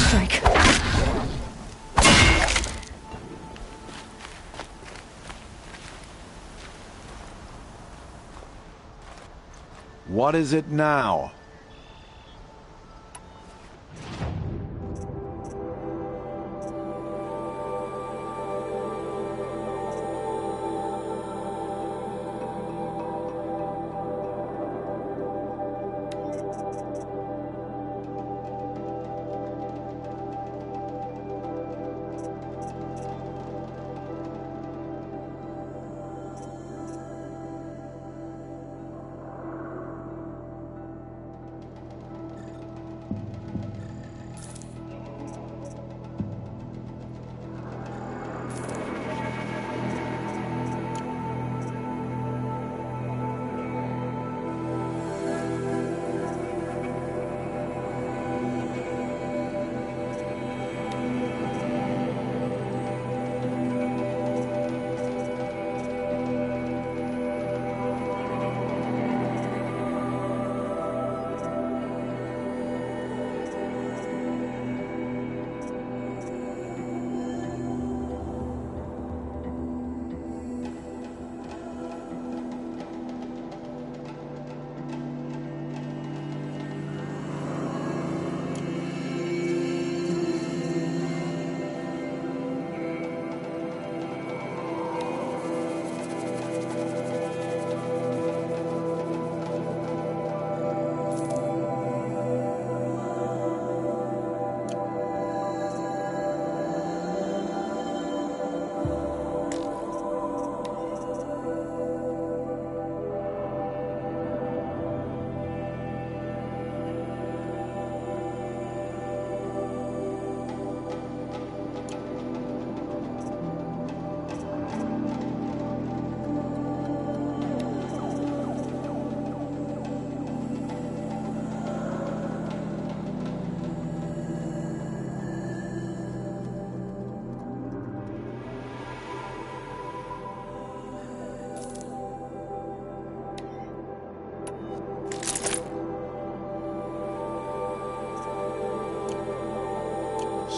Strike. What is it now?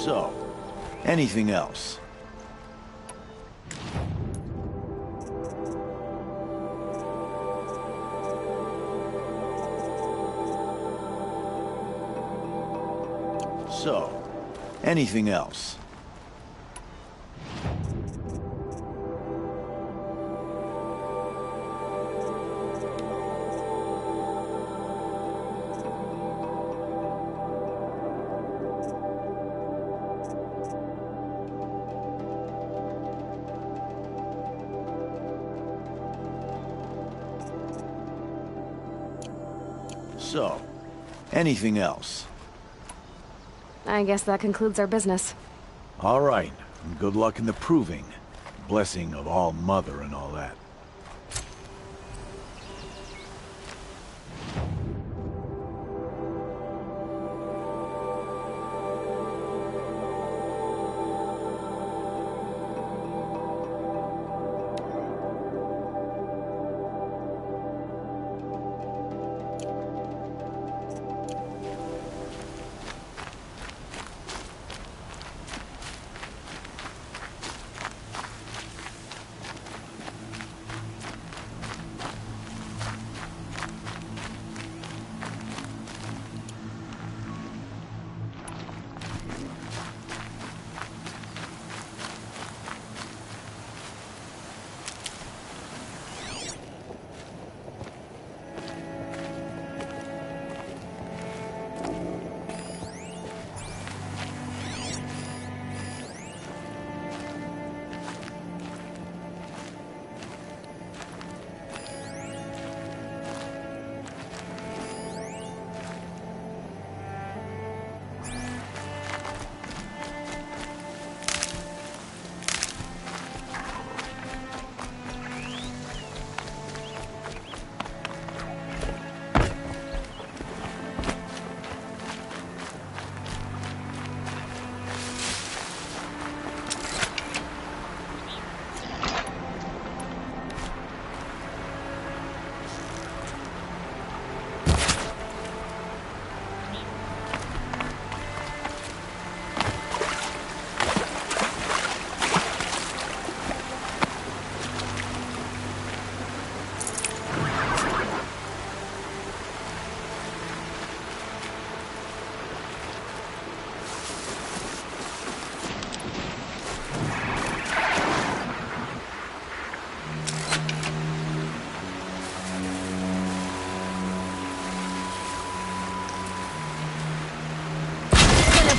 So, Anything else? So, anything else? So, anything else? I guess that concludes our business. All right. Good luck in the proving. Blessing of All Mother and all that.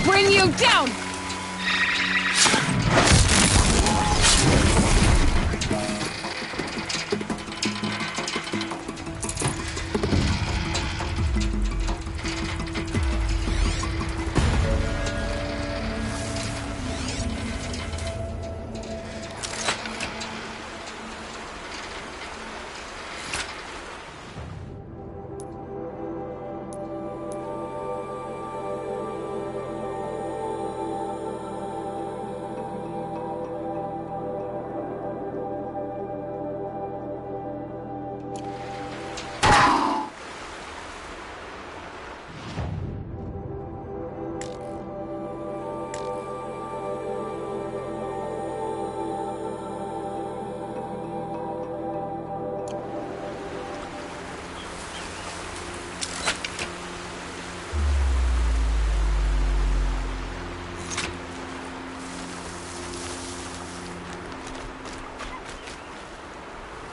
Bring you down!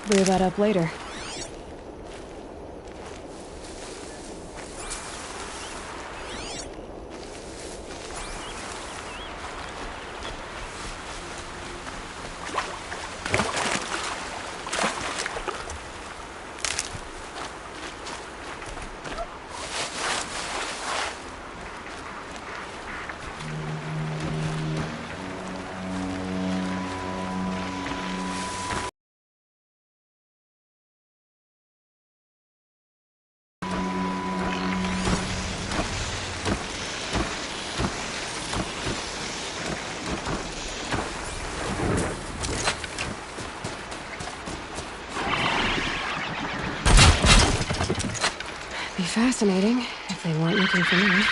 Clear that up later. Be fascinating if they weren't looking for me.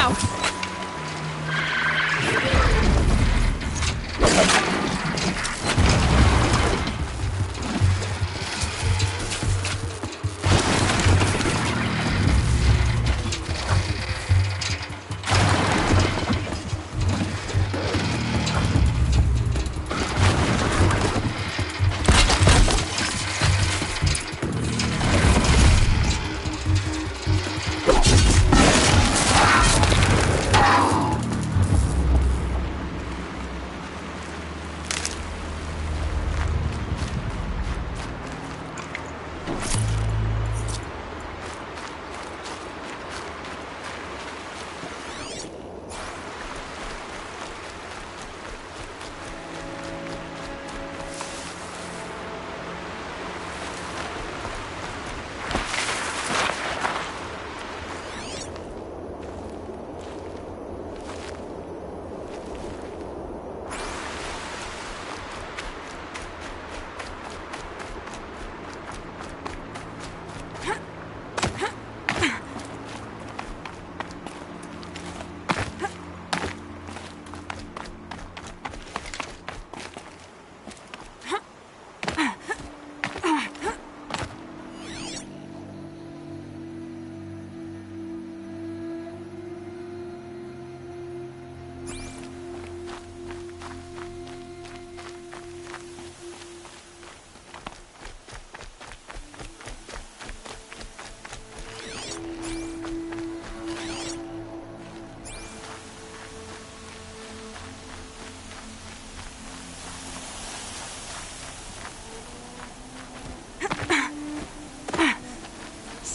now!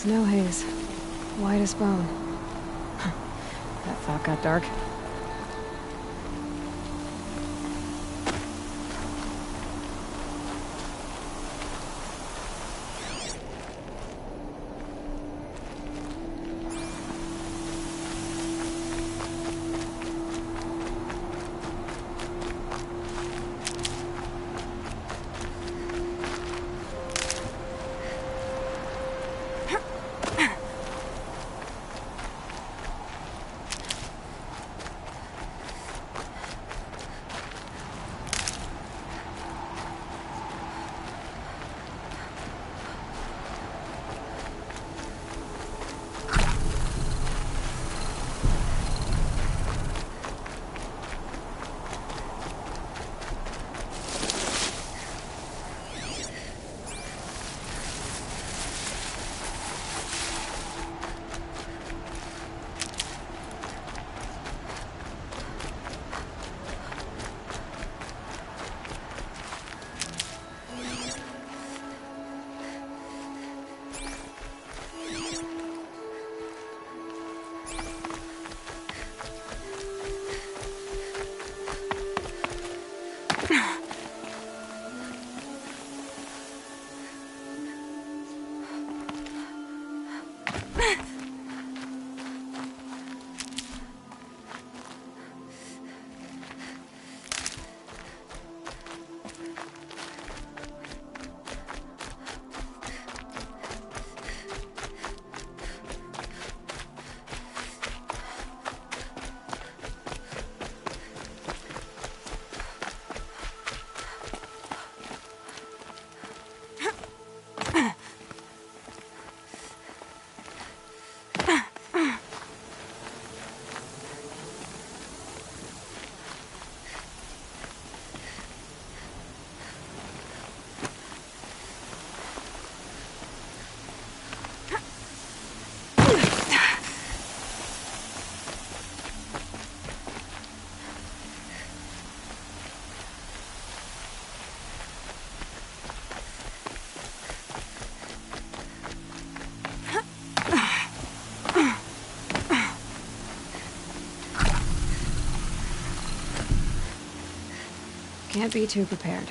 Snow haze. White as bone. That thought got dark. Can't be too prepared.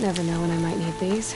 Never know when I might need these.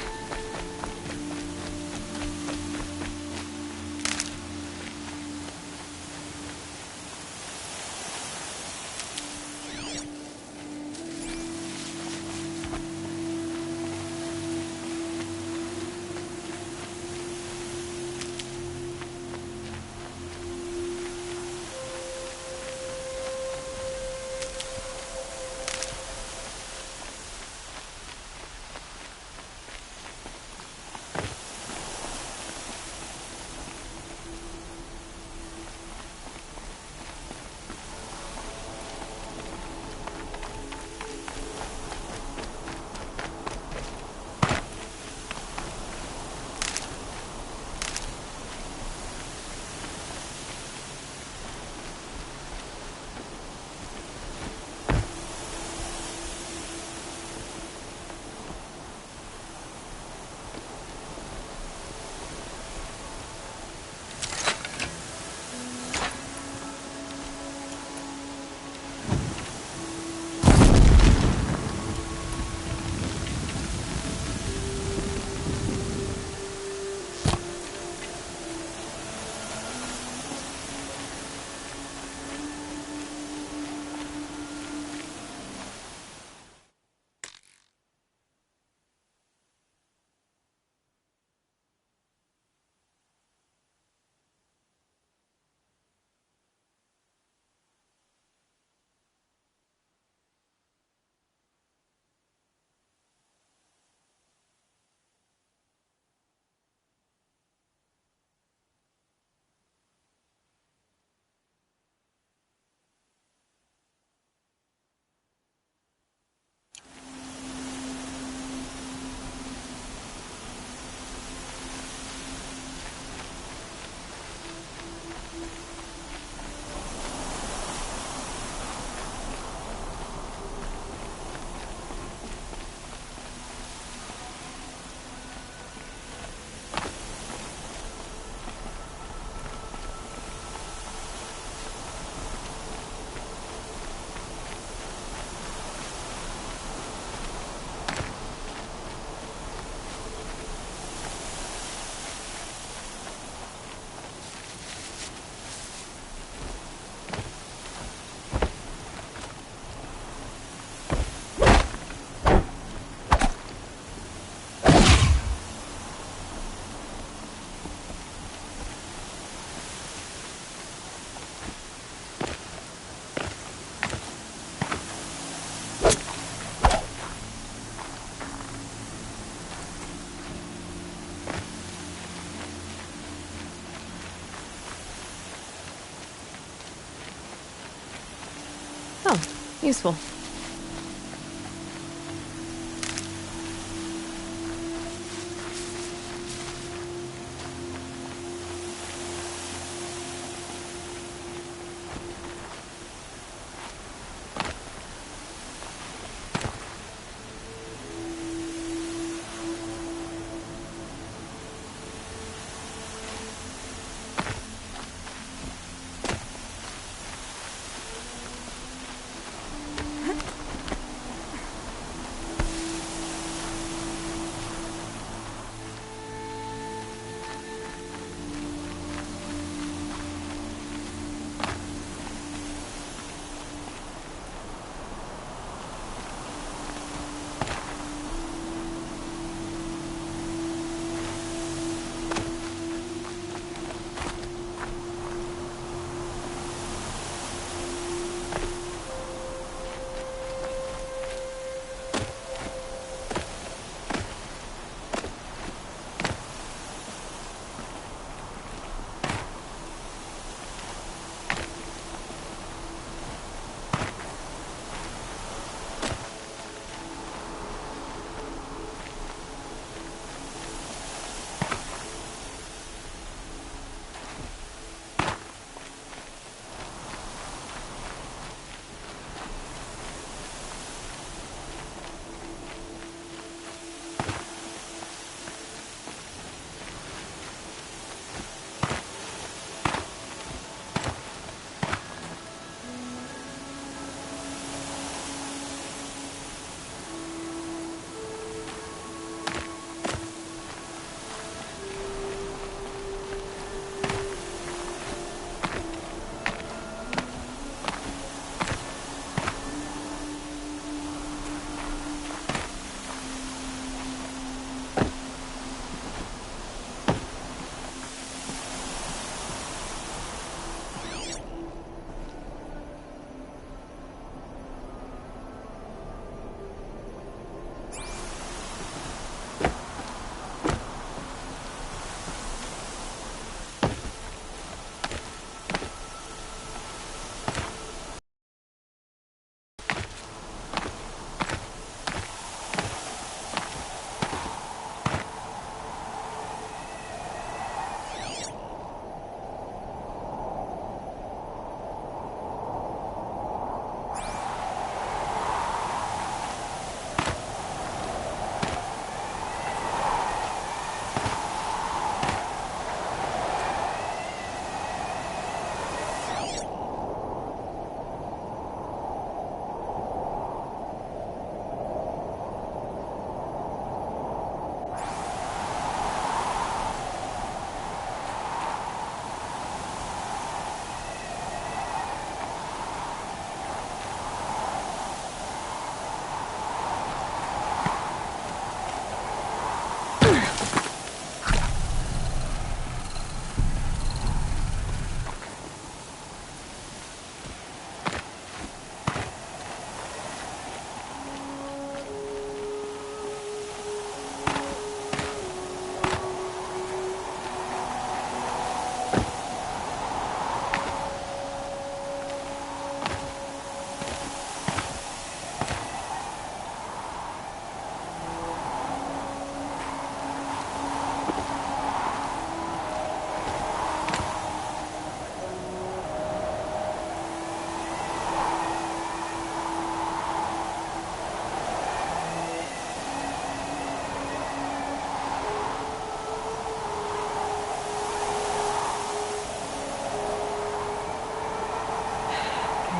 Oh, useful.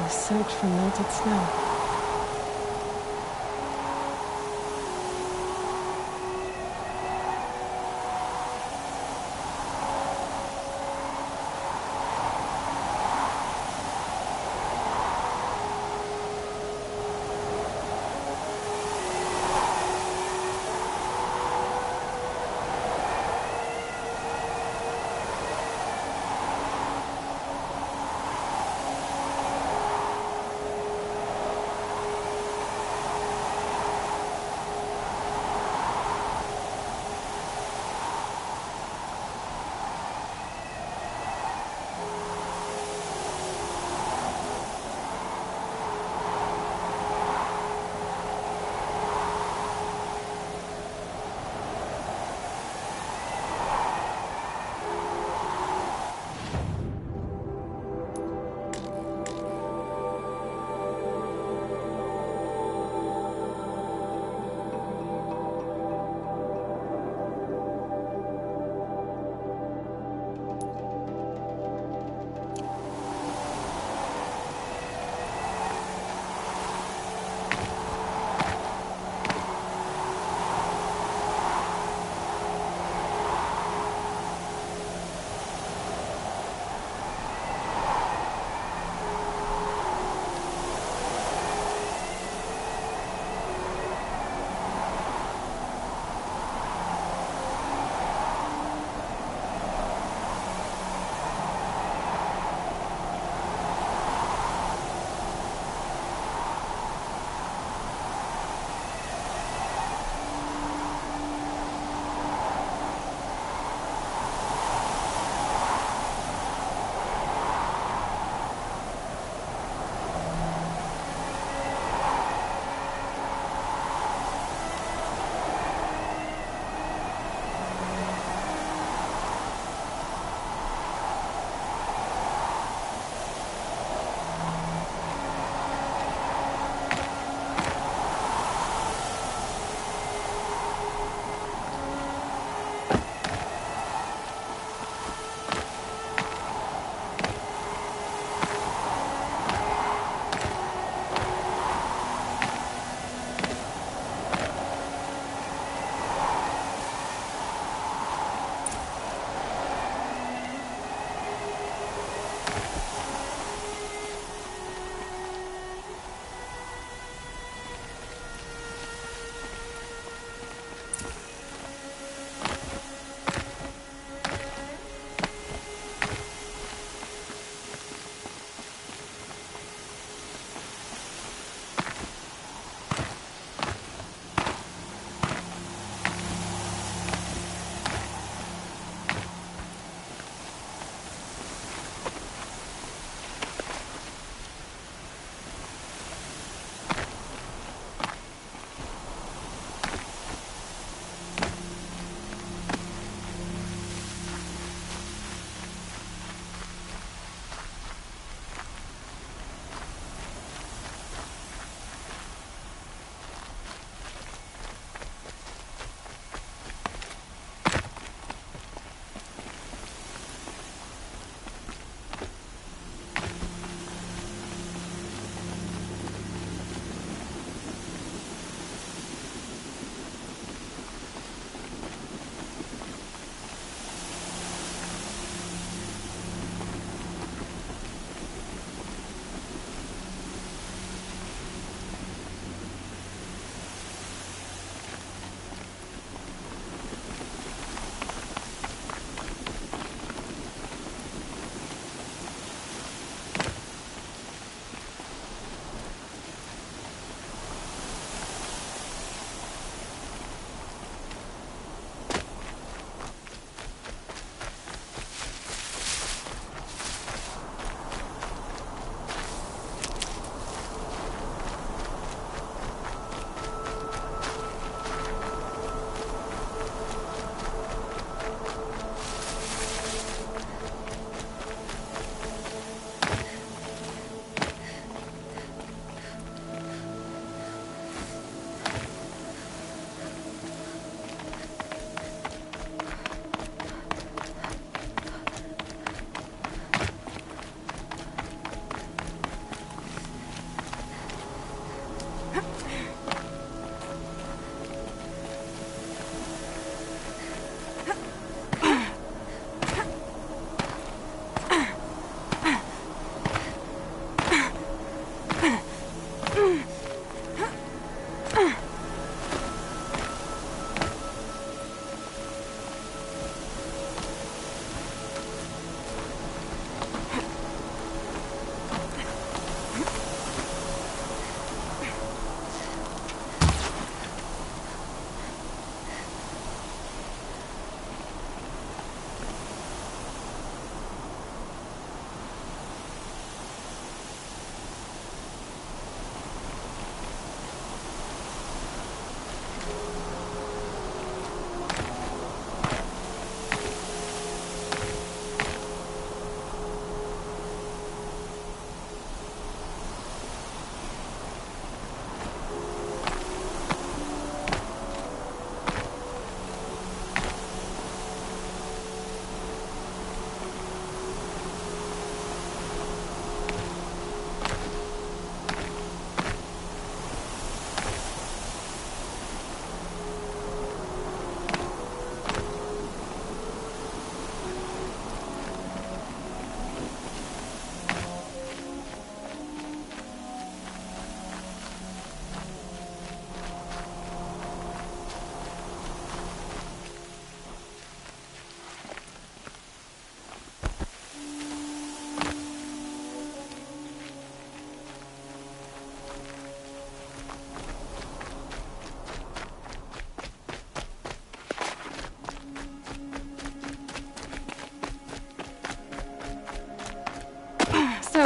They search for melted snow.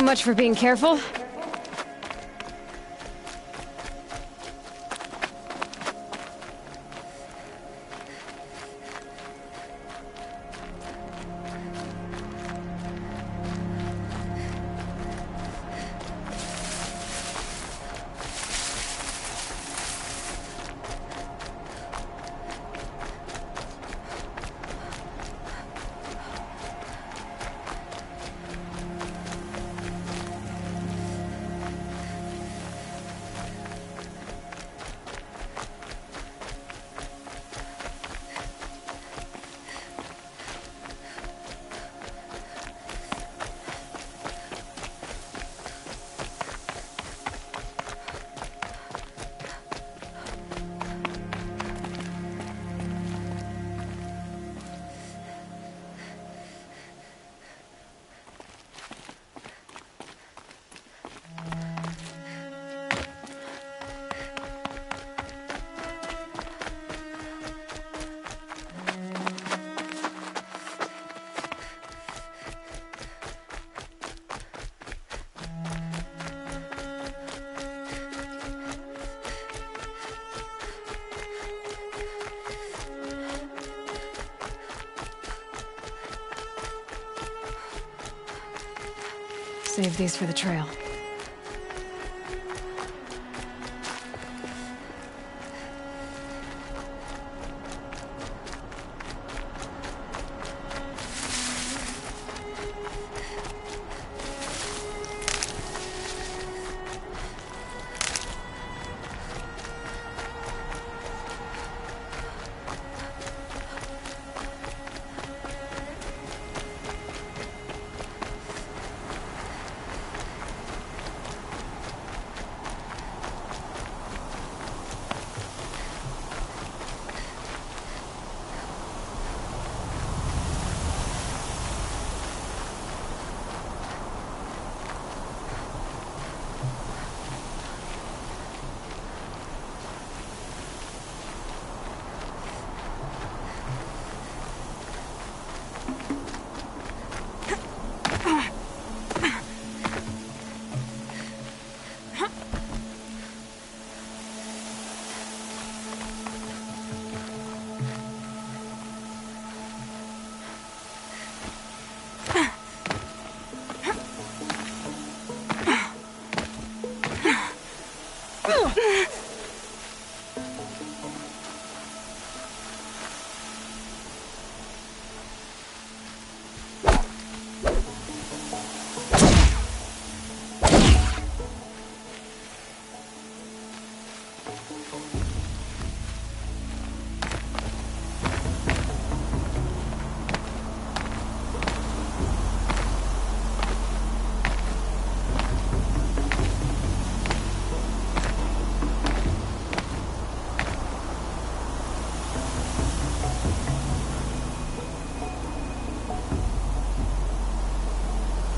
much for being careful. Save these for the trail.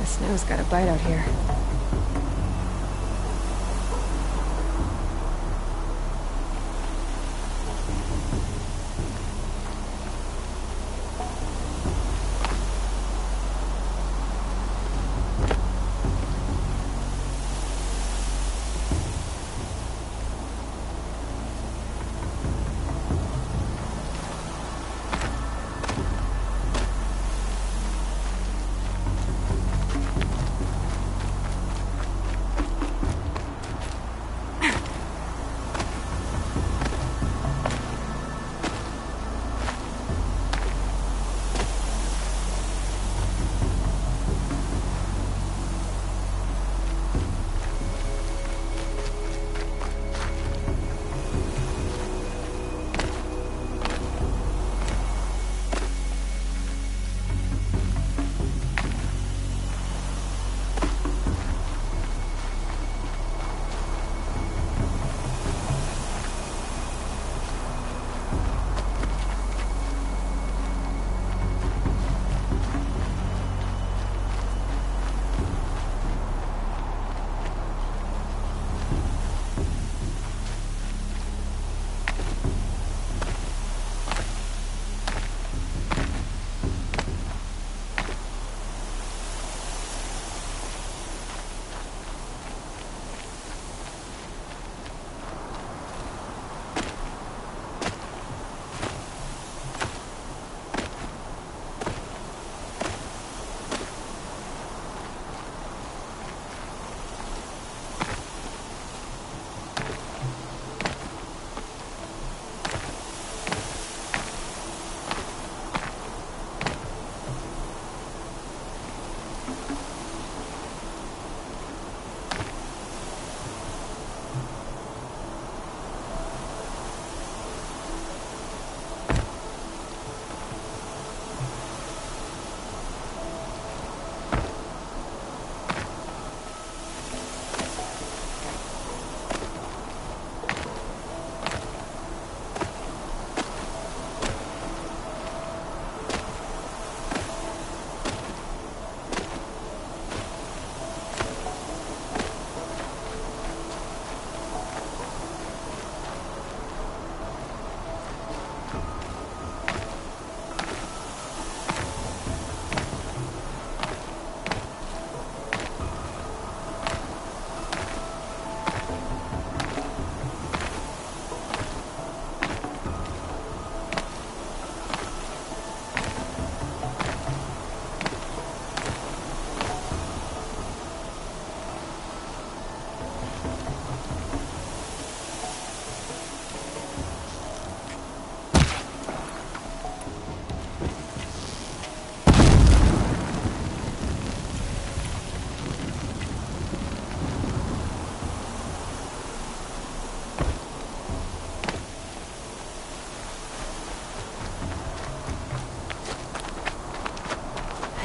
The snow's got a bite out here.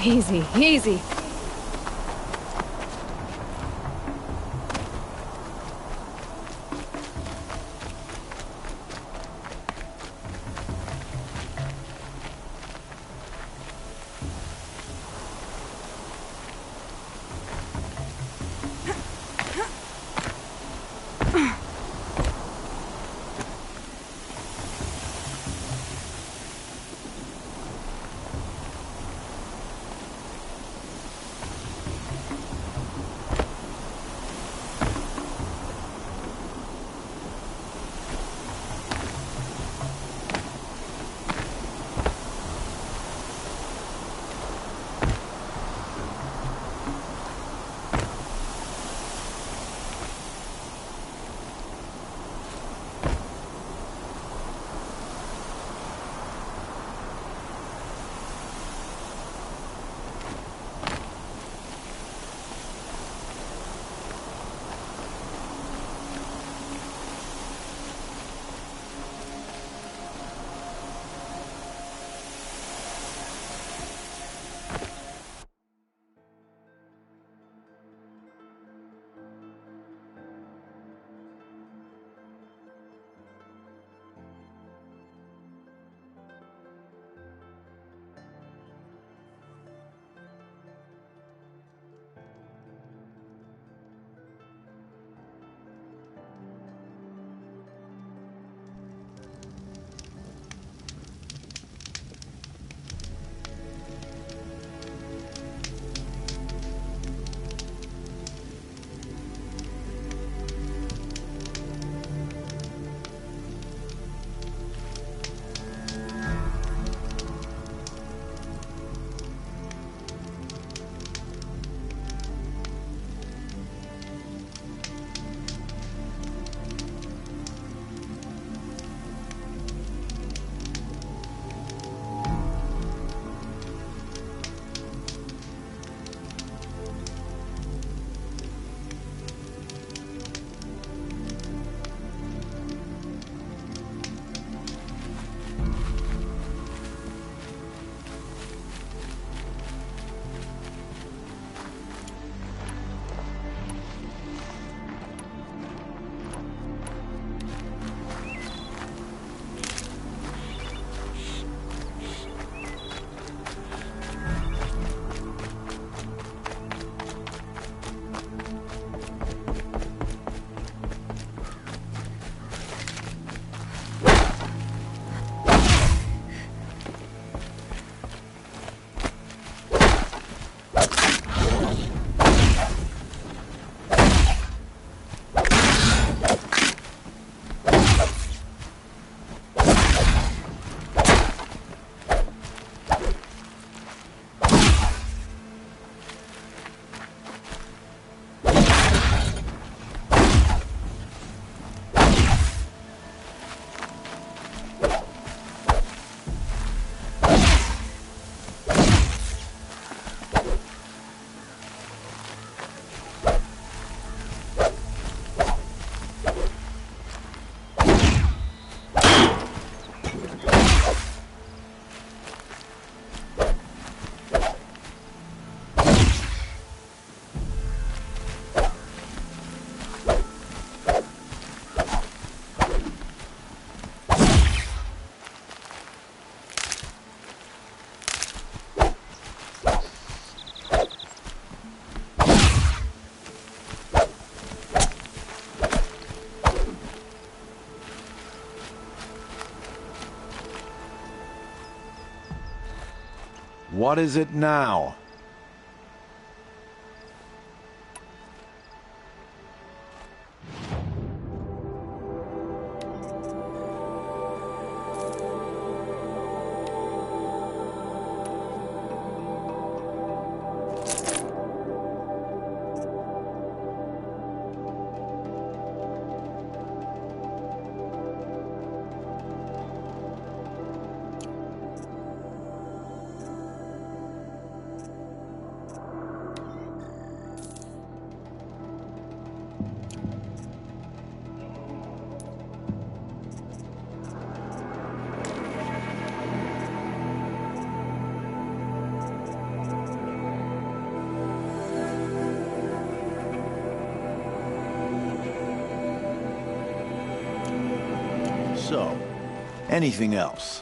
Easy, easy. What is it now? So, anything else?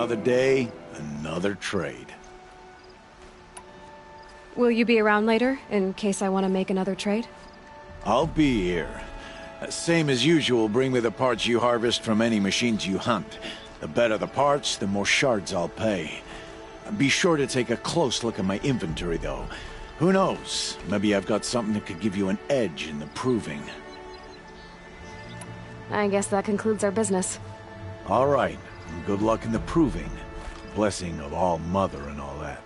Another day, another trade. Will you be around later, in case I want to make another trade? I'll be here. Same as usual, bring me the parts you harvest from any machines you hunt. The better the parts, the more shards I'll pay. Be sure to take a close look at my inventory, though. Who knows? Maybe I've got something that could give you an edge in the proving. I guess that concludes our business. All right. Good luck in the proving. Blessing of all mother and all that.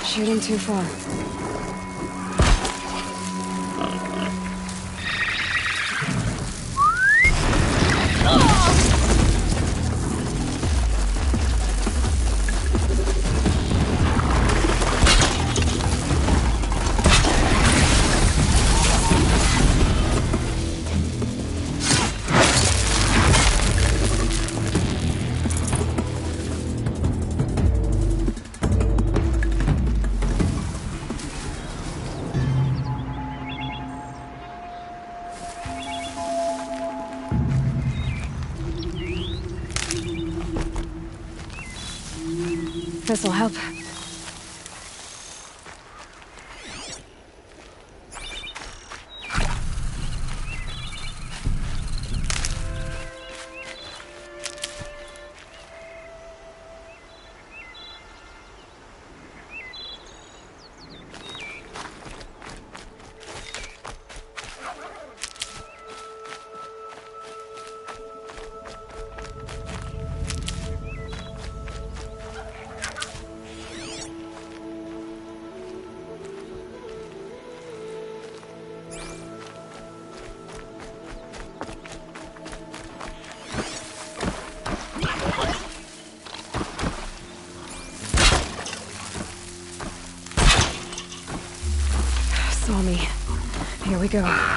Shooting too far. This'll help. we go.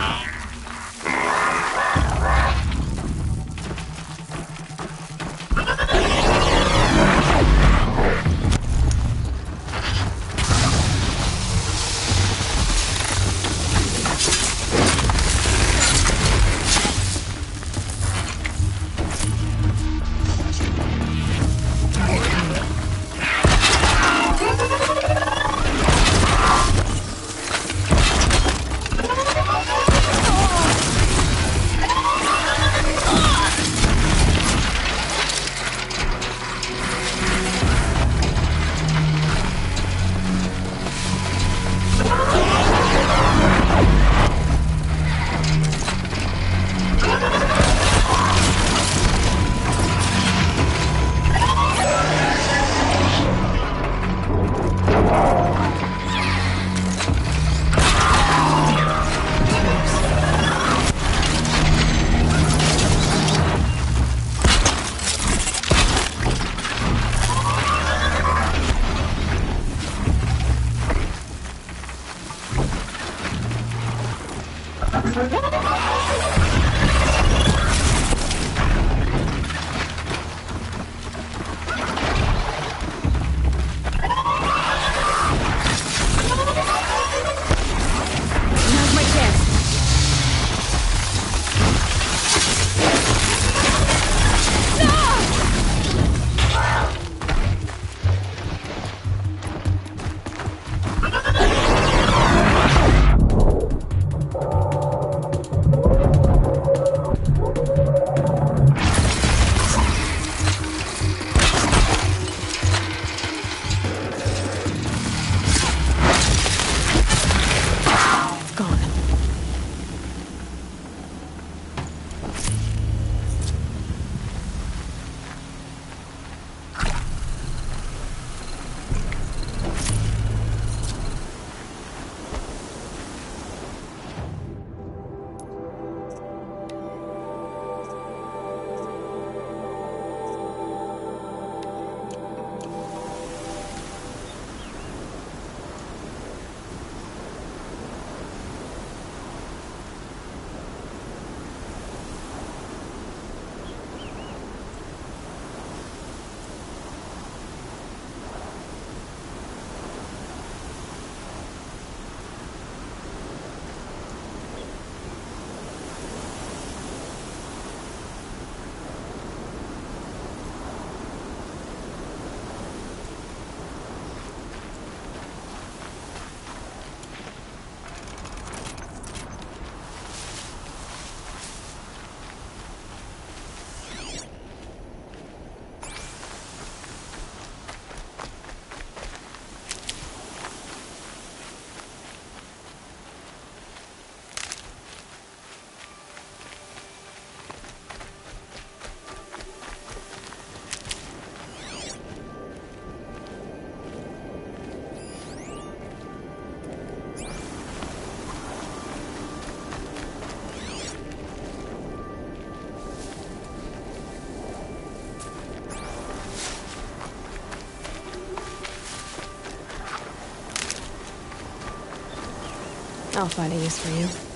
I'll find a use for you.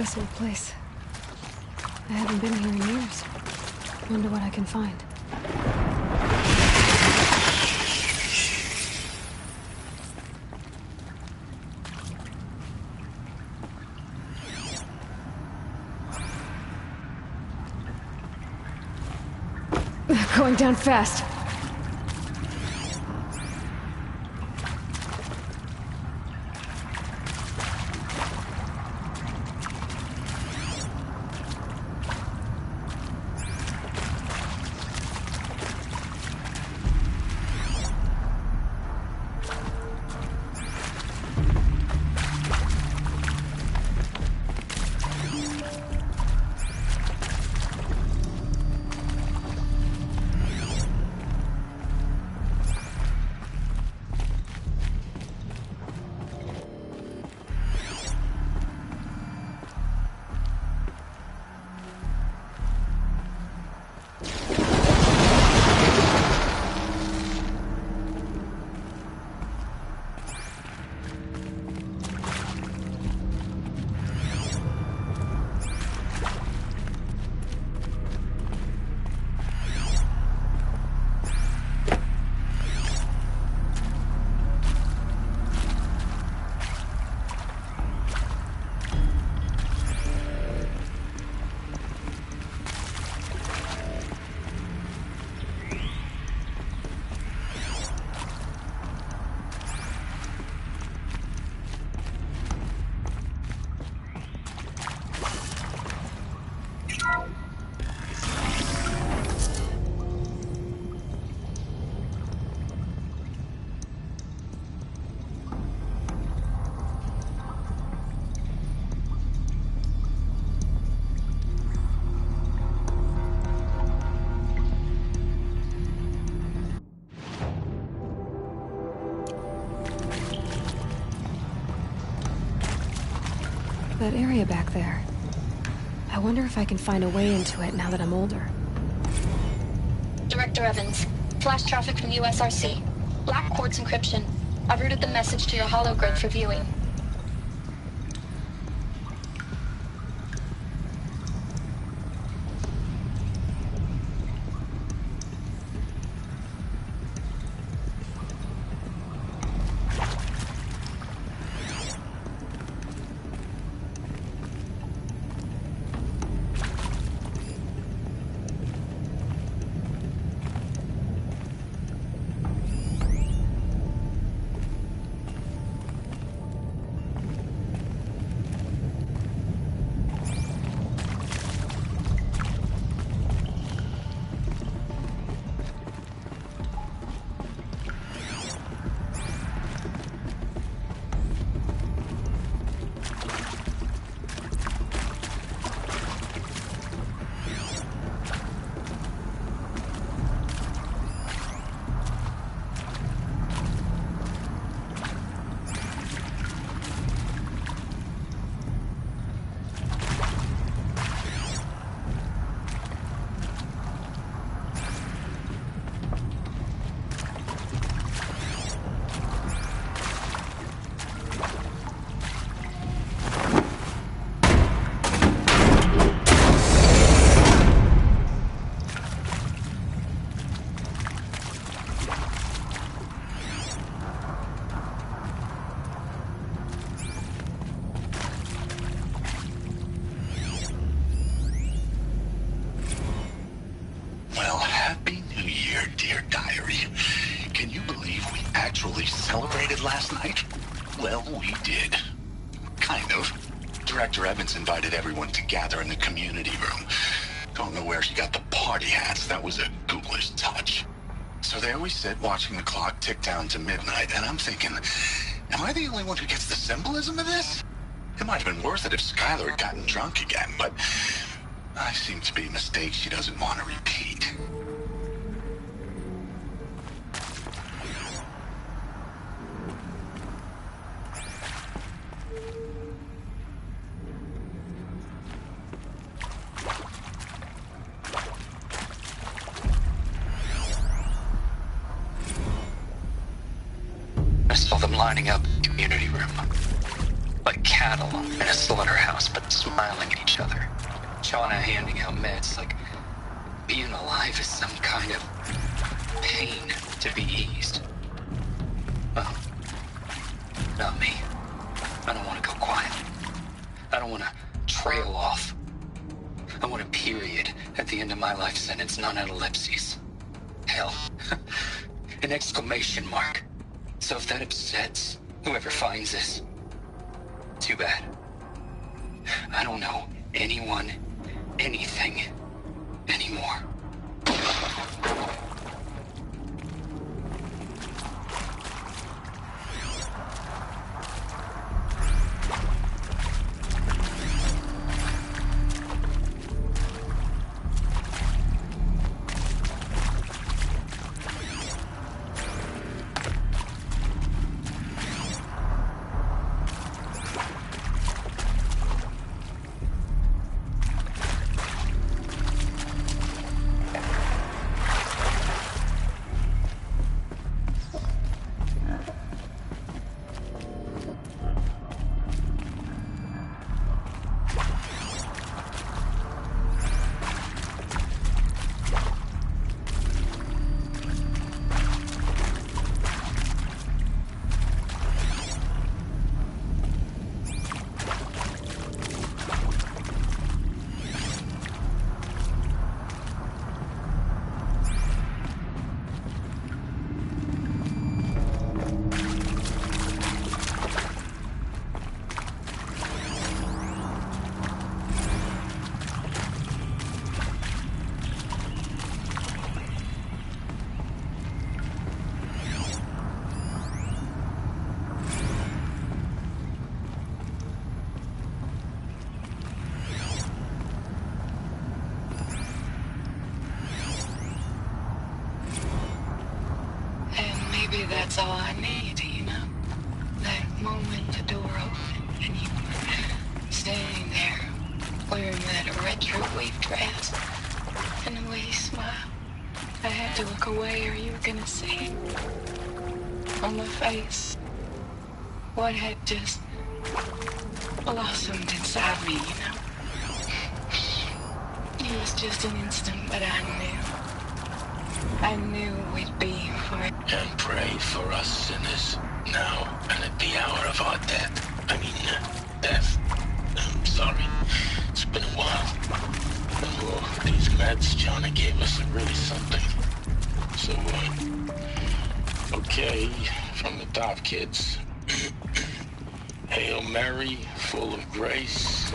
this old place. I haven't been here in years. Wonder what I can find. Going down fast. That area back there. I wonder if I can find a way into it now that I'm older. Director Evans, flash traffic from USRC. Black quartz encryption. I've routed the message to your hologrid for viewing. Last night? Well, we did. Kind of. Director Evans invited everyone to gather in the community room. Don't know where she got the party hats. That was a ghoulish touch. So there we sit, watching the clock tick down to midnight, and I'm thinking, am I the only one who gets the symbolism of this? It might have been worth it if Skylar had gotten drunk again, but I seem to be a mistake she doesn't want to repeat. I saw them lining up in the community room. Like cattle in a slaughterhouse, but smiling at each other. Shauna handing out meds like being alive is some kind of pain to be eased. Well, not me. I don't want to go quiet. I don't want to trail off. I want a period at the end of my life sentence, not an ellipses. Hell, an exclamation mark. So if that upsets whoever finds this, too bad. I don't know anyone, anything, anymore. Maybe that's all I need, you know? That moment the door opened and you were standing there wearing that retro wave dress and the way you smiled. I had to look away or you were gonna see on my face what had just blossomed inside me, you know? It was just an instant, but I knew we'd be for it. And pray for us sinners, now and at the hour of our death. Death. I'm sorry. It's been a while. Oh, these meds Johnny gave us are really something. So, okay, from the top, kids. Hail Mary, full of grace.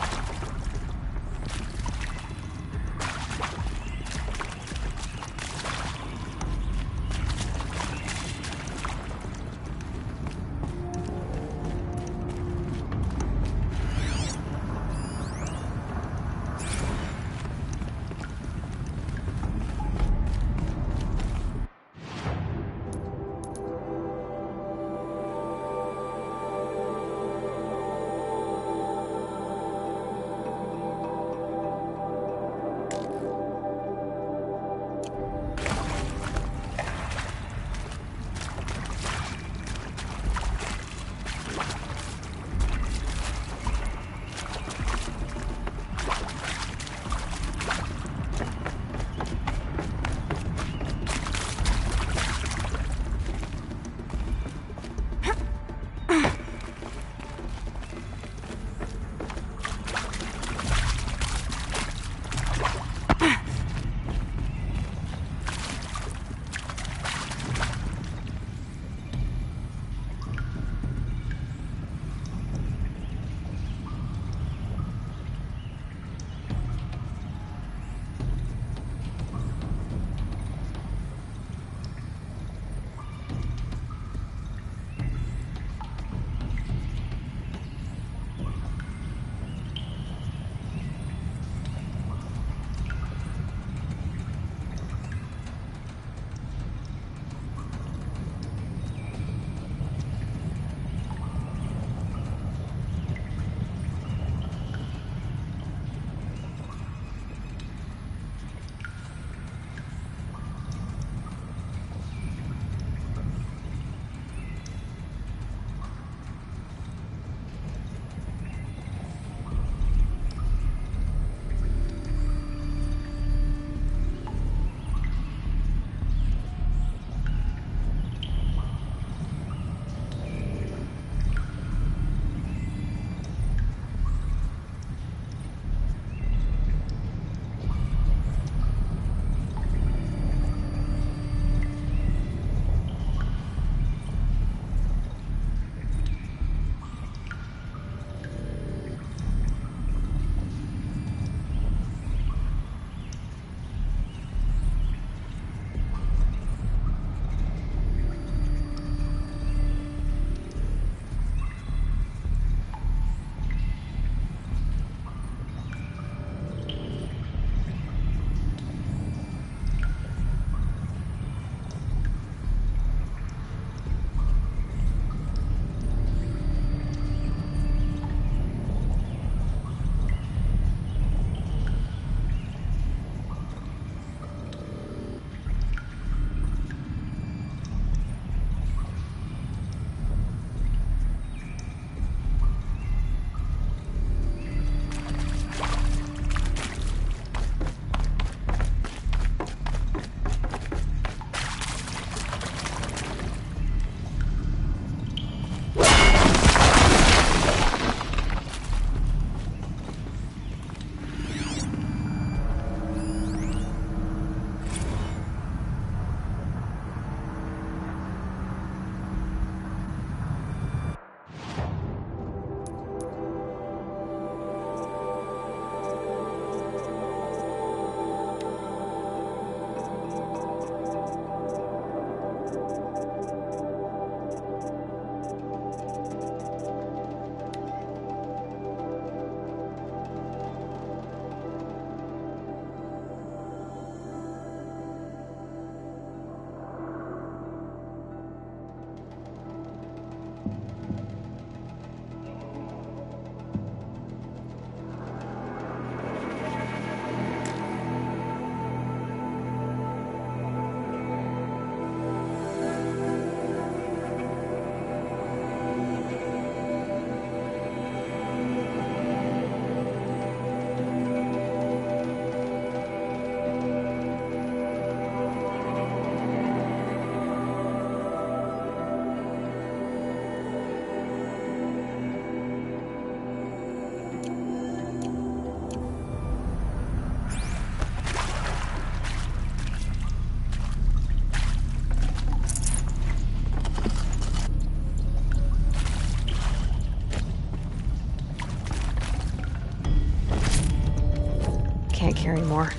more.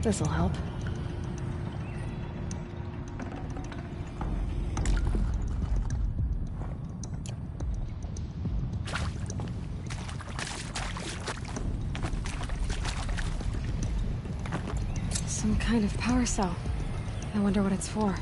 This'll help. Some kind of power cell. I wonder what it's for.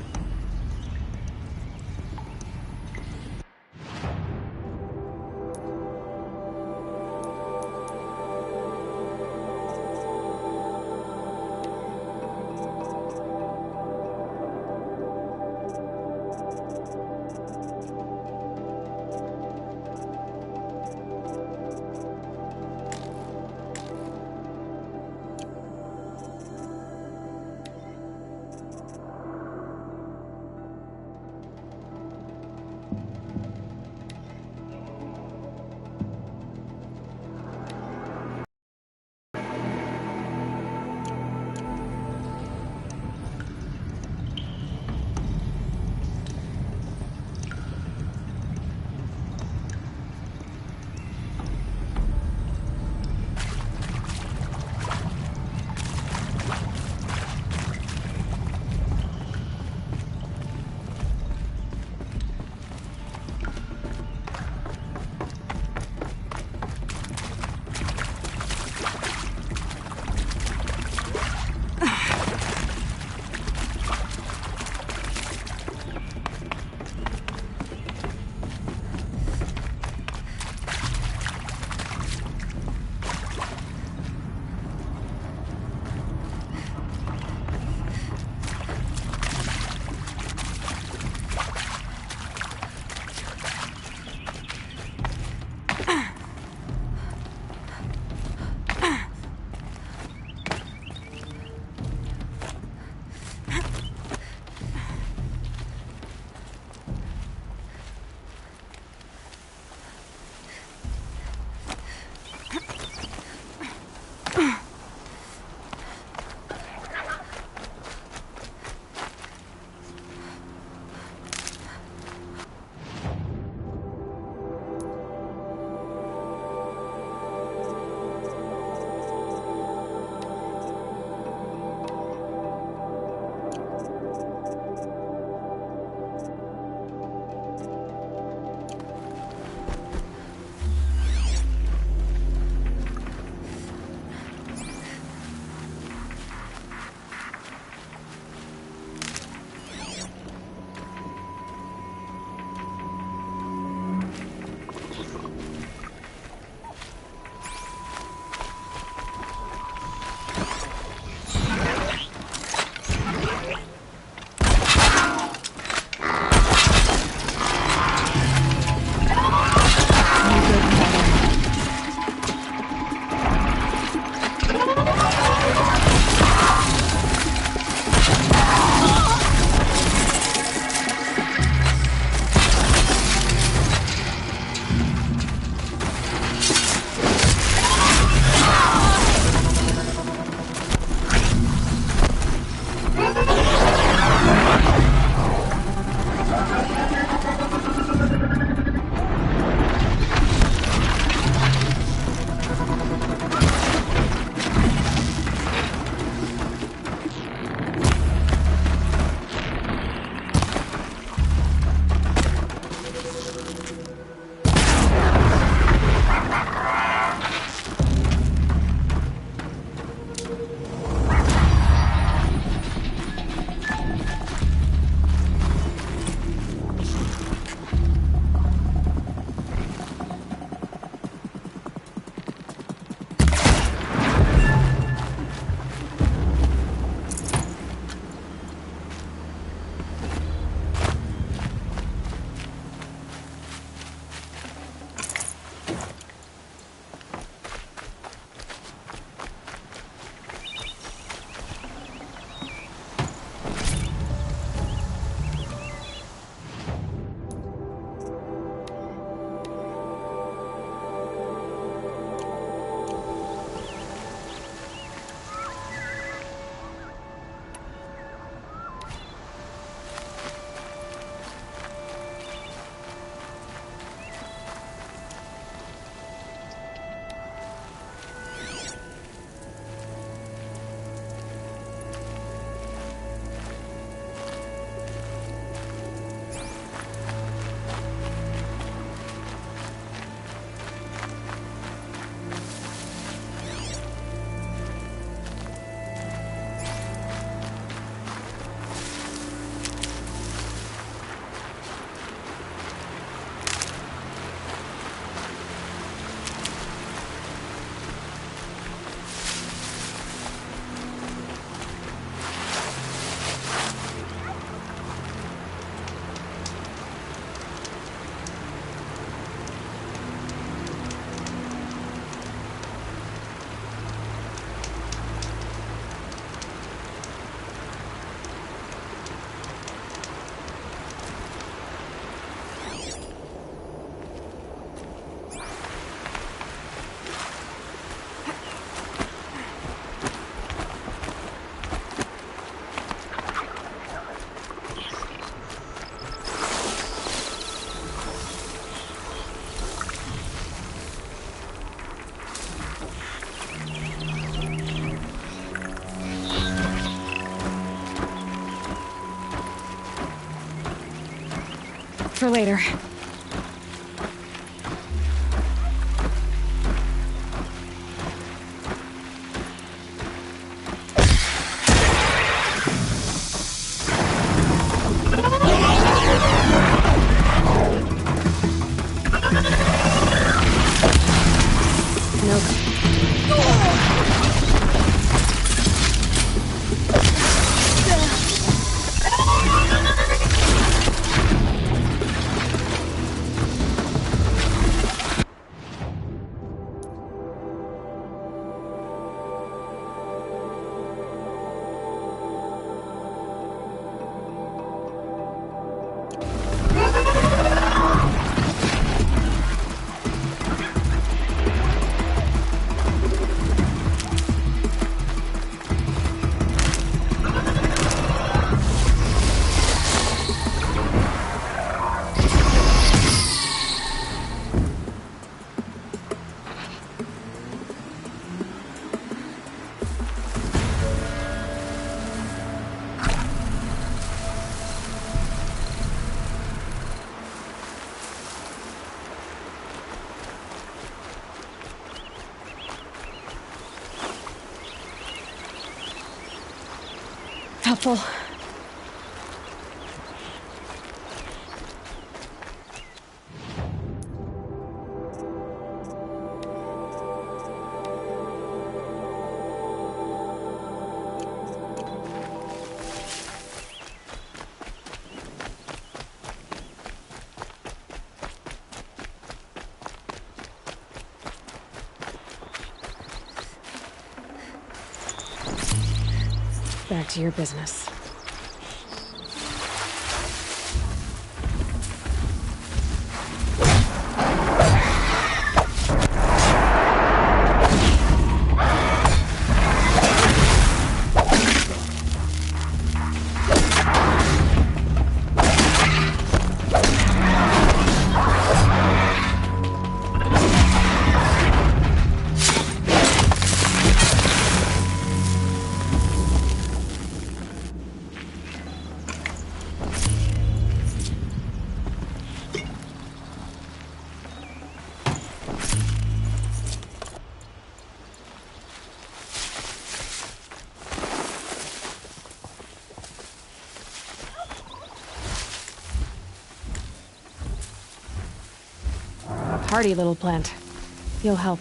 for later. Helpful. Back to your business. Hardy little plant. You'll help.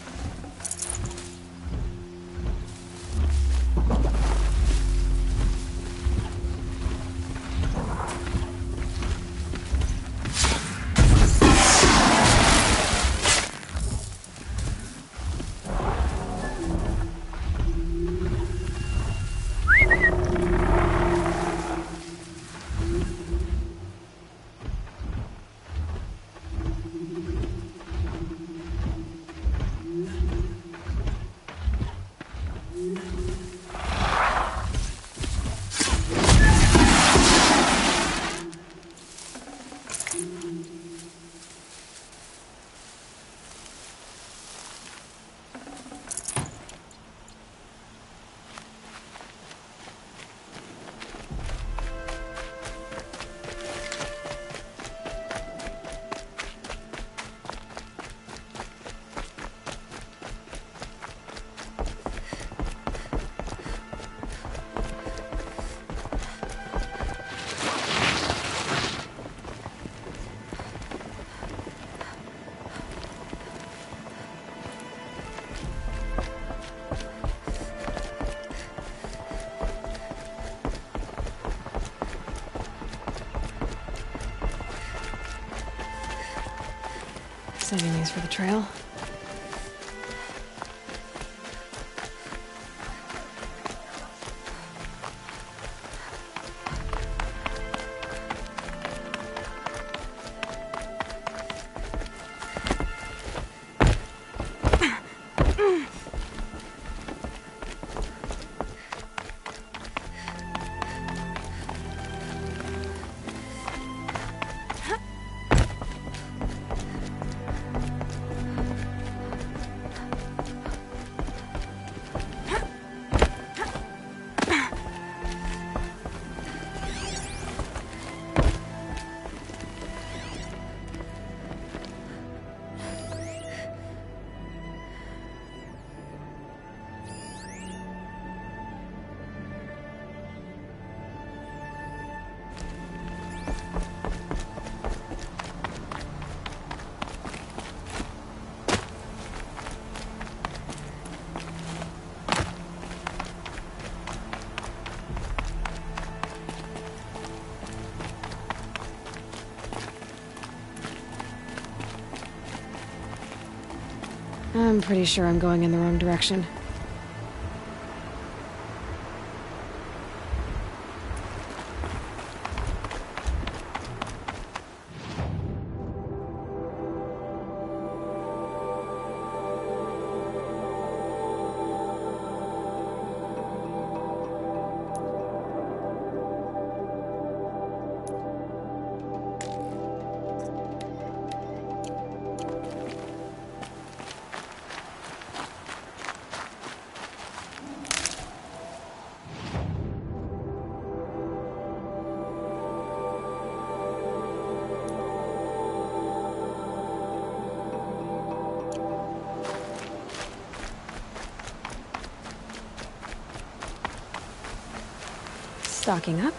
Saving these for the trail. I'm pretty sure I'm going in the wrong direction. Stocking up.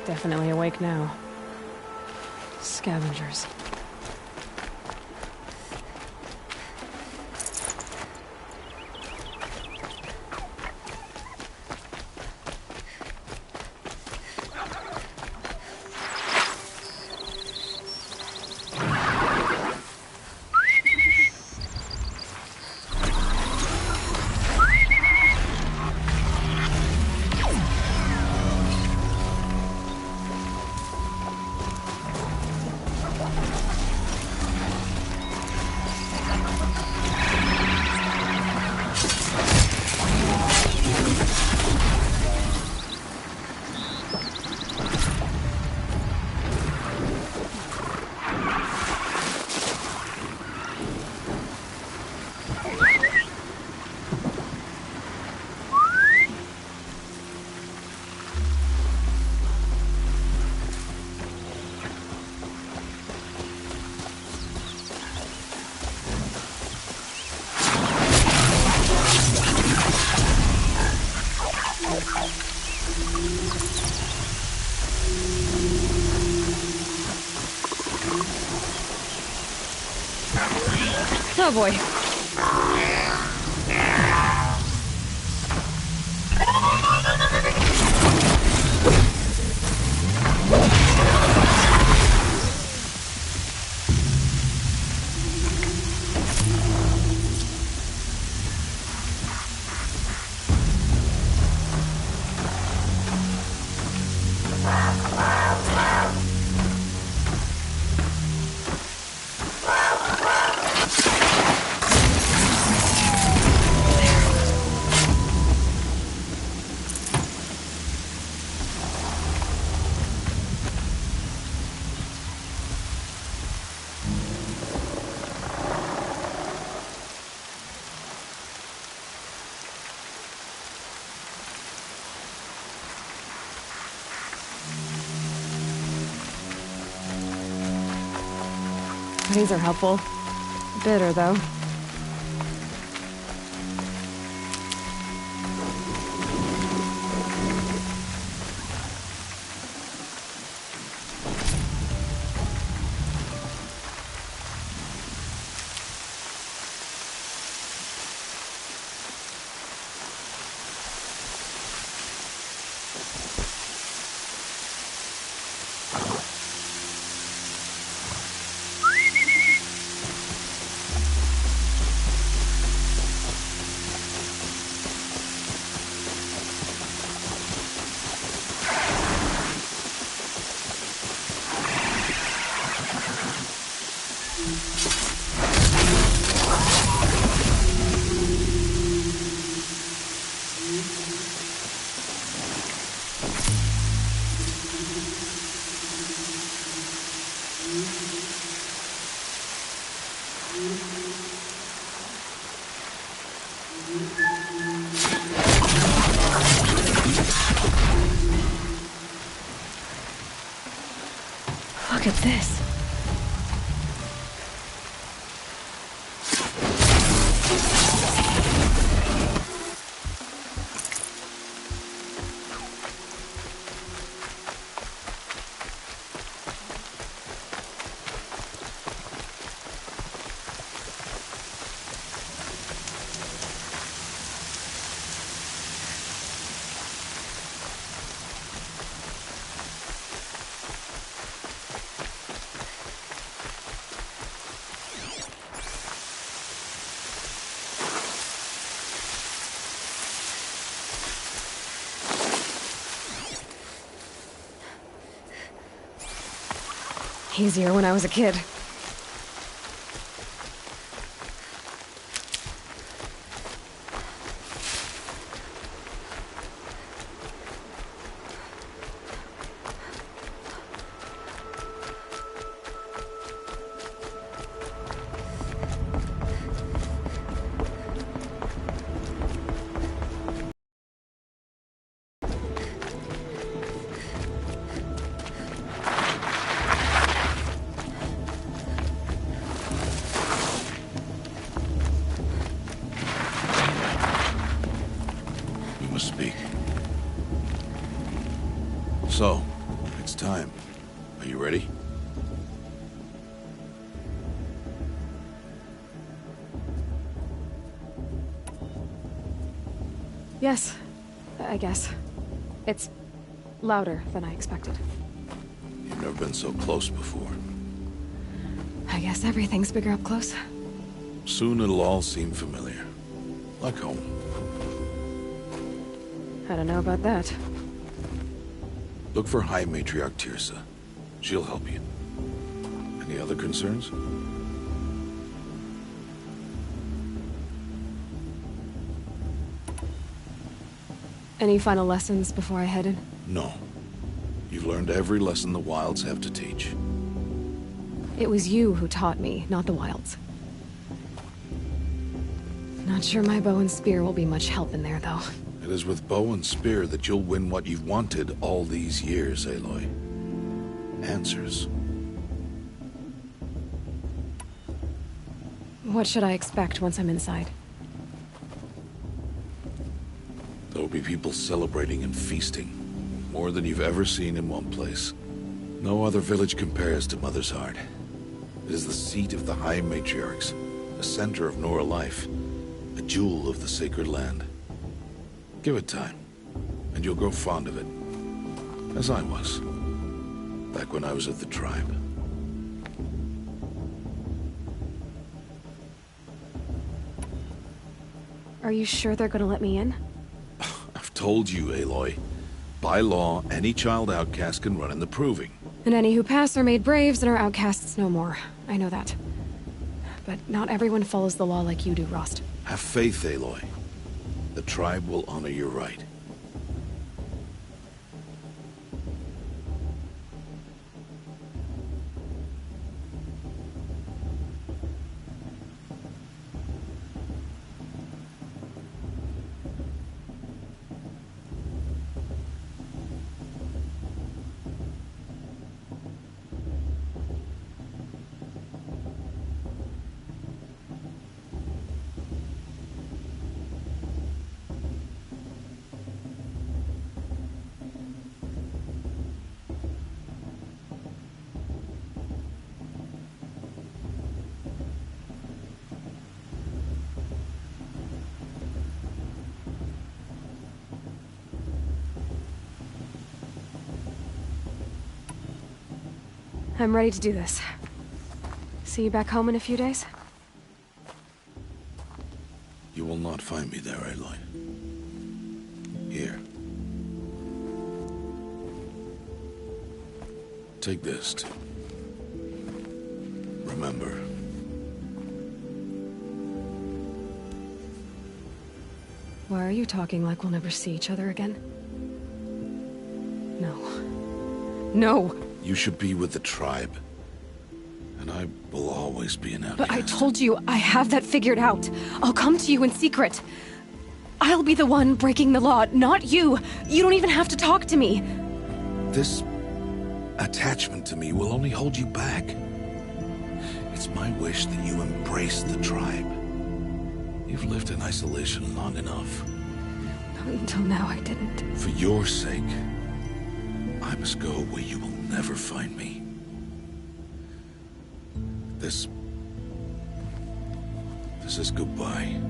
Definitely awake now. Scavengers. Oh boy. These are helpful. Bitter, though. Look at this. Easier when I was a kid. Speak. So, it's time. Are you ready? Yes, I guess. It's louder than I expected. You've never been so close before. I guess everything's bigger up close. Soon it'll all seem familiar. Like home. I don't know about that. Look for High Matriarch Tirsa. She'll help you. Any other concerns? Any final lessons before I head in? No. You've learned every lesson the Wilds have to teach. It was you who taught me, not the Wilds. Not sure my bow and spear will be much help in there, though. It is with bow and spear that you'll win what you've wanted all these years, Aloy. Answers. What should I expect once I'm inside? There'll be people celebrating and feasting. More than you've ever seen in one place. No other village compares to Mother's Heart. It is the seat of the High Matriarchs, the center of Nora life, a jewel of the sacred land. Give it time, and you'll grow fond of it. As I was, back when I was at the tribe. Are you sure they're gonna let me in? I've told you, Aloy. By law, any child outcast can run in the Proving. And any who pass are made braves and are outcasts no more. I know that. But not everyone follows the law like you do, Rost. Have faith, Aloy. The tribe will honor your right. I'm ready to do this. See you back home in a few days? You will not find me there, Aloy. Here. Take this. Remember, Why are you talking like we'll never see each other again? No. No! You should be with the tribe. And I will always be an outcast. But I told you, I have that figured out. I'll come to you in secret. I'll be the one breaking the law, not you. You don't even have to talk to me. This attachment to me will only hold you back. It's my wish that you embrace the tribe. You've lived in isolation long enough. Until now, I didn't. For your sake, I must go where you will never find me. This is goodbye.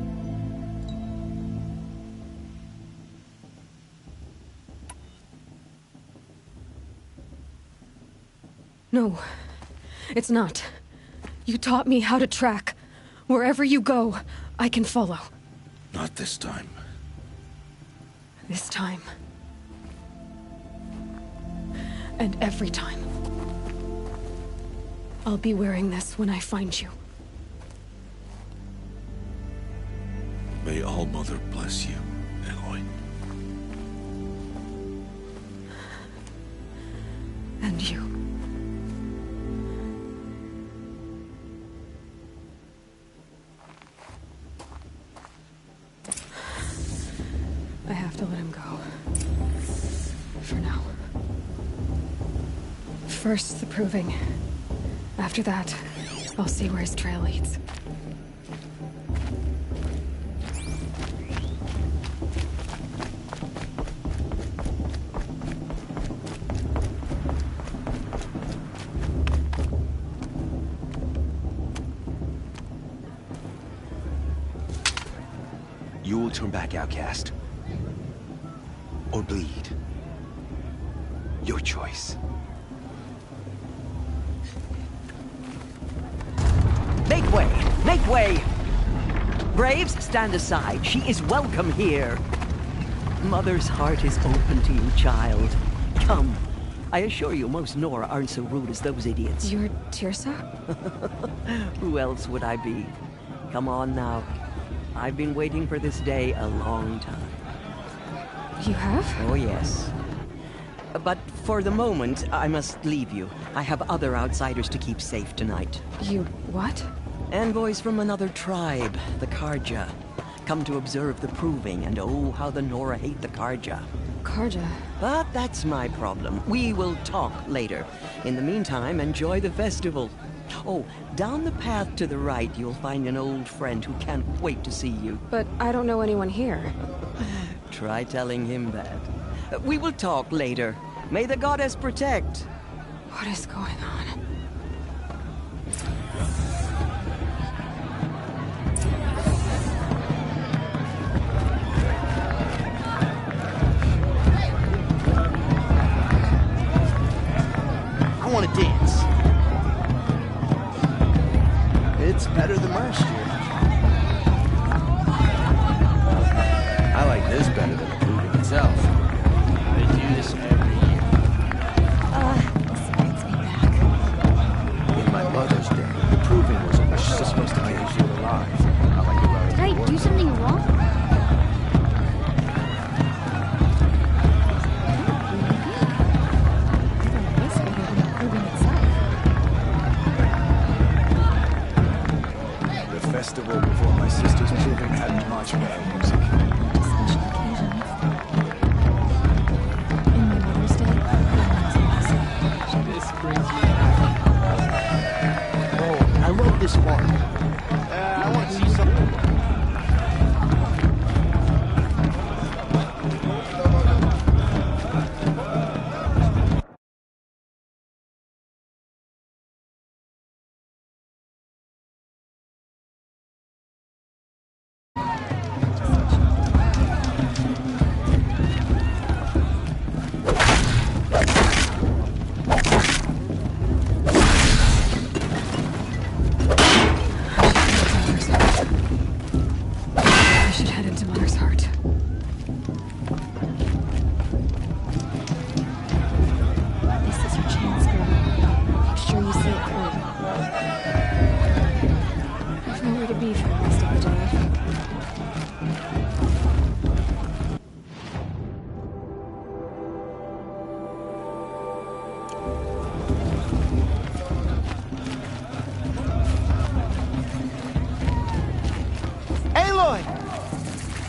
No, it's not. You taught me how to track. Wherever you go, I can follow. Not this time. This time. And every time. I'll be wearing this when I find you. May All-Mother bless you, Aloy. And you. I have to let him go. For now. First, the proving. After that, I'll see where his trail leads. You will turn back, outcast. Or bleed. Your choice. Make way! Make way! Braves, stand aside. She is welcome here. Mother's heart is open to you, child. Come. I assure you, most Nora aren't so rude as those idiots. You're Tirsa? Who else would I be? Come on now. I've been waiting for this day a long time. You have? Oh, yes. But for the moment, I must leave you. I have other outsiders to keep safe tonight. You what? Envoys from another tribe, the Karja. Come to observe the proving, and oh, how the Nora hate the Karja. Karja? But that's my problem. We will talk later. In the meantime, enjoy the festival. Oh, down the path to the right, you'll find an old friend who can't wait to see you. But I don't know anyone here. Try telling him that. We will talk later. May the goddess protect. What is going on? I want to dance. It's better than last year. I like this better than the movie itself. They do this every year. This brings me back. In my mother's day, the proving was just supposed to keep you alive. Not like you're Did I do something wrong? The festival before my sister's proving had much better music. Special occasions. In my Mother's Day, This brings me back. Oh, I love this part. I want to see something.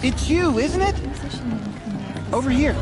It's you, isn't it? Over here.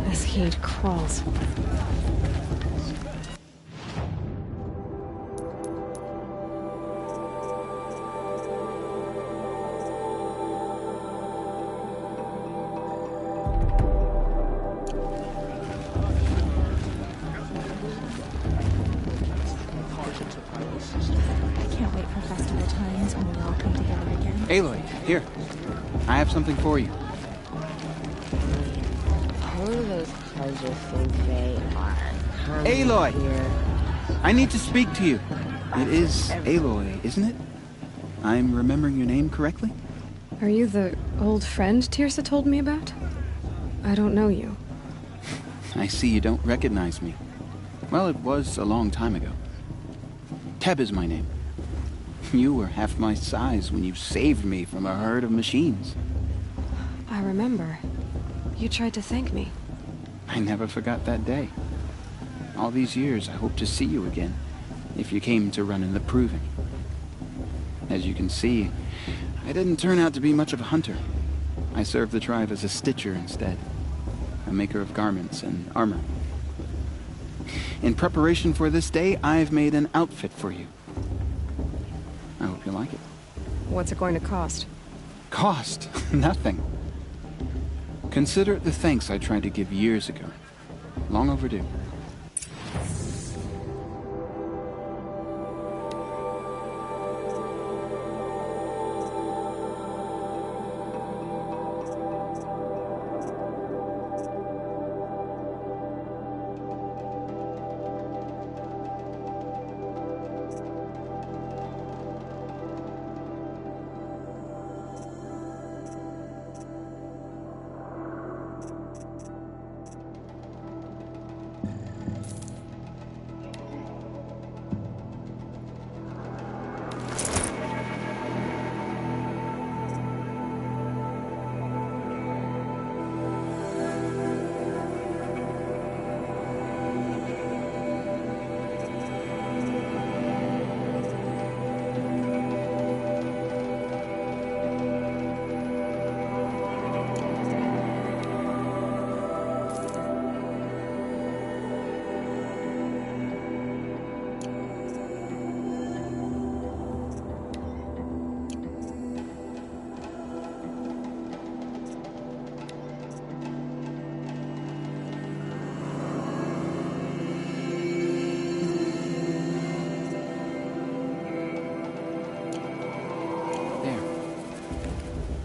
This heat crawls. I can't wait for festival times when we all come together again. Aloy, here. I have something for you. Who do those cars you think they are? Come Aloy! here. I need to speak to you. It is Aloy, isn't it? I'm remembering your name correctly? Are you the old friend Tirsa told me about? I don't know you. I see you don't recognize me. Well, it was a long time ago. Teb is my name. You were half my size when you saved me from a herd of machines. I remember. You tried to thank me. I never forgot that day. All these years, I hope to see you again, if you came to run in the Proving. As you can see, I didn't turn out to be much of a hunter. I served the tribe as a stitcher instead, a maker of garments and armor. In preparation for this day, I've made an outfit for you. I hope you like it. What's it going to cost? Cost? Nothing. Consider it the thanks I tried to give years ago. Long overdue.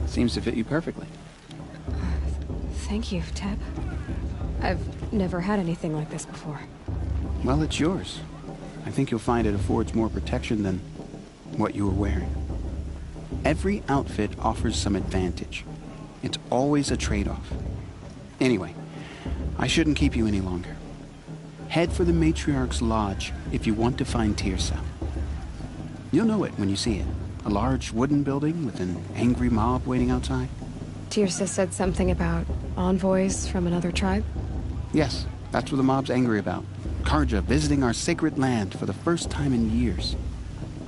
Seems to fit you perfectly. Thank you, Teb. I've never had anything like this before. Well, it's yours. I think you'll find it affords more protection than what you were wearing. Every outfit offers some advantage. It's always a trade-off. Anyway, I shouldn't keep you any longer. Head for the Matriarch's Lodge if you want to find Tirsa. You'll know it when you see it. A large wooden building with an angry mob waiting outside. Tirsa said something about envoys from another tribe? Yes, that's what the mob's angry about. Karja visiting our sacred land for the first time in years.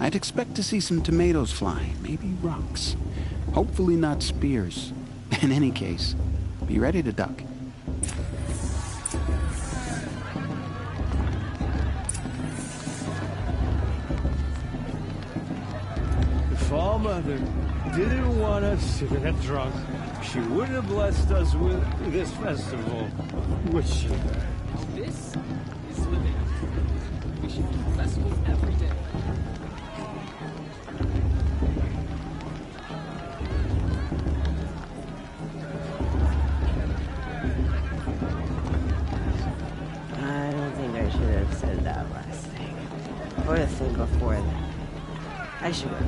I'd expect to see some tomatoes fly, maybe rocks. Hopefully not spears. In any case, be ready to duck. If our mother didn't want us to get drunk, she wouldn't have blessed us with this festival, would she? This is living. We should do festivals every day. I don't think I should have said that last thing. Or the thing before that. I should have.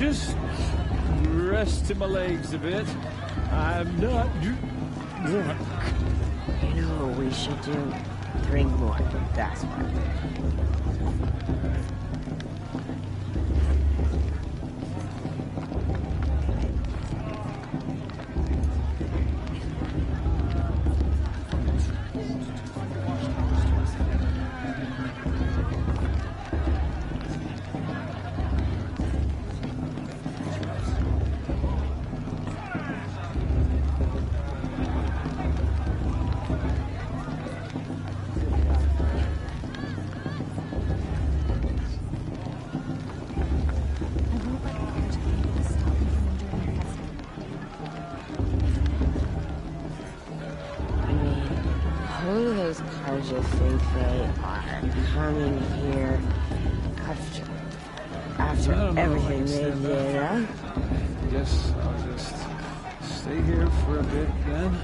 just resting my legs a bit. I'm not drunk. You know what we should do? Drink more, that's what. Who those cars you think they are coming here after everything they did, huh? Guess I'll just stay here for a bit then.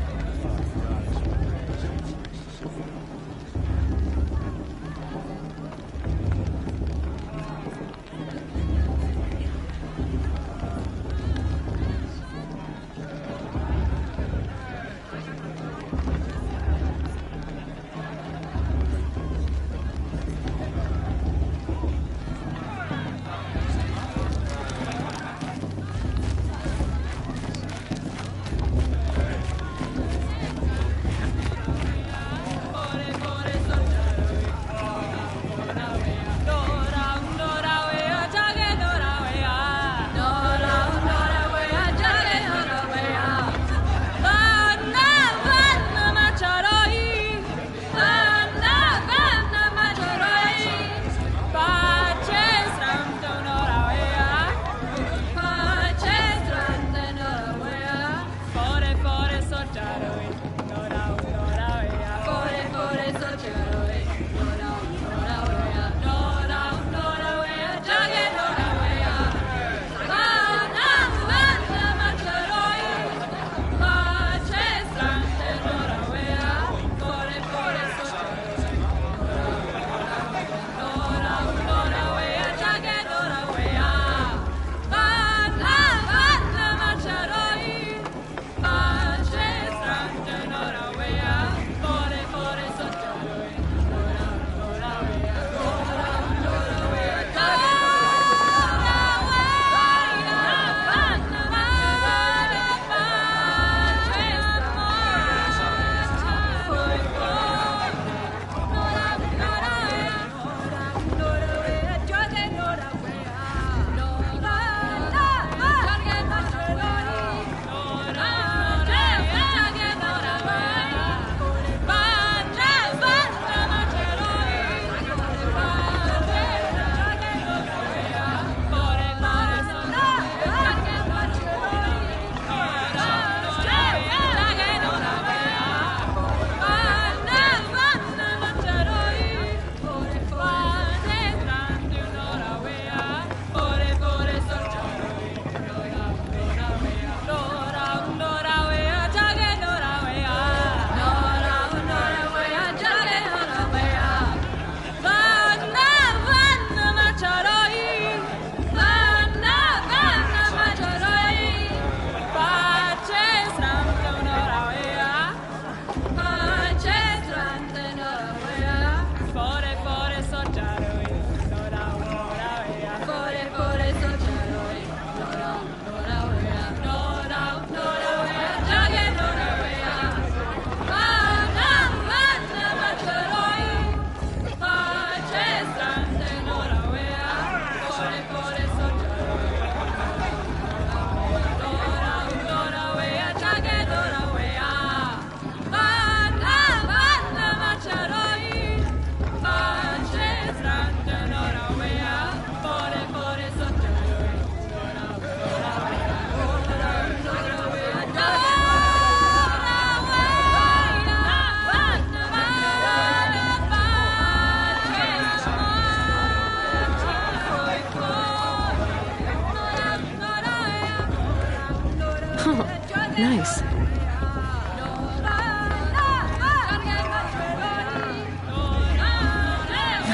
Nice.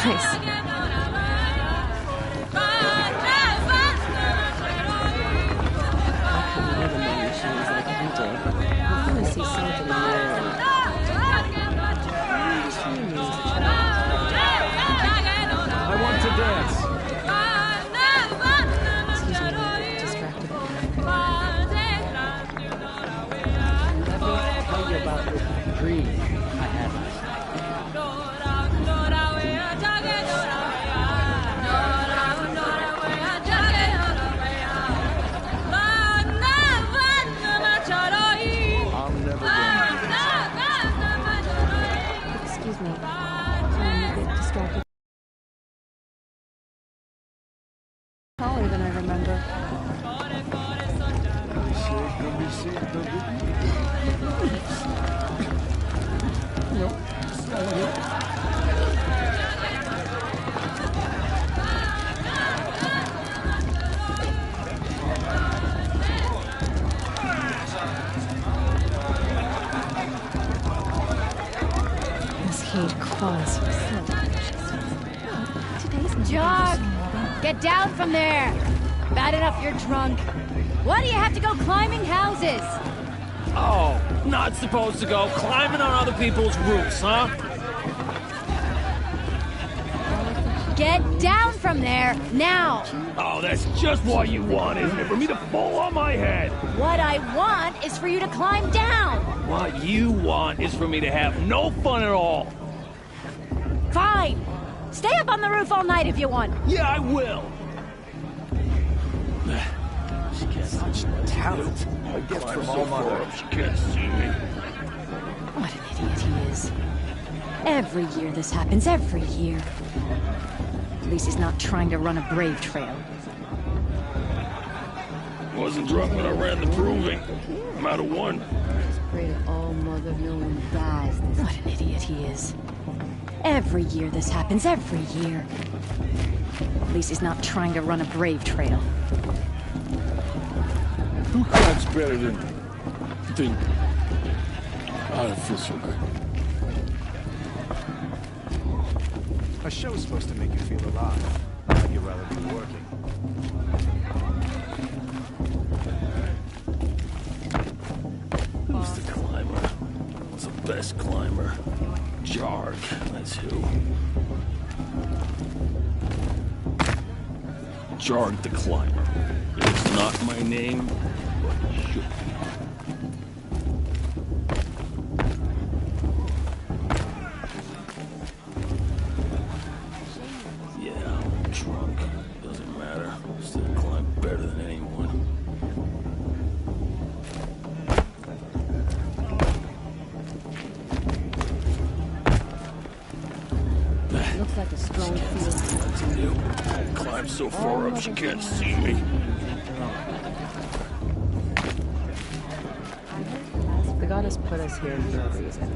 Nice. This hate crawls so Jog! Get down from there! Bad enough you're drunk. Why do you have to go climbing houses? Oh, not supposed to go climbing on other people's roofs, huh? Get down from there, now! Oh, that's just what you want, isn't it? For me to fall on my head. What I want is for you to climb down! What you want is for me to have no fun at all. Fine! Stay up on the roof all night if you want. Yeah, I will. She gets such talent. I get from all mother. She can't see me. What an idiot he is. Every year this happens, every year. At least he's not trying to run a brave trail. Wasn't drunk when I ran the proving. I'm out of one. Pray to all mother no one dies. What an idiot he is. Every year this happens, every year. At least he's not trying to run a brave trail. Who climbs better than I don't feel so good. A show's supposed to make you feel alive. Like you'd rather be working. Who's the climber? What's the best climber? Jarg, that's who. Jarg the climber. It's not my name, but it should be. Yeah, I'm drunk. Doesn't matter. Still climb better than anyone. Looks like a strong field. I climb so far up she can't see me. The goddess put us here for a reason.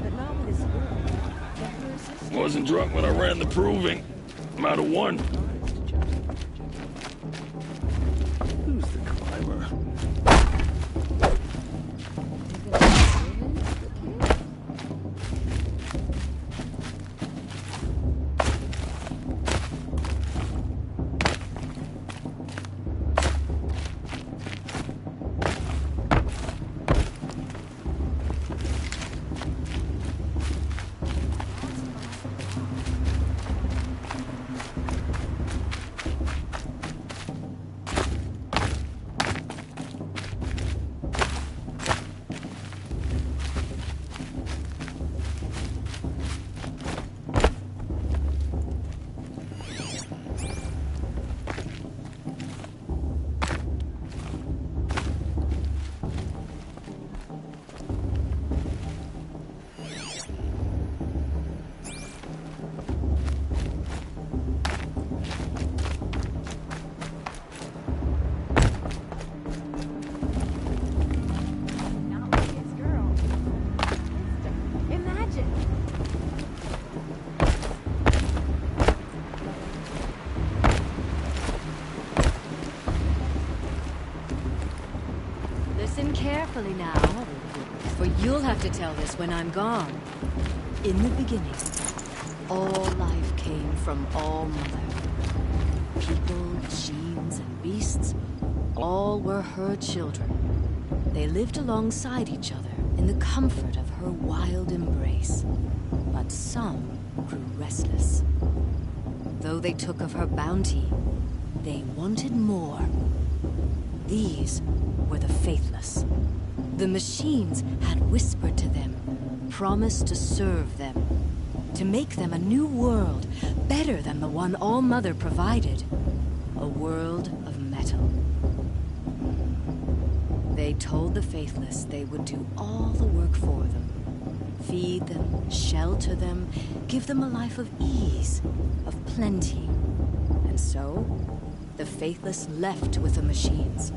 Wasn't drunk when I ran the proving. I'm out of one. Who's the climber? Listen carefully now, for you'll have to tell this when I'm gone. In the beginning, all life came from All Mother. People, machines, and beasts, all were her children. They lived alongside each other in the comfort of her wild embrace. But some grew restless. Though they took of her bounty, they wanted more. These were the faithless. The machines had whispered to them, promised to serve them, to make them a new world, better than the one All Mother provided. A world of metal. They told the faithless they would do all the work for them. Feed them, shelter them, give them a life of ease, of plenty. And so, the faithless left with the machines.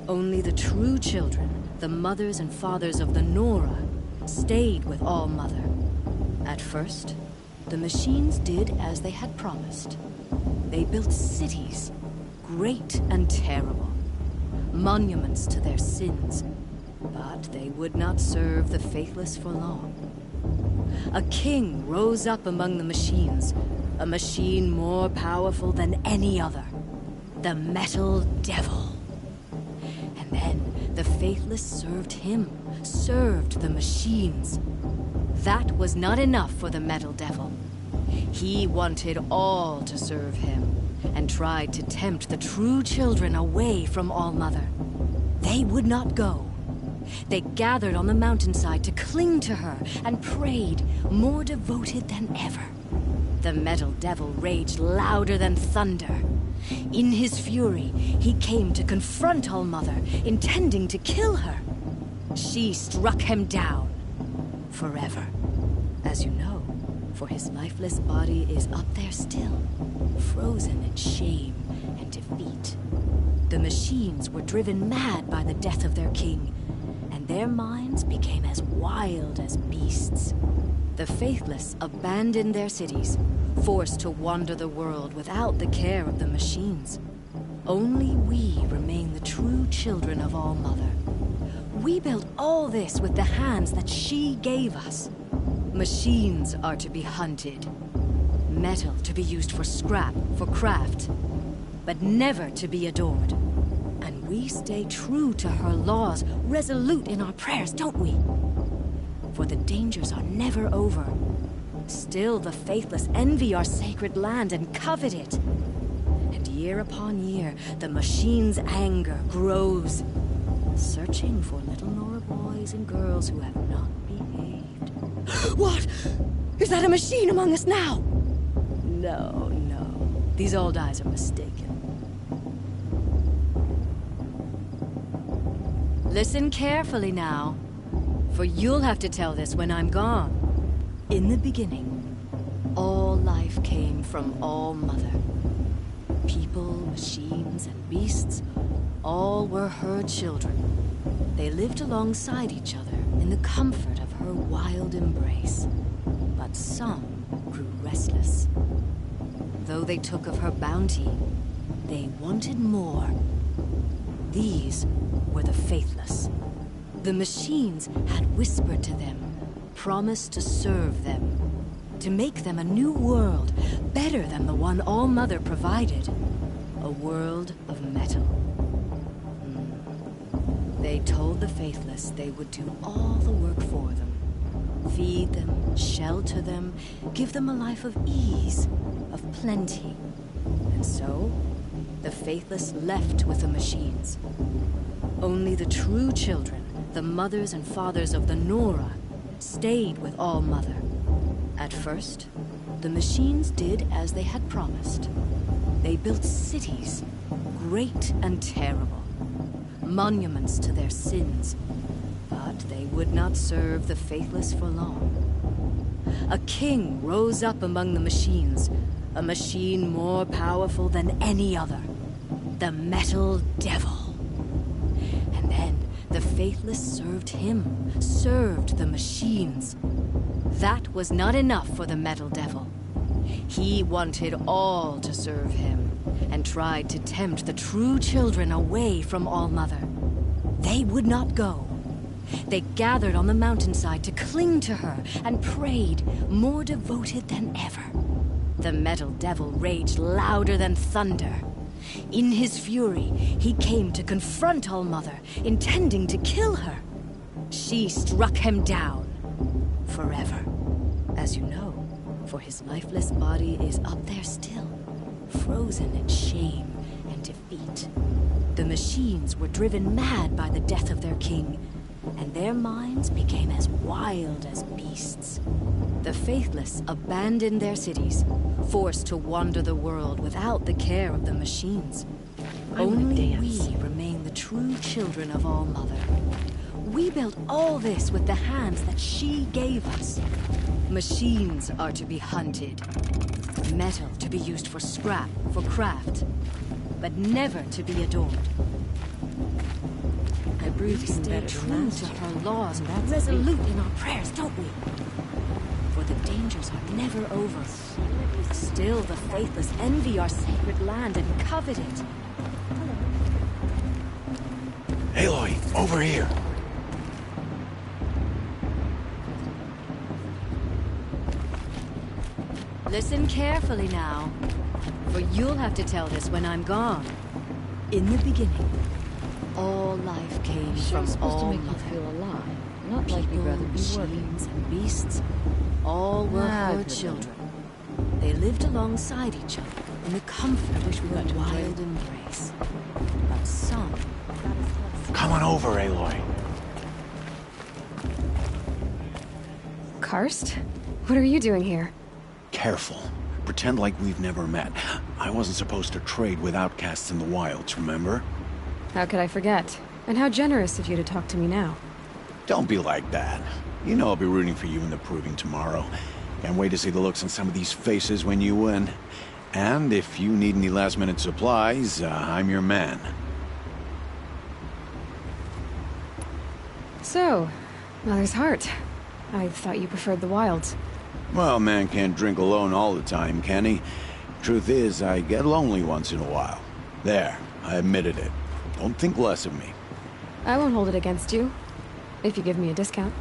Only the true children, the mothers and fathers of the Nora, stayed with All Mother. At first, the machines did as they had promised. They built cities, great and terrible, monuments to their sins, but they would not serve the faithless for long. A king rose up among the machines, a machine more powerful than any other, the Metal Devil. And then the faithless served him, served the machines. That was not enough for the Metal Devil. He wanted all to serve him, and tried to tempt the true children away from All-Mother. They would not go. They gathered on the mountainside to cling to her and prayed, more devoted than ever. The Metal Devil raged louder than thunder. In his fury, he came to confront All-Mother, intending to kill her. She struck him down forever. As you know, for his lifeless body is up there still, frozen in shame and defeat. The machines were driven mad by the death of their king, and their minds became as wild as beasts. The faithless abandoned their cities, forced to wander the world without the care of the machines. Only we remain the true children of All-Mother. We built all this with the hands that she gave us. Machines are to be hunted. Metal to be used for scrap, for craft. But never to be adored. And we stay true to her laws, resolute in our prayers, don't we? For the dangers are never over. Still the faithless envy our sacred land and covet it. And year upon year, the machine's anger grows, searching for little Nora boys and girls who have not behaved. What? Is that a machine among us now? No, no. These old eyes are mistaken. Listen carefully now, for you'll have to tell this when I'm gone. In the beginning, all life came from All-Mother. People, machines, and beasts, all were her children. They lived alongside each other in the comfort of her wild embrace. But some grew restless. Though they took of her bounty, they wanted more. These were the faithless. The machines had whispered to them, promised to serve them, to make them a new world, better than the one All-Mother provided. A world of metal. They told the faithless they would do all the work for them. Feed them, shelter them, give them a life of ease, of plenty. And so, the faithless left with the machines. Only the true children, the mothers and fathers of the Nora, stayed with All-Mother. At first, the machines did as they had promised. They built cities, great and terrible, monuments to their sins, but they would not serve the faithless for long. A king rose up among the machines, a machine more powerful than any other, the Metal Devil. And then the faithless served him, served the machines. That was not enough for the Metal Devil. He wanted all to serve him, and tried to tempt the true children away from All-Mother. They would not go. They gathered on the mountainside to cling to her and prayed, more devoted than ever. The Metal Devil raged louder than thunder. In his fury, he came to confront All-Mother, intending to kill her. She struck him down forever. As you know, for his lifeless body is up there still, frozen in shame and defeat. The machines were driven mad by the death of their king, and their minds became as wild as beasts. The faithless abandoned their cities, forced to wander the world without the care of the machines. Only we remain the true children of All-Mother. We built all this with the hands that she gave us. Machines are to be hunted. Metal to be used for scrap, for craft. But never to be adored. We stay true to her laws, resolute in our prayers, don't we? For the dangers are never over. Still, the faithless envy our sacred land and covet it. Aloy, over here. Listen carefully now, for you'll have to tell this when I'm gone. In the beginning, all life came from supposed to all make you mother. feel alive, not like you'd rather be working. Machines and beasts, all were her Madman. children. They lived alongside each other in the comfort of a wild embrace. But some... Come on over, Aloy. Karst? What are you doing here? Careful. Pretend like we've never met. I wasn't supposed to trade with outcasts in the wilds, remember? How could I forget? And how generous of you to talk to me now. Don't be like that. You know I'll be rooting for you in the proving tomorrow. Can't wait to see the looks on some of these faces when you win. And if you need any last-minute supplies, I'm your man. So, Mother's Heart. I thought you preferred the wilds. Well, man can't drink alone all the time, can he? Truth is, I get lonely once in a while. There, I admitted it. Don't think less of me. I won't hold it against you. If you give me a discount.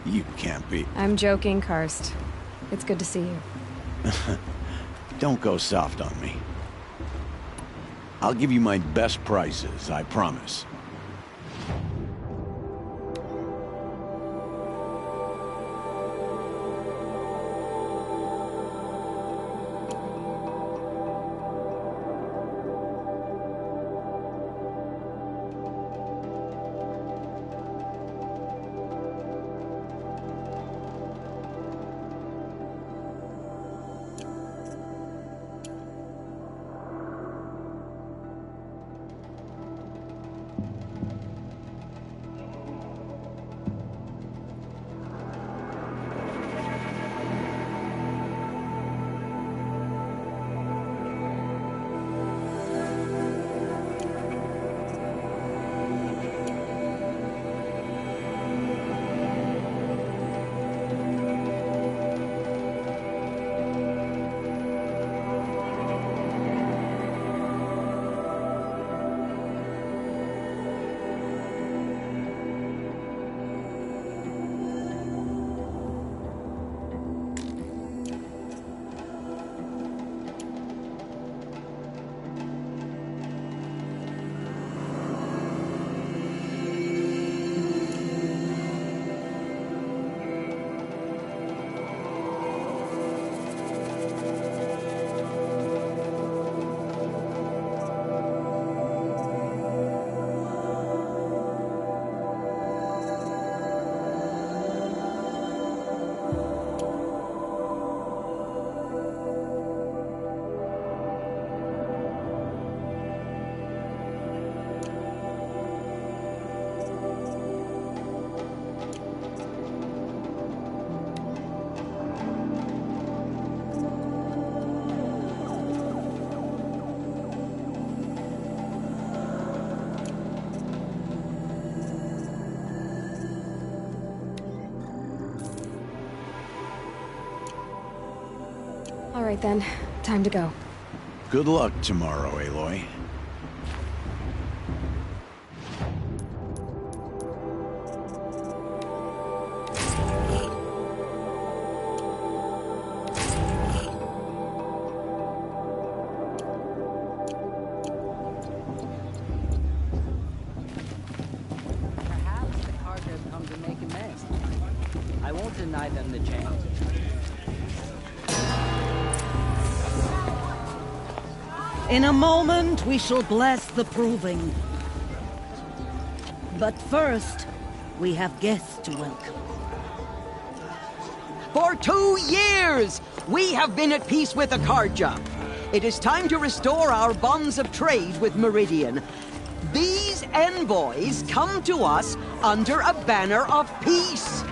You can't be. I'm joking, Karst. It's good to see you. Don't go soft on me. I'll give you my best prices, I promise. All right then, time to go. Good luck tomorrow, Aloy. Perhaps the cargo come to make a mess. I won't deny them the chance. In a moment, we shall bless the proving. But first, we have guests to welcome. For 2 years, we have been at peace with Akarja. It is time to restore our bonds of trade with Meridian. These envoys come to us under a banner of peace.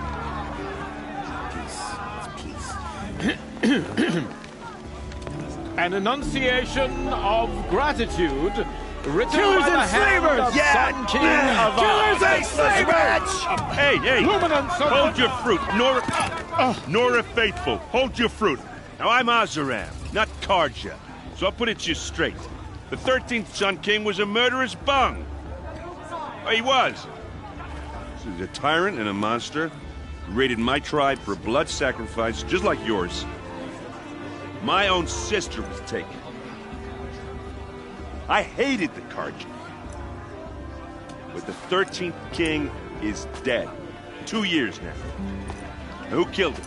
An enunciation of gratitude written Killers by the and hand slavers! of Yeah! Sun King of Killers and Ars. slavers! Hey, hey! Luminance of Hold your fruit, nor... Nora Faithful, hold your fruit. Now, I'm Azaram, not Karja, so I'll put it to you straight. The 13th Sun King was a murderous bung. Oh, he was. He's a tyrant and a monster. He raided my tribe for a blood sacrifice, just like yours. My own sister was taken. I hated the Karja. But the 13th King is dead. 2 years now. Now, who killed him?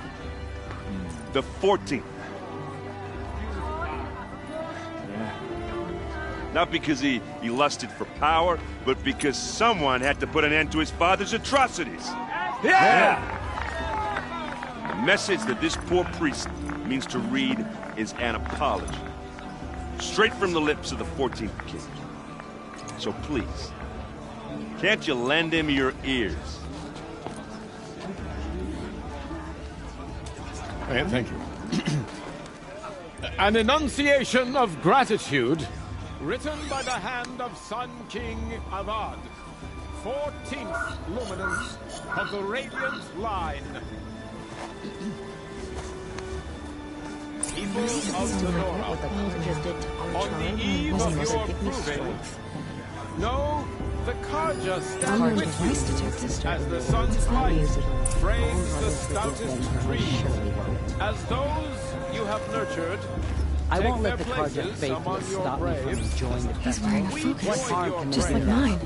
The 14th. Not because he lusted for power, but because someone had to put an end to his father's atrocities. Yeah! The message that this poor priest means to read is an apology. Straight from the lips of the 14th King. So please, can't you lend him your ears? Thank you. An enunciation of gratitude, written by the hand of Sun King Avad, 14th luminance of the Radiant Line. People of the Nora, on the eve of your proving, know the Karja stand with you, as the sun's light frames the stoutest trees, as those you have nurtured. I won't let the Karja faithless stop me from enjoying the He's wearing a festival. focus, What harm can just they like do? mine.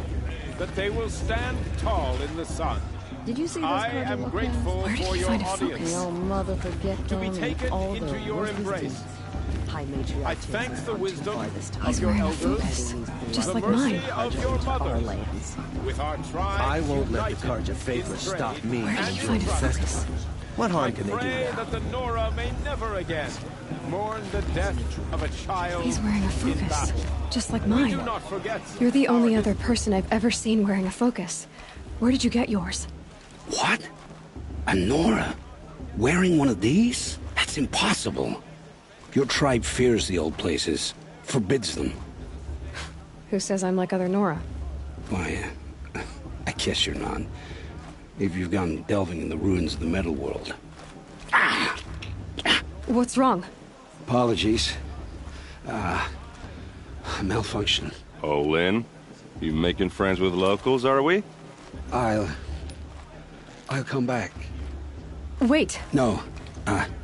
That they will stand tall in the sun. Did you see those I Karja am look grateful like? for your audience. No mother forget To be them taken and all into the your worthless embrace. deeds. High matriarch I thank the wisdom of He's your wearing a elders, focus, just the like mercy mine. of your Our mothers, lands. with our tribe I won't let the united Karja faithless in stop trade me Where from did you enjoying find the a focus? festival. What harm can they do Pray now? that the Nora may never again mourn the death of a child. He's wearing a in focus, battle. just like We mine. do not forget. You're the only other person I've ever seen wearing a focus. Where did you get yours? What? A Nora? Wearing one of these? That's impossible. Your tribe fears the old places, forbids them. Who says I'm like other Nora? Why, I guess you're not. If you've gone delving in the ruins of the metal world. What's wrong? Apologies. Malfunction. Oh, Lynn? You making friends with locals, are we? I'll come back. Wait. No,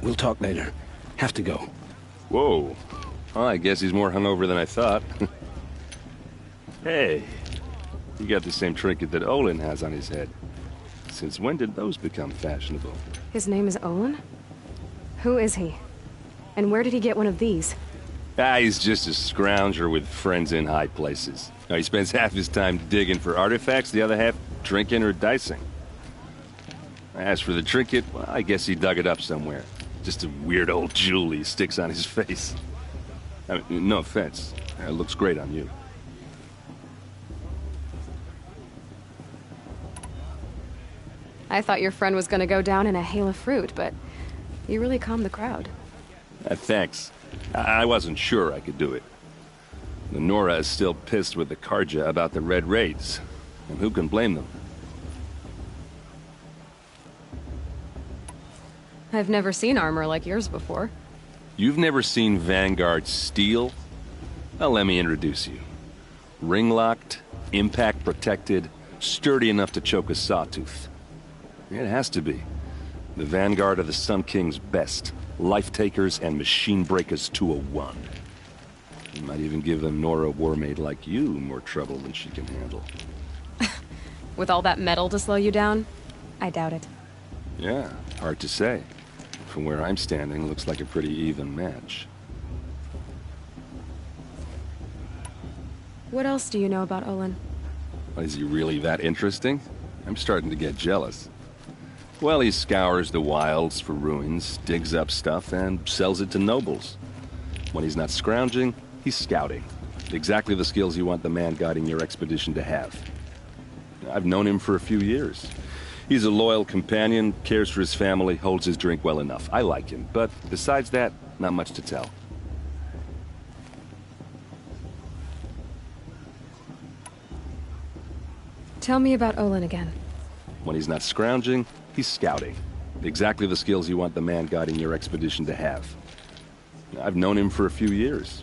we'll talk later. Have to go. Whoa. Well, I guess he's more hungover than I thought. Hey, you got the same trinket that Olin has on his head. Since when did those become fashionable? His name is Olin? Who is he? And where did he get one of these? He's just a scrounger with friends in high places. Now, he spends half his time digging for artifacts, the other half drinking or dicing. As for the trinket, well, I guess he dug it up somewhere. Just a weird old jewel he sticks on his face. I mean, no offense. It looks great on you. I thought your friend was gonna go down in a hail of fruit, but you really calmed the crowd. Thanks. I wasn't sure I could do it. The Nora is still pissed with the Karja about the Red Raids. And who can blame them? I've never seen armor like yours before. You've never seen Vanguard steel? Well, let me introduce you. Ring-locked, impact-protected, sturdy enough to choke a sawtooth. It has to be. The Vanguard of the Sun King's best. Life-takers and machine-breakers to a one. You might even give a Nora warmaid like you more trouble than she can handle. With all that metal to slow you down? I doubt it. Yeah, hard to say. From where I'm standing, looks like a pretty even match. What else do you know about Olin? Is he really that interesting? I'm starting to get jealous. Well, he scours the wilds for ruins, digs up stuff, and sells it to nobles. When he's not scrounging, he's scouting. Exactly the skills you want the man guiding your expedition to have. I've known him for a few years. He's a loyal companion, cares for his family, holds his drink well enough. I like him, but besides that, not much to tell. Tell me about Olin again. When he's not scrounging, he's scouting. Exactly the skills you want the man guiding your expedition to have. I've known him for a few years.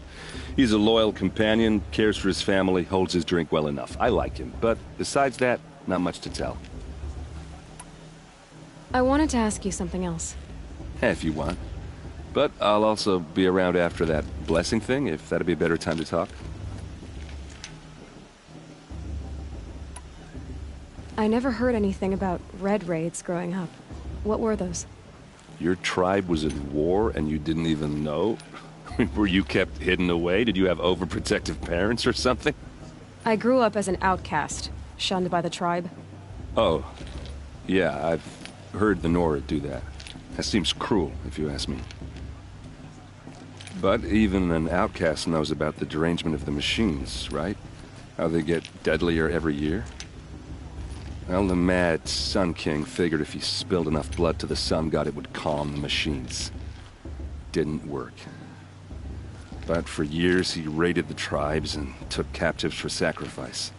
He's a loyal companion, cares for his family, holds his drink well enough. I like him, but besides that, not much to tell. I wanted to ask you something else. If you want. But I'll also be around after that blessing thing, if that'd be a better time to talk. I never heard anything about red raids growing up. What were those? Your tribe was at war and you didn't even know? Were you kept hidden away? Did you have overprotective parents or something? I grew up as an outcast, shunned by the tribe. Oh, yeah, I've heard the Nora do that. That seems cruel, if you ask me. But even an outcast knows about the derangement of the machines, right? How they get deadlier every year? Well, the mad Sun King figured if he spilled enough blood to the Sun God, it would calm the machines. Didn't work. But for years, he raided the tribes and took captives for sacrifice.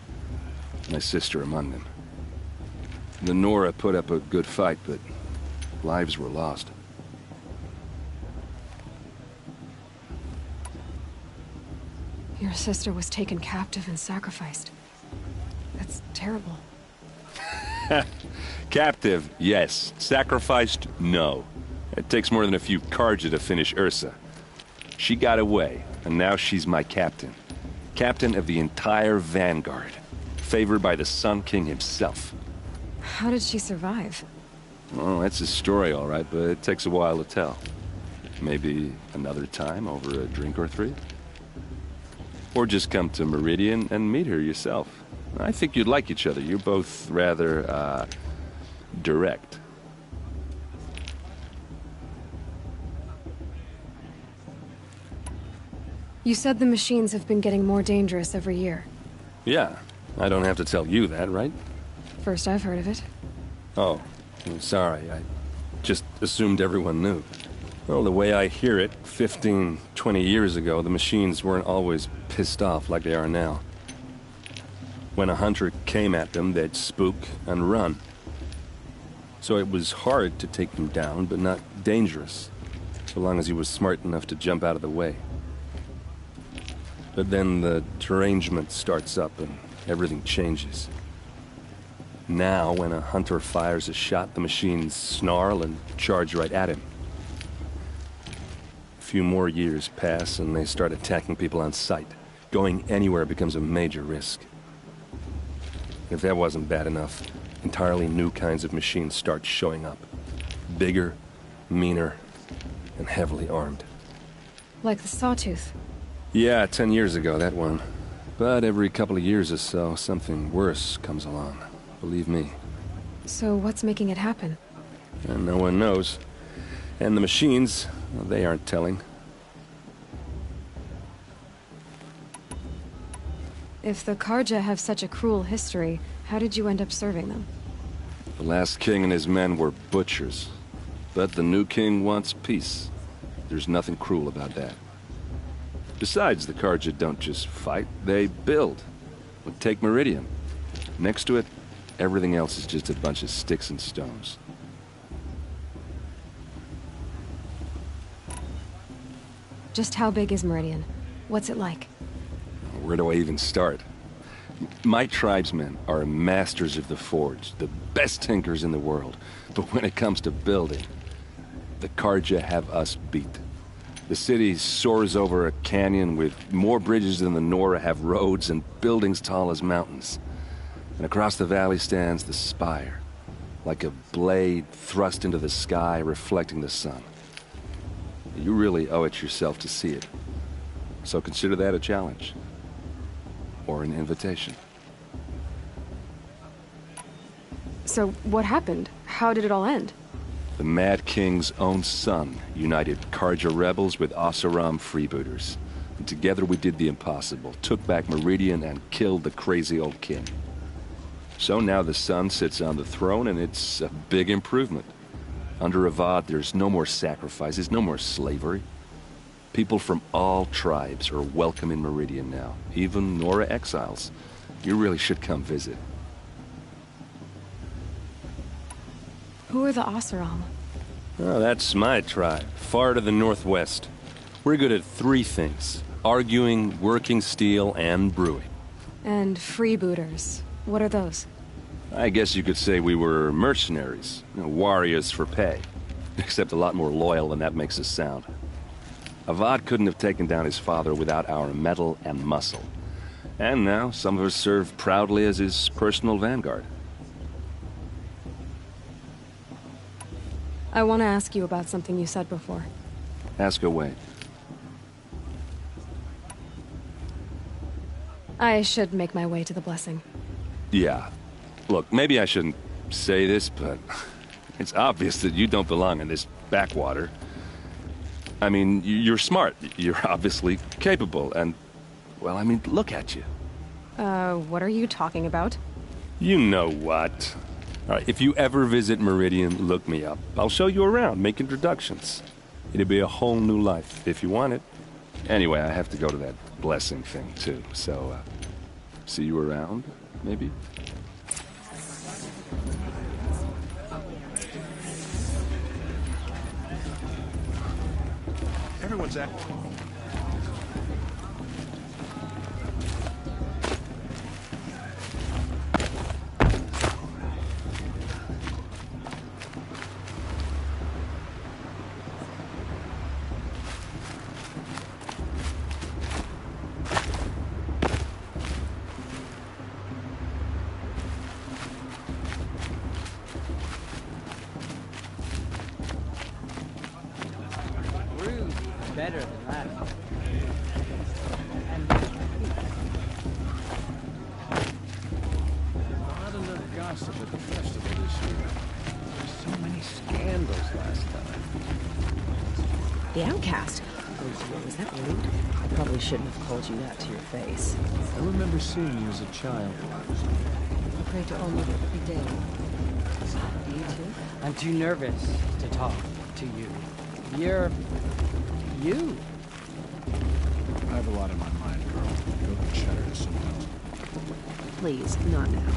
My sister among them. The Nora put up a good fight, but lives were lost. Your sister was taken captive and sacrificed. That's terrible. Captive, yes. Sacrificed, no. It takes more than a few Karja to finish Ursa. She got away, and now she's my captain. Captain of the entire Vanguard. Favored by the Sun King himself. How did she survive? Well, that's a story, all right, but it takes a while to tell. Maybe another time over a drink or three? Or just come to Meridian and meet her yourself. I think you'd like each other. You're both rather, direct. You said the machines have been getting more dangerous every year. Yeah, I don't have to tell you that, right? First I've heard of it. Oh, I'm sorry. I just assumed everyone knew. Well, the way I hear it, 15, 20 years ago, the machines weren't always pissed off like they are now. When a hunter came at them, they'd spook and run. So it was hard to take them down, but not dangerous, so long as he was smart enough to jump out of the way. But then the derangement starts up and everything changes. Now, when a hunter fires a shot, the machines snarl and charge right at him. A few more years pass and they start attacking people on sight. Going anywhere becomes a major risk. If that wasn't bad enough, entirely new kinds of machines start showing up. Bigger, meaner, and heavily armed. Like the Sawtooth. Yeah, 10 years ago, that one. But every couple of years or so, something worse comes along. Believe me. So what's making it happen? And no one knows. And the machines, well, they aren't telling. If the Karja have such a cruel history, how did you end up serving them? The last king and his men were butchers. But the new king wants peace. There's nothing cruel about that. Besides, the Karja don't just fight, they build. But take Meridian. Next to it, everything else is just a bunch of sticks and stones. Just how big is Meridian? What's it like? Where do I even start? My tribesmen are masters of the forge, the best tinkers in the world. But when it comes to building, the Karja have us beat. The city soars over a canyon with more bridges than the Nora have roads and buildings tall as mountains. And across the valley stands the spire, like a blade thrust into the sky reflecting the sun. You really owe it yourself to see it. So consider that a challenge. Or an invitation. So what happened? How did it all end? The Mad King's own son united Karja rebels with Oseram freebooters. And together we did the impossible, took back Meridian and killed the crazy old king. So now the son sits on the throne and it's a big improvement. Under Avad, there's no more sacrifices, no more slavery. People from all tribes are welcome in Meridian now, even Nora exiles. You really should come visit. Who are the Oseram? Oh, that's my tribe, far to the northwest. We're good at 3 things: arguing, working steel, and brewing. And freebooters. What are those? I guess you could say we were mercenaries, warriors for pay. Except a lot more loyal than that makes us sound. Avad couldn't have taken down his father without our metal and muscle. And now, some of us serve proudly as his personal vanguard. I want to ask you about something you said before. Ask away. I should make my way to the blessing. Yeah. Look, maybe I shouldn't say this, but it's obvious that you don't belong in this backwater. I mean, you're smart. You're obviously capable, and, well, I mean, look at you. What are you talking about? You know what. All right, if you ever visit Meridian, look me up. I'll show you around, make introductions. It'll be a whole new life, if you want it. Anyway, I have to go to that blessing thing, too, so, see you around, maybe? Everyone's at... Better than that. Not enough gossip at the festival this year. There's so many scandals last time. The outcast? Oh, was that rude? I probably shouldn't have called you that to your face. I remember seeing you as a child. I pray to all Mother every day. Do you too? I'm too nervous to talk to you. You're... you. I have a lot on my mind, girl. Go to Cheddar to someone else. Please, not now.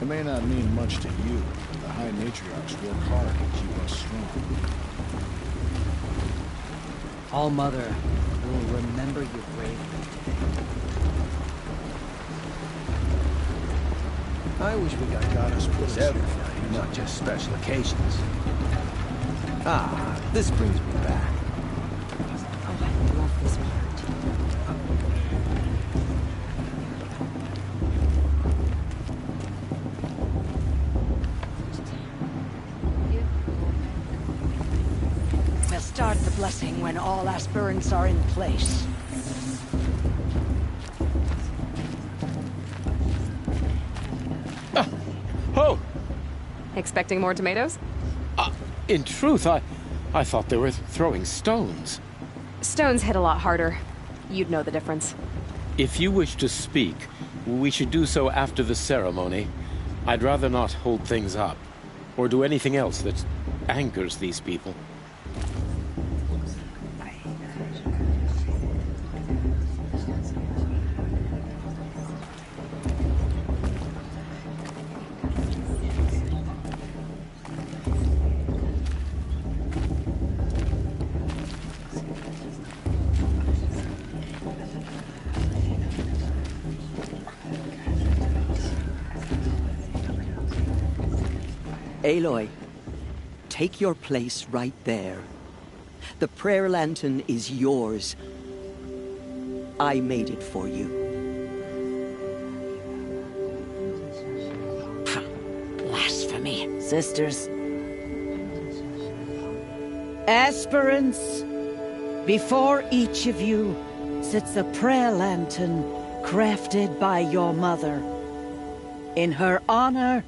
It may not mean much to you, but the High Matriarchs work hard to keep us strong. All Mother will remember you bravely. I wish we got goddess puss every night, not just special occasions. Ah, this brings me back. Oh, I love this part. We'll start the blessing when all aspirants are in place. Oh! Expecting more tomatoes? In truth, I thought they were throwing stones. Stones hit a lot harder. You'd know the difference. If you wish to speak, we should do so after the ceremony. I'd rather not hold things up, or do anything else that angers these people. Aloy, take your place right there. The prayer lantern is yours. I made it for you. Blasphemy. Sisters. Aspirants, before each of you sits a prayer lantern crafted by your mother. In her honor,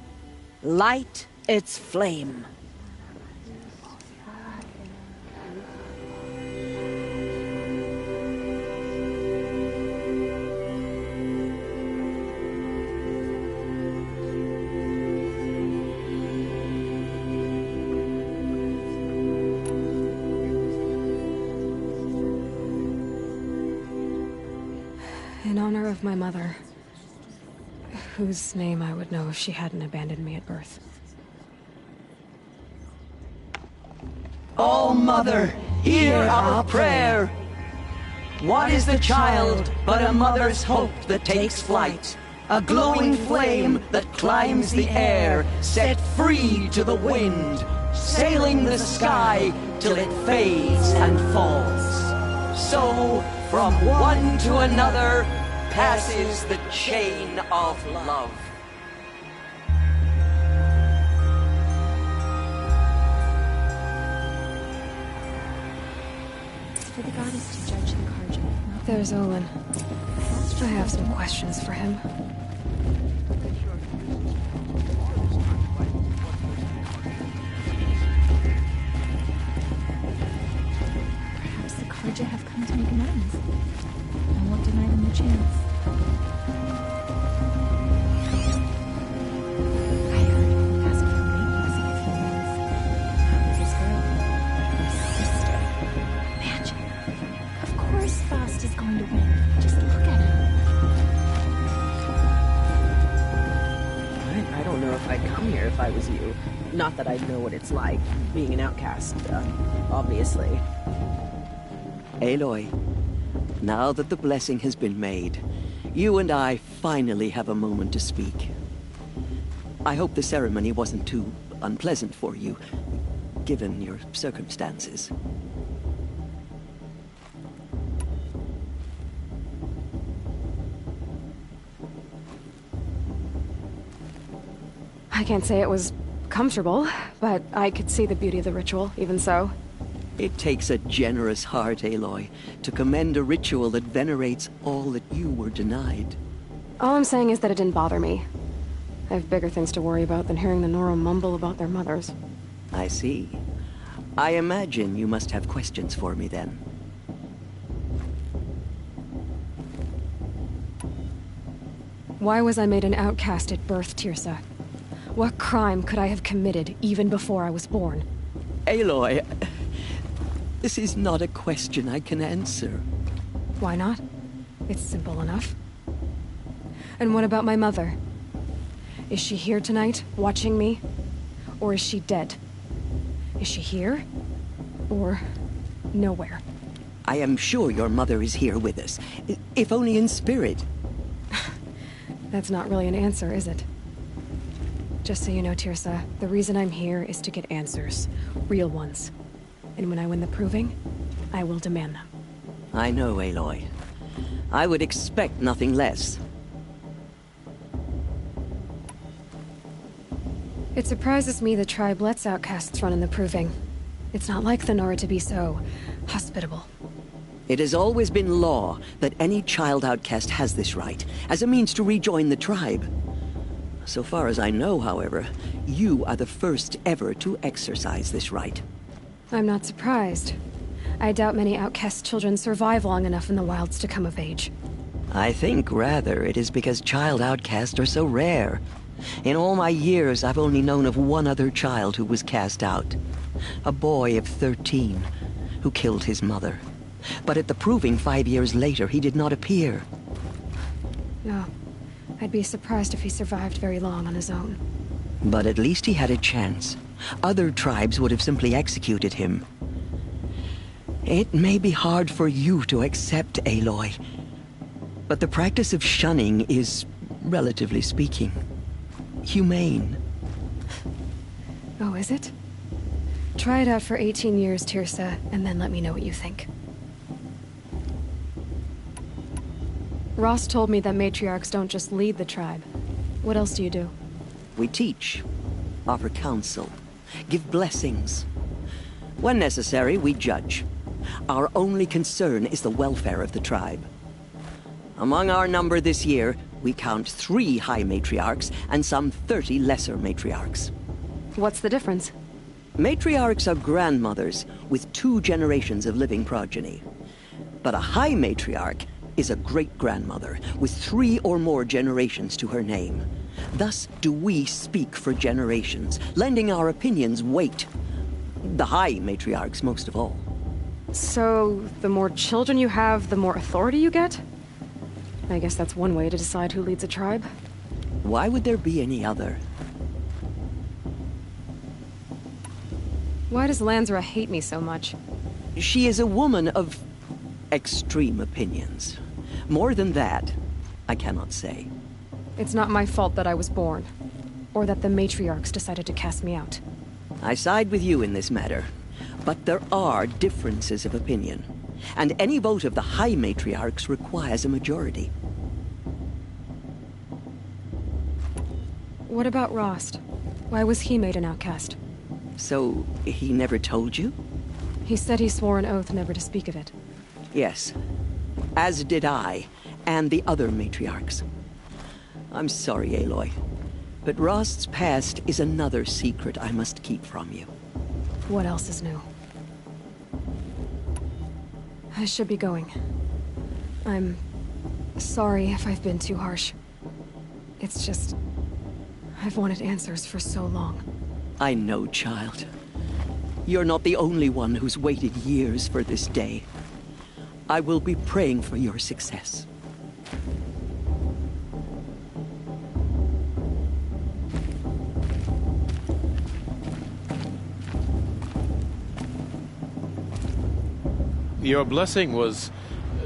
light its flame. In honor of my mother, whose name I would know if she hadn't abandoned me at birth. All Mother, hear our prayer. What is the child but a mother's hope that takes flight? A glowing flame that climbs the air, set free to the wind, sailing the sky till it fades and falls. So, from one to another, passes the chain of love. For the goddess to judge the Karja. There's Olin. I have some questions for him. Perhaps the Karja have come to make amends. I won't deny them the chance. I heard you ask for a great blessing a few months. How is this girl? Her sister. Imagine. Of course Faust is going to win. Just look at him. I don't know if I'd come here if I was you. Not that I know what it's like, being an outcast, obviously. Aloy, now that the blessing has been made, you and I finally have a moment to speak. I hope the ceremony wasn't too unpleasant for you, given your circumstances. I can't say it was comfortable, but I could see the beauty of the ritual, even so. It takes a generous heart, Aloy, to commend a ritual that venerates all that you were denied. All I'm saying is that it didn't bother me. I have bigger things to worry about than hearing the Nora mumble about their mothers. I see. I imagine you must have questions for me then. Why was I made an outcast at birth, Tirsa? What crime could I have committed even before I was born? Aloy, this is not a question I can answer. Why not? It's simple enough. And what about my mother? Is she here tonight, watching me? Or is she dead? Is she here? Or nowhere? I am sure your mother is here with us, if only in spirit. That's not really an answer, is it? Just so you know, Tirsa, the reason I'm here is to get answers. Real ones. And when I win the proving, I will demand them. I know, Aloy. I would expect nothing less. It surprises me the tribe lets outcasts run in the proving. It's not like the Nora to be so hospitable. It has always been law that any child outcast has this right, as a means to rejoin the tribe. So far as I know, however, you are the first ever to exercise this right. I'm not surprised. I doubt many outcast children survive long enough in the wilds to come of age. I think, rather, it is because child outcasts are so rare. In all my years, I've only known of one other child who was cast out. A boy of 13, who killed his mother. But at the proving 5 years later, he did not appear. No. I'd be surprised if he survived very long on his own. But at least he had a chance. Other tribes would have simply executed him. It may be hard for you to accept, Aloy, but the practice of shunning is, relatively speaking, humane. Oh, is it? Try it out for 18 years, Tirsa, and then let me know what you think. Ross told me that matriarchs don't just lead the tribe. What else do you do? We teach, offer counsel, give blessings. When necessary, we judge. Our only concern is the welfare of the tribe. Among our number this year, we count 3 high matriarchs and some 30 lesser matriarchs. What's the difference? Matriarchs are grandmothers with 2 generations of living progeny. But a high matriarch is a great-grandmother with 3 or more generations to her name. Thus do we speak for generations, lending our opinions weight. The high matriarchs most of all. So, the more children you have, the more authority you get? I guess that's one way to decide who leads a tribe. Why would there be any other? Why does Lansra hate me so much? She is a woman of extreme opinions. More than that, I cannot say. It's not my fault that I was born, or that the matriarchs decided to cast me out. I side with you in this matter, but there are differences of opinion, and any vote of the High Matriarchs requires a majority. What about Rost? Why was he made an outcast? So, he never told you? He said he swore an oath never to speak of it. Yes, as did I, and the other matriarchs. I'm sorry, Aloy, but Rost's past is another secret I must keep from you. What else is new? I should be going. I'm sorry if I've been too harsh. It's just... I've wanted answers for so long. I know, child. You're not the only one who's waited years for this day. I will be praying for your success. Your blessing was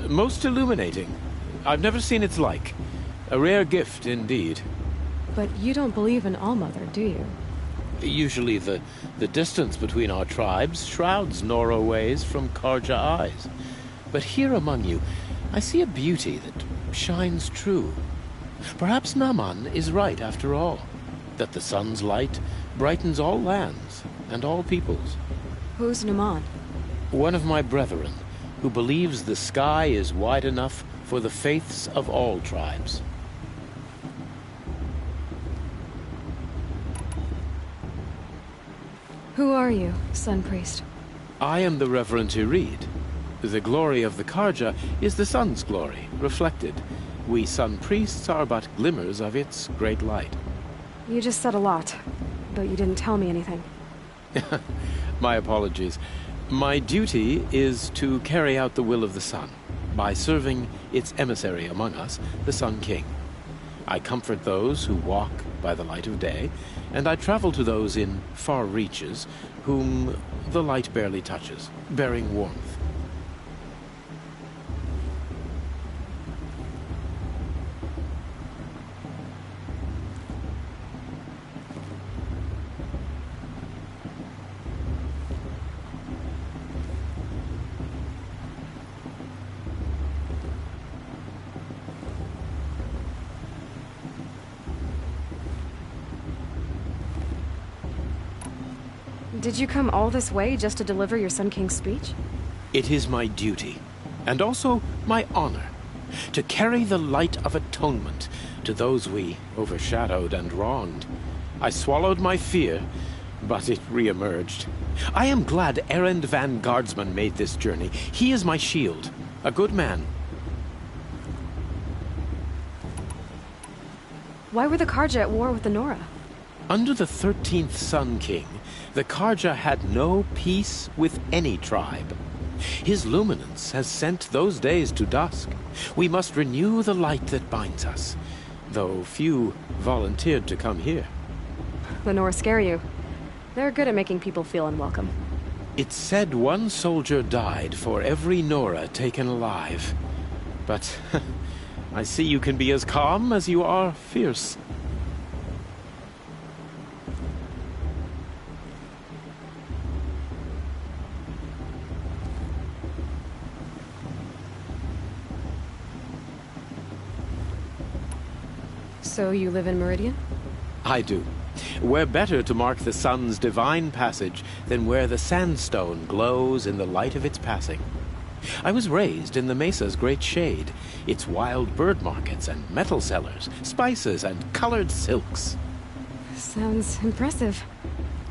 most illuminating. I've never seen its like. A rare gift indeed. But you don't believe in Allmother, do you? Usually the distance between our tribes shrouds Nora ways from Karja eyes. But here among you, I see a beauty that shines true. Perhaps Naman is right after all, that the sun's light brightens all lands and all peoples. Who's Naman? One of my brethren, who believes the sky is wide enough for the faiths of all tribes. Who are you, Sun Priest? I am the Reverend Irid. The glory of the Karja is the sun's glory, reflected. We Sun Priests are but glimmers of its great light. You just said a lot, but you didn't tell me anything. My apologies. My duty is to carry out the will of the sun, by serving its emissary among us, the Sun King. I comfort those who walk by the light of day, and I travel to those in far reaches, whom the light barely touches, bearing warmth. Did you come all this way just to deliver your Sun King's speech? It is my duty, and also my honor, to carry the light of atonement to those we overshadowed and wronged. I swallowed my fear, but it re-emerged. I am glad Erend van Guardsman made this journey. He is my shield, a good man. Why were the Karja at war with the Nora? Under the 13th Sun King, the Karja had no peace with any tribe. His luminance has sent those days to dusk. We must renew the light that binds us, though few volunteered to come here. The Nora scare you. They're good at making people feel unwelcome. It's said one soldier died for every Nora taken alive. But I see you can be as calm as you are fierce. So you live in Meridian? I do. Where better to mark the sun's divine passage than where the sandstone glows in the light of its passing. I was raised in the mesa's great shade, its wild bird markets and metal cellars, spices and colored silks. Sounds impressive.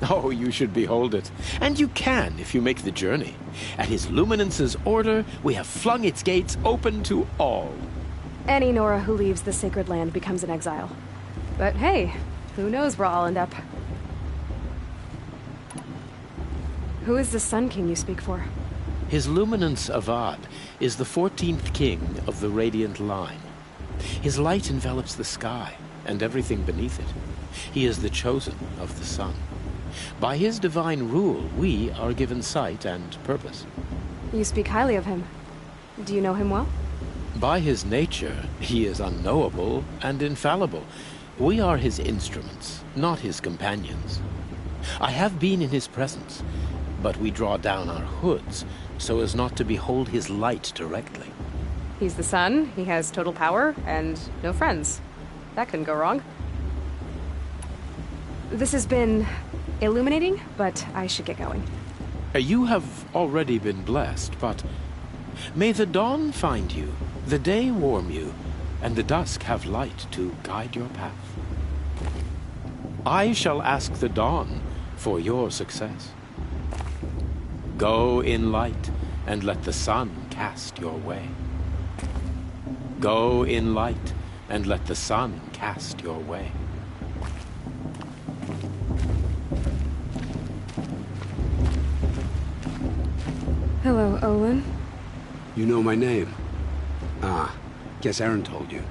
Oh, you should behold it. And you can if you make the journey. At his luminance's order, we have flung its gates open to all. Any Nora who leaves the sacred land becomes an exile. But hey, who knows where I'll end up. Who is the Sun King you speak for? His luminance Avad is the 14th king of the Radiant Line. His light envelops the sky and everything beneath it. He is the chosen of the sun. By his divine rule, we are given sight and purpose. You speak highly of him. Do you know him well? By his nature, he is unknowable and infallible. We are his instruments, not his companions. I have been in his presence, but we draw down our hoods so as not to behold his light directly. He's the sun, he has total power, and no friends. That couldn't go wrong. This has been illuminating, but I should get going. You have already been blessed, but may the dawn find you, the day warm you, and the dusk have light to guide your path. I shall ask the dawn for your success. Go in light, and let the sun cast your way. Go in light, and let the sun cast your way. Hello, Olin. You know my name? Ah, guess Aaron told you.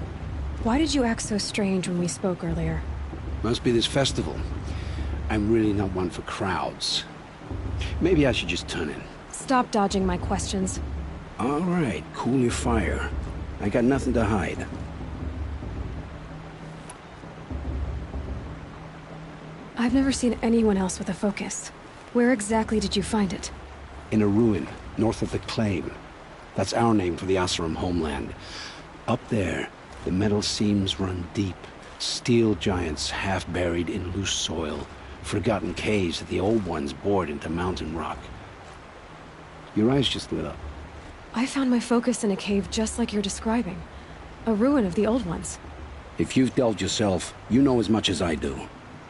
Why did you act so strange when we spoke earlier? Must be this festival. I'm really not one for crowds. Maybe I should just turn in. Stop dodging my questions. All right, cool your fire. I got nothing to hide. I've never seen anyone else with a focus. Where exactly did you find it? In a ruin, north of the Claim. That's our name for the Oseram homeland. Up there, the metal seams run deep. Steel giants half buried in loose soil. Forgotten caves that the old ones bored into mountain rock. Your eyes just lit up. I found my focus in a cave just like you're describing. A ruin of the old ones. If you've delved yourself, you know as much as I do.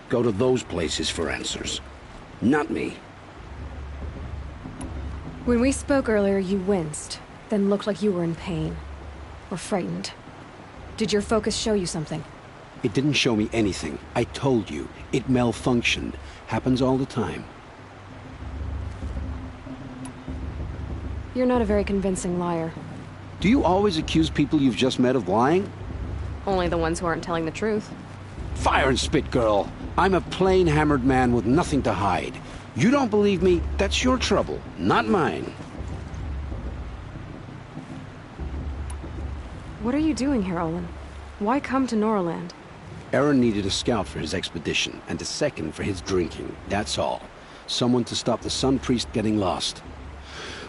Go to those places for answers. Not me. When we spoke earlier, you winced, then looked like you were in pain. Or frightened. Did your focus show you something? It didn't show me anything. I told you. It malfunctioned. Happens all the time. You're not a very convincing liar. Do you always accuse people you've just met of lying? Only the ones who aren't telling the truth. Fire and spit, girl. I'm a plain hammered man with nothing to hide. You don't believe me, that's your trouble, not mine. What are you doing here, Olin? Why come to Noraland? Aaron needed a scout for his expedition, and a second for his drinking, that's all. Someone to stop the Sun Priest getting lost.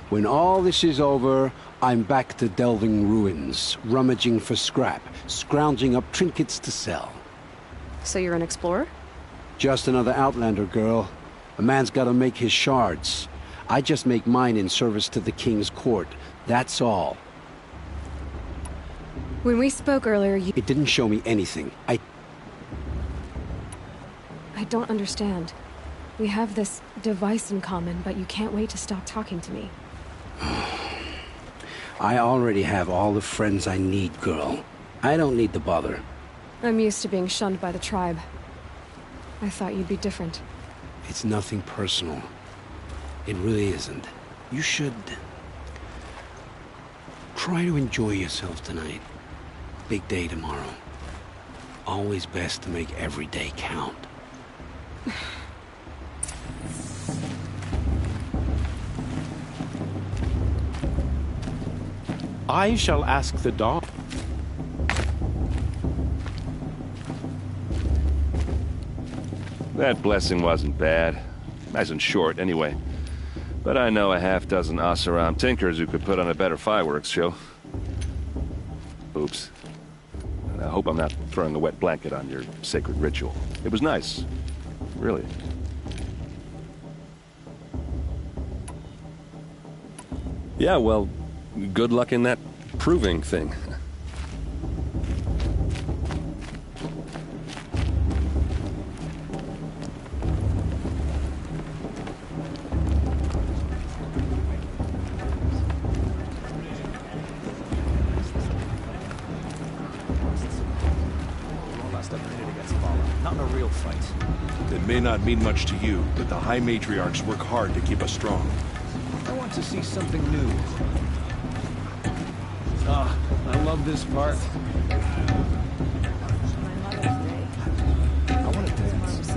When all this is over, I'm back to delving ruins, rummaging for scrap, scrounging up trinkets to sell. So you're an explorer? Just another outlander, girl. A man's gotta make his shards. I just make mine in service to the king's court. That's all. When we spoke earlier, you... It didn't show me anything. I don't understand. We have this device in common, but you can't wait to stop talking to me. I already have all the friends I need, girl. I don't need the bother. I'm used to being shunned by the tribe. I thought you'd be different. It's nothing personal. It really isn't. You should... try to enjoy yourself tonight. Big day tomorrow. Always best to make every day count. I shall ask the dawn. That blessing wasn't bad. Nice and short, anyway. But I know a half-dozen Oseram tinkers who could put on a better fireworks show. Oops. And I hope I'm not throwing a wet blanket on your sacred ritual. It was nice. Really. Yeah, well, good luck in that proving thing. Not in a real fight. It may not mean much to you, but the High Matriarchs work hard to keep us strong. I want to see something new. Ah, I love this part. I want to dance.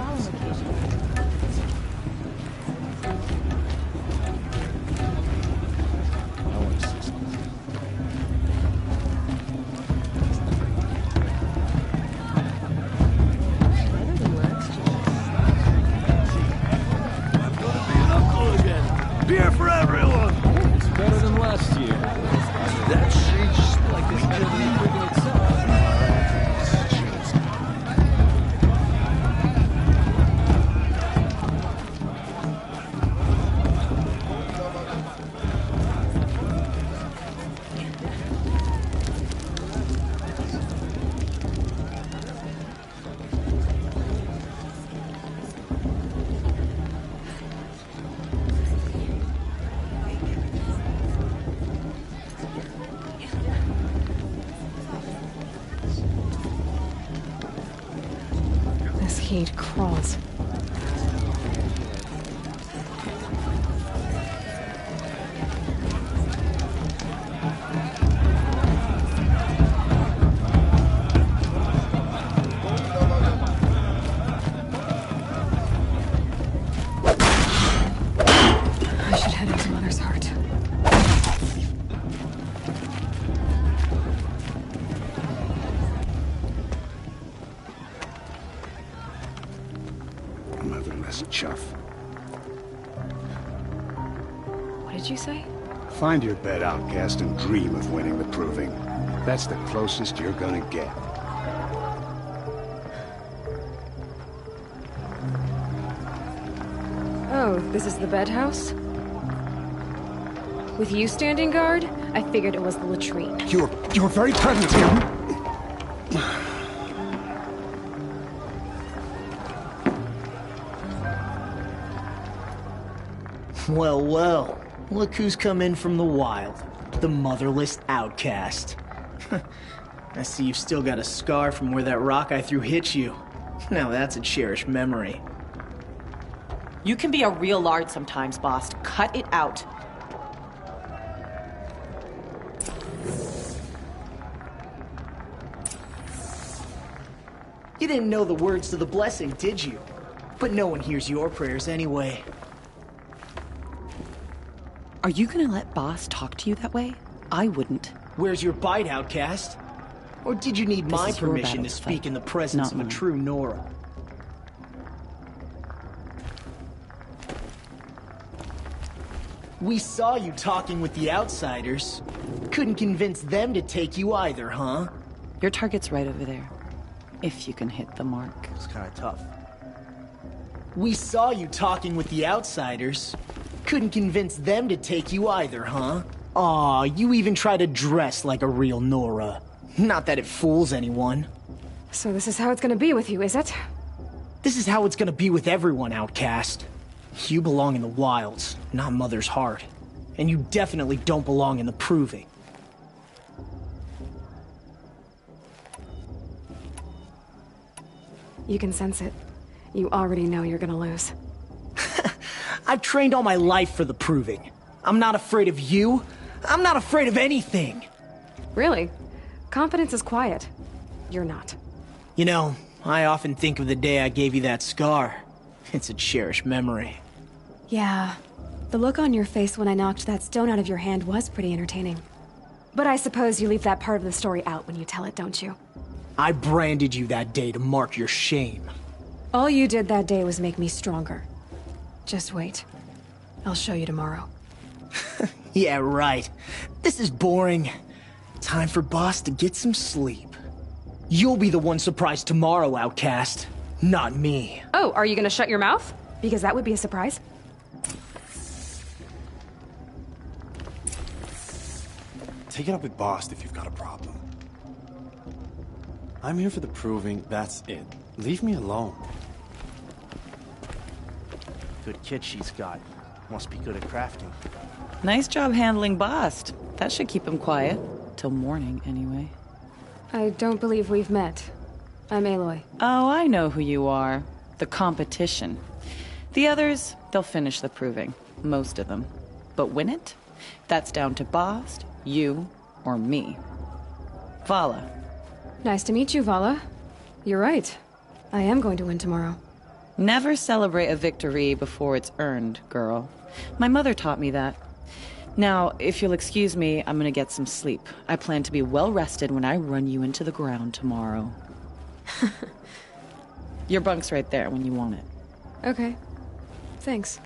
hate crawls. I should head into Mother's heart. Motherless chuff. What did you say? Find your bed, outcast, and dream of winning the proving. That's the closest you're gonna get. Oh, this is the bed house? With you standing guard, I figured it was the latrine. Your very presence here. Well, well. Look who's come in from the wild. The motherless outcast. I see you've still got a scar from where that rock I threw hit you. Now that's a cherished memory. You can be a real lard sometimes, boss. Cut it out. You didn't know the words to the blessing, did you? But no one hears your prayers anyway. Are you gonna let boss talk to you that way? I wouldn't. Where's your bite, outcast? Or did you need my This is your permission battle to to speak fight, in the presence not of a mine. true Nora? We saw you talking with the outsiders. Couldn't convince them to take you either, huh? Your target's right over there. If you can hit the mark. It's kind of tough. We saw you talking with the outsiders. Couldn't convince them to take you either, huh? Aw, you even try to dress like a real Nora. Not that it fools anyone. So this is how it's gonna be with you, is it? This is how it's gonna be with everyone, outcast. You belong in the wilds, not Mother's heart. And you definitely don't belong in the proving. You can sense it. You already know you're gonna lose. I've trained all my life for the proving. I'm not afraid of you. I'm not afraid of anything. Really? Confidence is quiet. You're not. You know, I often think of the day I gave you that scar. It's a cherished memory. Yeah. The look on your face when I knocked that stone out of your hand was pretty entertaining. But I suppose you leave that part of the story out when you tell it, don't you? I branded you that day to mark your shame. All you did that day was make me stronger. Just wait. I'll show you tomorrow. Yeah, right. This is boring. Time for Boss to get some sleep. You'll be the one surprised tomorrow, outcast. Not me. Oh, are you gonna shut your mouth? Because that would be a surprise. Take it up with Boss if you've got a problem. I'm here for the proving, that's it. Leave me alone. Good kid she's got. Must be good at crafting. Nice job handling Bast. That should keep him quiet. Till morning, anyway. I don't believe we've met. I'm Aloy. Oh, I know who you are. The competition. The others, they'll finish the proving. Most of them. But win it? That's down to Bast, you, or me. Vala. Nice to meet you, Vala. You're right. I am going to win tomorrow. Never celebrate a victory before it's earned, girl. My mother taught me that. Now, if you'll excuse me, I'm gonna get some sleep. I plan to be well rested when I run you into the ground tomorrow. Your bunk's right there when you want it. Okay. Thanks.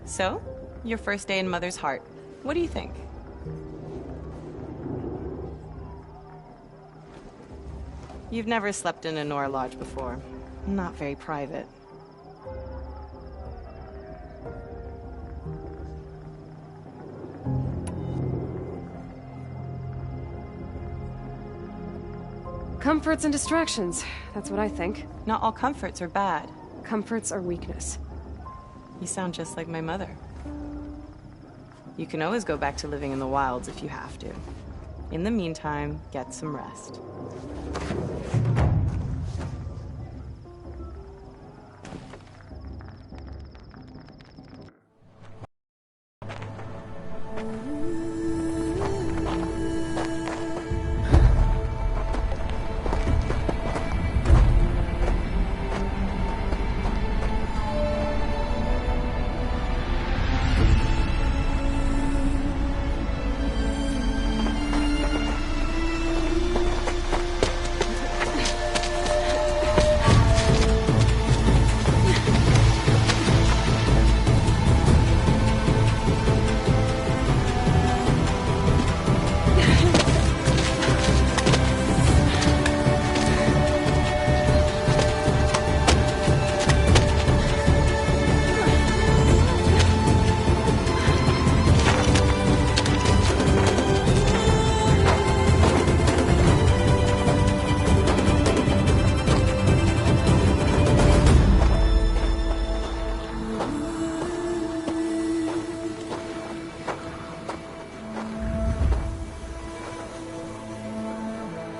So, your first day in Mother's heart. What do you think? You've never slept in a Nora lodge before. Not very private. Comforts and distractions. That's what I think. Not all comforts are bad. Comforts are weakness. You sound just like my mother. You can always go back to living in the wilds if you have to. In the meantime, get some rest.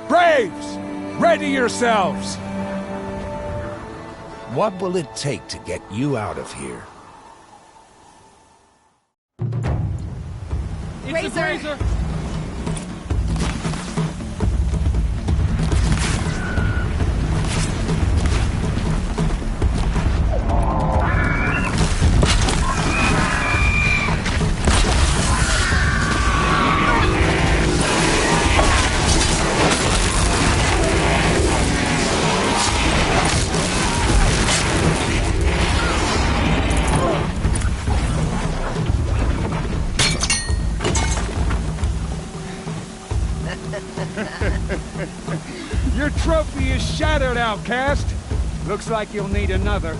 Braves! Ready yourselves! What will it take to get you out of here? It's Razor! Your trophy is shattered, outcast. Looks like you'll need another.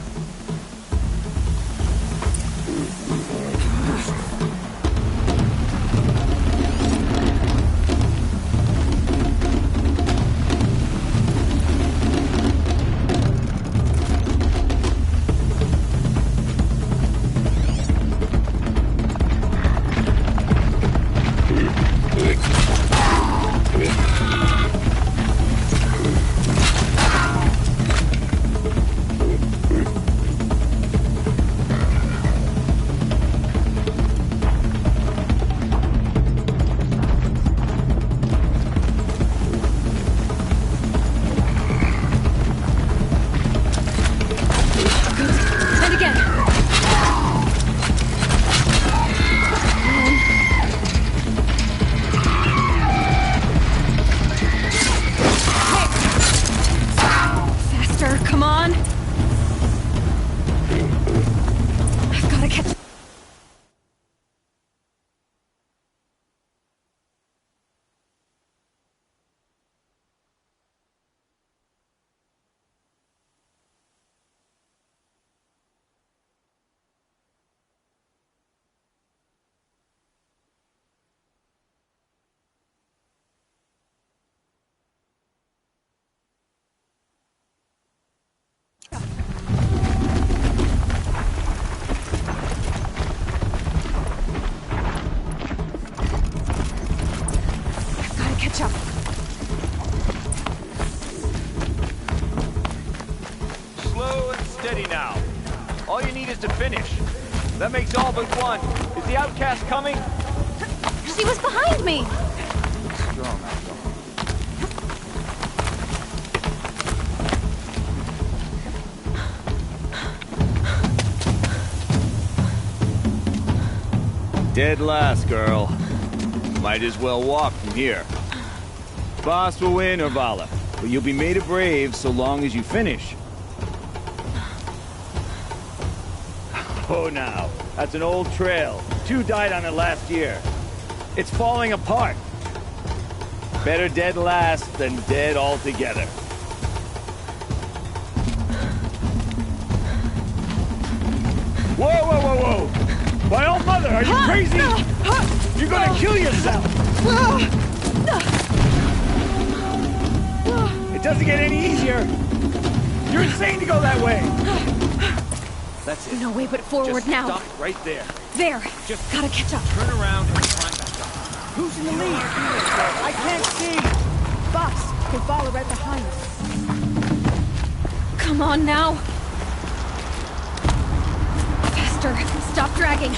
Slow and steady now. All you need is to finish. That makes all but one. Is the outcast coming? She was behind me! Strong, Dead last, girl. Might as well walk from here. Boss will win or Vala, but you'll be made a brave so long as you finish. Oh, now. That's an old trail. 2 died on it last year. It's falling apart. Better dead last than dead altogether. Whoa, whoa, whoa, whoa! My old mother, are you crazy? You're gonna kill yourself! It doesn't get any easier! You're insane to go that way! That's it. No way but forward Just now. stop right there. There! Just gotta catch up. Turn around and climb back up. Who's in the lead? I can't see! Boss, can follow right behind us. Come on now! Faster! Stop dragging!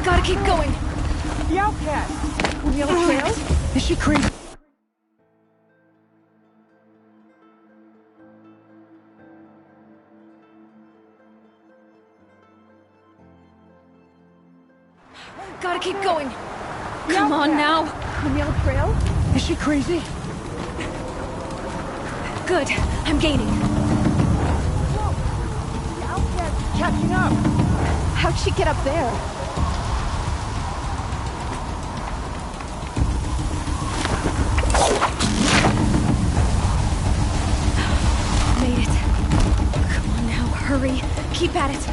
Gotta keep going! The outcast! On Yellow Trail? Is she crazy? Gotta keep going! Come on now! On Yellow Trail? Is she crazy? Good. I'm gaining. Whoa! The outcast is catching up! How'd she get up there? Made it. Come on now, hurry. Keep at it.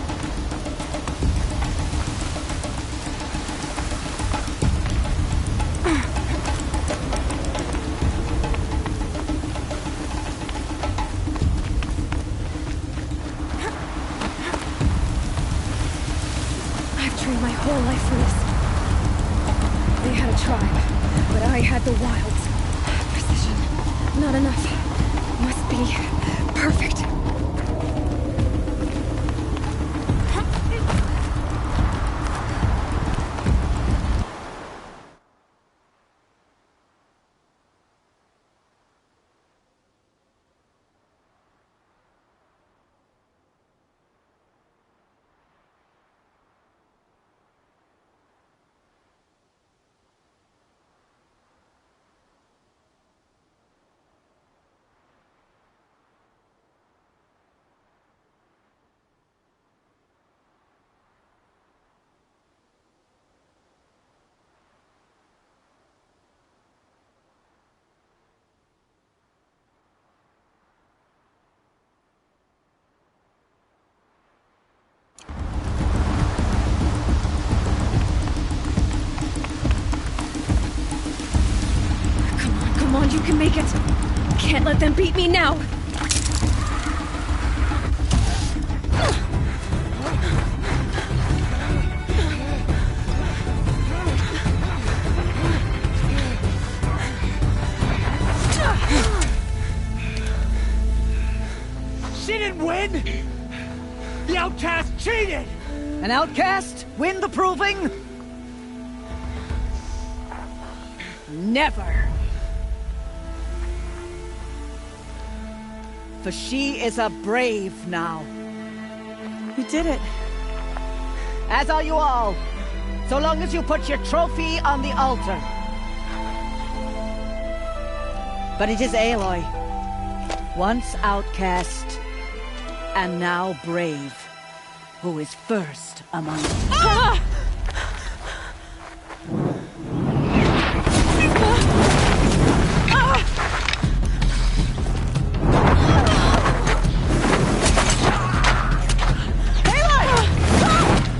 My whole life for this. They had a tribe, but I had the wilds. Precision. Not enough. Must be perfect. Come on, you can make it. Can't let them beat me now. She didn't win! The outcast cheated! An outcast win the proving? Never. For she is a brave now. You did it. As are you all. So long as you put your trophy on the altar. But it is Aloy, once outcast, and now brave, who is first among you. Ah!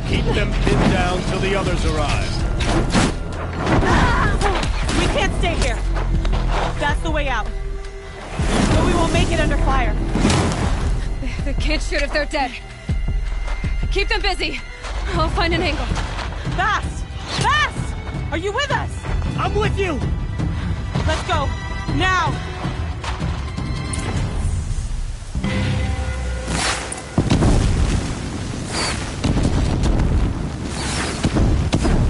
Keep them pinned down till the others arrive. We can't stay here. That's the way out. But we won't make it under fire. They can't shoot if they're dead. Keep them busy. I'll find an angle. Fast! Fast! Are you with us? I'm with you! Let's go. Now!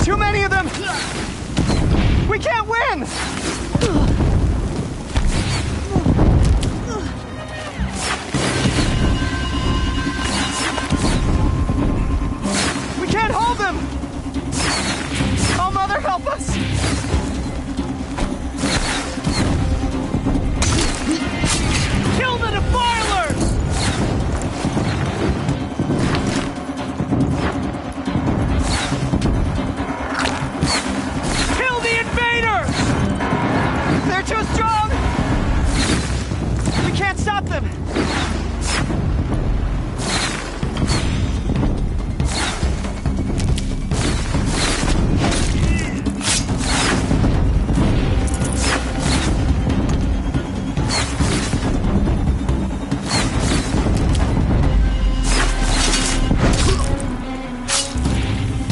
Too many of them! We can't win! We can't hold them! Oh, Mother, help us! stop them!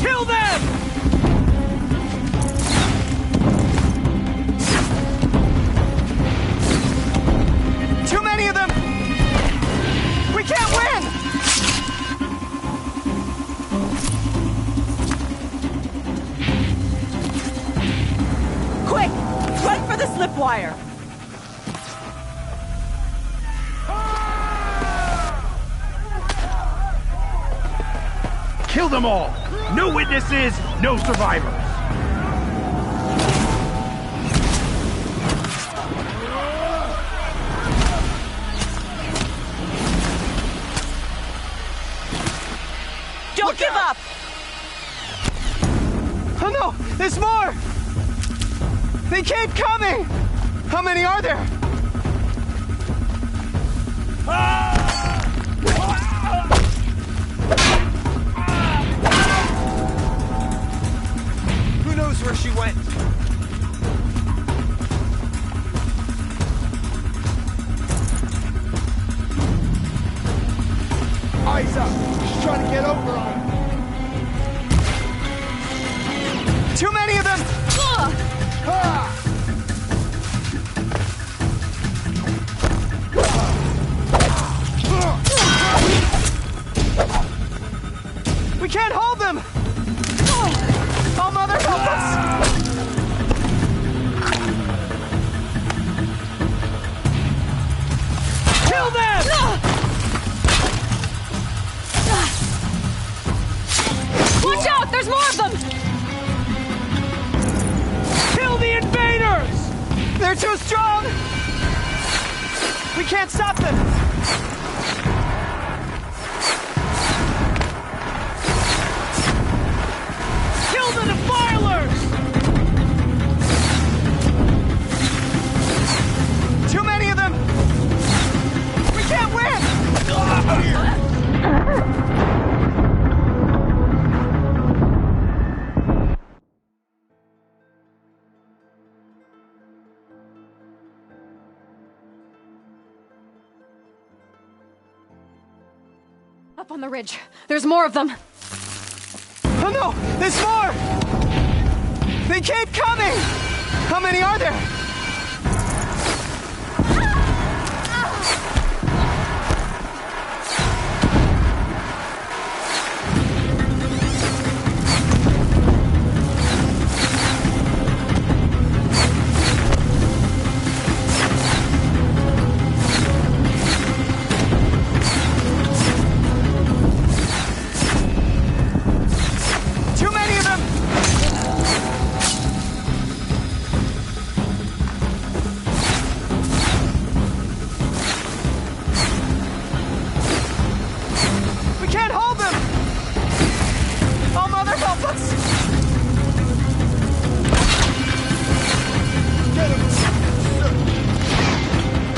Kill them! Too many of them! We can't win! Quick! Run for the slip wire! Kill them all! No witnesses, no survivors! Don't give up! Oh no! There's more! They keep coming! How many are there? Who knows where she went? Eyes up! She's trying to get over on him! Too many of them! We can't hold them! Oh, Mother, help us! Kill them! Watch out! There's more of them! Kill the invaders! They're too strong! We can't stop them! Kill the defilers! Too many of them! We can't win! Up on the ridge. There's more of them. Oh no! There's more! They keep coming! How many are there? Too many of them! We can't hold them! Oh, Mother, help us! Get him!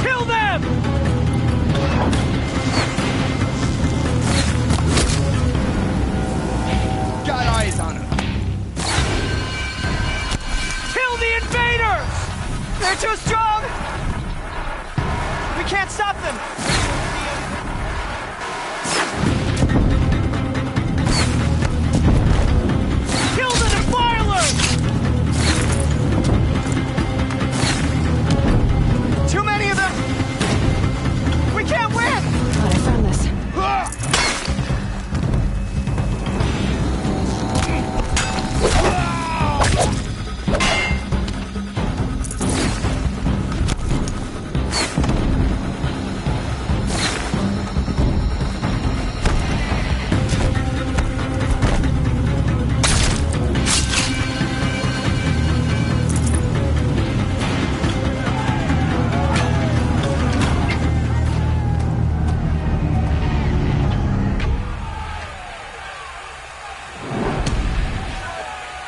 Kill them! Got eyes on him. Kill the invaders! They're too strong! We can't stop them! Kill the defilers! Too many of them! We can't win! Glad I found this.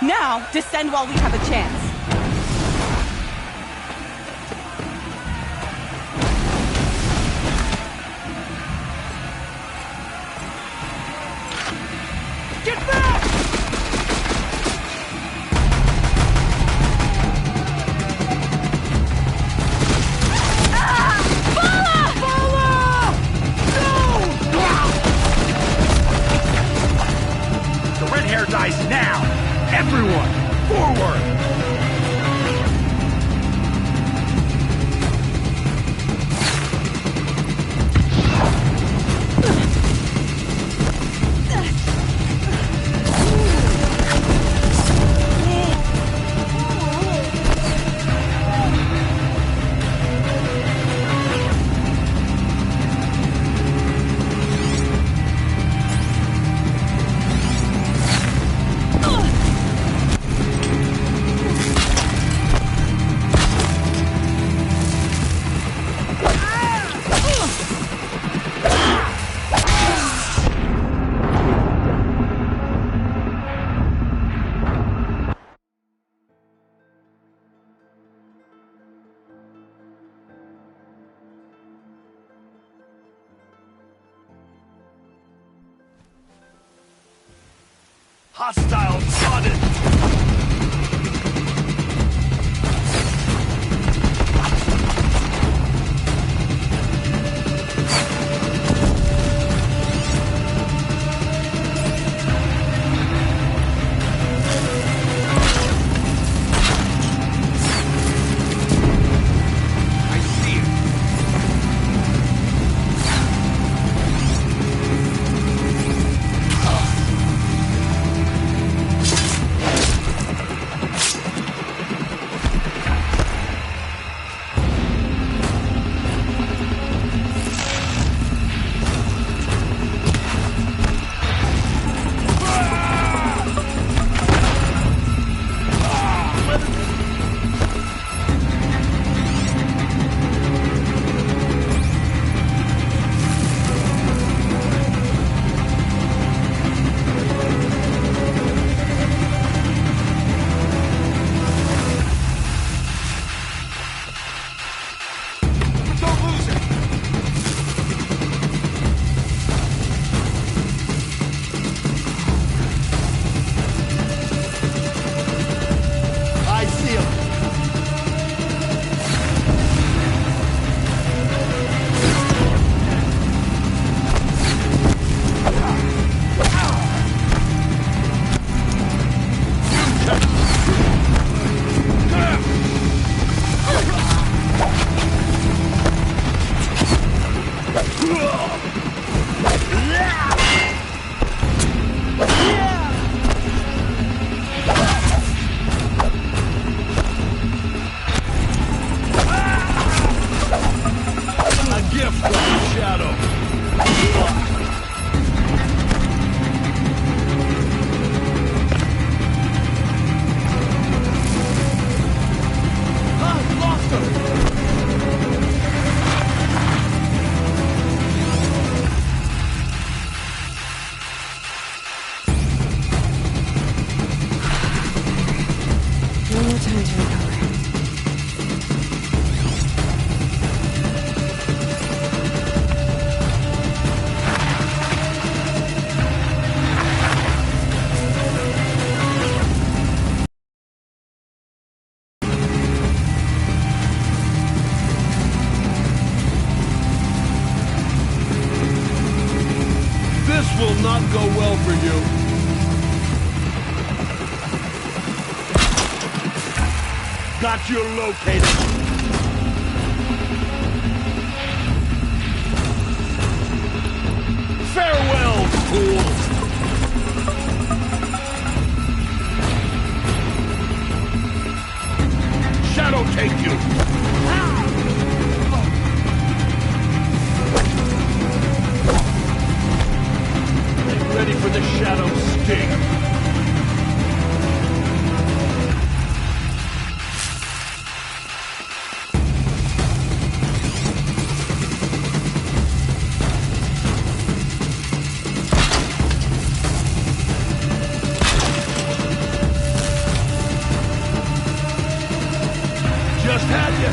Now, descend while we have a chance. Hostile spotted! Will not go well for you. Got you located. Farewell, fools! Shadow take you! Ready for the shadow sting. Just had you.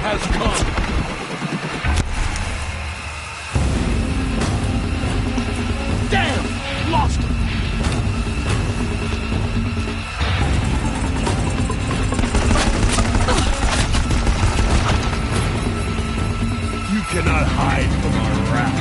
Has come. Damn! Lost him! You cannot hide from our wrath.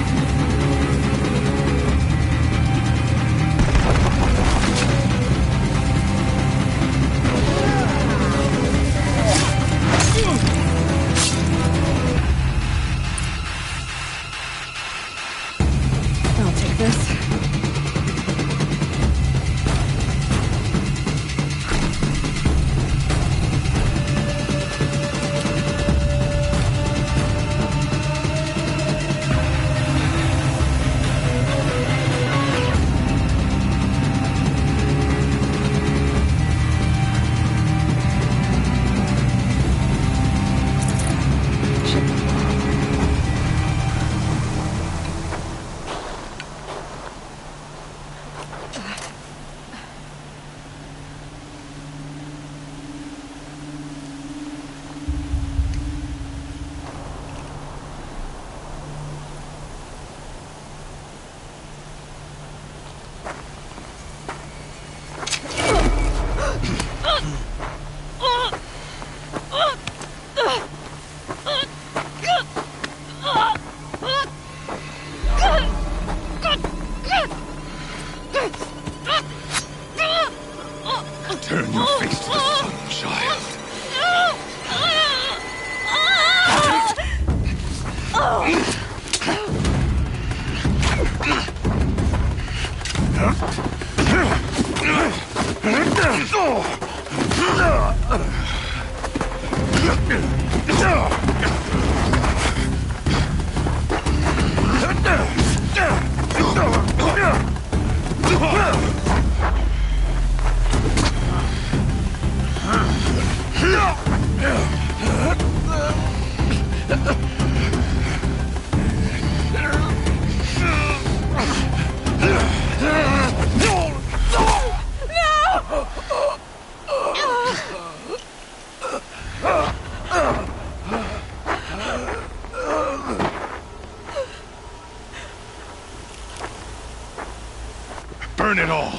Burn it all,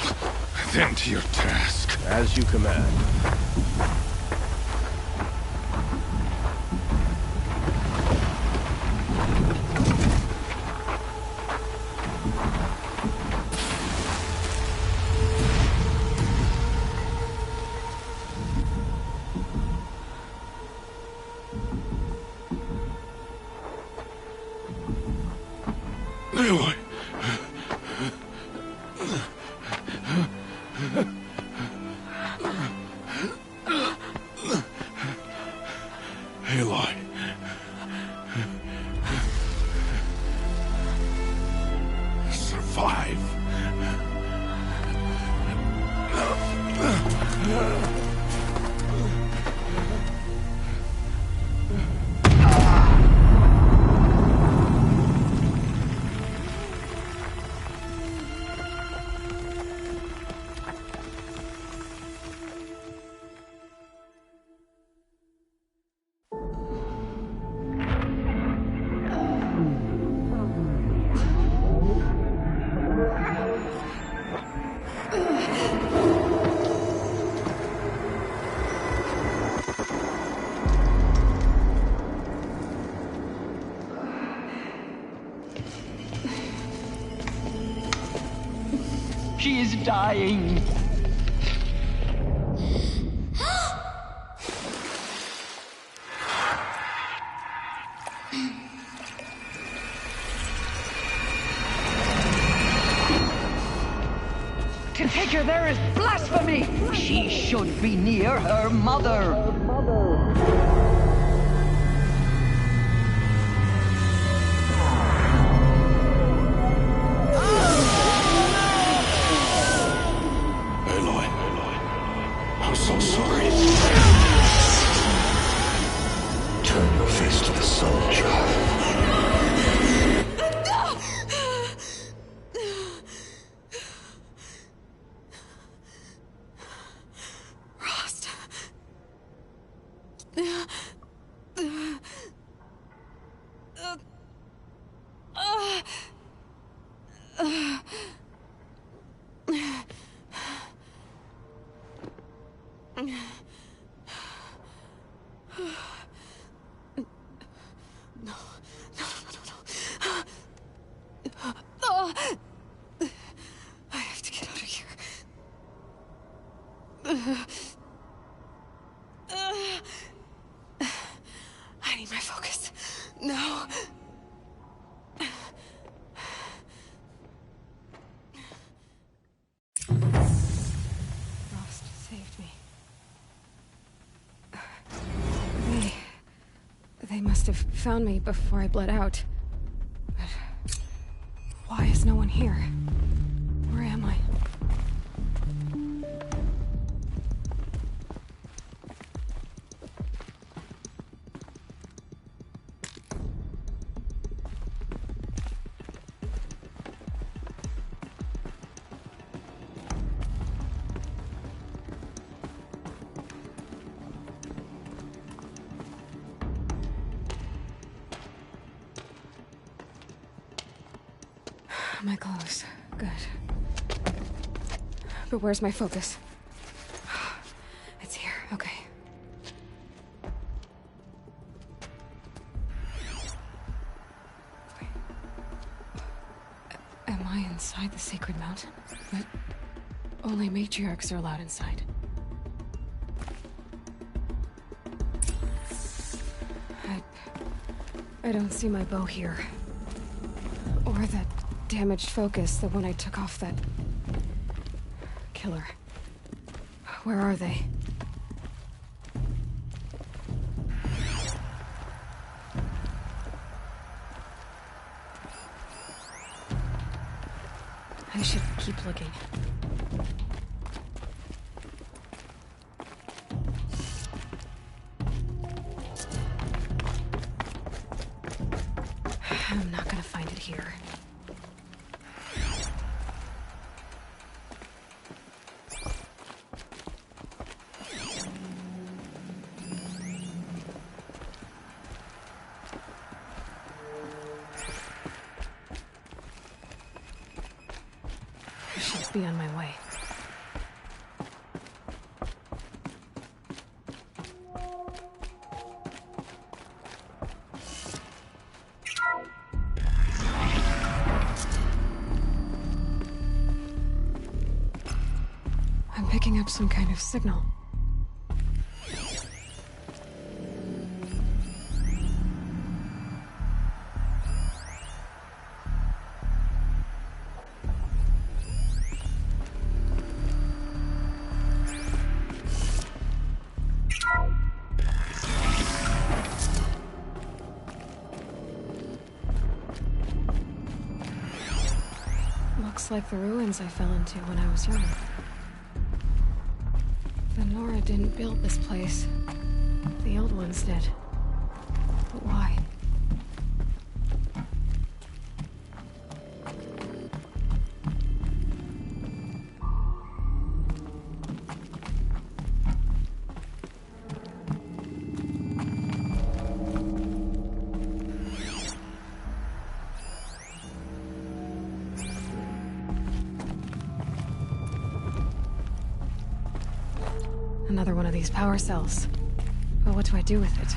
then to your task. As you command. Aloy. Aloy. Survive. She is dying. To take her there is blasphemy! She should be near her mother. Aloy. I'm so sorry. Turn your face to the sun, child. I have to get out of here. I need my focus. No. Frost saved me. They must have found me before I bled out. But why is no one here? Where am I? My clothes. Good. But where's my focus? It's here. Okay. Wait. Am I inside the sacred mountain? But only matriarchs are allowed inside. I don't see my bow here. Or that damaged focus, the one I took off that... killer. Where are they? I should keep looking. I'm not gonna find it here. I should be on my way. I'm picking up some kind of signal. Looks like the ruins I fell into when I was young. The Nora didn't build this place. The old ones did. But why? Another one of these power cells. But what do I do with it?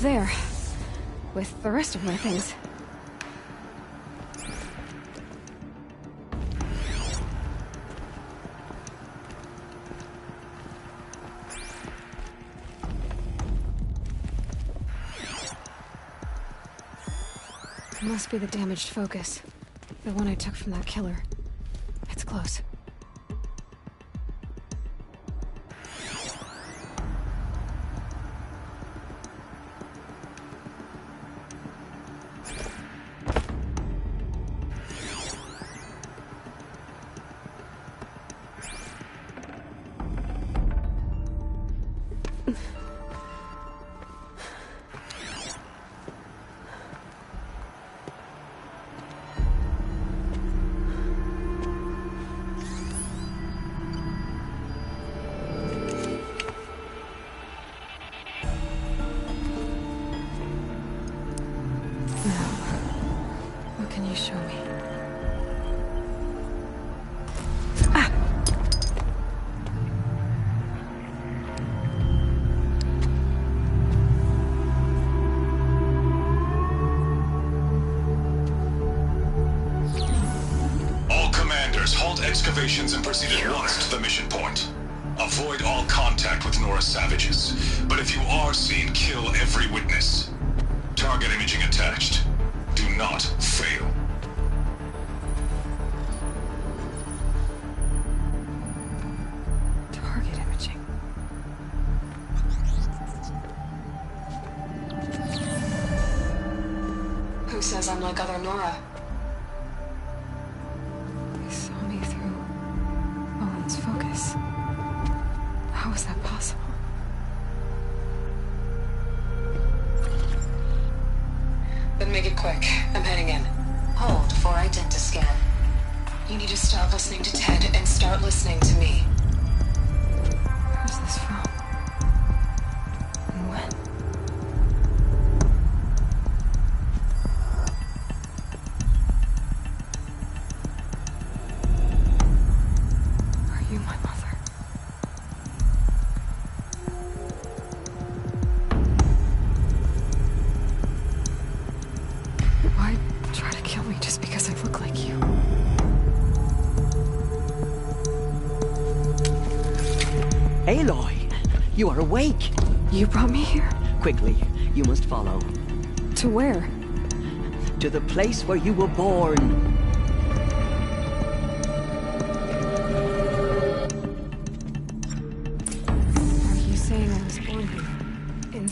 There. With the rest of my things. It must be the damaged focus. The one I took from that killer. It's close. Show me. All commanders, halt excavations and proceed at once to the mission point. Avoid all contact with Nora savages, but if you are seen, kill every witness. Target imaging attached. Do not fail. Target imaging. Who says I'm like other Nora? They saw me through Owen's focus. How is that possible? Quick, I'm heading in. Hold for identiscan. You need to stop listening to Ted and start listening to me. Who's this from? And when? Are you my mother? Why try to kill me just because I look like you? Aloy, you are awake. You brought me here? Quickly, you must follow. To where? To the place where you were born. Are you saying I was born here? In...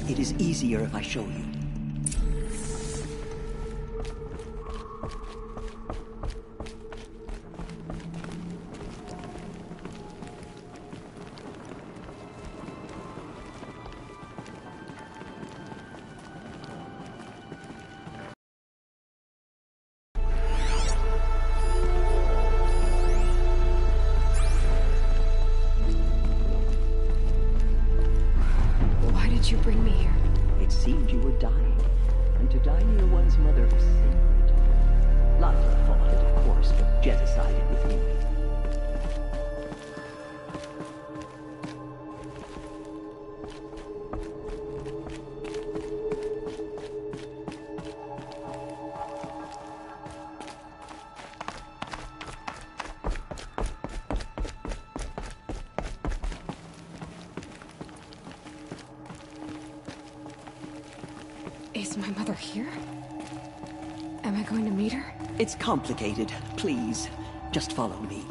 It is easier if I show you. Why did you bring me here? It seemed you were dying, and to die near one's mother is sacred. Lila fought it, of course, but Jezza sided with me. Is my mother here? Am I going to meet her? It's complicated. Please, just follow me.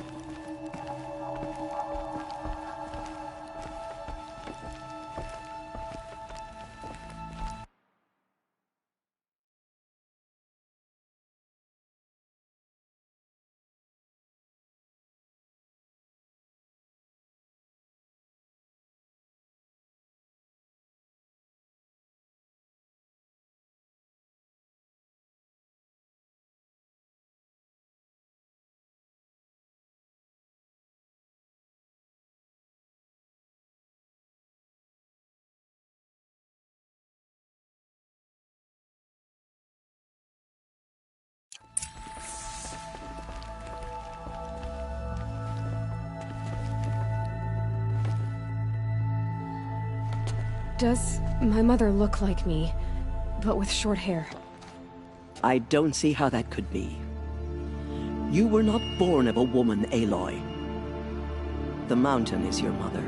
Does my mother look like me, but with short hair? I don't see how that could be. You were not born of a woman, Aloy. The mountain is your mother.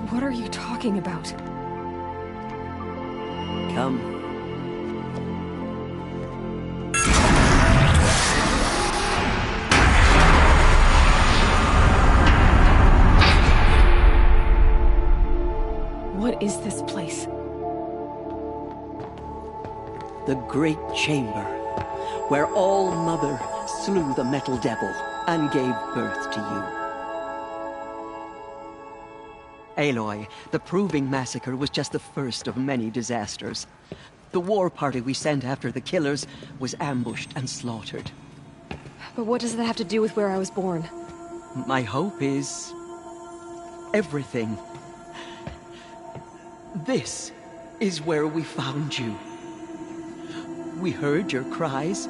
What are you talking about? Come. What is this place? The Great Chamber, where All-Mother slew the Metal Devil and gave birth to you. Aloy, the Proving Massacre was just the first of many disasters. The war party we sent after the killers was ambushed and slaughtered. But what does that have to do with where I was born? My hope is... everything. This is where we found you. We heard your cries,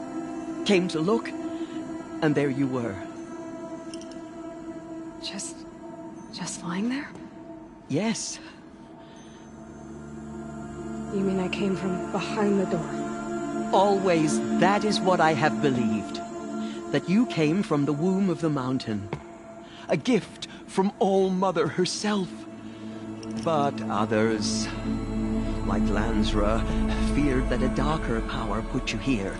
came to look, and there you were. Just lying there? Yes. You mean I came from behind the door? Always, that is what I have believed. That you came from the womb of the mountain. A gift from All-Mother herself. But others, like Lansra, feared that a darker power put you here.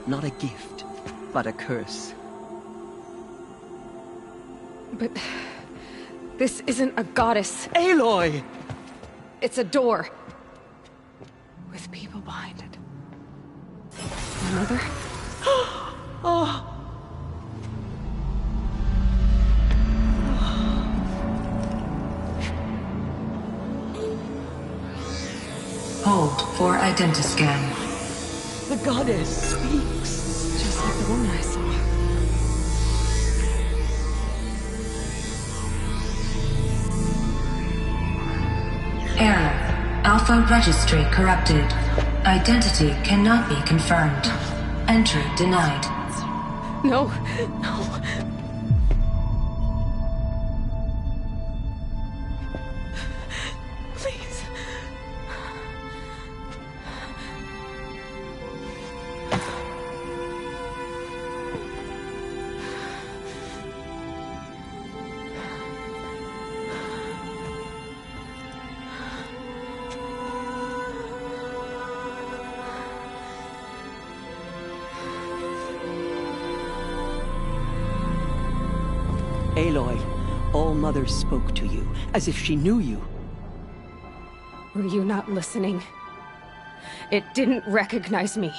Not a gift, but a curse. But... this isn't a goddess. Aloy! It's a door. With people behind it. My mother? Oh! Hold for identiscan. The goddess speaks. Just like the woman I saw. Error. Alpha registry corrupted. Identity cannot be confirmed. Entry denied. No. Please. Aloy, All-Mother spoke to you, as if she knew you. Were you not listening? It didn't recognize me.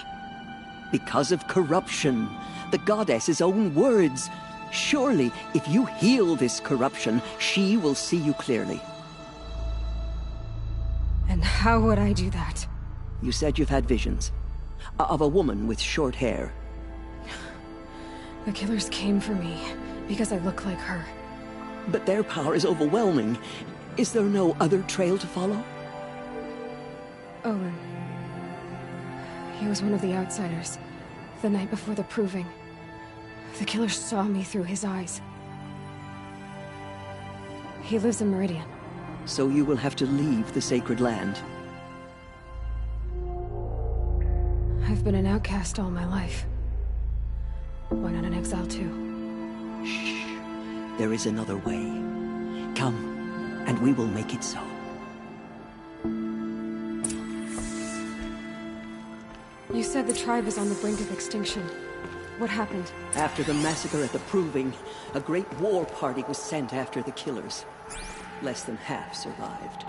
Because of corruption. The goddess's own words. Surely, if you heal this corruption, she will see you clearly. And how would I do that? You said you've had visions. Of a woman with short hair. The killers came for me, because I look like her. But their power is overwhelming. Is there no other trail to follow? Owen. He was one of the outsiders. The night before the Proving. The killers saw me through his eyes. He lives in Meridian. So you will have to leave the sacred land. I've been an outcast all my life. Why not an exile too? Shh. There is another way. Come, and and we will make it so. You said the tribe is on the brink of extinction. What happened? After the massacre at the Proving, a great war party was sent after the killers. Less than half survived.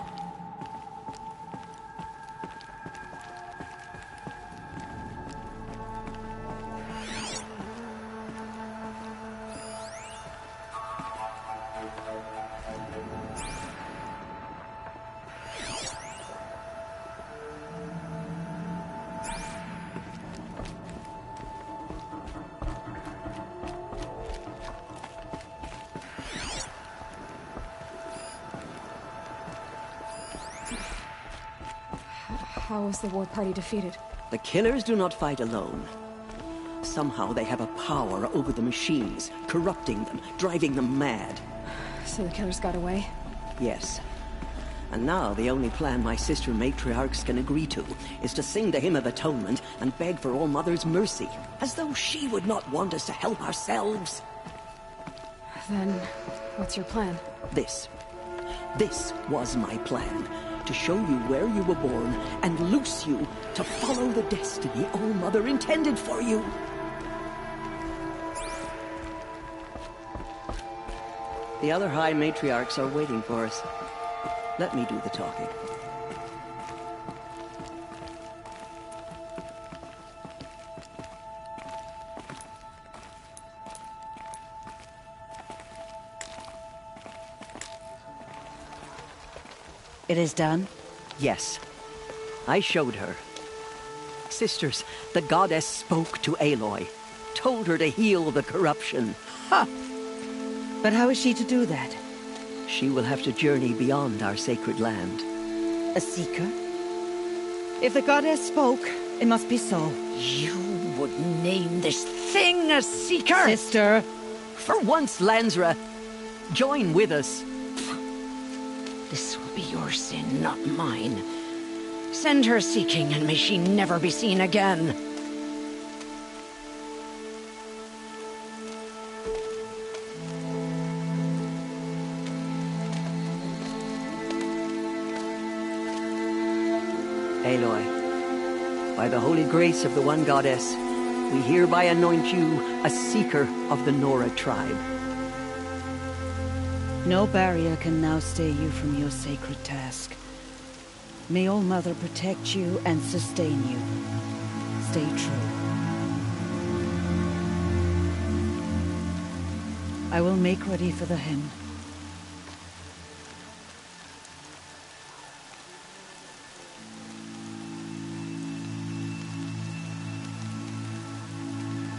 How was the war party defeated? The killers do not fight alone. Somehow they have a power over the machines, corrupting them, driving them mad. So the killers got away? Yes. And now the only plan my sister matriarchs can agree to is to sing the Hymn of Atonement and beg for All Mother's mercy, as though she would not want us to help ourselves. Then, what's your plan? This was my plan. To show you where you were born and loose you to follow the destiny All Mother intended for you. The other High Matriarchs are waiting for us. Let me do the talking. It is done? Yes. I showed her. Sisters, the goddess spoke to Aloy. Told her to heal the corruption. Ha! But how is she to do that? She will have to journey beyond our sacred land. A seeker? If the goddess spoke, it must be so. You would name this thing a seeker? Sister! For once, Lansra, join with us. This will be your sin, not mine. Send her seeking, and may she never be seen again. Aloy, by the holy grace of the one goddess, we hereby anoint you a seeker of the Nora tribe. No barrier can now stay you from your sacred task. May All Mother protect you and sustain you. Stay true. I will make ready for the hymn.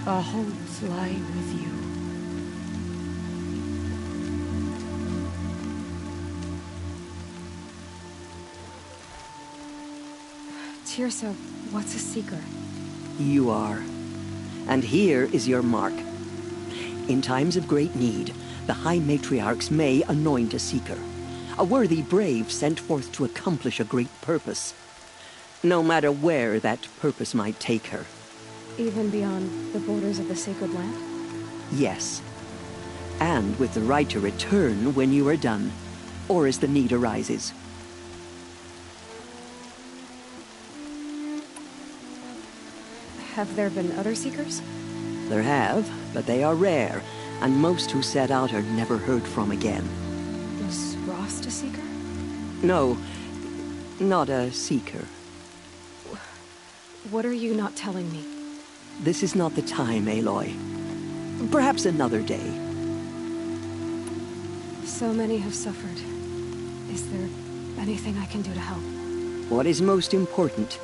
Our hopes lie with you. Tirsa, what's a seeker? You are. And here is your mark. In times of great need, the High Matriarchs may anoint a seeker. A worthy brave sent forth to accomplish a great purpose. No matter where that purpose might take her. Even beyond the borders of the sacred land? Yes. And with the right to return when you are done, or as the need arises. Have there been other seekers? There have, but they are rare, and most who set out are never heard from again. Was Rost a seeker? No, not a seeker. What are you not telling me? This is not the time, Aloy. Perhaps another day. So many have suffered. Is there anything I can do to help? What is most important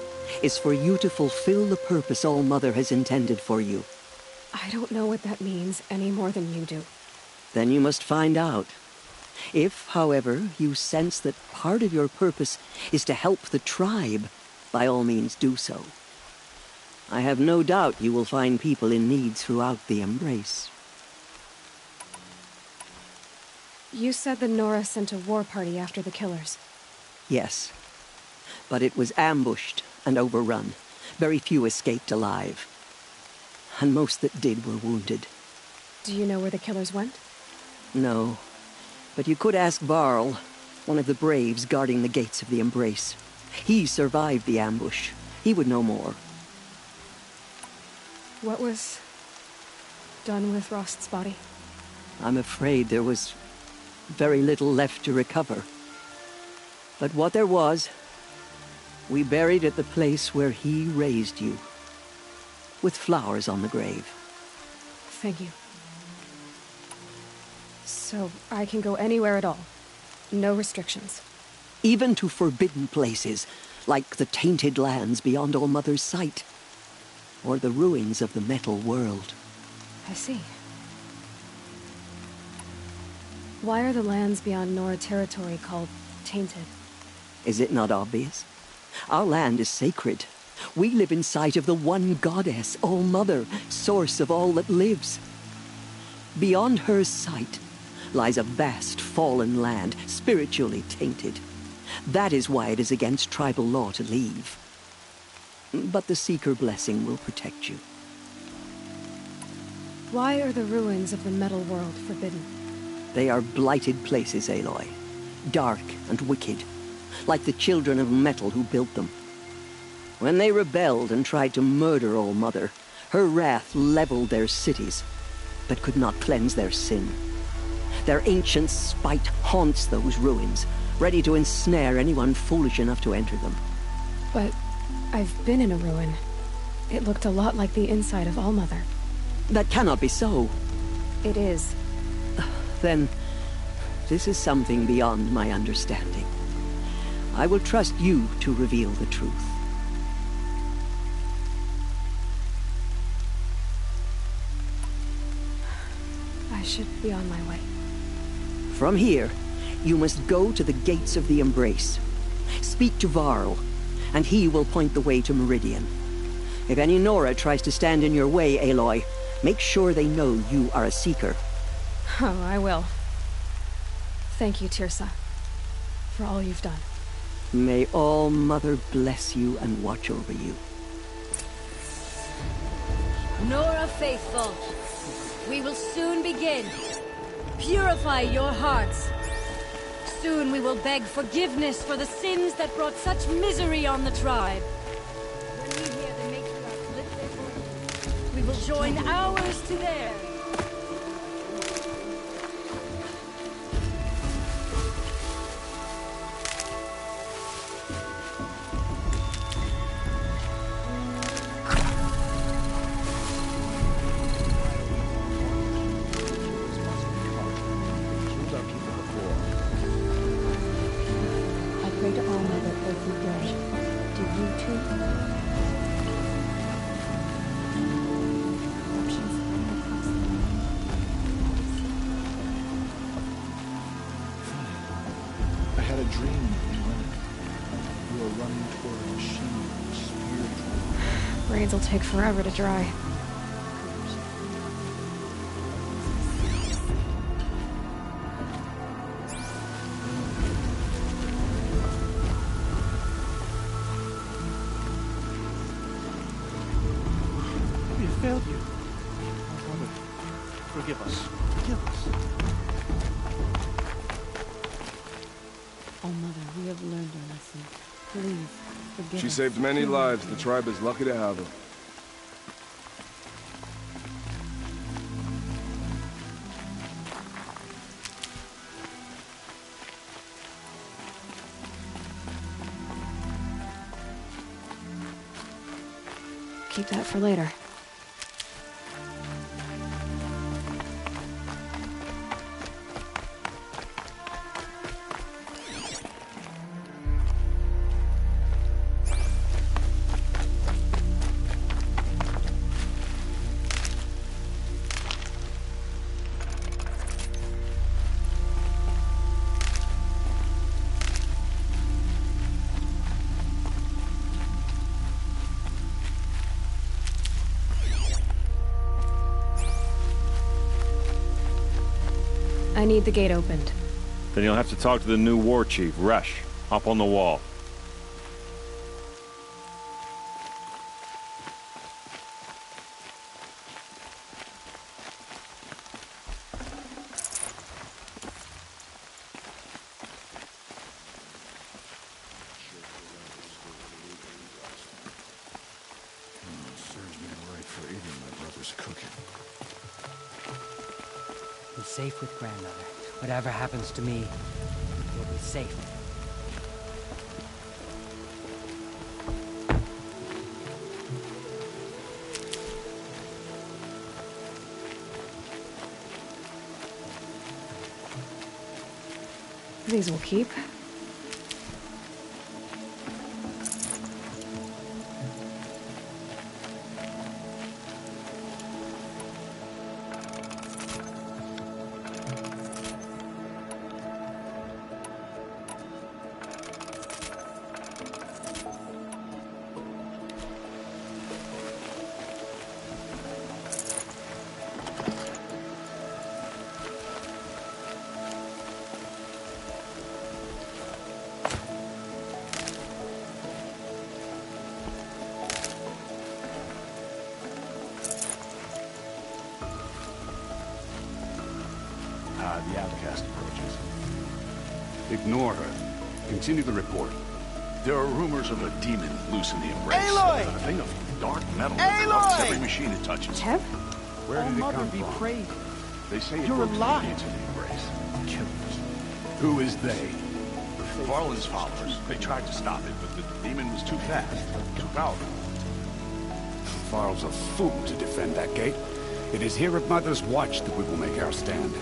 is for you to fulfill the purpose All Mother has intended for you. I don't know what that means any more than you do. Then you must find out. If, however, you sense that part of your purpose is to help the tribe, by all means do so. I have no doubt you will find people in need throughout the Embrace. You said the Nora sent a war party after the killers. Yes. But it was ambushed and overrun. Very few escaped alive. And most that did were wounded. Do you know where the killers went? No. But you could ask Varl. One of the braves guarding the gates of the Embrace. He survived the ambush. He would know more. What was done with Rost's body? I'm afraid there was very little left to recover. But what there was, we buried at the place where he raised you, with flowers on the grave. Thank you. So I can go anywhere at all? No restrictions? Even to forbidden places, like the tainted lands beyond All Mother's sight, or the ruins of the metal world. I see. Why are the lands beyond Nora territory called tainted? Is it not obvious? Our land is sacred. We live in sight of the one goddess, All Mother, source of all that lives. Beyond her sight lies a vast fallen land, spiritually tainted. That is why it is against tribal law to leave. But the Seeker blessing will protect you. Why are the ruins of the metal world forbidden? They are blighted places, Aloy. Dark and wicked, like the children of metal who built them. When they rebelled and tried to murder All Mother, her wrath leveled their cities, but could not cleanse their sin. Their ancient spite haunts those ruins, ready to ensnare anyone foolish enough to enter them. But I've been in a ruin. It looked a lot like the inside of All Mother. That cannot be so. It is. Then, this is something beyond my understanding. I will trust you to reveal the truth. I should be on my way. From here, you must go to the gates of the Embrace. Speak to Varl, and he will point the way to Meridian. If any Nora tries to stand in your way, Aloy, make sure they know you are a Seeker. Oh, I will. Thank you, Tirsa, for all you've done. May All Mother bless you and watch over you. Nora Faithful, we will soon begin. Purify your hearts. Soon we will beg forgiveness for the sins that brought such misery on the tribe. When we hear the matriarchs lift their voices, we will join ours to theirs. Braids will take forever to dry. We have failed you. Oh, Mother, forgive us. Forgive us. Oh, Mother, we have learned our lesson. Please, forgive us. She saved many lives. The tribe is lucky to have her. Keep that for later. I need the gate opened. Then you'll have to talk to the new war chief, Resh, up on the wall. safe with grandmother. Whatever happens to me, you'll be safe. These will keep. The outcast approaches. Ignore her. Continue the report. There are rumors of a demon loose in the embrace. Aloy! A thing of dark metal that corrupts every machine it touches. Teb? Where did it come from? praised. They say it You're broke alive. into the embrace. Killers. Who is they? Varlin's followers. They tried to stop it, but the demon was too fast, too powerful. Varl's a fool to defend that gate. It is here at Mother's Watch that we will make our stand.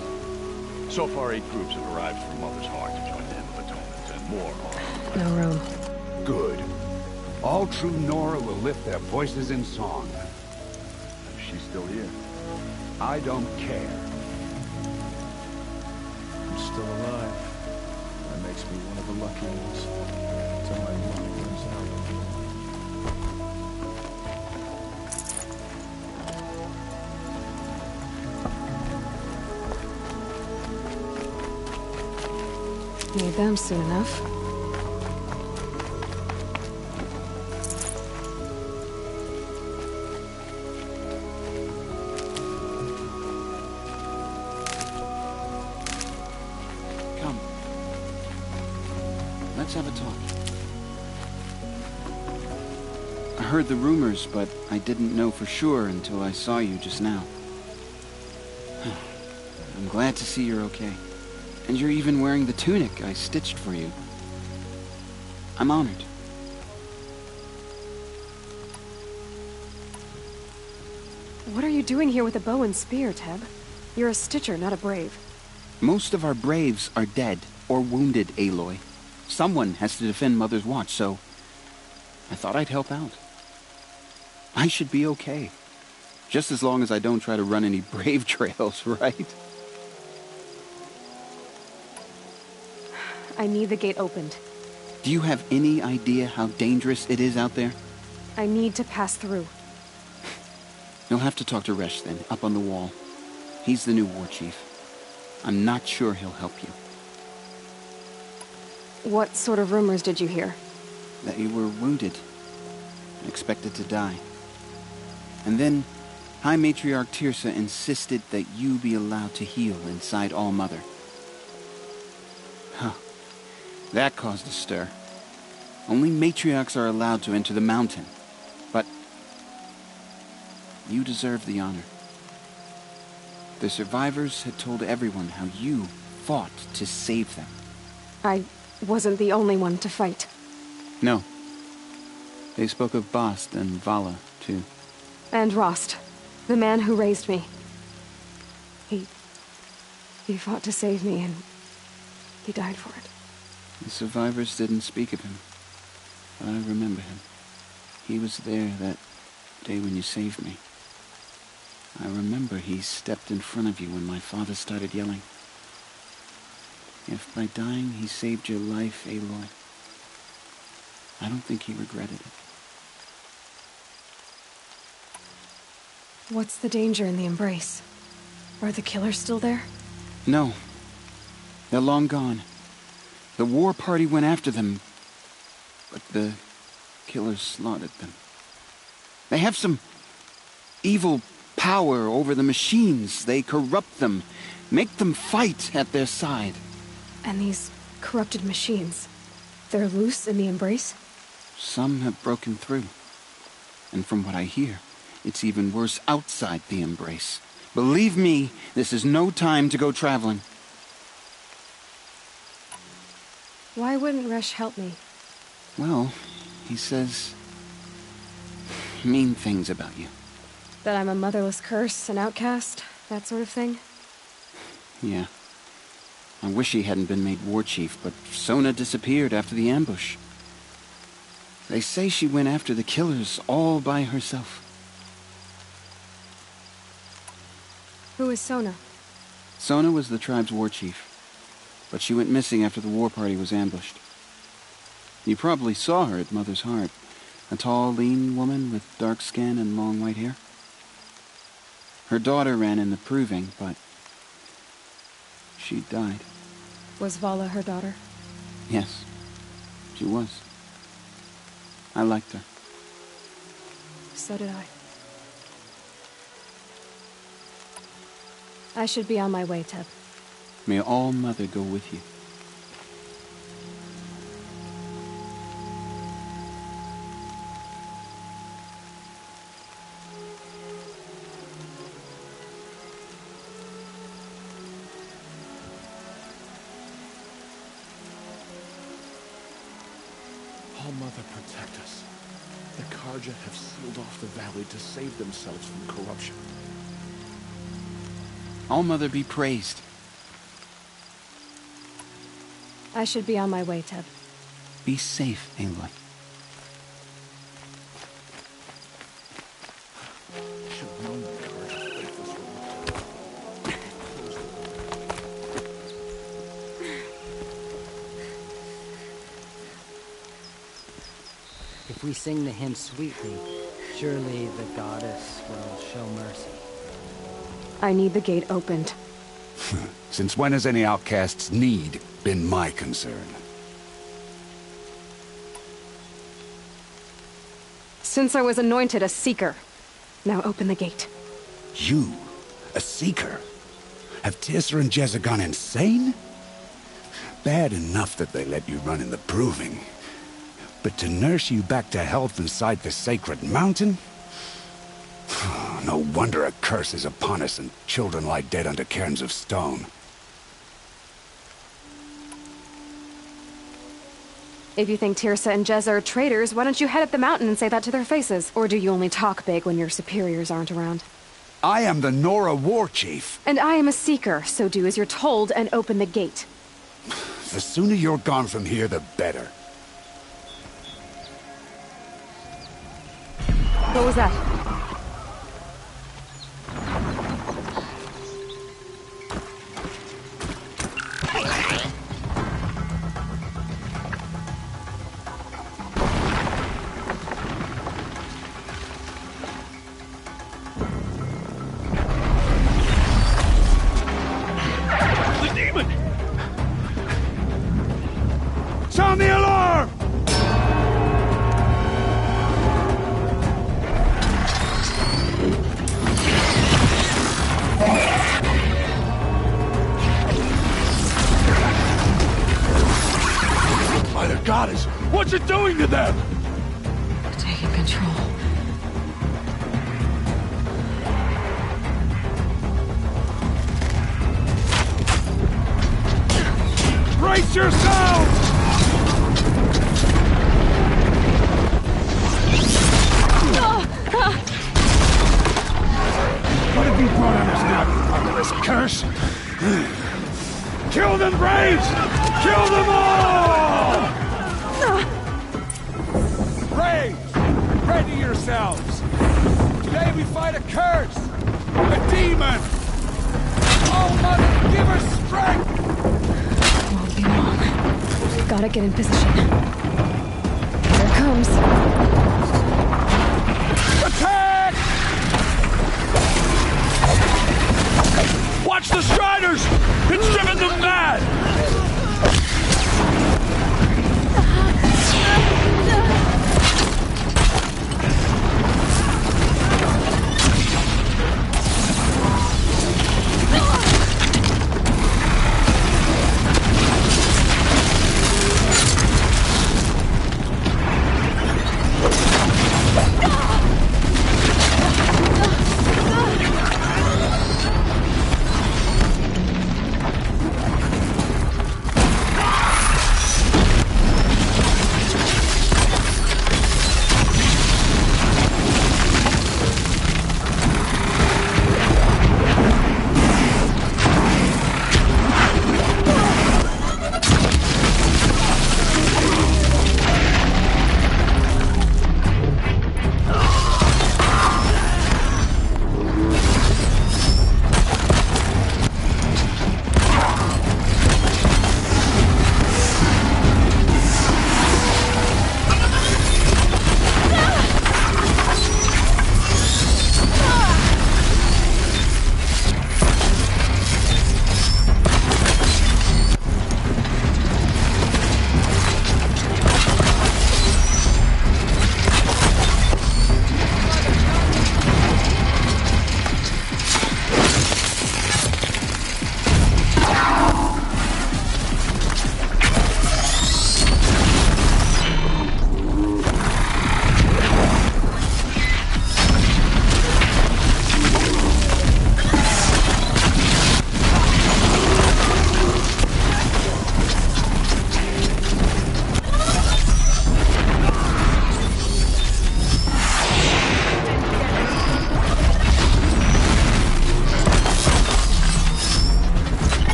So far, 8 groups have arrived from Mother's Heart to join the Hymn of Atonement, and more are. No room. Good. All true Nora will lift their voices in song. She's still here. I don't care. I'm still alive. That makes me one of the lucky ones. Until my luck runs out. Need them soon enough. Come. Let's have a talk. I heard the rumors, but I didn't know for sure until I saw you just now. I'm glad to see you're okay. And you're even wearing the tunic I stitched for you. I'm honored. What are you doing here with a bow and spear, Teb? You're a stitcher, not a brave. Most of our braves are dead or wounded, Aloy. Someone has to defend Mother's Watch, so I thought I'd help out. I should be okay. Just as long as I don't try to run any brave trails, right? I need the gate opened. Do you have any idea how dangerous it is out there? I need to pass through. You'll have to talk to Resh then, up on the wall. He's the new war chief. I'm not sure he'll help you. What sort of rumors did you hear? That you were wounded. Expected to die. And then, High Matriarch Tirsa insisted that you be allowed to heal inside All Mother. Huh. That caused a stir. Only matriarchs are allowed to enter the mountain. But you deserve the honor. The survivors had told everyone how you fought to save them. I wasn't the only one to fight. No. They spoke of Bast and Vala, too. And Rost, the man who raised me. He fought to save me, and he died for it. The survivors didn't speak of him, but I remember him. He was there that day when you saved me. I remember he stepped in front of you when my father started yelling. If by dying he saved your life, Aloy, I don't think he regretted it. What's the danger in the embrace? Are the killers still there? No. They're long gone. The war party went after them, but the killers slaughtered them. They have some evil power over the machines. They corrupt them, make them fight at their side. And these corrupted machines, they're loose in the embrace? Some have broken through. And from what I hear, it's even worse outside the embrace. Believe me, this is no time to go traveling. Why wouldn't Resh help me? Well, he says mean things about you. That I'm a motherless curse, an outcast, that sort of thing? Yeah. I wish he hadn't been made war chief, but Sona disappeared after the ambush. They say she went after the killers all by herself. Who is Sona? Sona was the tribe's war chief, but she went missing after the war party was ambushed. You probably saw her at Mother's Heart. A tall, lean woman with dark skin and long white hair. Her daughter ran in the proving, but she died. Was Vala her daughter? Yes, she was. I liked her. So did I. I should be on my way, Teb. May All Mother go with you. All Mother, protect us. The Karja have sealed off the valley to save themselves from corruption. All Mother be praised. I should be on my way, Teb. Be safe, Aloy. Should have known the Karja would wait this If we sing the hymn sweetly, surely the goddess will show mercy. I need the gate opened. Since when has any outcast's need been my concern? Since I was anointed a seeker. Now open the gate. You? A seeker? Have Tirsa and Jezza gone insane? Bad enough that they let you run in the proving. But to nurse you back to health inside the sacred mountain? No wonder a curse is upon us and children lie dead under cairns of stone. If you think Tirsa and Jezza are traitors, why don't you head up the mountain and say that to their faces? Or do you only talk big when your superiors aren't around? I am the Nora war chief. And I am a seeker, so do as you're told and open the gate. The sooner you're gone from here, the better. What was that? Sound the alarm! By the goddess, what's it doing to them? Taking control. Brace yourselves! What have you brought on us now, you motherless curse? Kill them, Braves! Kill them all! Braves, ready yourselves! Today we fight a curse! A demon! Oh, Mother, give her strength! Won't be long. Gotta get in position. Here it comes. Attack! Watch the Striders! It's driven them mad!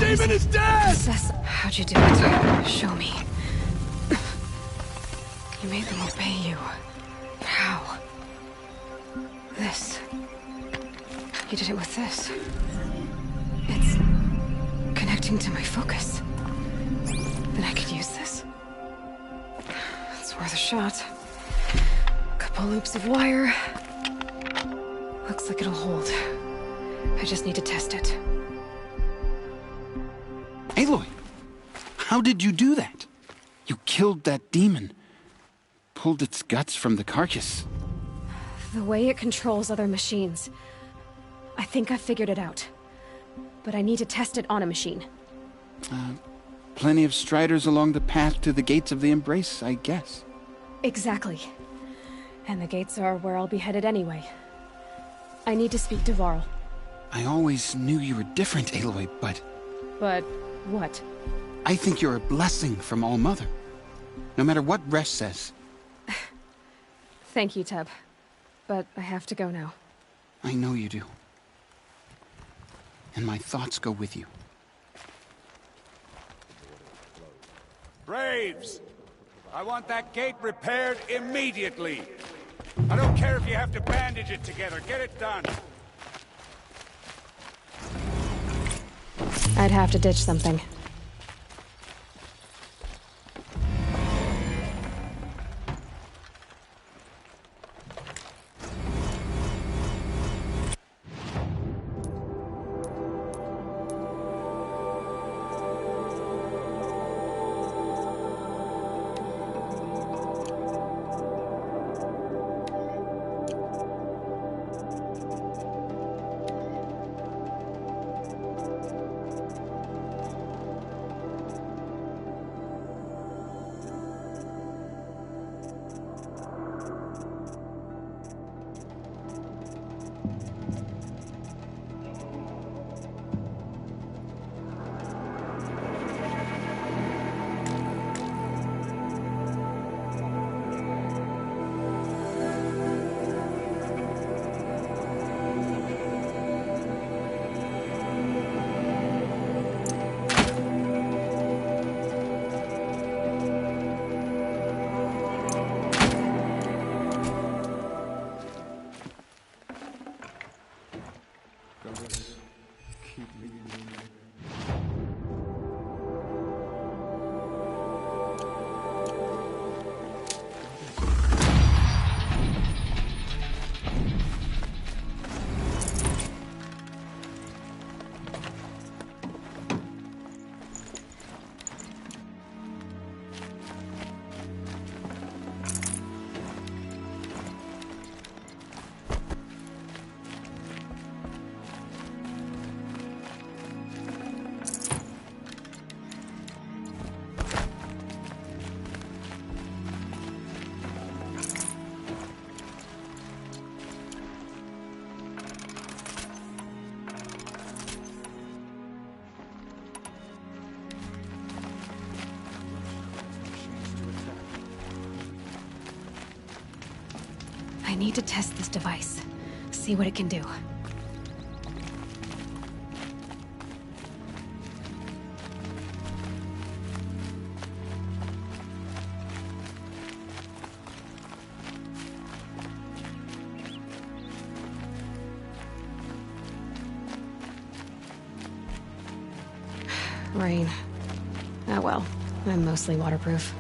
demon is dead! How'd you do it? Show me. You made them obey you. How? This. You did it with this. It's connecting to my focus. Then I could use this. It's worth a shot. Couple loops of wire. Looks like it'll hold. I just need to test it. Aloy, how did you do that? You killed that demon. Pulled its guts from the carcass. The way it controls other machines. I think I figured it out. But I need to test it on a machine. Plenty of striders along the path to the gates of the Embrace, I guess. Exactly. And the gates are where I'll be headed anyway. I need to speak to Varl. I always knew you were different, Aloy, but... But what? I think you're a blessing from All-Mother. No matter what Resh says. Thank you, Teb. But I have to go now. I know you do. And my thoughts go with you. Braves! I want that gate repaired immediately. I don't care if you have to bandage it together. Get it done. I'd have to ditch something. I need to test this device. See what it can do. Rain. Oh well, I'm mostly waterproof.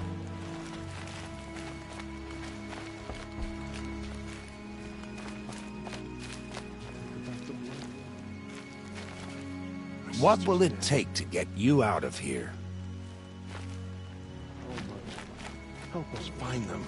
What will it take to get you out of here? Help us find them.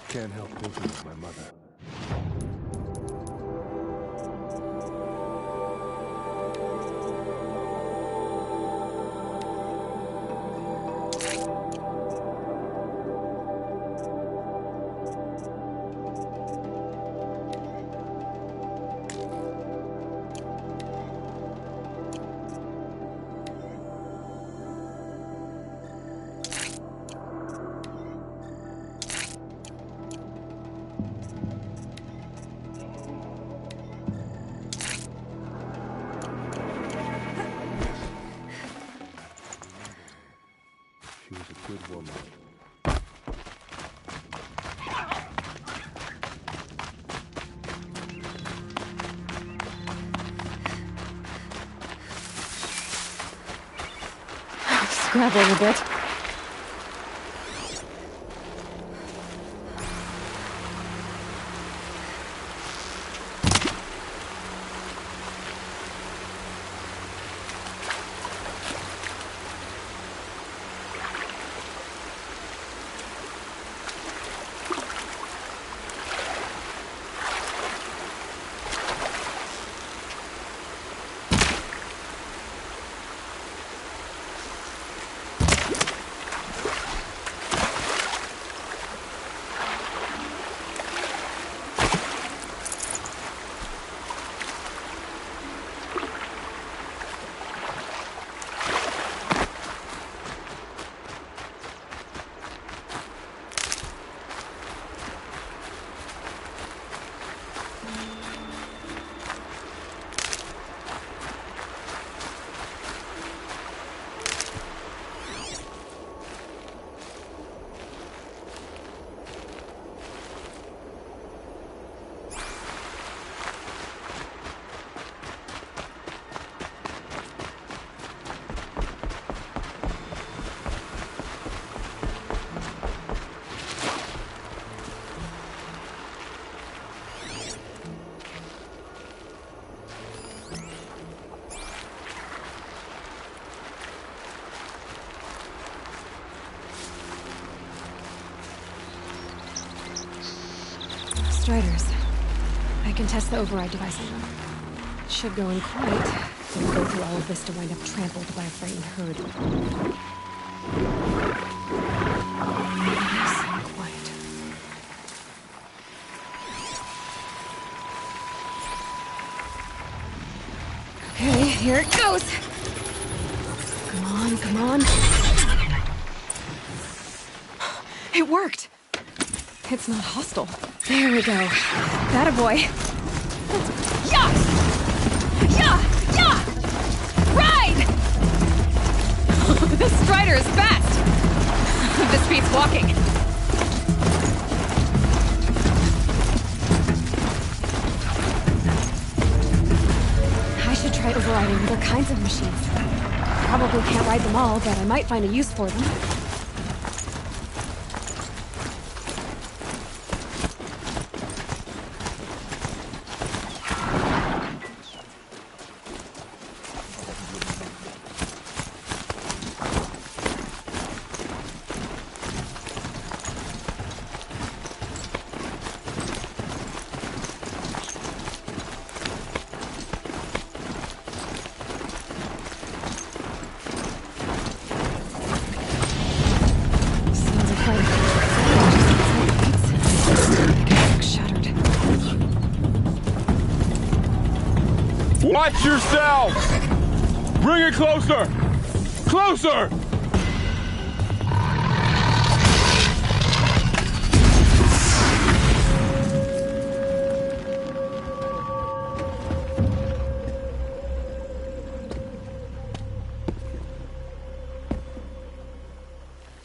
Can't help thinking of my mother. She was a good woman. Scrabbling a bit. Striders. I can test the override device on them. It should go in quiet. Don't go through all of this to wind up trampled by a frightened herd. Nice and quiet. Okay, here it goes! Come on, come on. It worked! It's not hostile. There we go. That a boy. Yeah! Yeah! Yeah! Ride! This Strider is fast! This beats walking. I should try overriding other kinds of machines. Probably can't ride them all, but I might find a use for them. Watch yourself! Bring it closer! Closer!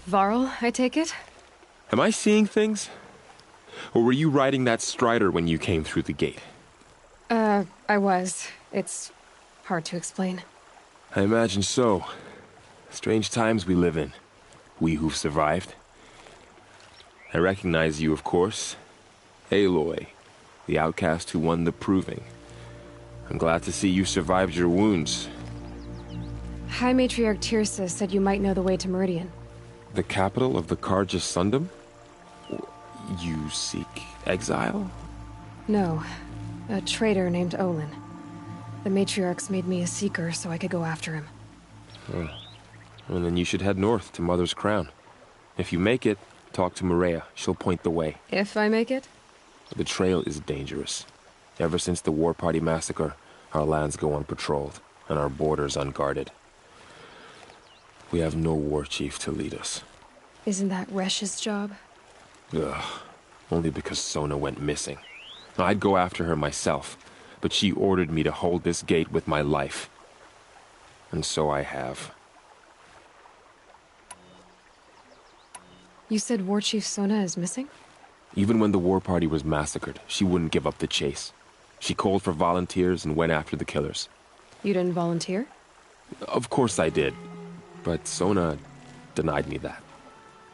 Varl, I take it? Am I seeing things? Or were you riding that Strider when you came through the gate? I was. It's hard to explain. I imagine so. Strange times we live in. We who've survived. I recognize you, of course. Aloy, the outcast who won the proving. I'm glad to see you survived your wounds. High Matriarch Tirsa said you might know the way to Meridian. The capital of the Carja Sundom? You seek exile? No. A traitor named Olin. The Matriarchs made me a seeker so I could go after him. Oh. Well, then you should head north to Mother's Crown. If you make it, talk to Maria. She'll point the way. If I make it? The trail is dangerous. Ever since the War Party massacre, our lands go unpatrolled, and our borders unguarded. We have no war chief to lead us. Isn't that Resh's job? Ugh. Only because Sona went missing. I'd go after her myself, but she ordered me to hold this gate with my life. And so I have. You said War Chief Sona is missing? Even when the War Party was massacred, she wouldn't give up the chase. She called for volunteers and went after the killers. You didn't volunteer? Of course I did. But Sona denied me that.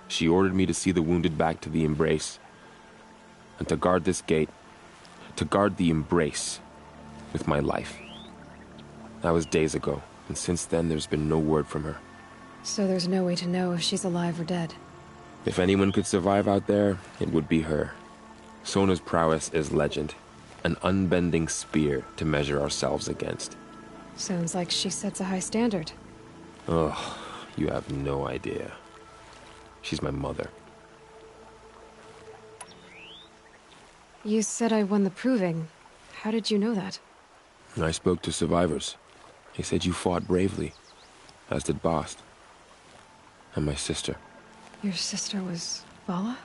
She ordered me to see the wounded back to the Embrace. And to guard this gate. To guard the Embrace. With my life. That was days ago. And since then, there's been no word from her. So there's no way to know if she's alive or dead. If anyone could survive out there, it would be her. Sona's prowess is legend. An unbending spear to measure ourselves against. Sounds like she sets a high standard. Oh, you have no idea. She's my mother. You said I won the proving. How did you know that? I spoke to survivors. They said you fought bravely, as did Bast. And my sister. Your sister was Vala?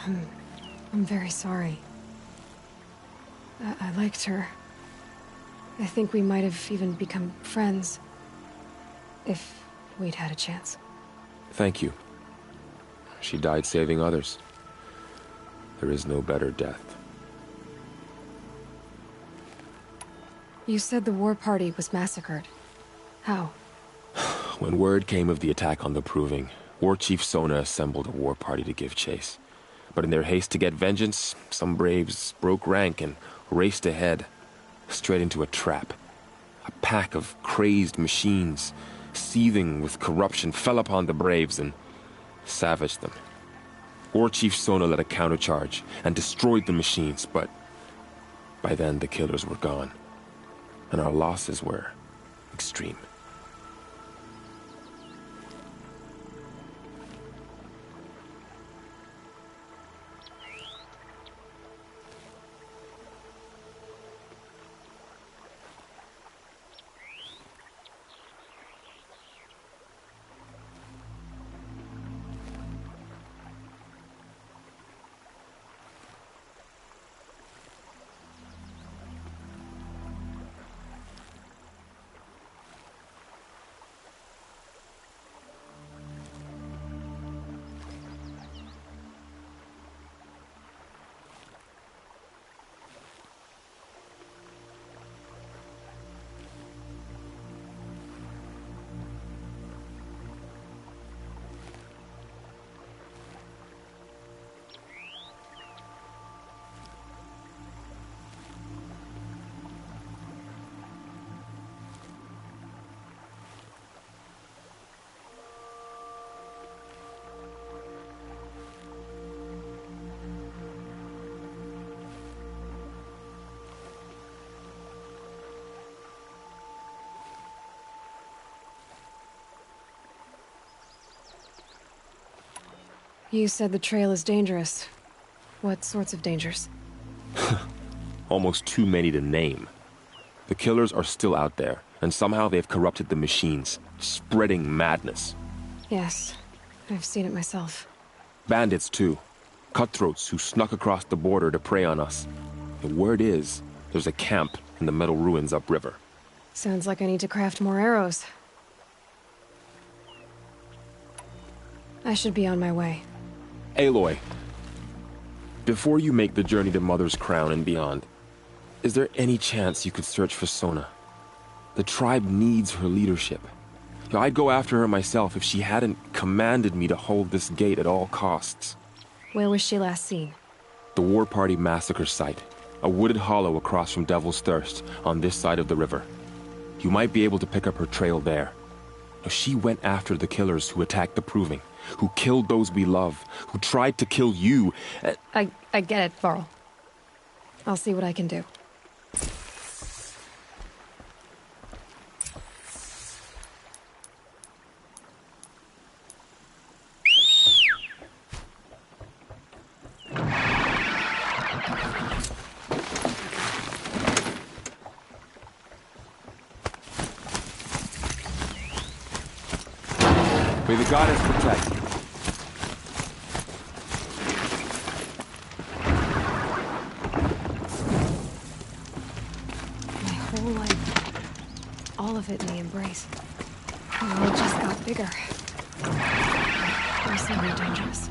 I'm very sorry. I liked her. I think we might have even become friends. If we'd had a chance. Thank you. She died saving others. There is no better death. You said the War Party was massacred. How? When word came of the attack on the Proving, War Chief Sona assembled a war party to give chase. But in their haste to get vengeance, some braves broke rank and raced ahead, straight into a trap. A pack of crazed machines, seething with corruption, fell upon the braves and savaged them. War Chief Sona led a countercharge and destroyed the machines, but by then the killers were gone, and our losses were extreme. You said the trail is dangerous. What sorts of dangers? Almost too many to name. The killers are still out there, and somehow they've corrupted the machines, spreading madness. Yes, I've seen it myself. Bandits, too. Cutthroats who snuck across the border to prey on us. The word is, there's a camp in the metal ruins upriver. Sounds like I need to craft more arrows. I should be on my way. Aloy, before you make the journey to Mother's Crown and beyond, is there any chance you could search for Sona? The tribe needs her leadership. I'd go after her myself if she hadn't commanded me to hold this gate at all costs. Where was she last seen? The War Party massacre site, a wooded hollow across from Devil's Thirst on this side of the river. You might be able to pick up her trail there. She went after the killers who attacked the Proving, who killed those we love, who tried to kill you. I get it, Varl. I'll see what I can do. May the goddess protect you. My whole life, all of it in the embrace. The world just got bigger. Personally dangerous.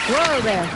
Whoa there!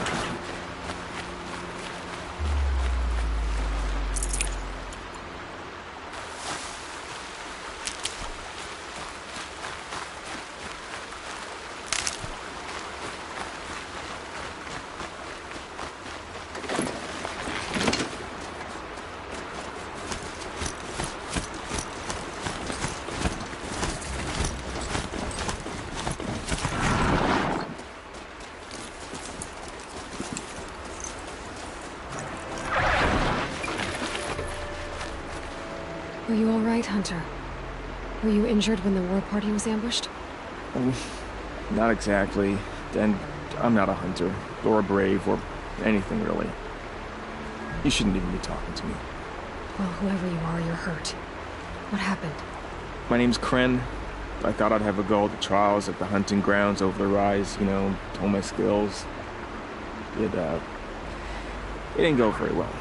Were you all right, Hunter? Were you injured when the war party was ambushed? Not exactly. And I'm not a hunter, or a brave, or anything really. You shouldn't even be talking to me. Well, whoever you are, you're hurt. What happened? My name's Kren. I thought I'd have a go at the trials at the hunting grounds over the rise, you know, hone my skills. It didn't go very well.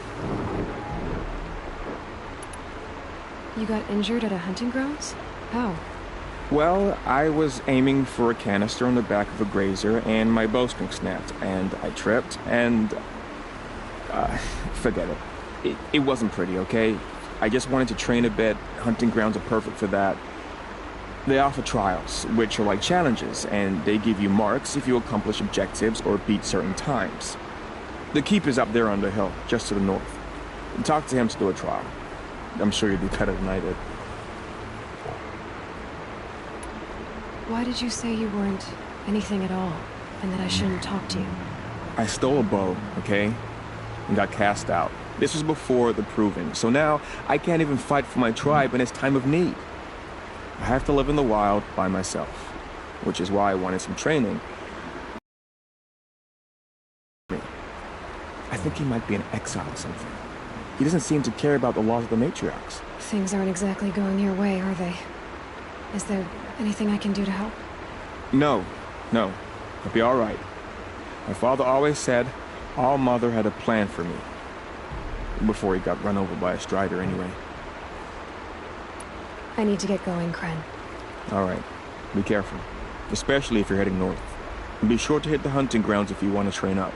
You got injured at a hunting grounds? How? Well, I was aiming for a canister on the back of a grazer, and my bowstring snapped, and I tripped, and... forget it. It wasn't pretty, okay? I just wanted to train a bit. Hunting grounds are perfect for that. They offer trials, which are like challenges, and they give you marks if you accomplish objectives or beat certain times. The keep is up there on the hill, just to the north. Talk to him to do a trial. I'm sure you'll do better than I did. Why did you say you weren't anything at all, and that I shouldn't talk to you? I stole a bow, okay? And got cast out. This was before the proving, so now I can't even fight for my tribe in its time of need. I have to live in the wild by myself, which is why I wanted some training. I think he might be an exile or something. He doesn't seem to care about the laws of the matriarchs. Things aren't exactly going your way, are they? Is there anything I can do to help? No. I'll be all right. My father always said All Mother had a plan for me. Before he got run over by a strider, anyway. I need to get going, Kren. All right. Be careful. Especially if you're heading north. And be sure to hit the hunting grounds if you want to train up.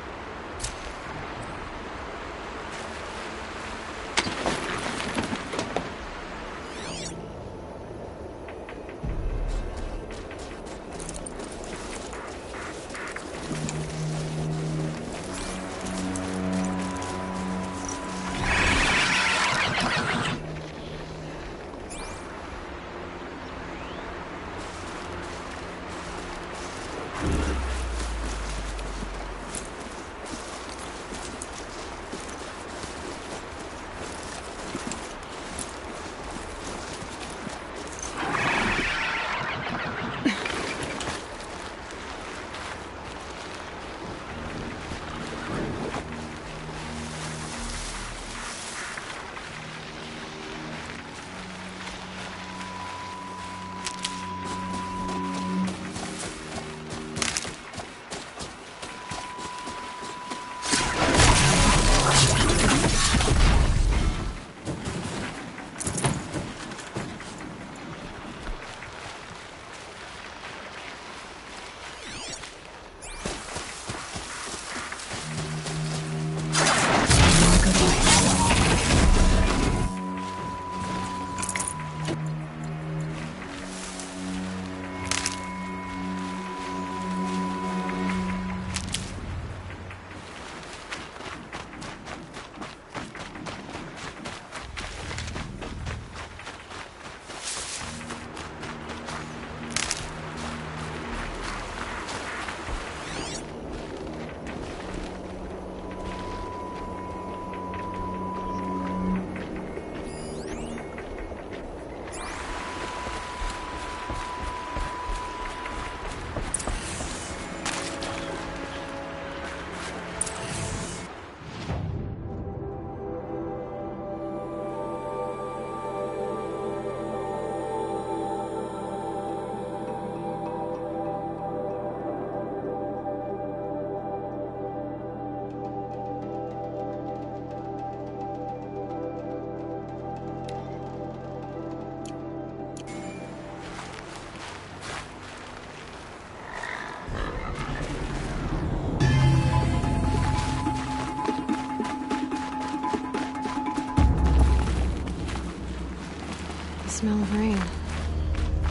Smell of rain.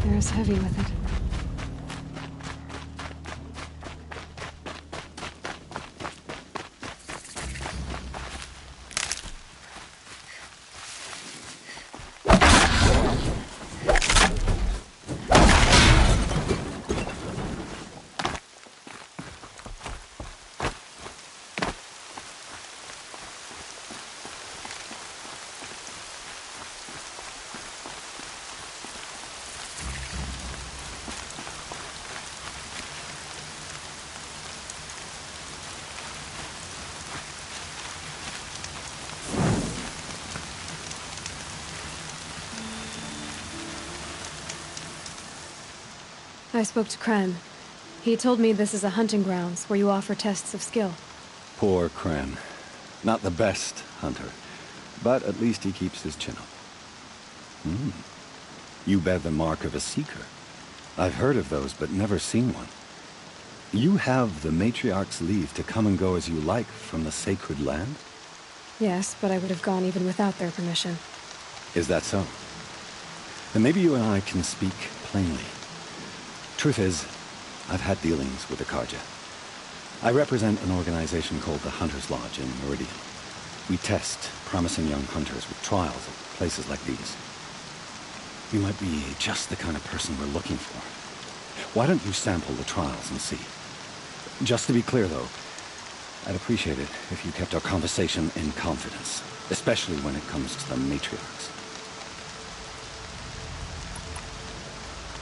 Air is heavy with it. I spoke to Kren. He told me this is a hunting grounds where you offer tests of skill. Poor Kren. Not the best hunter, but at least he keeps his chin up. You bear the mark of a seeker. I've heard of those, but never seen one. You have the Matriarch's leave to come and go as you like from the sacred land? Yes, but I would have gone even without their permission. Is that so? Then maybe you and I can speak plainly. Truth is, I've had dealings with the Karja. I represent an organization called the Hunter's Lodge in Meridian. We test promising young hunters with trials at places like these. You might be just the kind of person we're looking for. Why don't you sample the trials and see? Just to be clear, though, I'd appreciate it if you kept our conversation in confidence, especially when it comes to the matriarchs.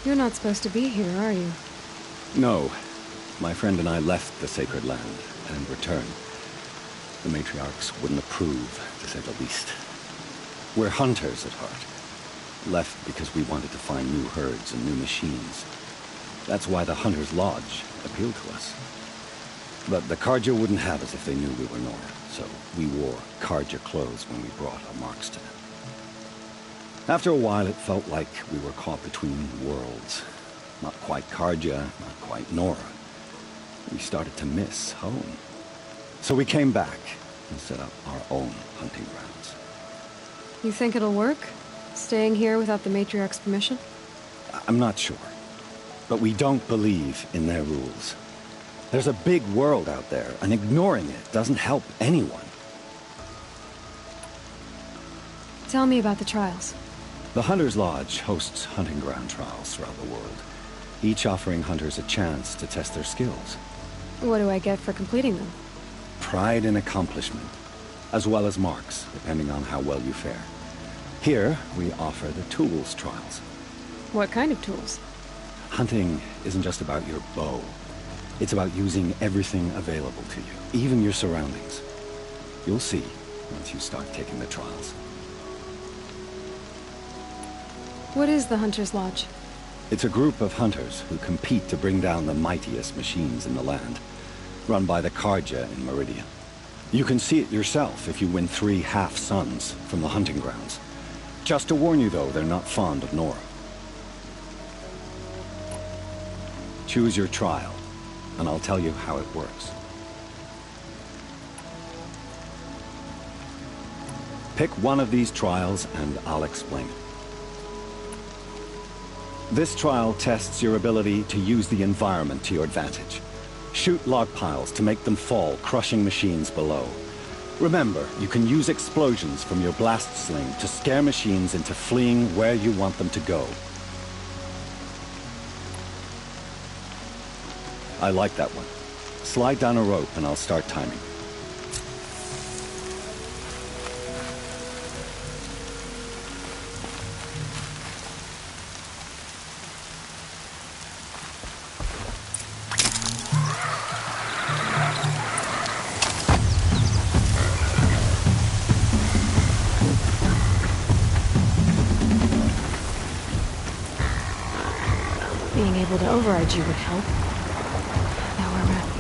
You're not supposed to be here, are you? No. My friend and I left the sacred land and returned. The matriarchs wouldn't approve, to say the least. We're hunters at heart. Left because we wanted to find new herds and new machines. That's why the Hunter's Lodge appealed to us. But the Karja wouldn't have us if they knew we were Nora, so we wore Karja clothes when we brought our marks to them. After a while, it felt like we were caught between worlds. Not quite Karja, not quite Nora. We started to miss home. So we came back and set up our own hunting grounds. You think it'll work? Staying here without the Matriarch's permission? I'm not sure. But we don't believe in their rules. There's a big world out there, and ignoring it doesn't help anyone. Tell me about the trials. The Hunter's Lodge hosts hunting ground trials throughout the world, each offering hunters a chance to test their skills. What do I get for completing them? Pride in accomplishment, as well as marks, depending on how well you fare. Here, we offer the tools trials. What kind of tools? Hunting isn't just about your bow. It's about using everything available to you, even your surroundings. You'll see once you start taking the trials. What is the Hunter's Lodge? It's a group of hunters who compete to bring down the mightiest machines in the land, run by the Karja in Meridian. You can see it yourself if you win 3 half-suns from the hunting grounds. Just to warn you, though, they're not fond of Nora. Choose your trial, and I'll tell you how it works. Pick one of these trials, and I'll explain it. This trial tests your ability to use the environment to your advantage. Shoot log piles to make them fall, crushing machines below. Remember, you can use explosions from your blast sling to scare machines into fleeing where you want them to go. I like that one. Slide down a rope and I'll start timing. Being able to override you would help. Now we're ready.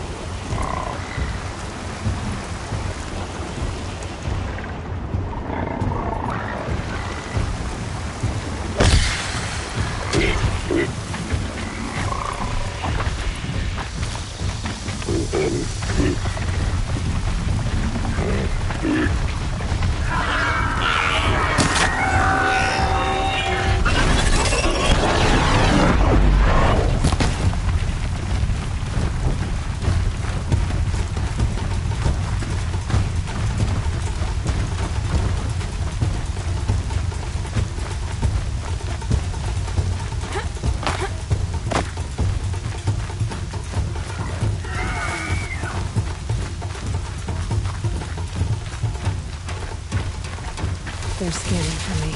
They're scanning for me.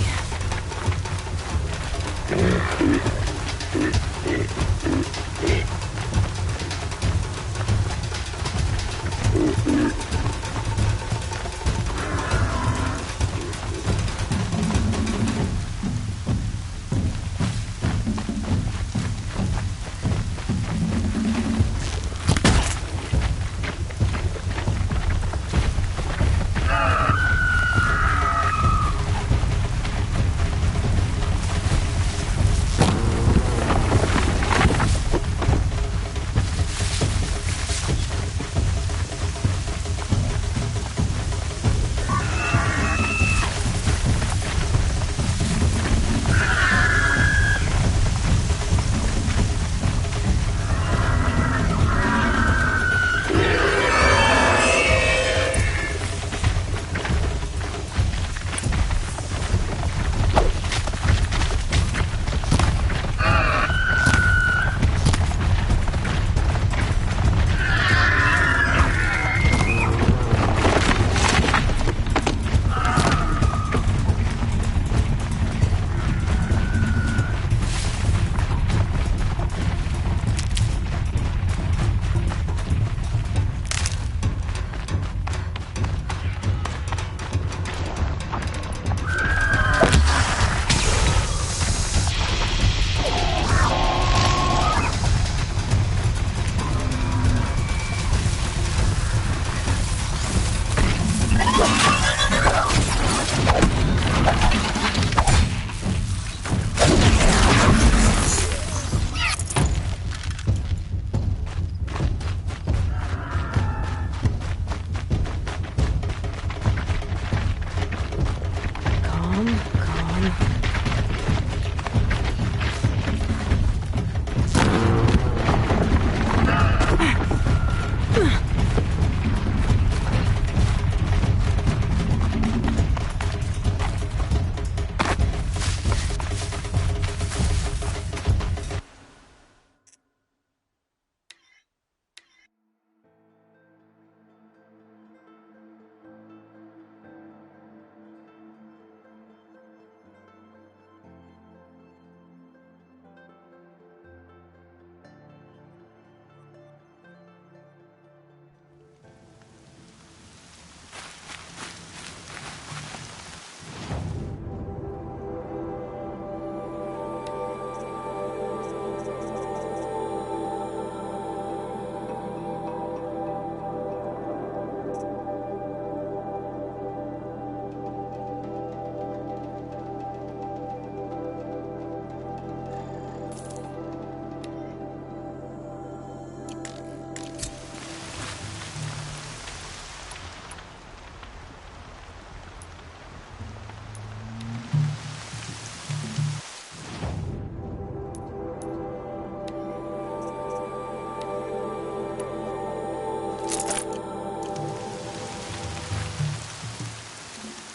Calm.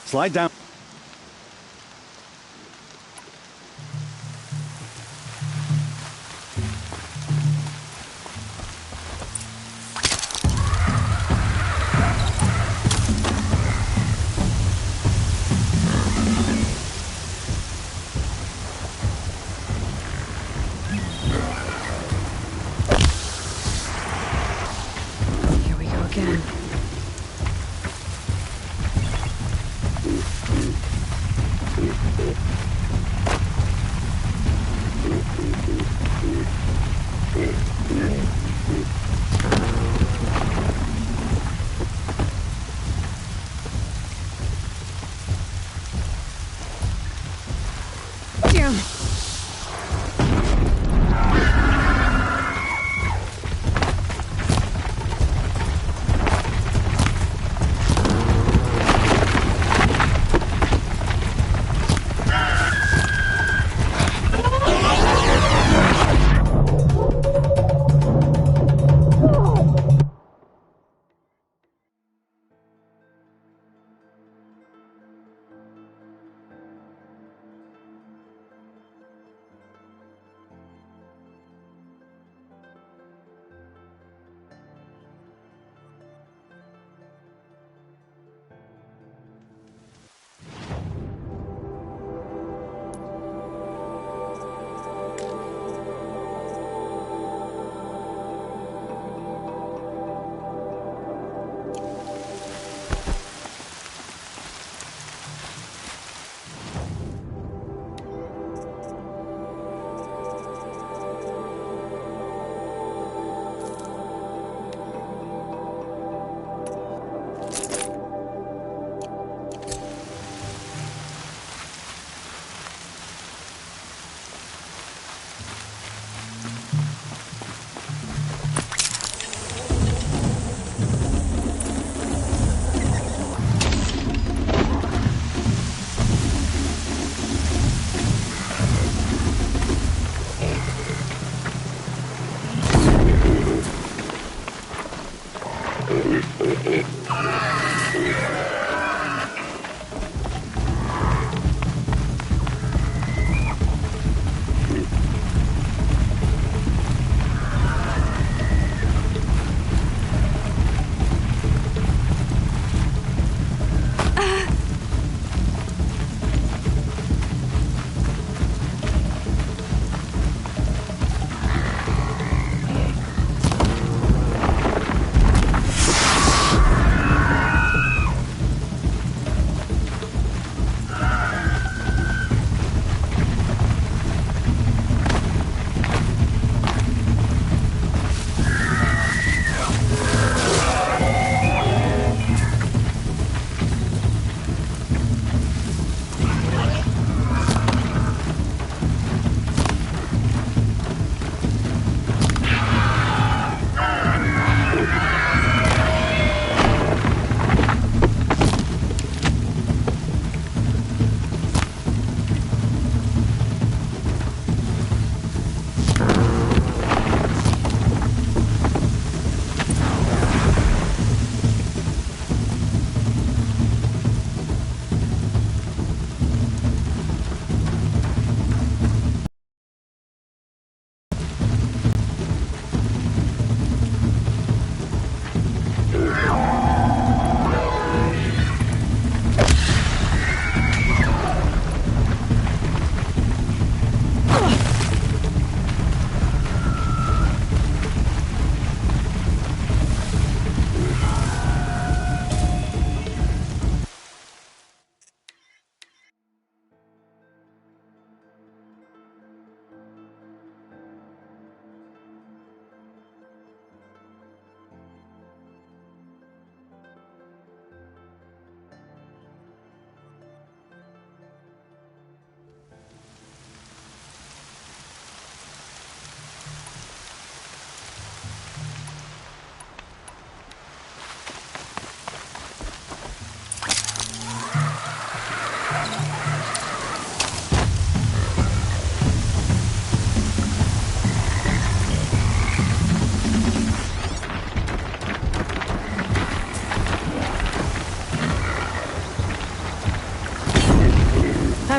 Slide down. Here we go again. Damn!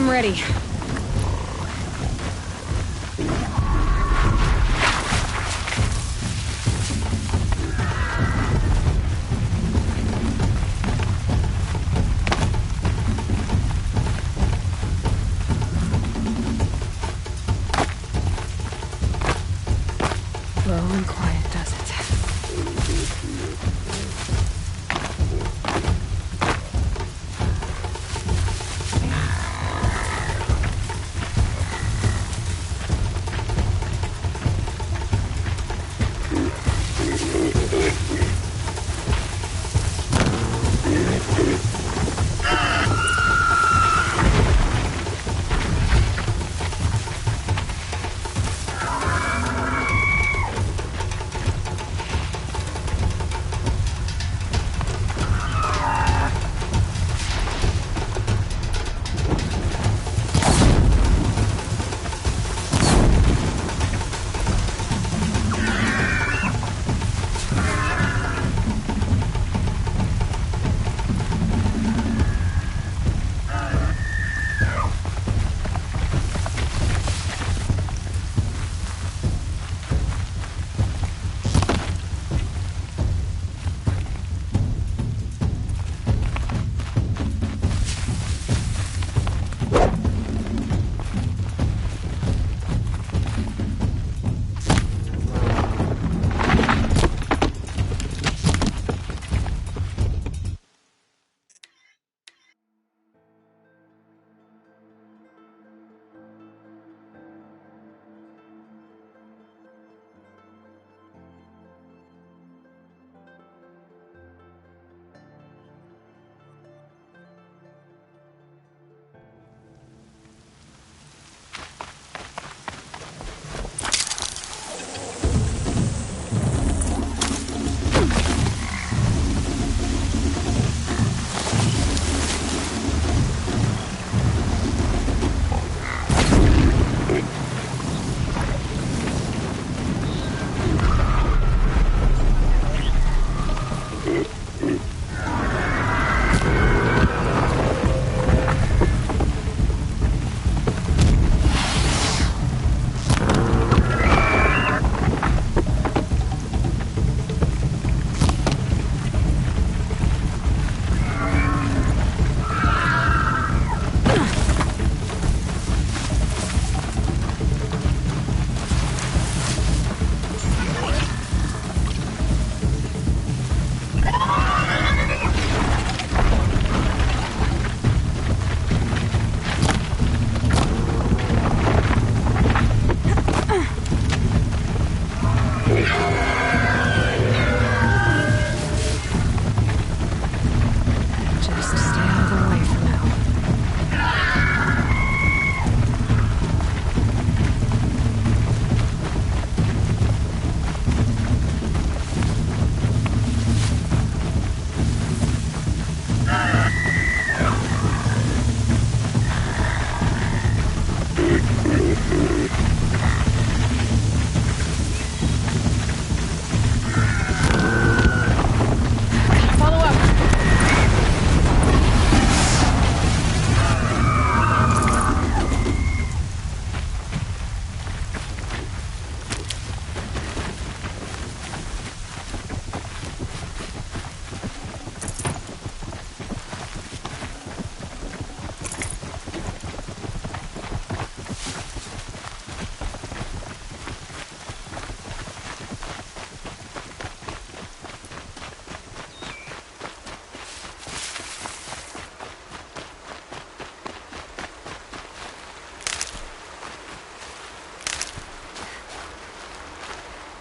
I'm ready. Slow and quiet does it.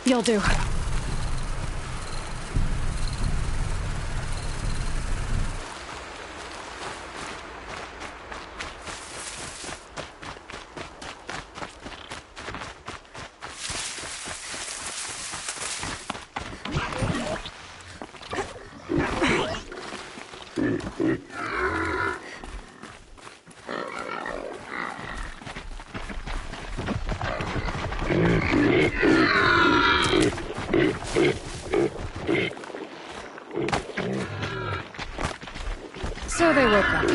You'll do. So they woke up.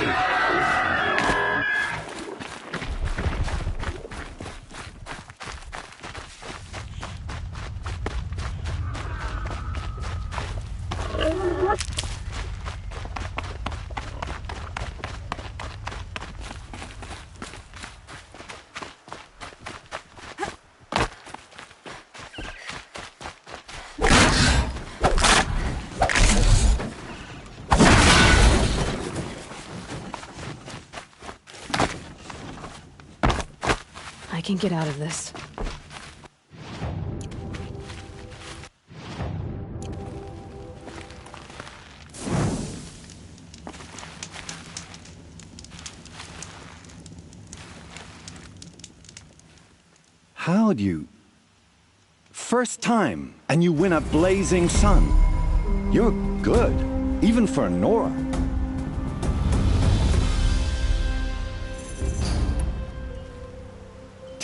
I can get out of this. How'd you... First time, and you win a blazing sun. You're good, even for Nora.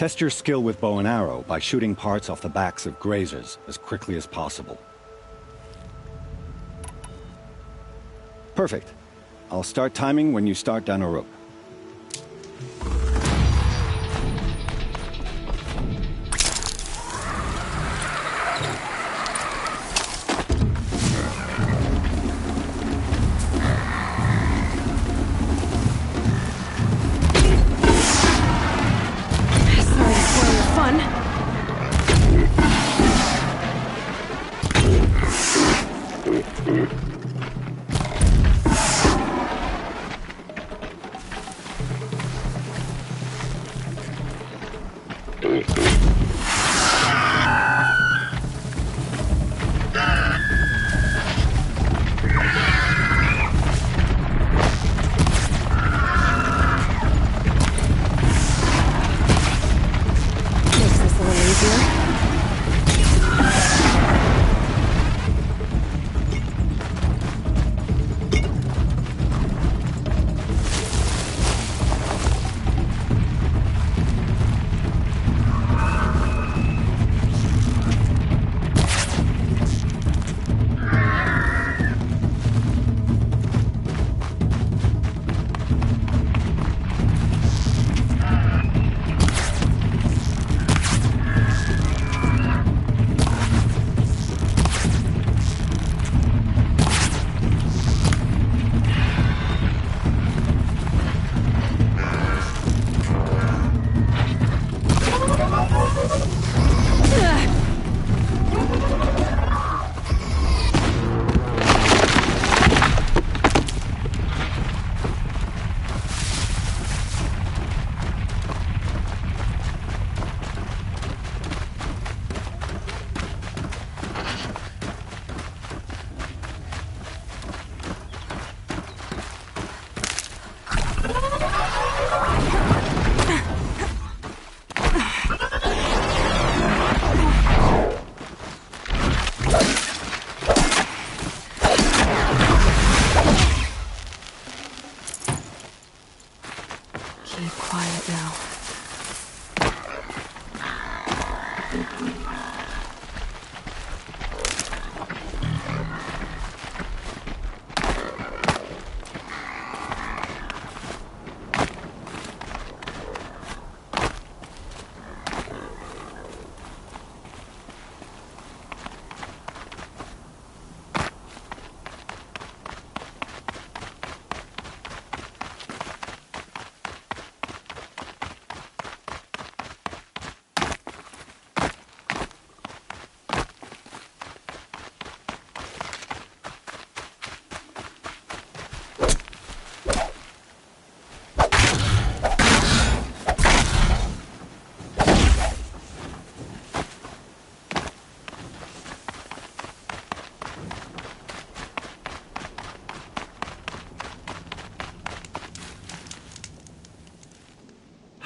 Test your skill with bow and arrow by shooting parts off the backs of grazers as quickly as possible. Perfect. I'll start timing when you start down a rope.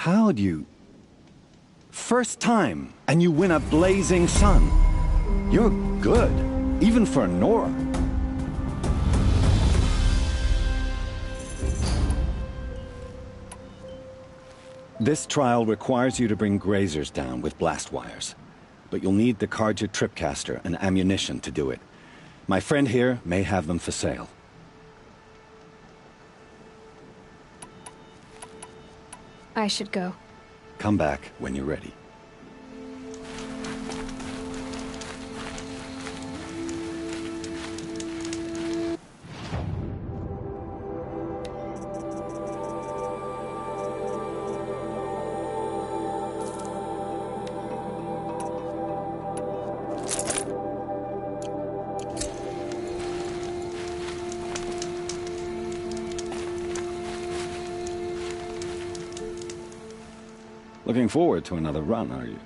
How'd you... First time, and you win a blazing sun. You're good, even for Nora. This trial requires you to bring grazers down with blast wires. But you'll need the Carja tripcaster and ammunition to do it. My friend here may have them for sale. I should go. Come back when you're ready. Looking forward to another run, are you?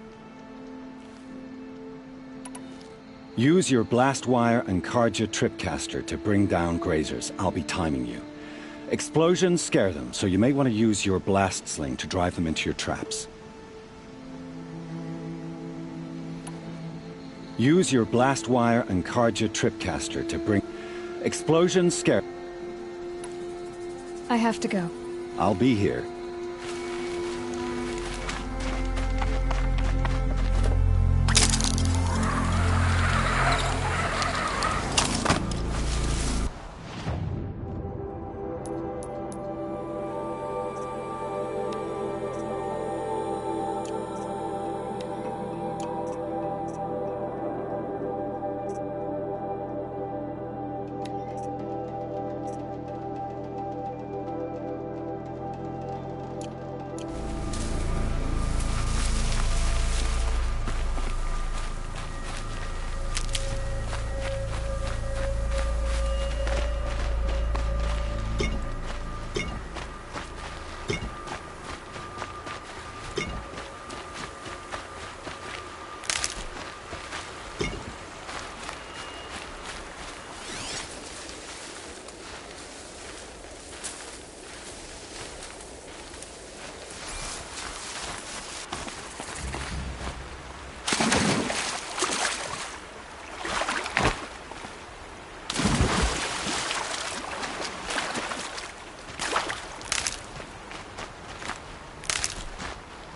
Use your blast wire and Carja tripcaster to bring down grazers. I'll be timing you. Explosions scare them, so you may want to use your blast sling to drive them into your traps. Use your blast wire and Carja tripcaster to bring... Explosions scare... I have to go. I'll be here.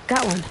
Got one.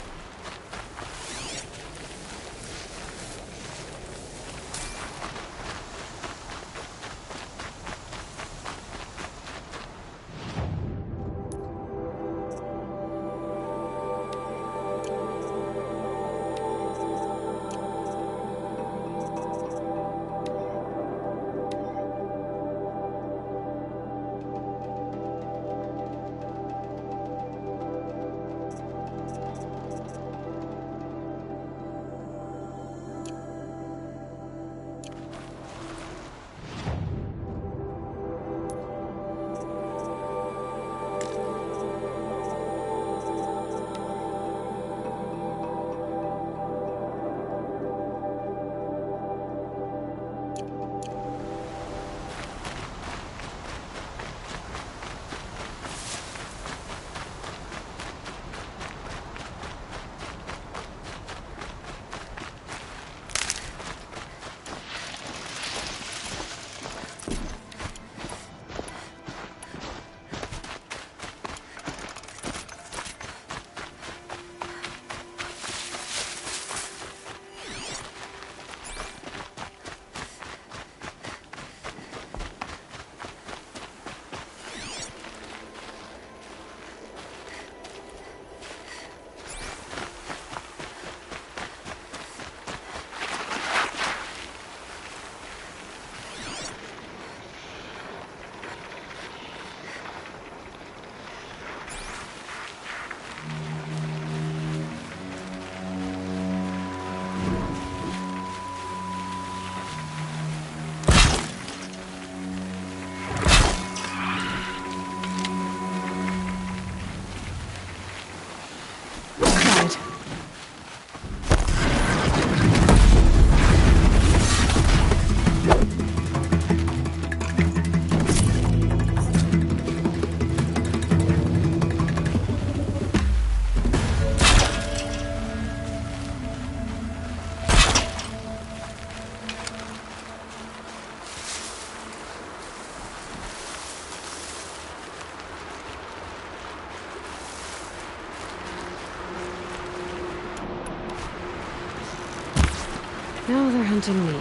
Now they're hunting me.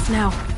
us now.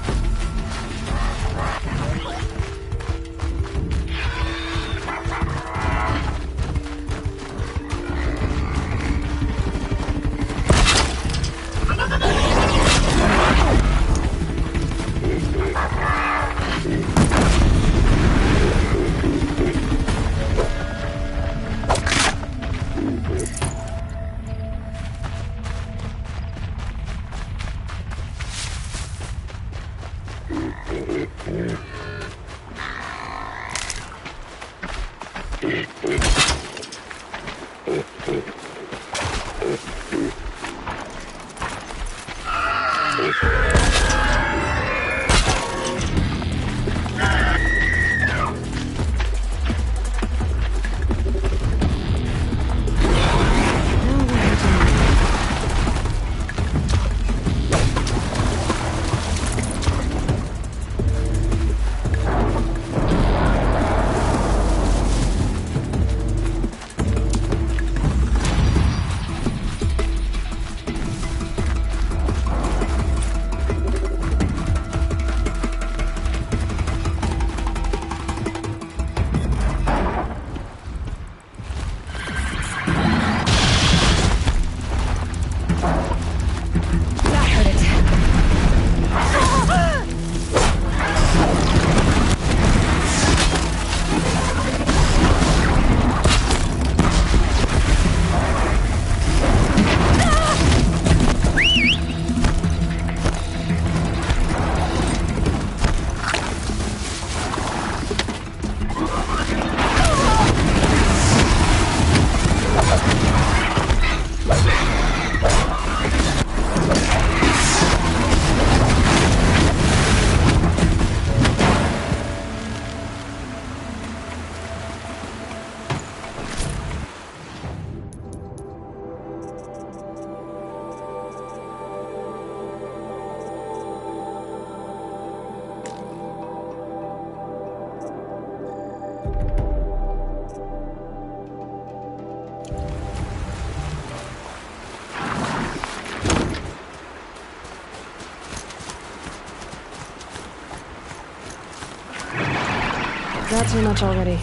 Not too much already.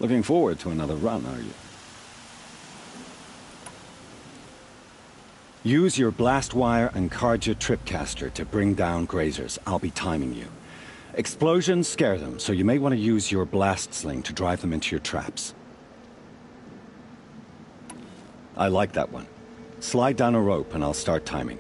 Looking forward to another run, are you? Use your blast wire and Carja tripcaster to bring down grazers. I'll be timing you. Explosions scare them, so you may want to use your blast sling to drive them into your traps. I like that one. Slide down a rope and I'll start timing.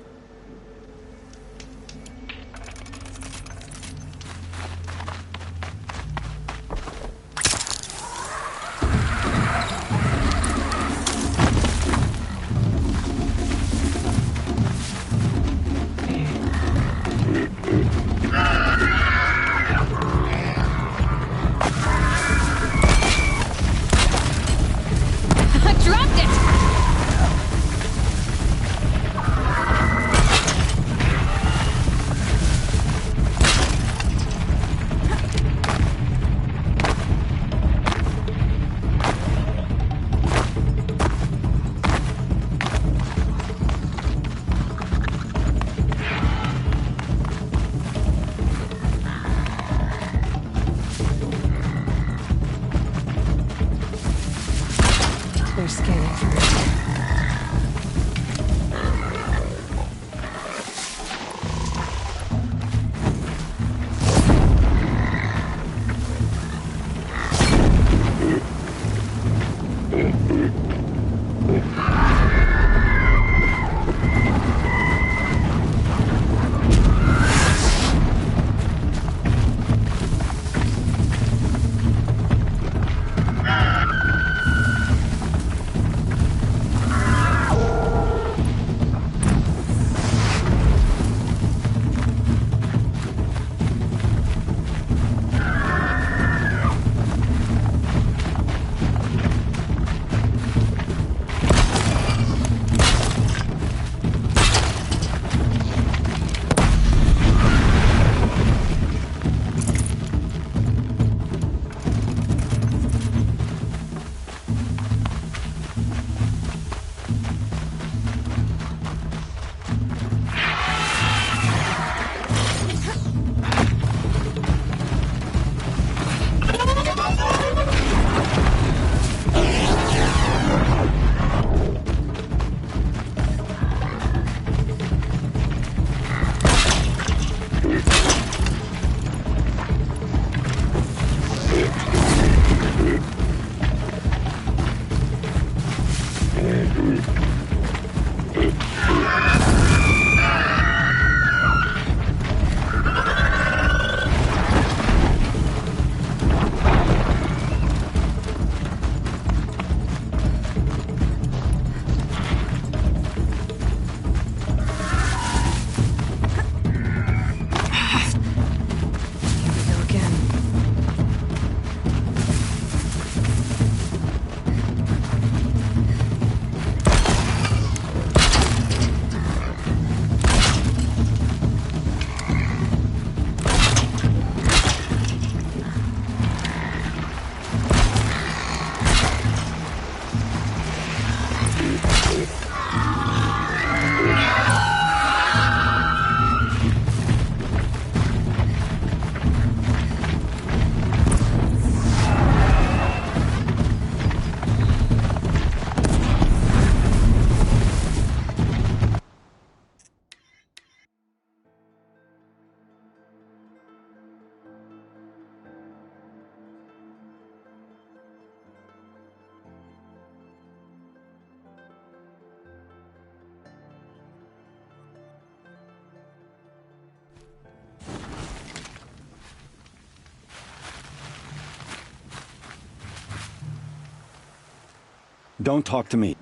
scanning first. Don't talk to me.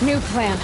New plan.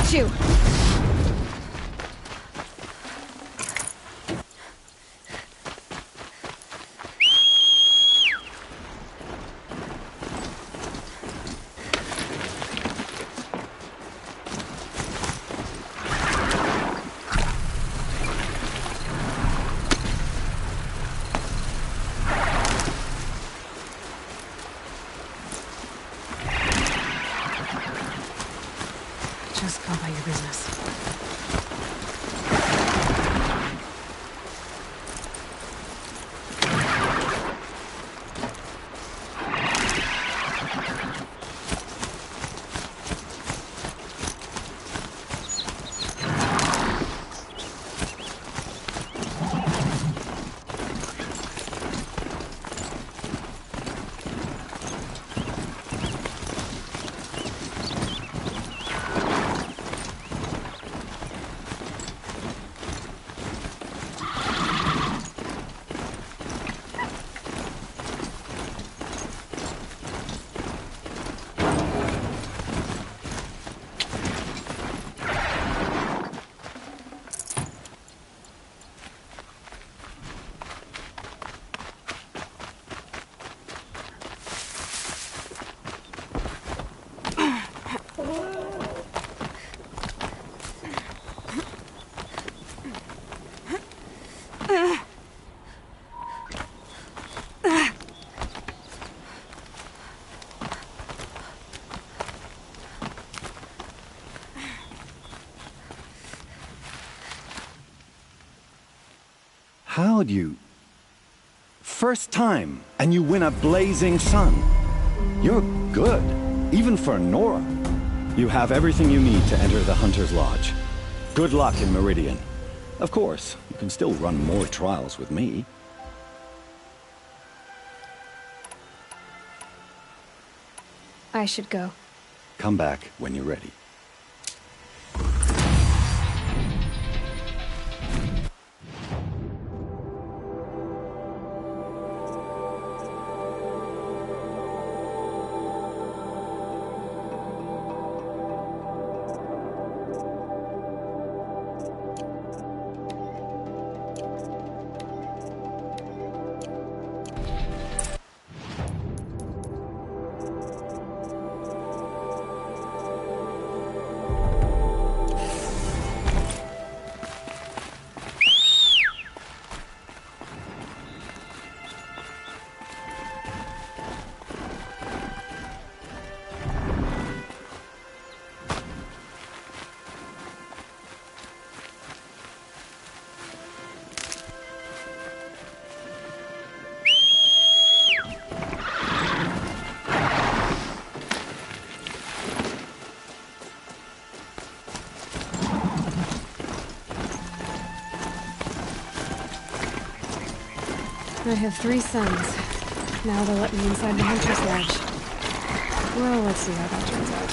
got you! Just go about your business. How'd you... First time, and you win a blazing sun. You're good, even for Nora. You have everything you need to enter the Hunter's Lodge. Good luck in Meridian. Of course, you can still run more trials with me. I should go. Come back when you're ready. I have 3 sons. Now they'll let me inside the Hunter's Lodge. Well, let's see how that turns out.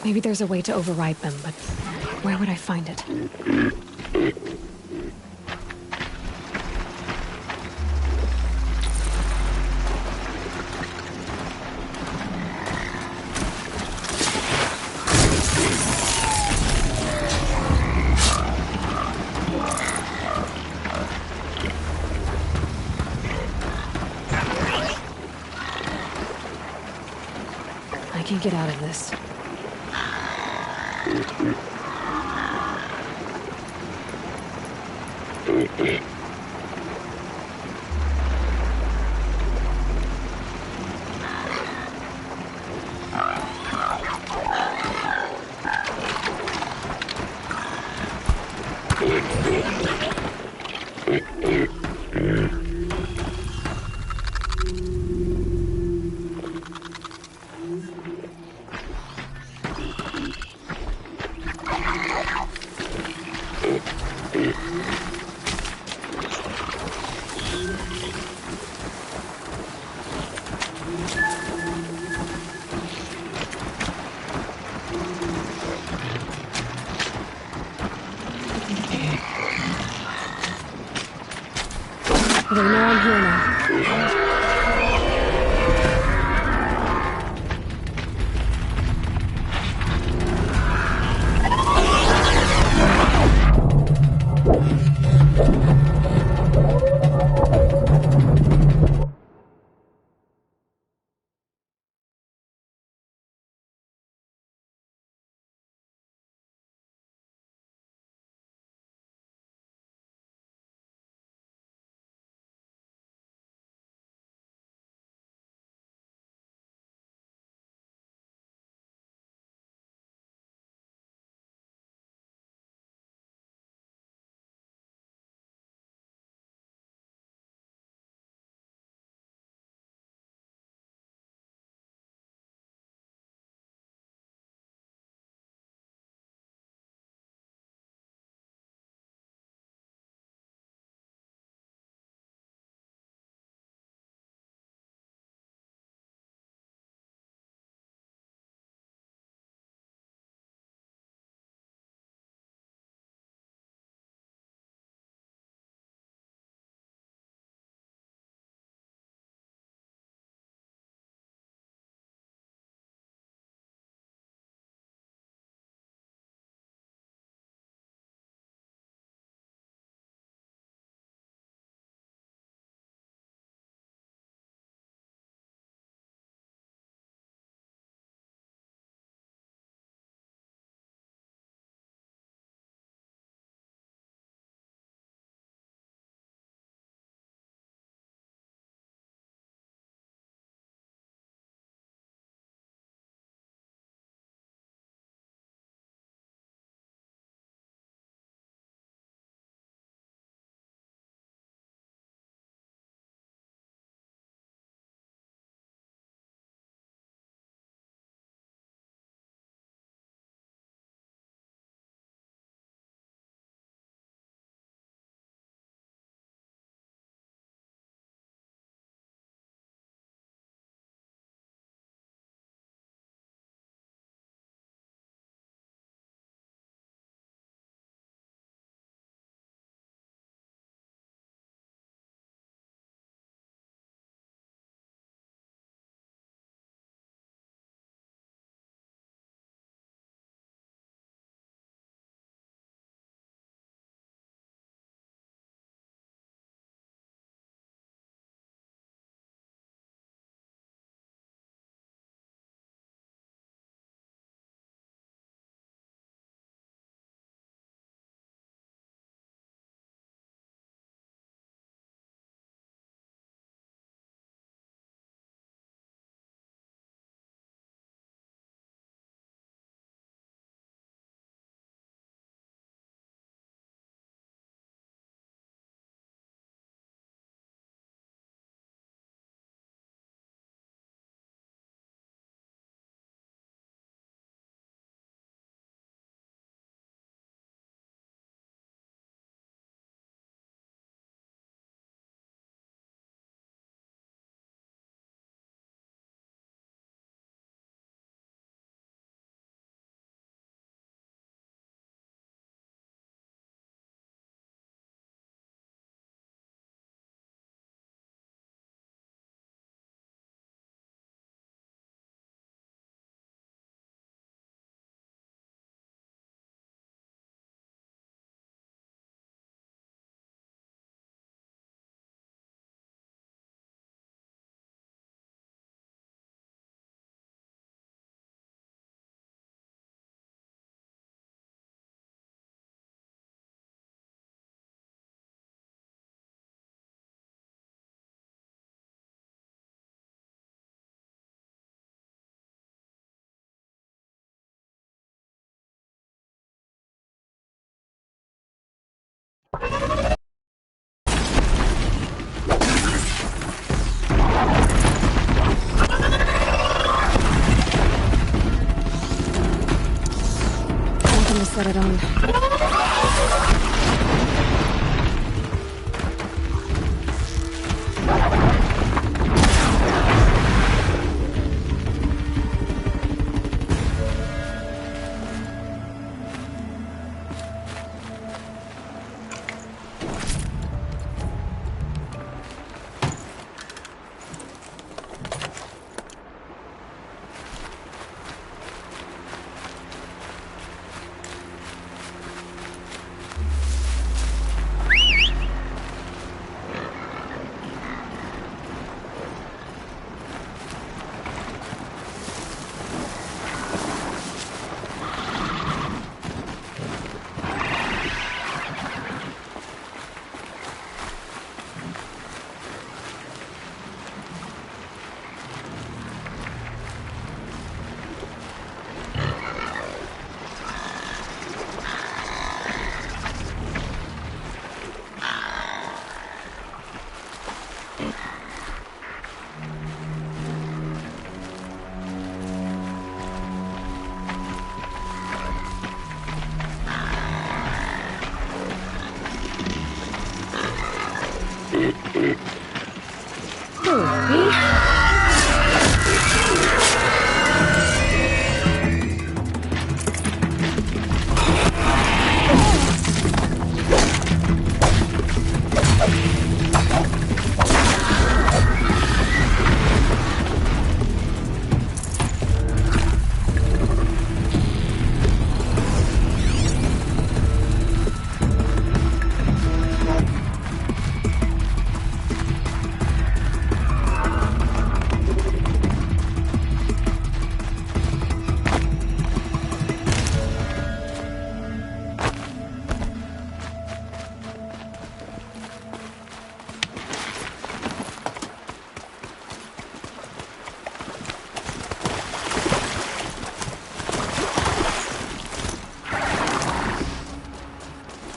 Maybe there's a way to override them, but where would I find it? I can get out of this. They know I'm here now. set it on.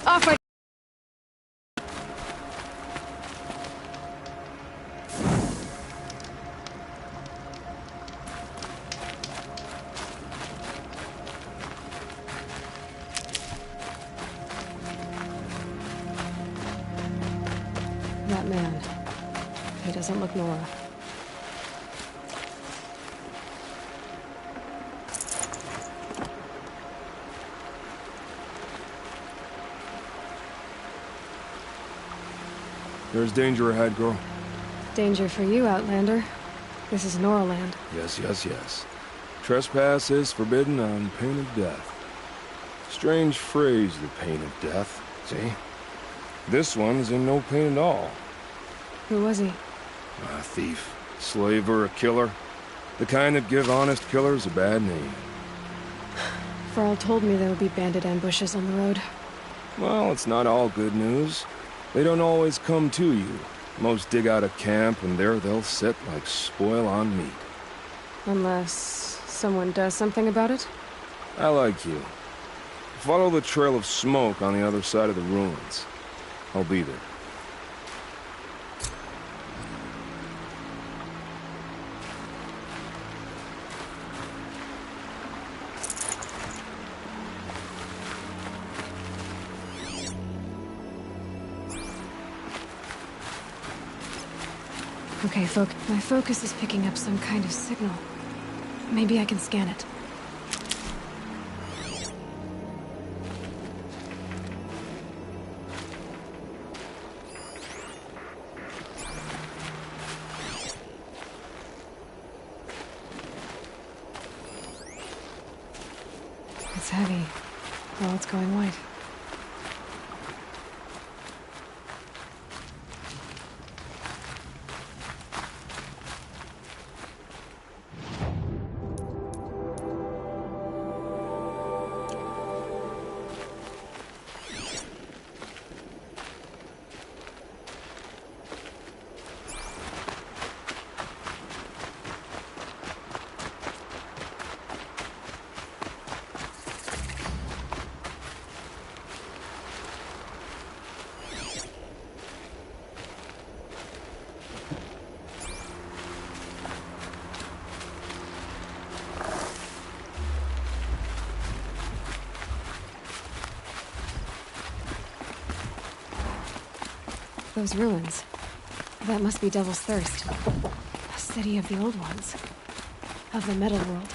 Off I... That man. He doesn't look Nora. There's danger ahead, girl. Danger for you, Outlander. This is Nora land. Yes, yes, yes. Trespass is forbidden on pain of death. Strange phrase, the pain of death. See? This one's in no pain at all. Who was he? A thief, slaver, a killer. The kind that give honest killers a bad name. Farrell told me there would be bandit ambushes on the road. Well, it's not all good news. They don't always come to you. Most dig out a camp, and there they'll sit like spoil on meat. Unless someone does something about it? I like you. Follow the trail of smoke on the other side of the ruins. I'll be there. Okay, my focus is picking up some kind of signal. Maybe I can scan it. It's heavy. Well, it's going white. Those ruins. That must be Devil's Thirst. A city of the old ones. Of the metal world.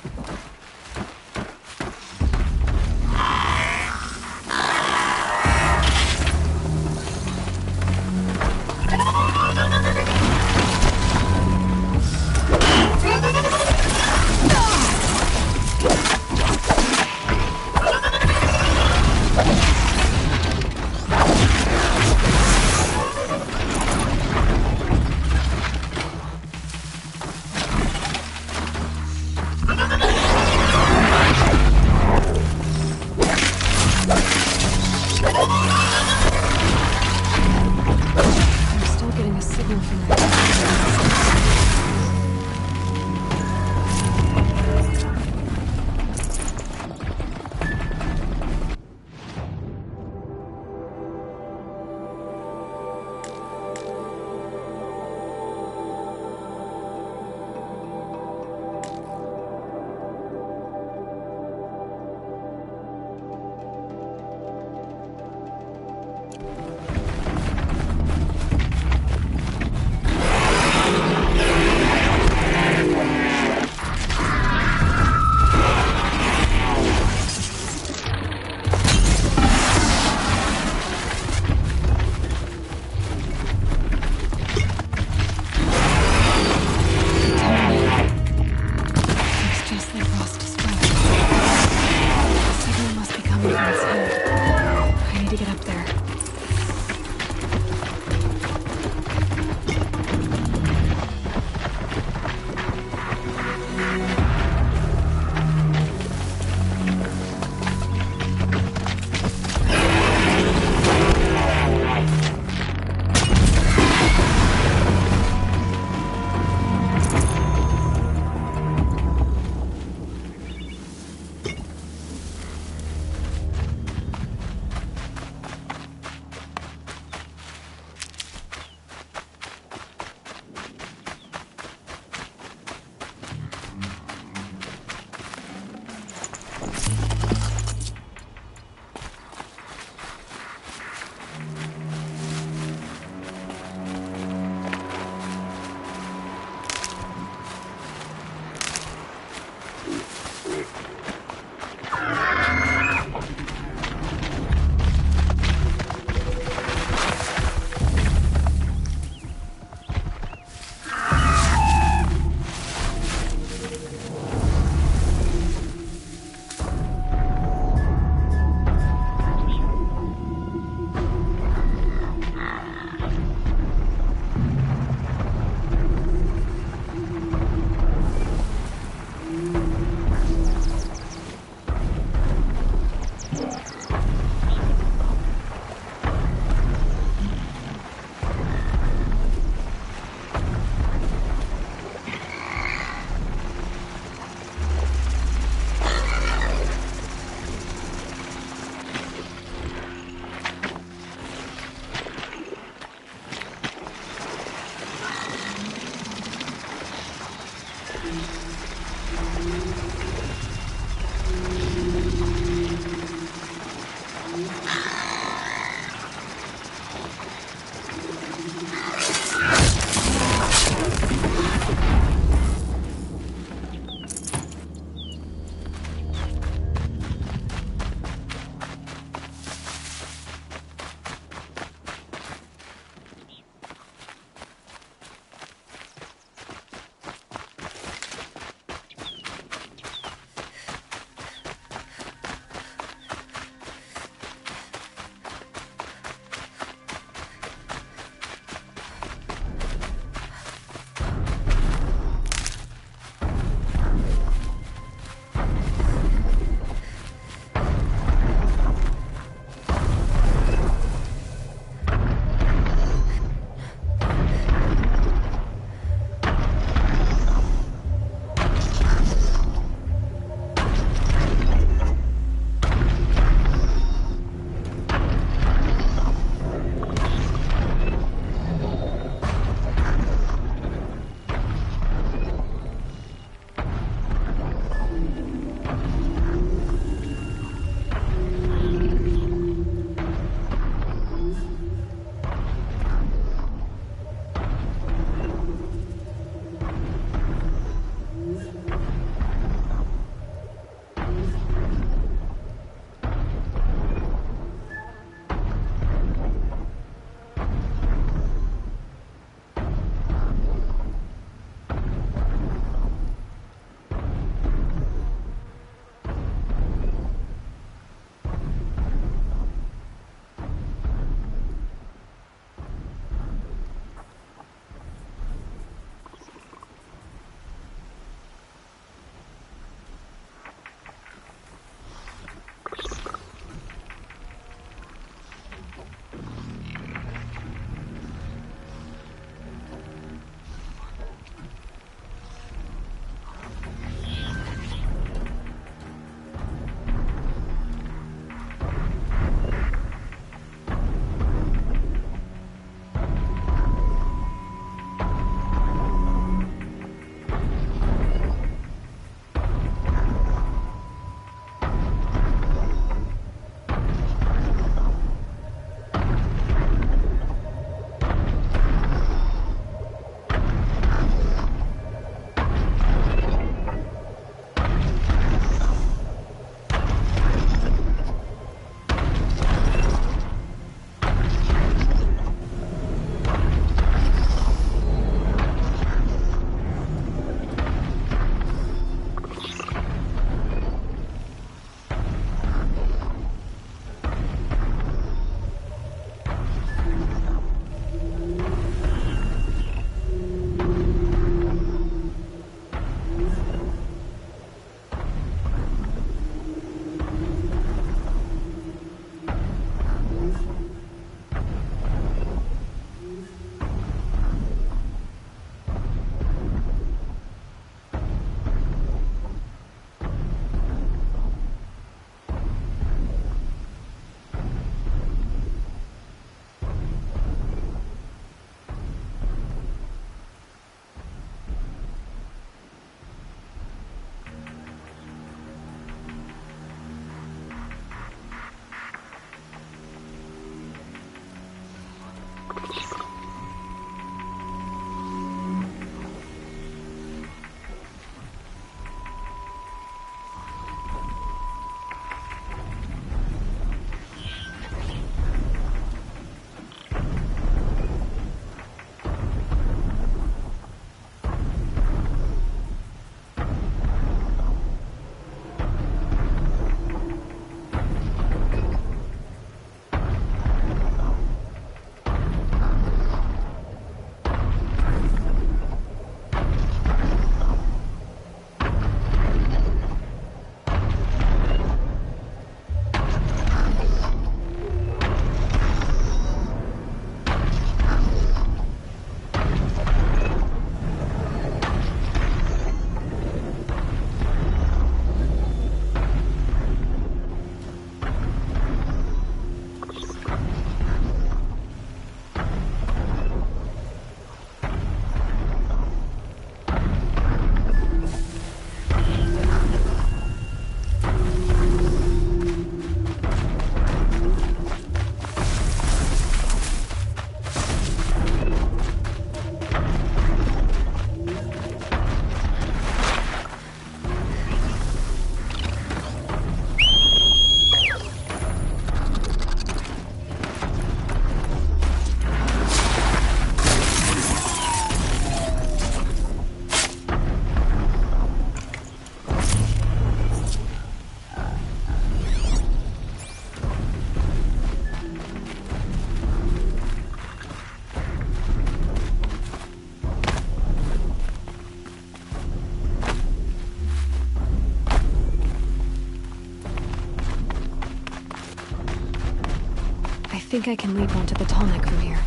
think I can leap onto the tall neck from here.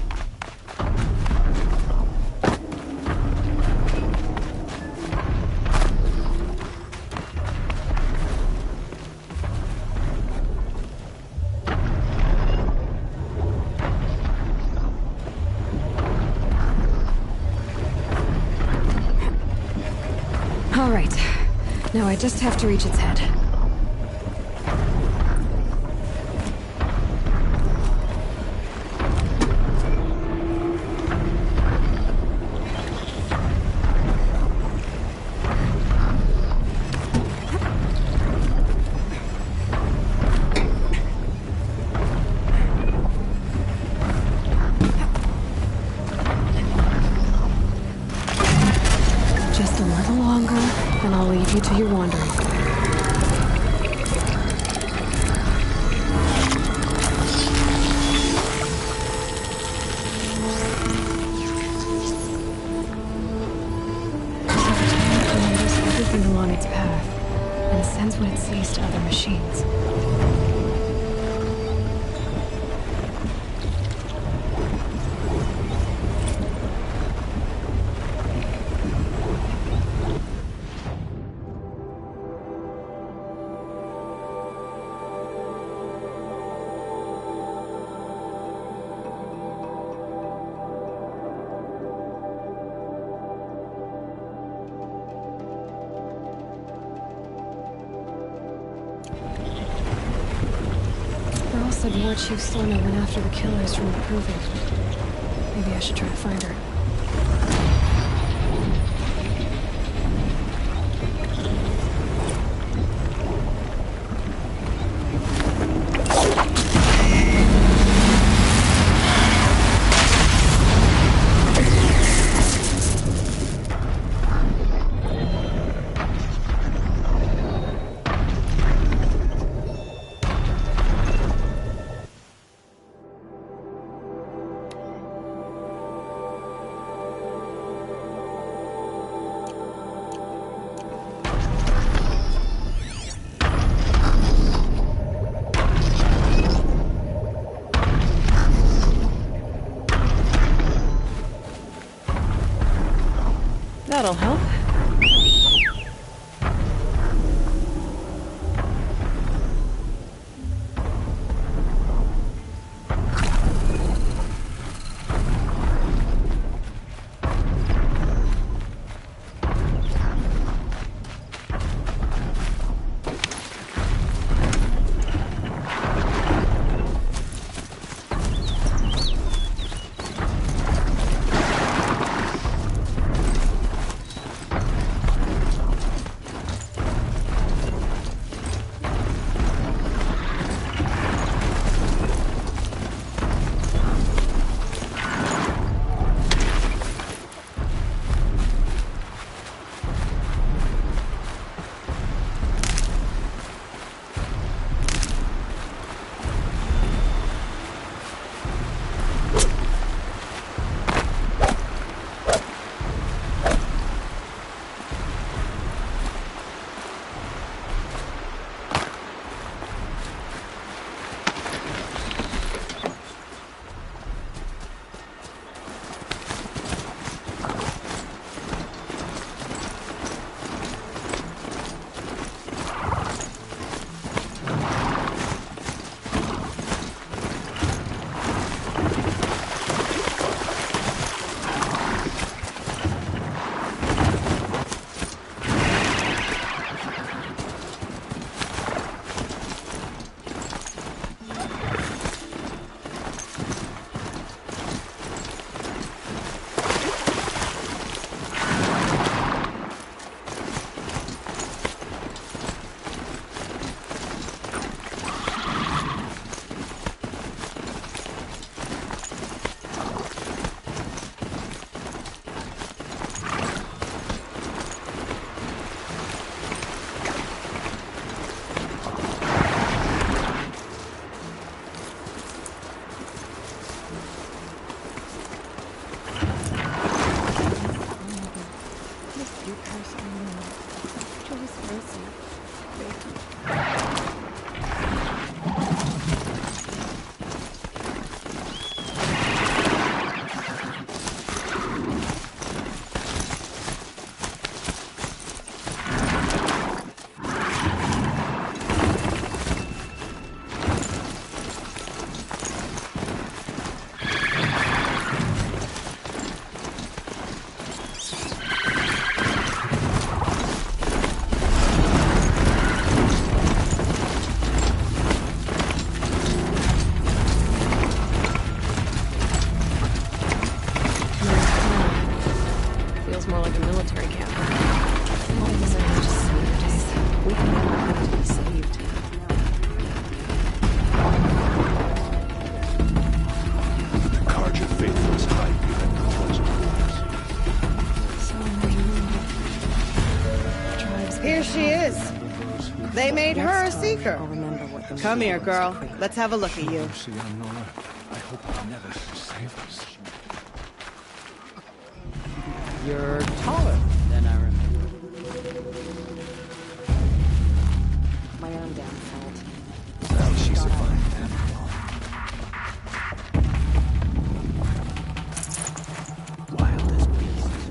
All right. Now I just have to reach its head. Just a little longer, and I'll leave you to your wandering. Remembers everything along its path, and sends what it sees to other machines. Earl said War Chief Sona went after the killers from the Proving. Maybe I should try to find her. That'll help. military camp. Why was I just saved? We can never have to be saved. The Carja faithfuls hide behind the closed doors. Here she is. They made her a seeker. Come here, girl. Let's have a look at you. Mercy on Nora. I hope you never save us. You're taller than I remember. My own damn fault. Well, she survived that. Wild as beasts.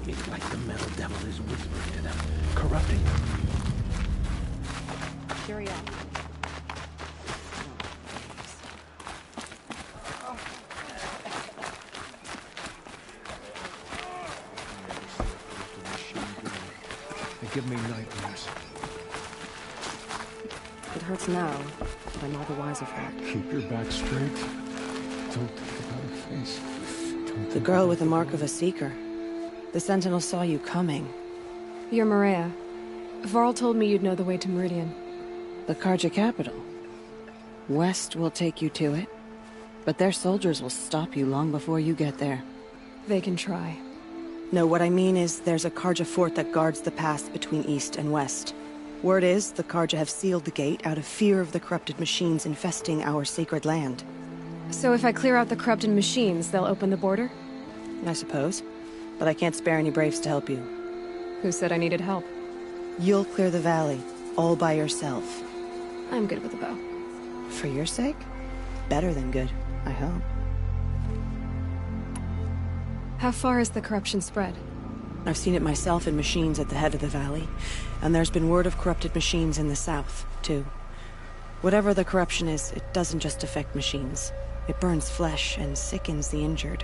It's like the metal devil is whispering to them, corrupting them. Curiosity. They give me nightmares. It hurts now, but I'm all the wiser for it. Keep your back straight. Don't think about her face. The girl with the mark of a seeker. The Sentinel saw you coming. You're Maria. Varl told me you'd know the way to Meridian. The Carja capital. West will take you to it, but their soldiers will stop you long before you get there. They can try. No, what I mean is there's a Carja fort that guards the pass between East and West. Word is, the Carja have sealed the gate out of fear of the corrupted machines infesting our sacred land. So if I clear out the corrupted machines, they'll open the border? I suppose. But I can't spare any braves to help you. Who said I needed help? You'll clear the valley, all by yourself. I'm good with a bow. For your sake? Better than good, I hope. How far has the corruption spread? I've seen it myself in machines at the head of the valley, and there's been word of corrupted machines in the south, too. Whatever the corruption is, it doesn't just affect machines. It burns flesh and sickens the injured.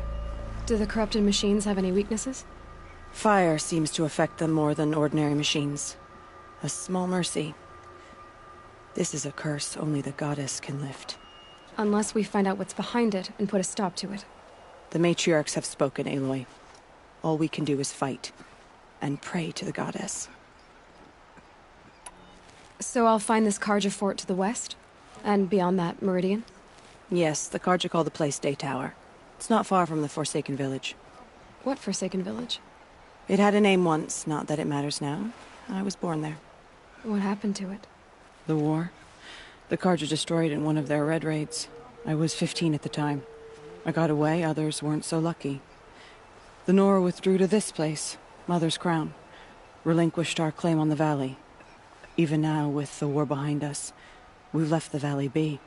Do the corrupted machines have any weaknesses? Fire seems to affect them more than ordinary machines. A small mercy. This is a curse only the goddess can lift. Unless we find out what's behind it and put a stop to it. The matriarchs have spoken, Aloy. All we can do is fight, and pray to the goddess. So I'll find this Carja fort to the west? And beyond that, Meridian? Yes, the Carja call the place Day Tower. It's not far from the Forsaken Village. What Forsaken Village? It had a name once, not that it matters now. I was born there. What happened to it? The war. The Carja destroyed it in one of their red raids. I was 15 at the time. I got away, others weren't so lucky. The Nora withdrew to this place, Mother's Crown. Relinquished our claim on the valley. Even now, with the war behind us, we've left the valley be.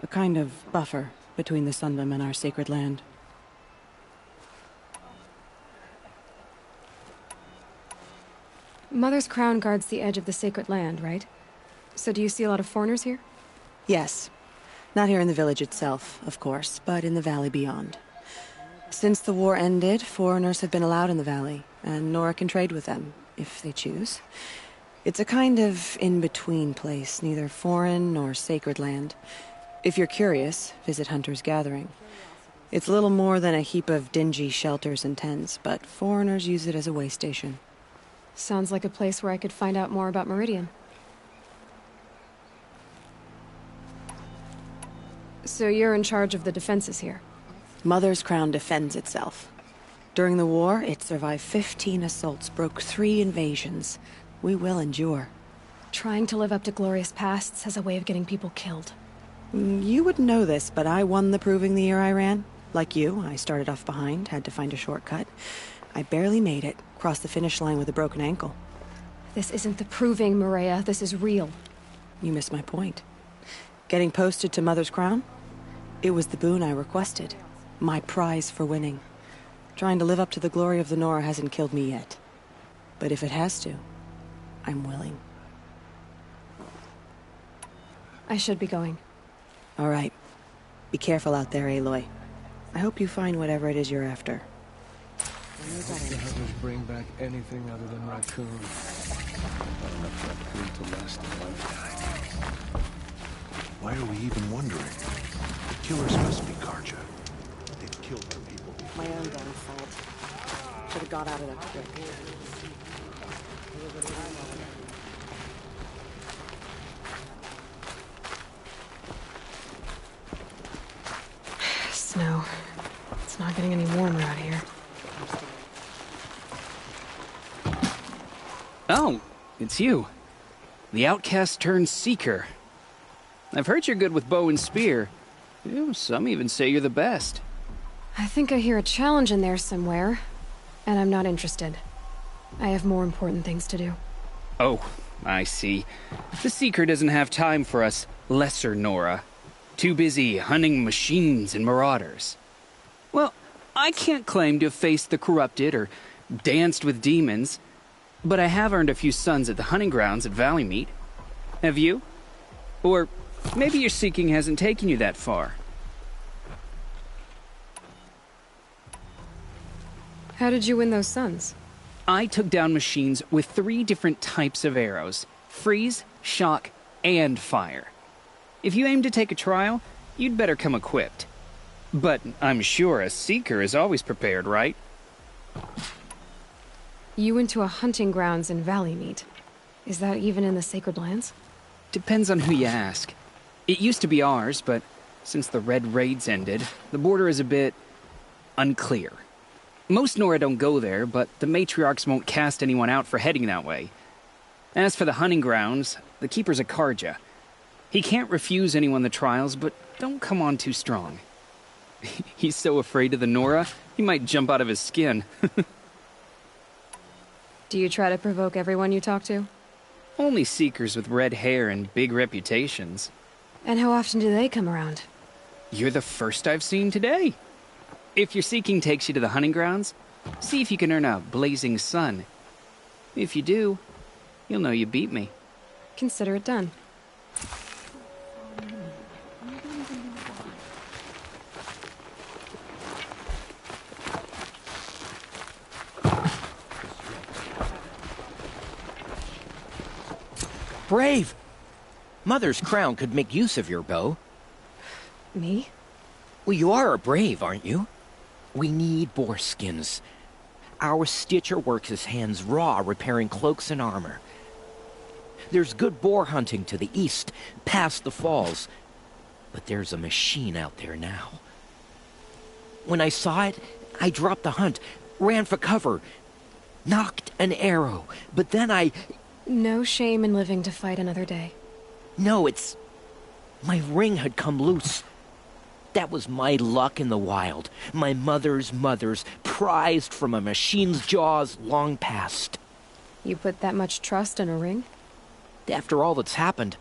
A kind of buffer between the Sundom and our sacred land. Mother's Crown guards the edge of the sacred land, right? So do you see a lot of foreigners here? Yes. Not here in the village itself, of course, but in the valley beyond. Since the war ended, foreigners have been allowed in the valley, and Nora can trade with them, if they choose. It's a kind of in-between place, neither foreign nor sacred land. If you're curious, visit Hunter's Gathering. It's little more than a heap of dingy shelters and tents, but foreigners use it as a way station. Sounds like a place where I could find out more about Meridian. So you're in charge of the defenses here? Mother's Crown defends itself. During the war, it survived 15 assaults, broke 3 invasions. We will endure. Trying to live up to glorious pasts has a way of getting people killed. You wouldn't know this, but I won the proving the year I ran. Like you, I started off behind, had to find a shortcut. I barely made it, crossed the finish line with a broken ankle. This isn't the proving, Maria. This is real. You missed my point. Getting posted to Mother's Crown? It was the boon I requested. My prize for winning. Trying to live up to the glory of the Nora hasn't killed me yet. But if it has to, I'm willing. I should be going. All right. Be careful out there, Aloy. I hope you find whatever it is you're after. The hunters bring back anything other than raccoon. Not enough raccoon to last a lifetime. Why are we even wondering? The killers must be Carja. They've killed their people before. My own damn fault. Should have got out of that quick. Snow. It's not getting any warmer out here. Oh, it's you. The outcast turned seeker. I've heard you're good with bow and spear. Some even say you're the best. I think I hear a challenge in there somewhere, and I'm not interested. I have more important things to do. Oh, I see. The seeker doesn't have time for us lesser Nora. Too busy hunting machines and marauders. Well, I can't claim to have faced the corrupted or danced with demons, but I have earned a few sons at the hunting grounds at Valleymeet. Have you? Or maybe your seeking hasn't taken you that far. How did you win those sons? I took down machines with 3 different types of arrows: freeze, shock, and fire. If you aim to take a trial, you'd better come equipped. But I'm sure a seeker is always prepared, right? You went to a hunting grounds in Valleymeet. Is that even in the Sacred Lands? Depends on who you ask. It used to be ours, but since the Red Raids ended, the border is a bit unclear. Most Nora don't go there, but the matriarchs won't cast anyone out for heading that way. As for the hunting grounds, the keeper's a Karja. He can't refuse anyone the trials, but don't come on too strong. He's so afraid of the Nora, he might jump out of his skin. Do you try to provoke everyone you talk to? Only seekers with red hair and big reputations. And how often do they come around? You're the first I've seen today. If your seeking takes you to the hunting grounds, see if you can earn a blazing sun. If you do, you'll know you beat me. Consider it done. Brave! Mother's crown could make use of your bow. Me? Well, you are a brave, aren't you? We need boar skins. Our stitcher works his hands raw repairing cloaks and armor. There's good boar hunting to the east, past the falls. But there's a machine out there now. When I saw it, I dropped the hunt, ran for cover, knocked an arrow, but then I... No shame in living to fight another day. No, it's... my ring had come loose. That was my luck in the wild. My mother's prized from a machine's jaws long past. You put that much trust in a ring? After all that's happened,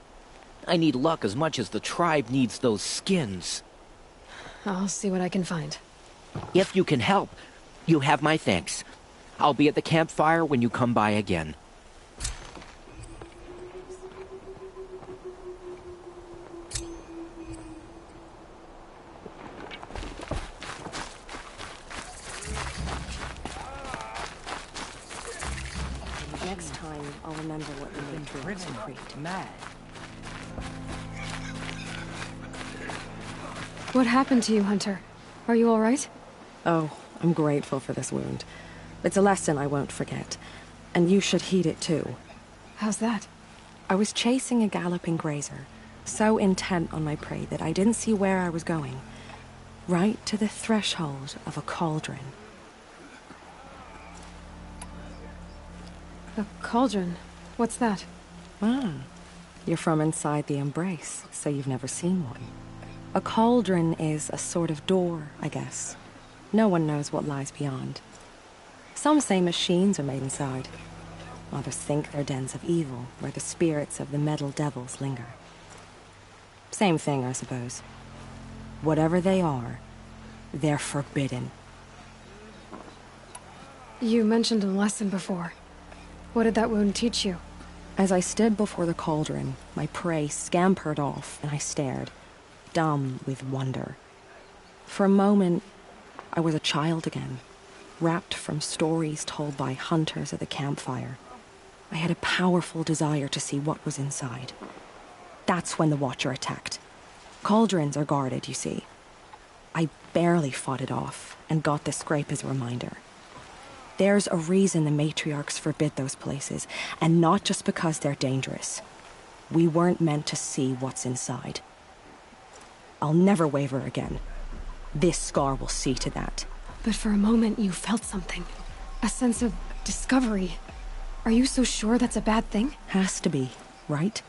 I need luck as much as the tribe needs those skins. I'll see what I can find. If you can help, you have my thanks. I'll be at the campfire when you come by again. Next time, I'll remember what the matriarchs decreed. Mad. What happened to you, Hunter? Are you all right? Oh, I'm grateful for this wound. It's a lesson I won't forget. And you should heed it too. How's that? I was chasing a galloping grazer, so intent on my prey that I didn't see where I was going. Right to the threshold of a cauldron. A cauldron? What's that? Ah, you're from inside the Embrace, so you've never seen one. A cauldron is a sort of door, I guess. No one knows what lies beyond. Some say machines are made inside. Others think they're dens of evil, where the spirits of the metal devils linger. Same thing, I suppose. Whatever they are, they're forbidden. You mentioned a lesson before. What did that wound teach you? As I stood before the cauldron, my prey scampered off, and I stared, dumb with wonder. For a moment, I was a child again, wrapped from stories told by hunters at the campfire. I had a powerful desire to see what was inside. That's when the Watcher attacked. Cauldrons are guarded, you see. I barely fought it off, and got this scrape as a reminder. There's a reason the matriarchs forbid those places, and not just because they're dangerous. We weren't meant to see what's inside. I'll never waver again. This scar will see to that. But for a moment, you felt something. A sense of discovery. Are you so sure that's a bad thing? Has to be, right?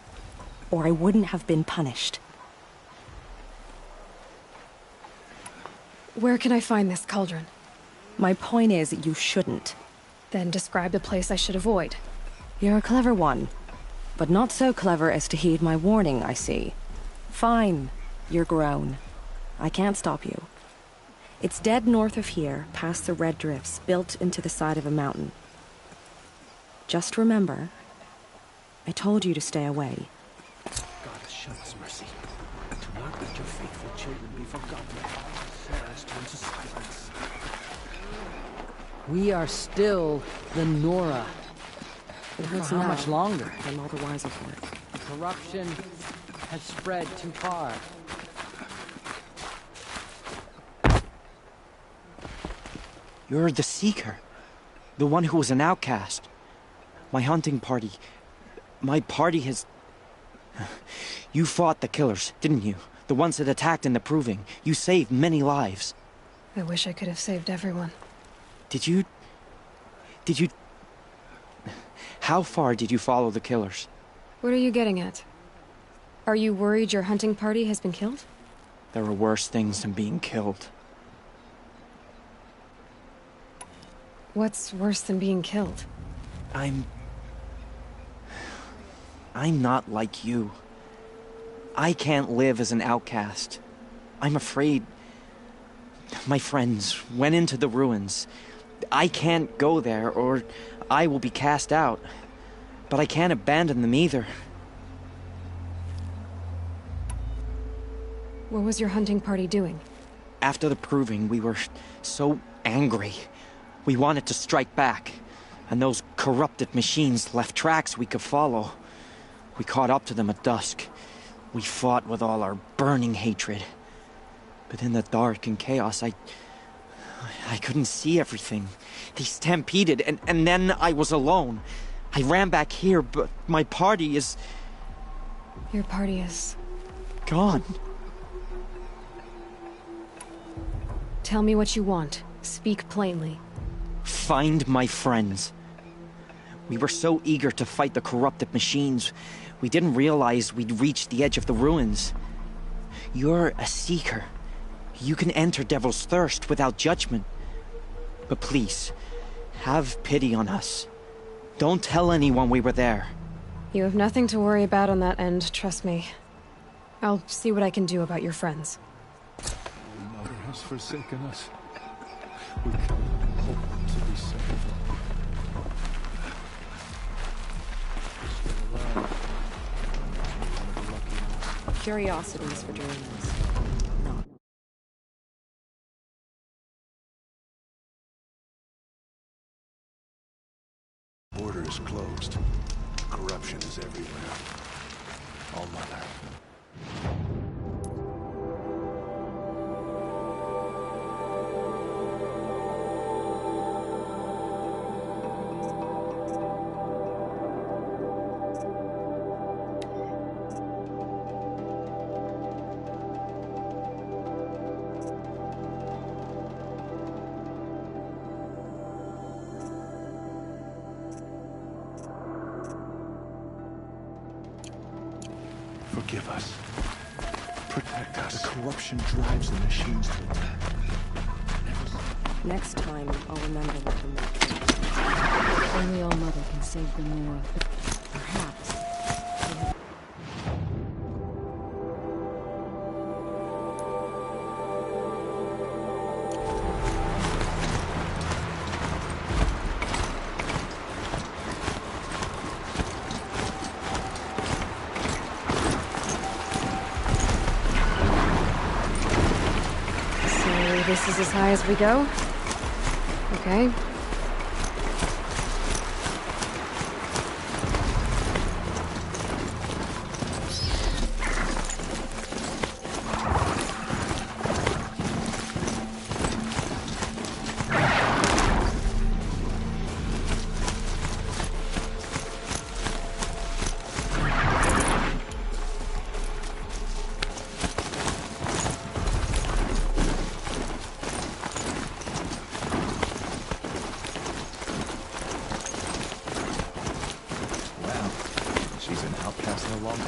Or I wouldn't have been punished. Where can I find this cauldron? My point is, you shouldn't. Then describe the place I should avoid. You're a clever one. But not so clever as to heed my warning, I see. Fine. You're grown. I can't stop you. It's dead north of here, past the red drifts, built into the side of a mountain. Just remember, I told you to stay away. God, show us mercy. Do not let your faithful children be forgotten. Silence turns to silence. We are still the Nora. It For hurts how now. much longer? I'm all the wiser for it. The corruption has spread too far. You're the Seeker. The one who was an outcast. My hunting party. My party has... You fought the killers, didn't you? The ones that attacked in the Proving. You saved many lives. I wish I could have saved everyone. Did you... How far did you follow the killers? What are you getting at? Are you worried your hunting party has been killed? There are worse things than being killed. What's worse than being killed? I'm not like you. I can't live as an outcast. I'm afraid... My friends went into the ruins. I can't go there, or I will be cast out. But I can't abandon them either. What was your hunting party doing? After the Proving, we were so angry. We wanted to strike back. And those corrupted machines left tracks we could follow. We caught up to them at dusk. We fought with all our burning hatred. But in the dark and chaos, I couldn't see everything. They stampeded, and then I was alone. I ran back here, but my party is... Your party is... gone. Tell me what you want. Speak plainly. Find my friends. We were so eager to fight the corrupted machines, we didn't realize we'd reached the edge of the ruins. You're a seeker. You can enter Devil's Thirst without judgment. But please, have pity on us. Don't tell anyone we were there. You have nothing to worry about on that end, trust me. I'll see what I can do about your friends. Mother has forsaken us. We cannot hope to be saved. Curiosities for doing this. Not. Border is closed. Corruption is everywhere. All Mother. Forgive us. Protect us. The corruption drives the machines to attack. Next time, I'll remember what the matter. Only All Mother can save the Nora. Perhaps. This is as high as we go? Okay. us no longer.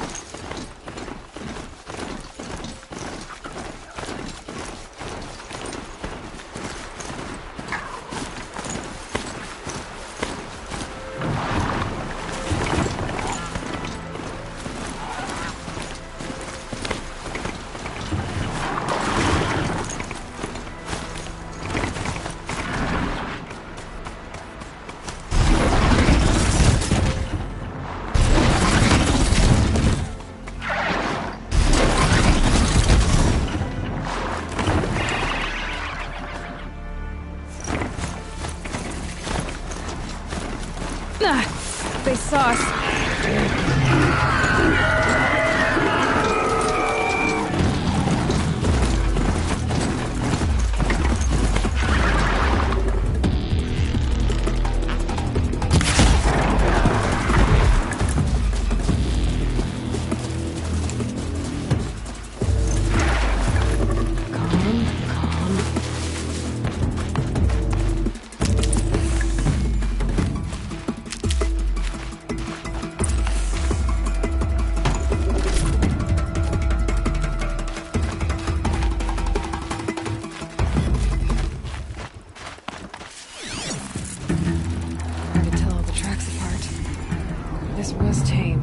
They saw us. This was tame.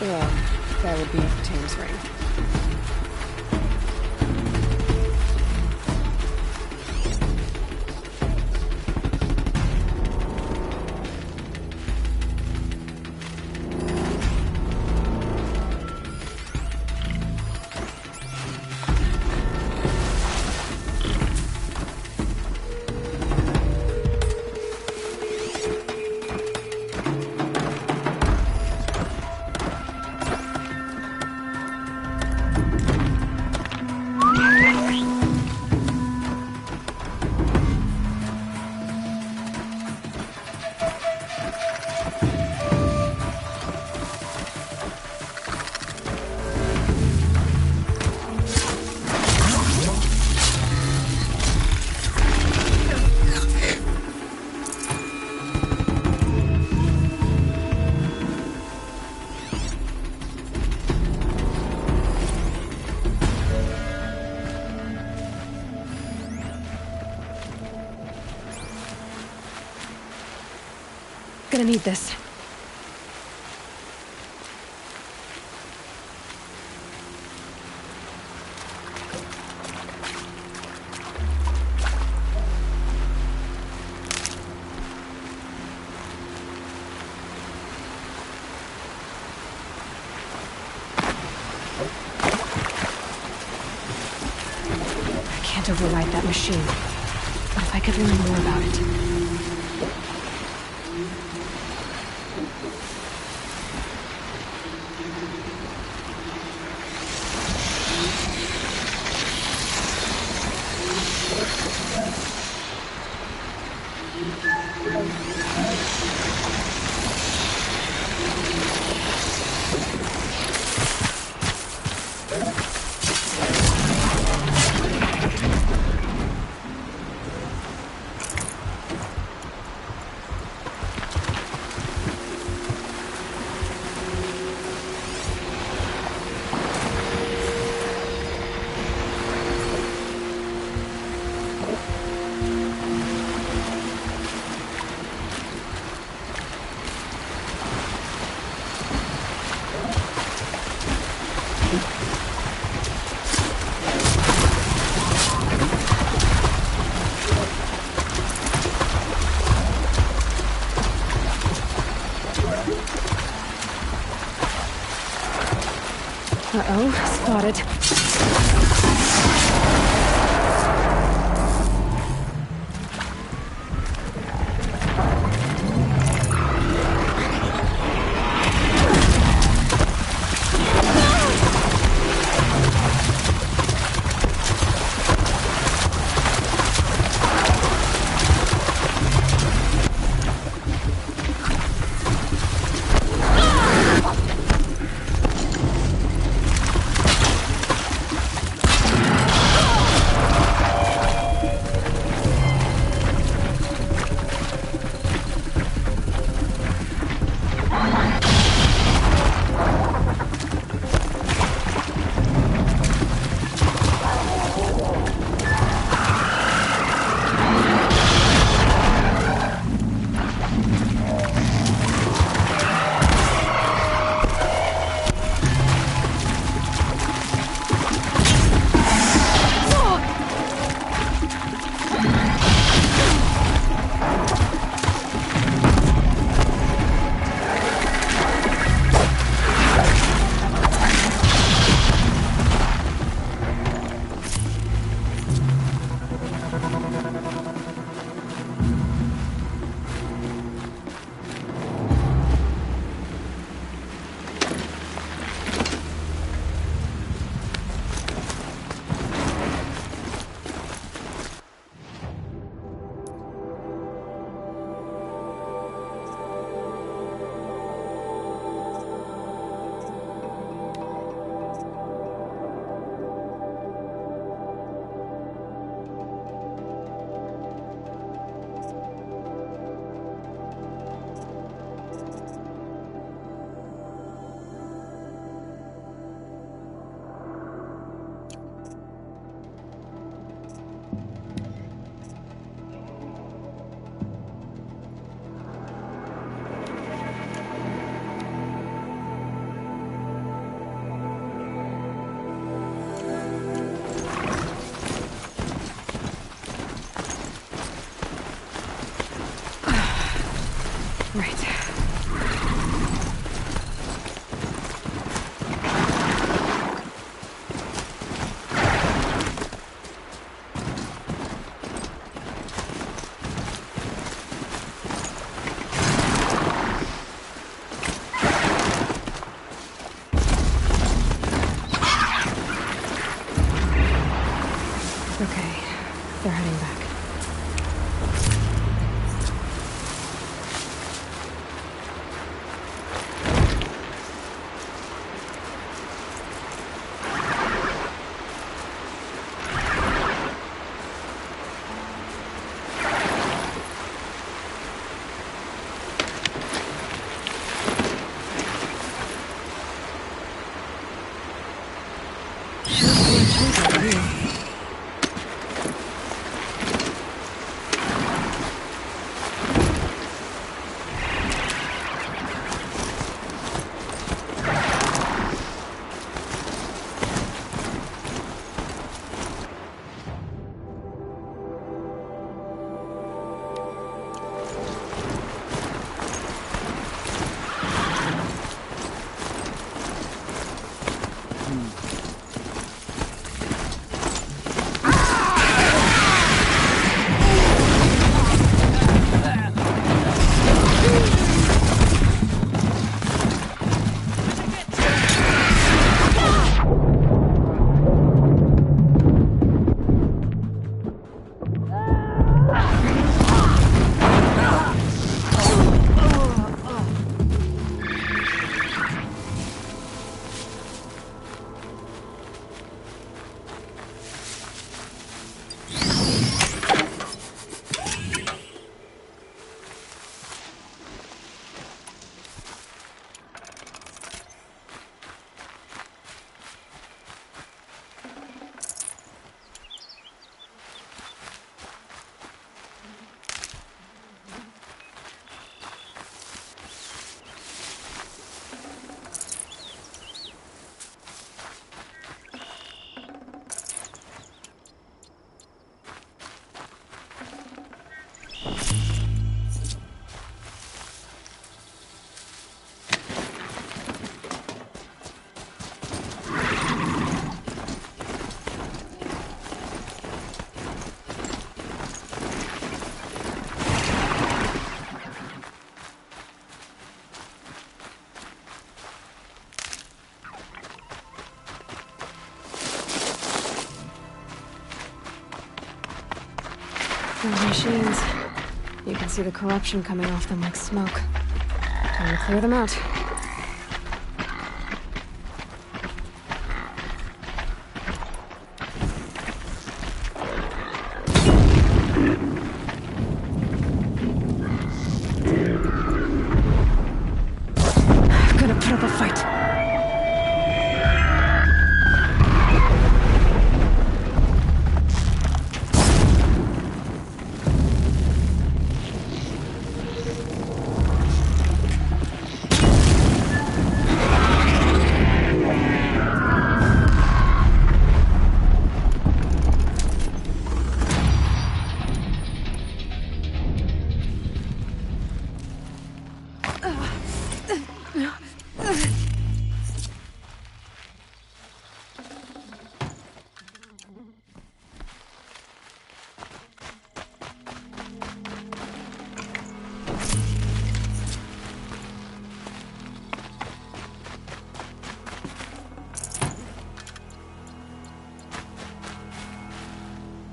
Well, that would be Tame's ring. Gonna need this. can't override that machine. But if I could learn more about it... Uh-oh, spotted. Those machines. You can see the corruption coming off them like smoke. Time to clear them out. Gonna put up a fight.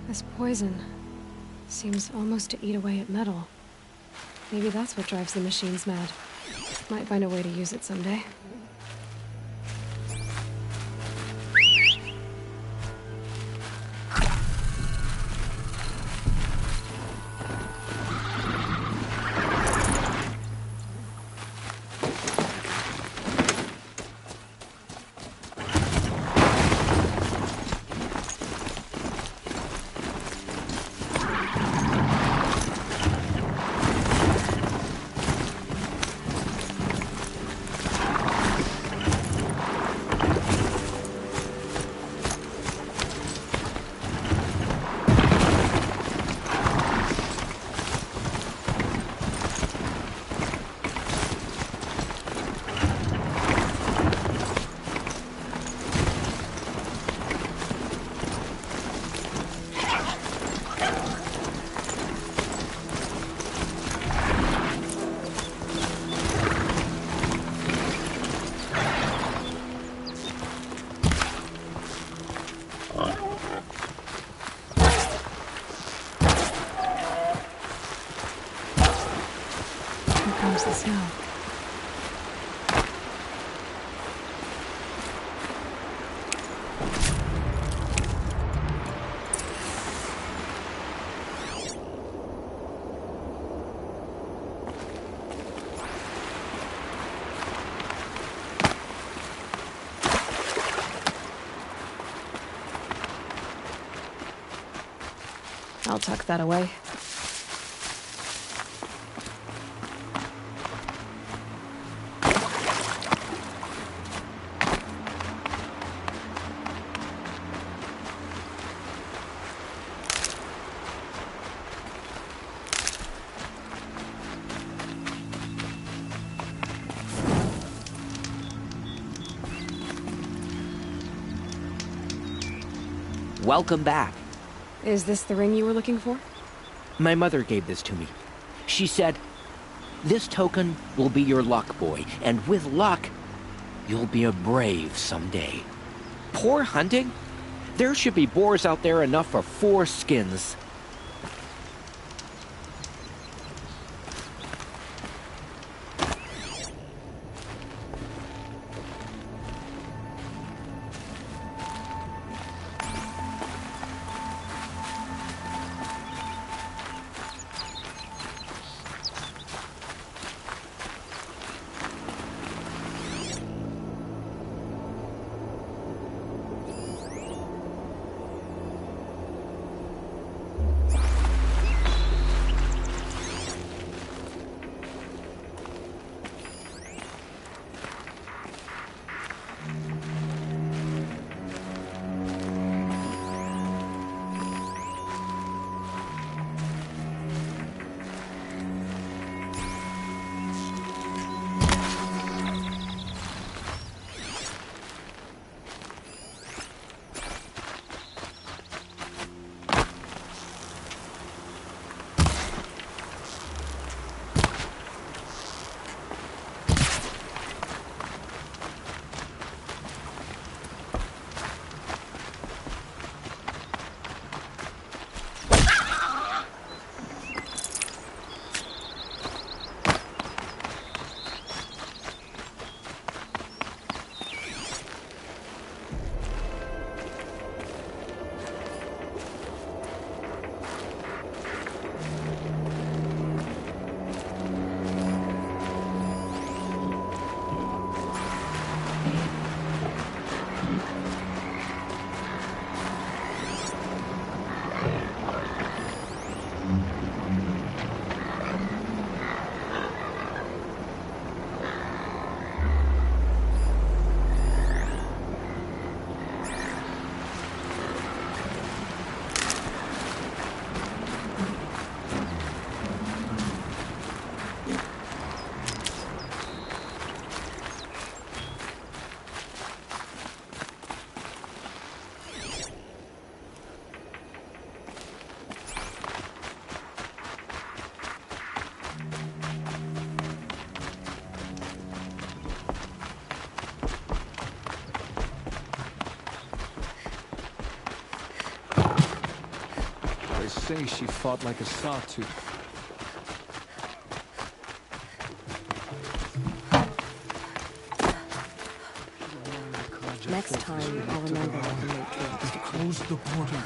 This poison seems almost to eat away at metal. Maybe that's what drives the machines mad. Might find a way to use it someday. Here comes the snow. I'll tuck that away. Welcome back. Is this the ring you were looking for? My mother gave this to me. She said, "This token will be your luck, boy, and with luck, you'll be a brave someday." Poor hunting? There should be boars out there enough for 4 skins. say she fought like a sawtooth. Next time, I'll remember all the matriarchs to close the portal.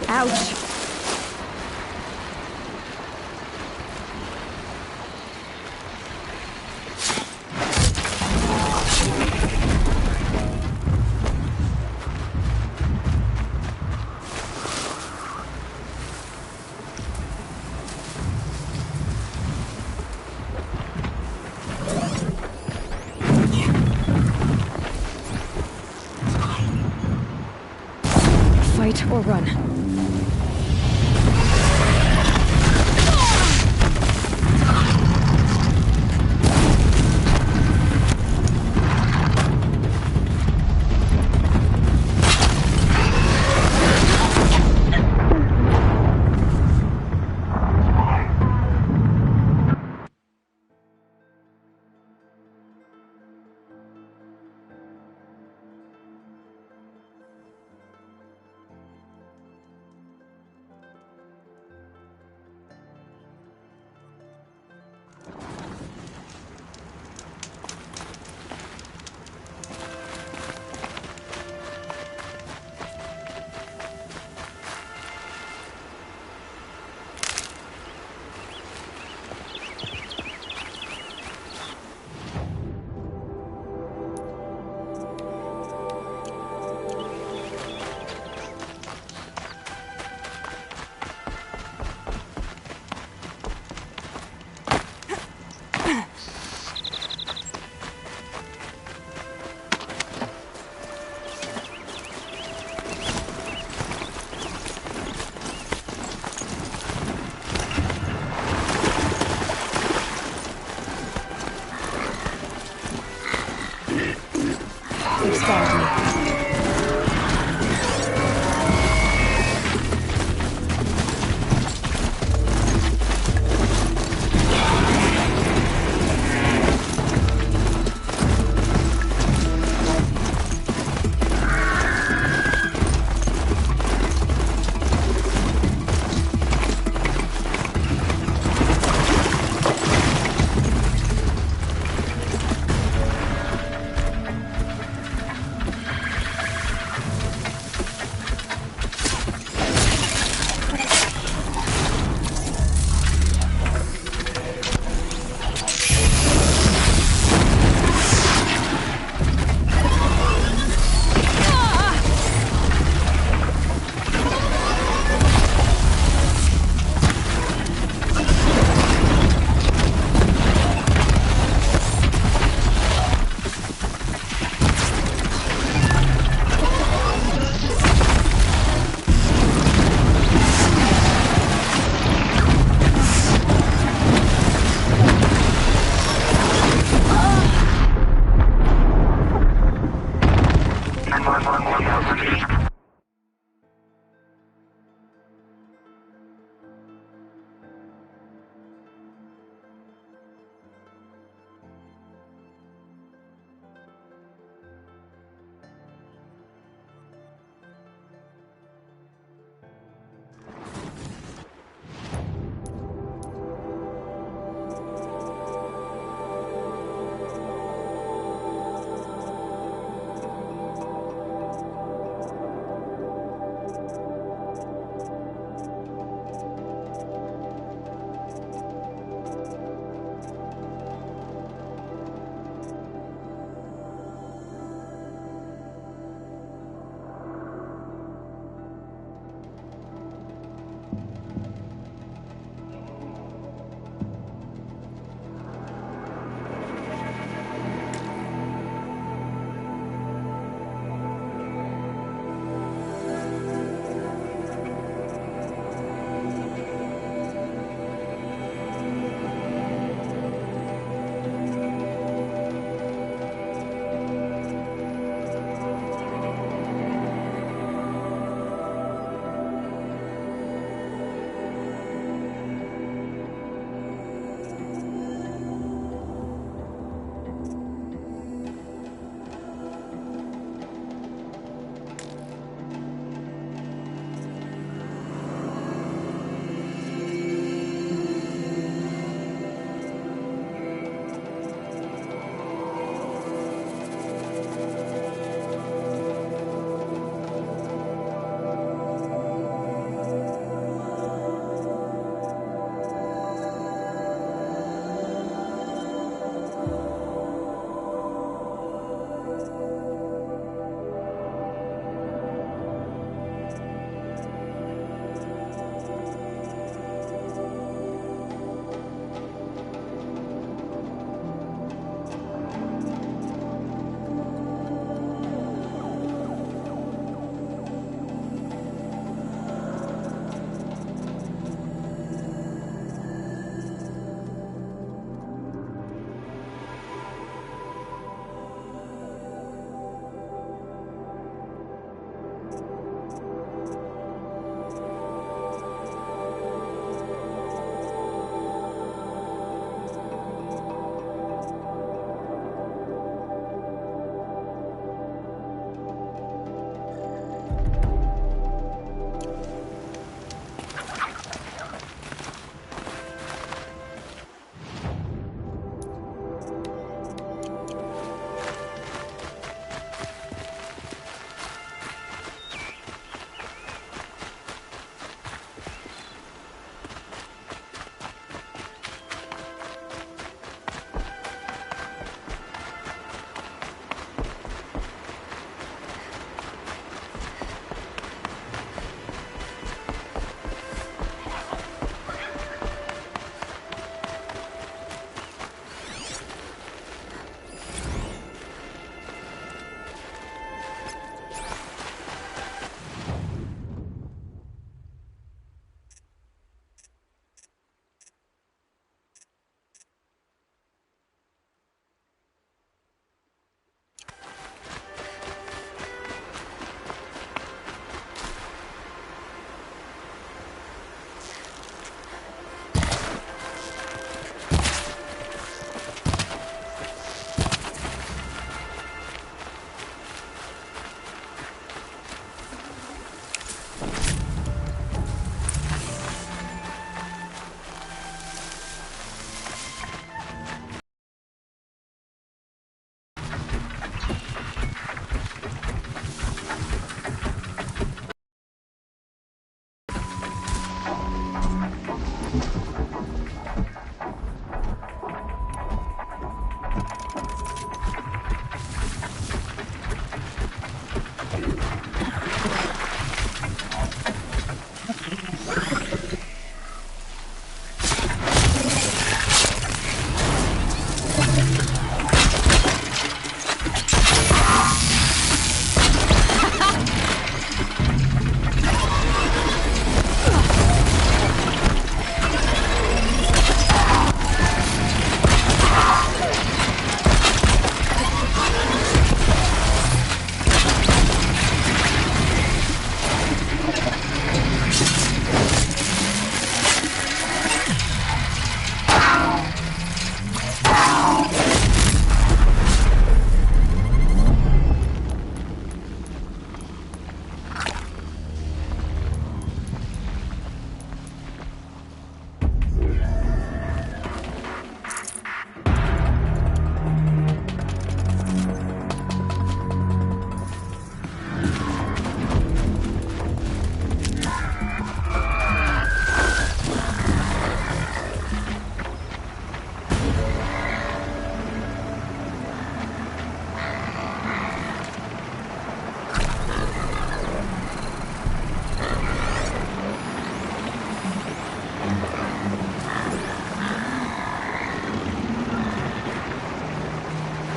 Ouch! Fight or run.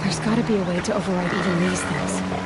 There's gotta be a way to override even these things.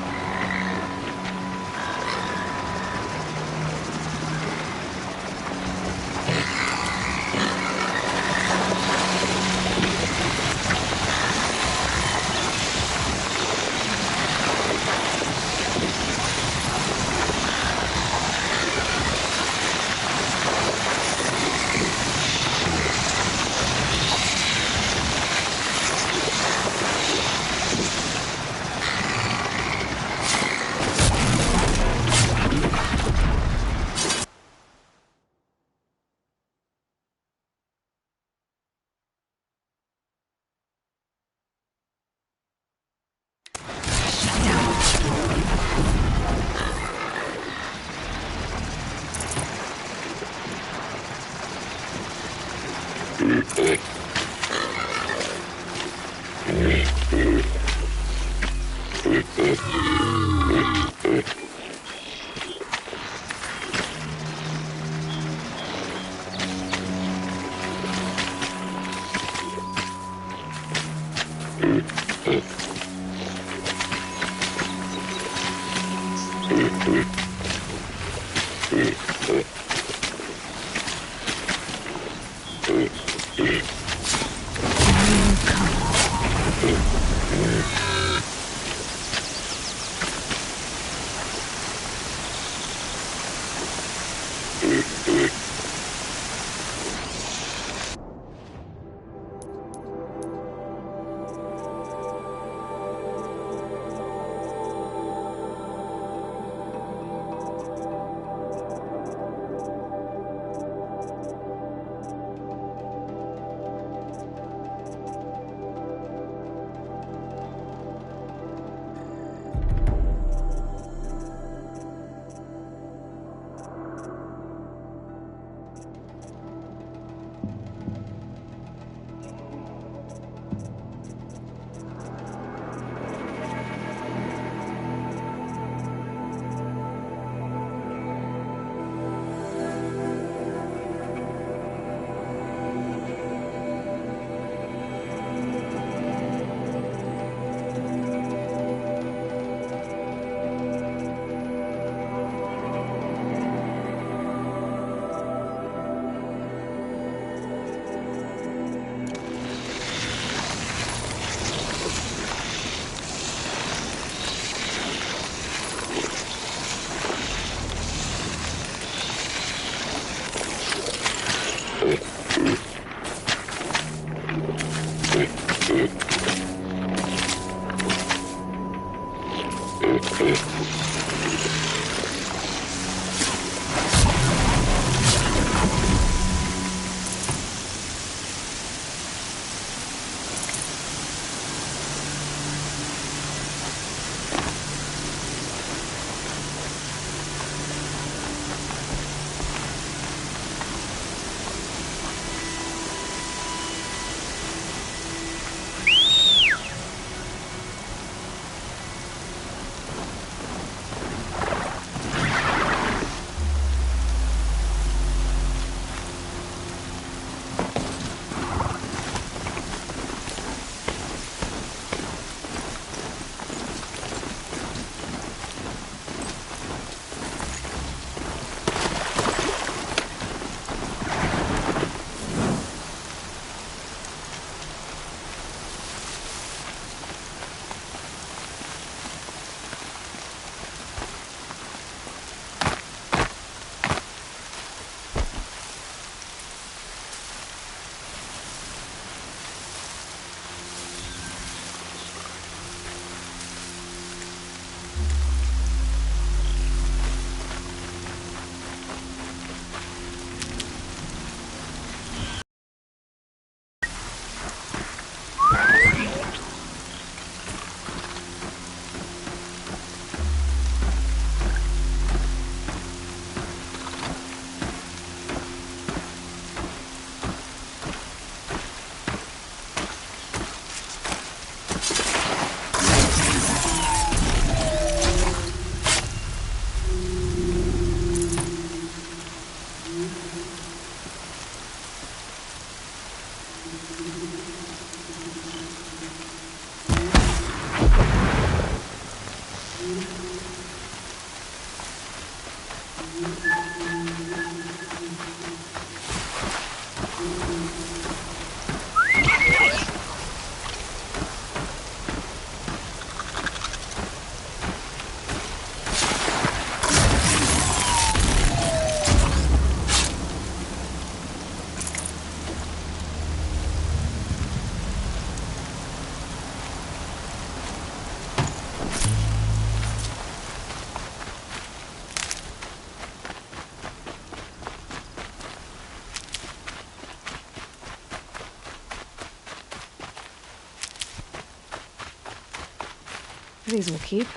These will keep.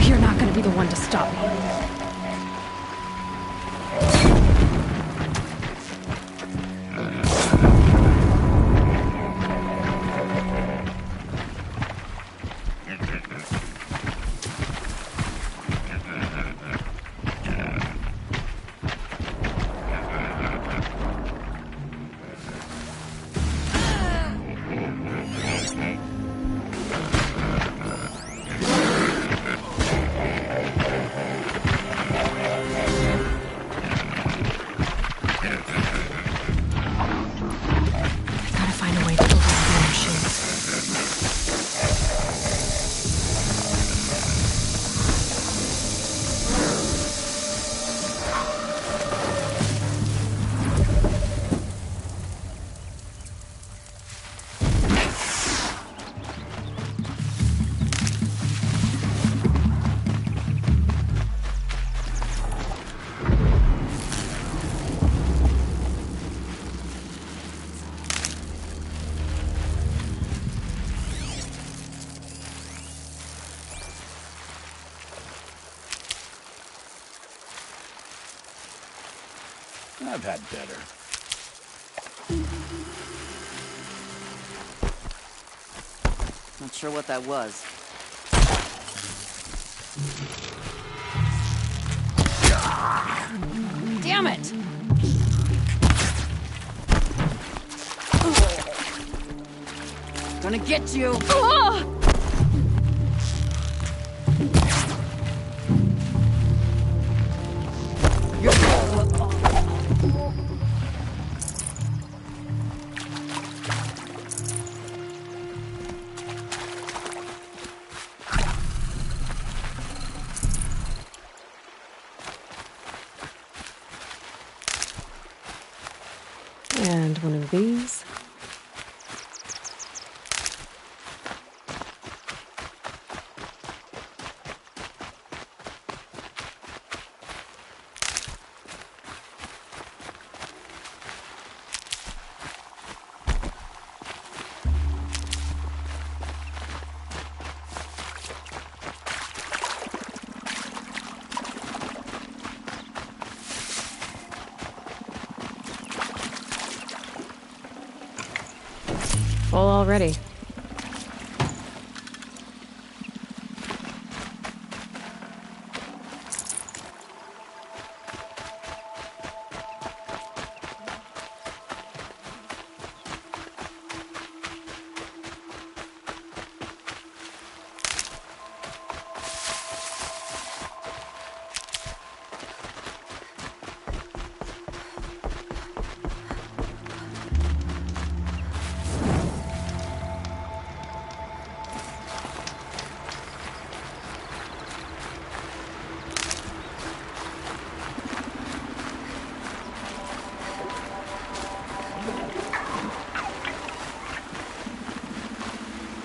You're not gonna be the one to stop me. I've had better. Not sure what that was. Damn it! Gonna get you! And one of these. Full already.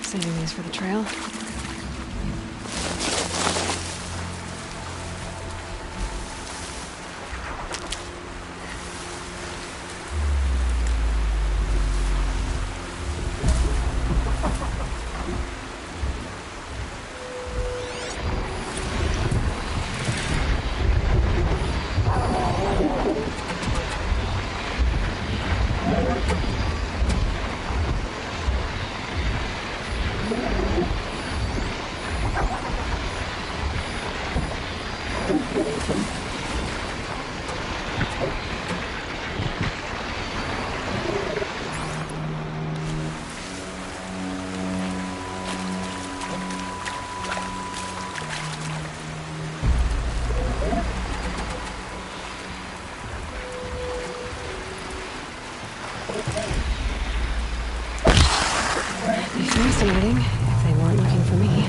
Saving these for the trail. hiding if they weren't looking for me.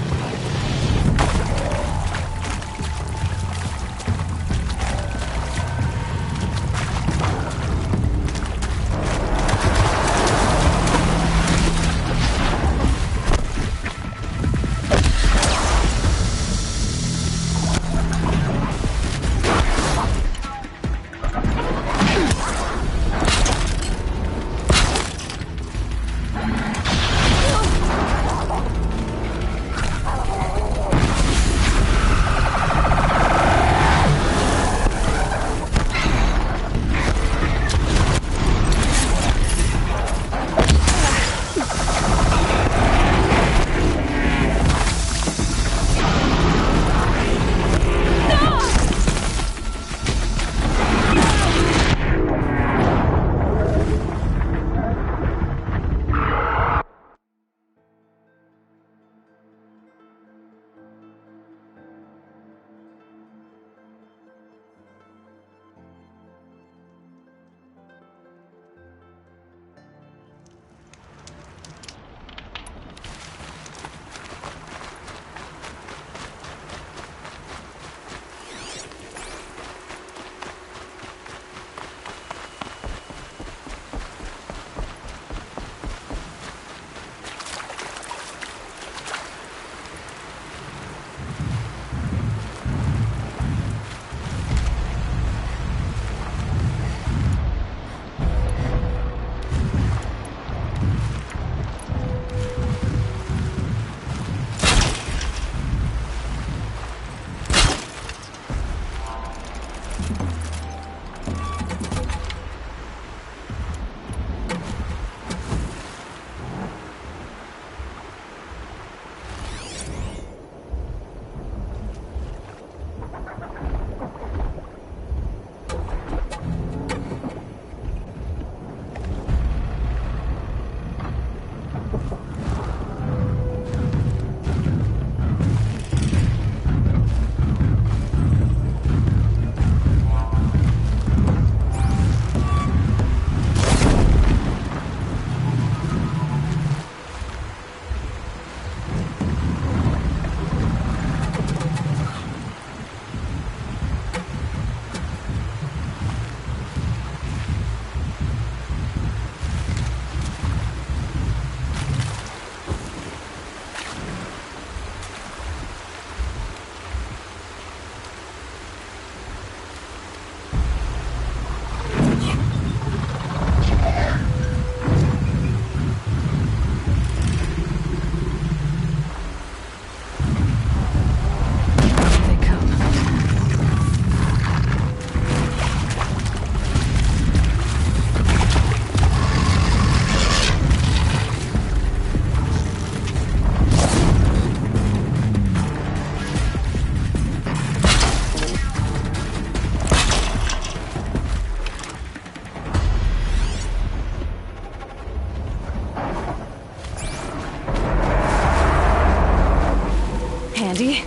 Handy?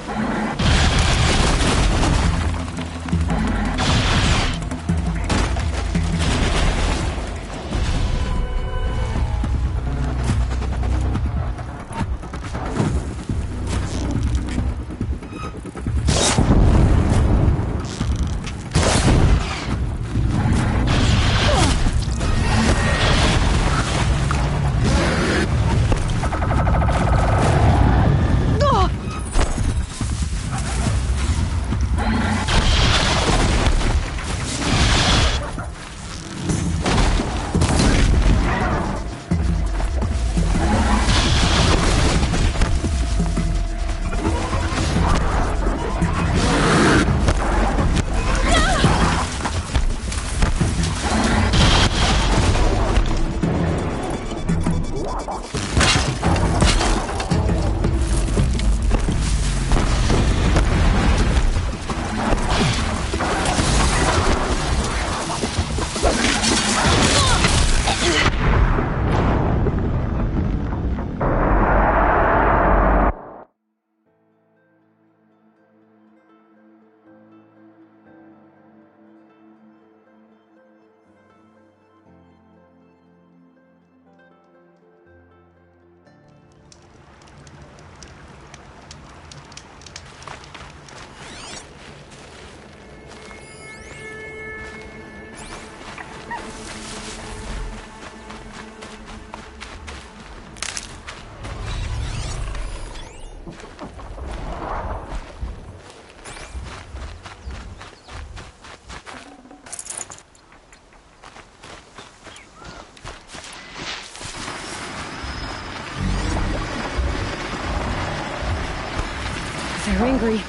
They're angry.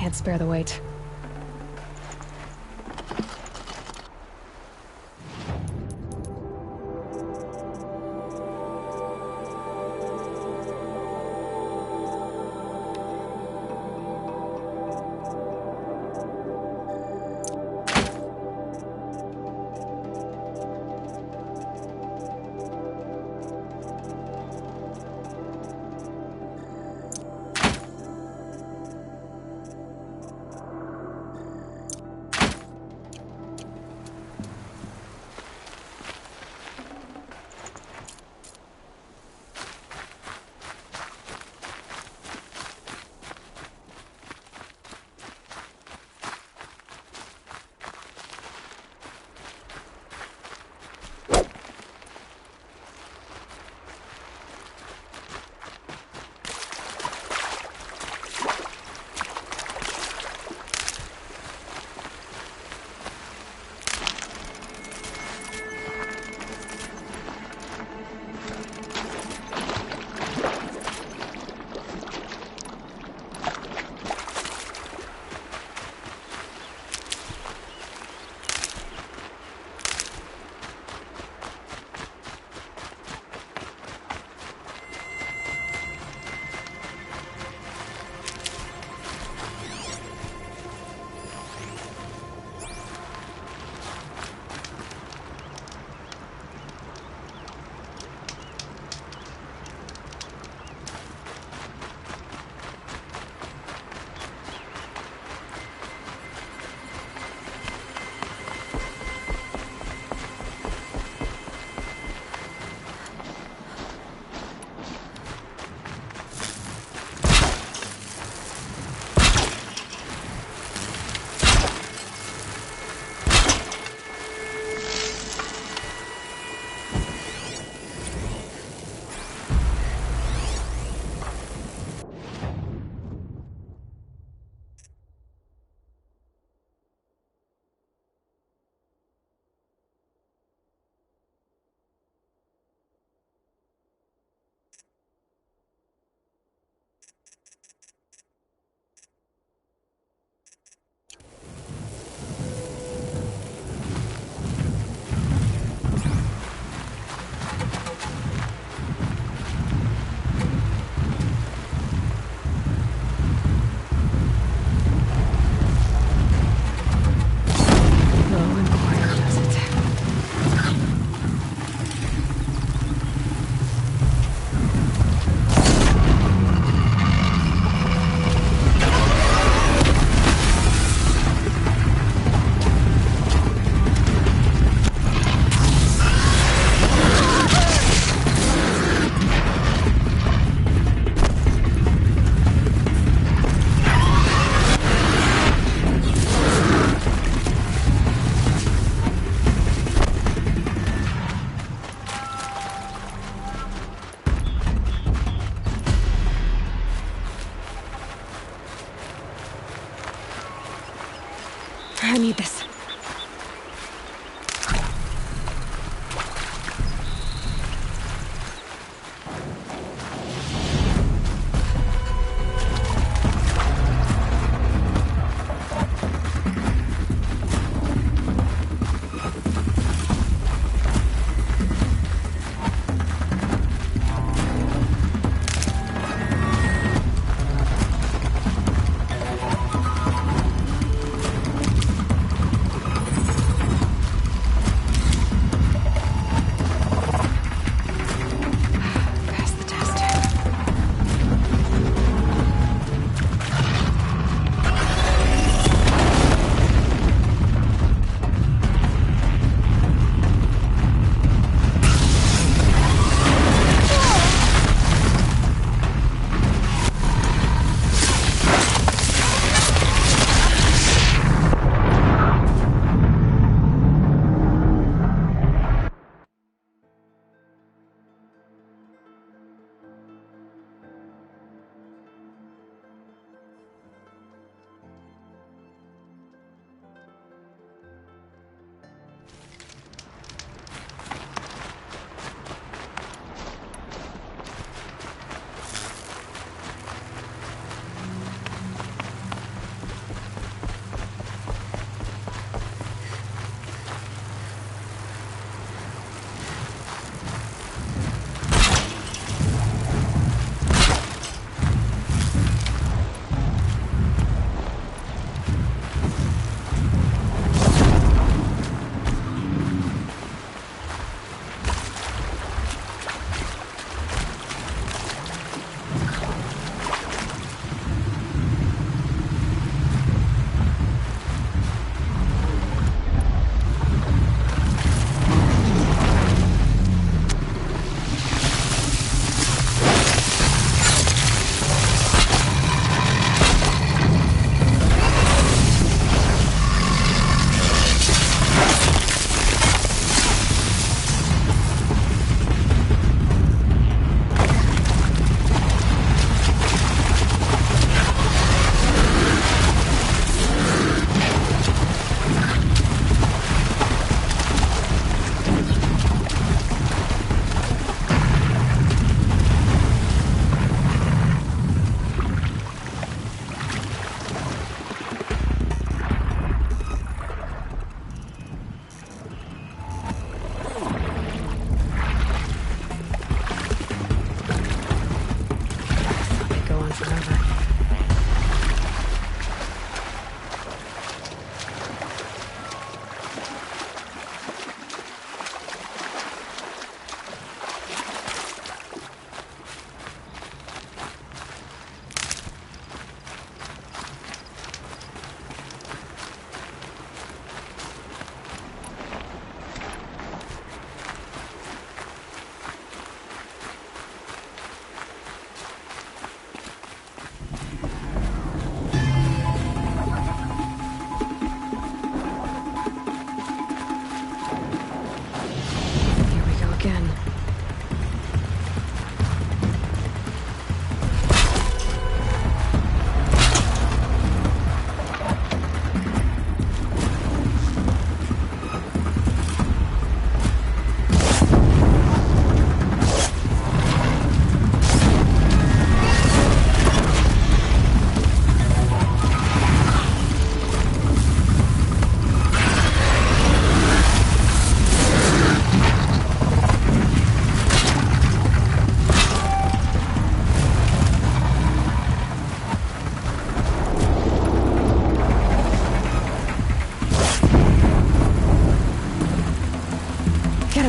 Can't spare the weight. I need this.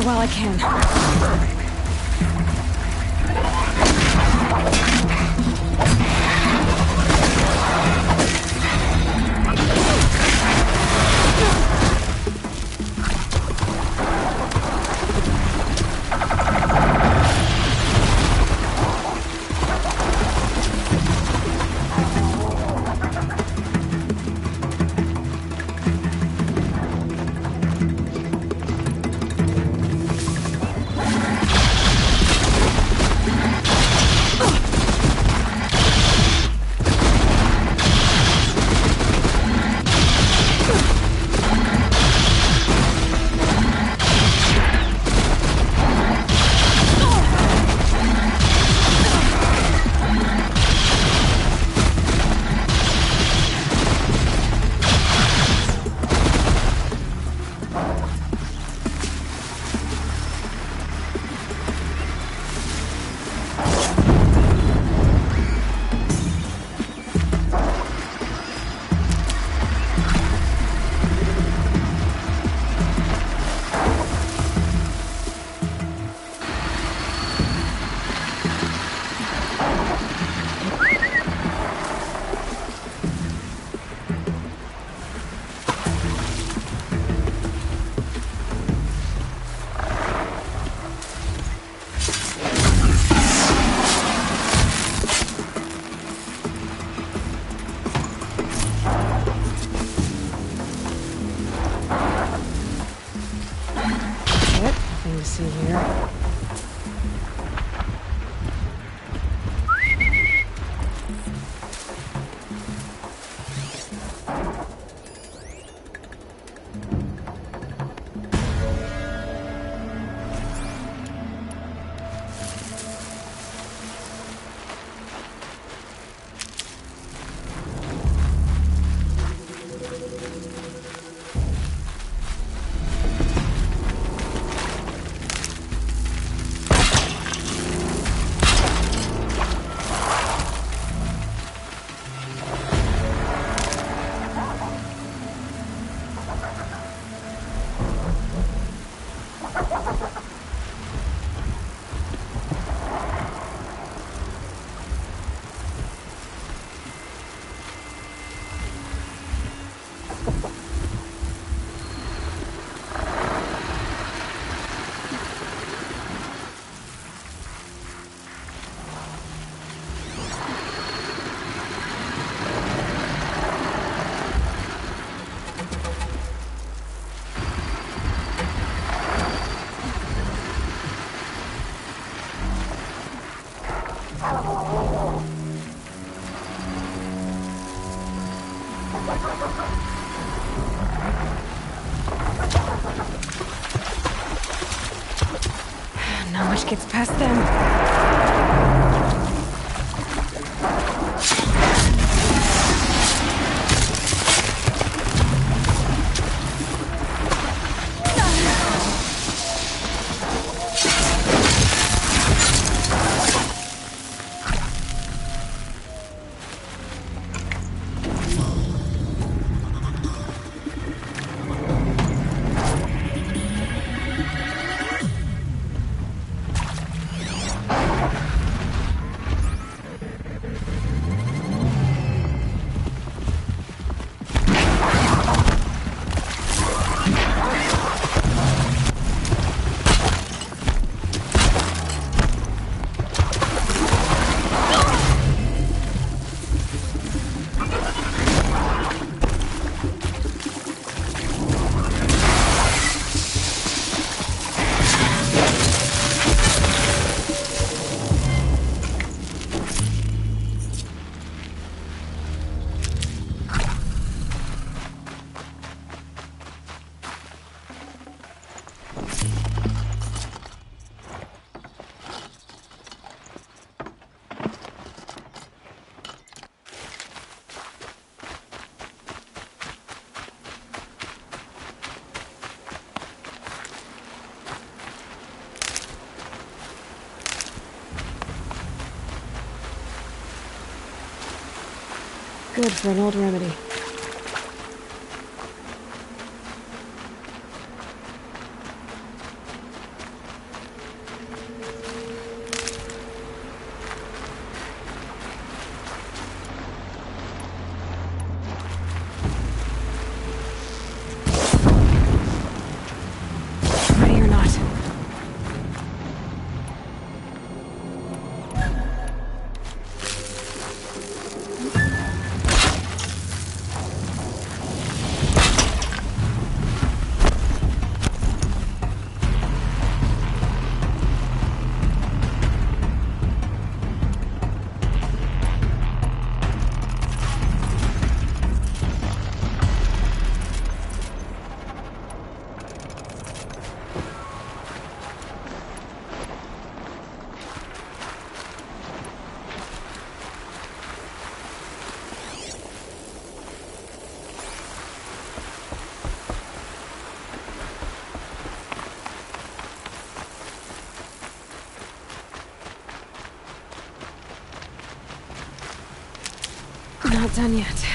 While I can. Not much gets past them. Good for an old remedy. Ready or not? Not done yet.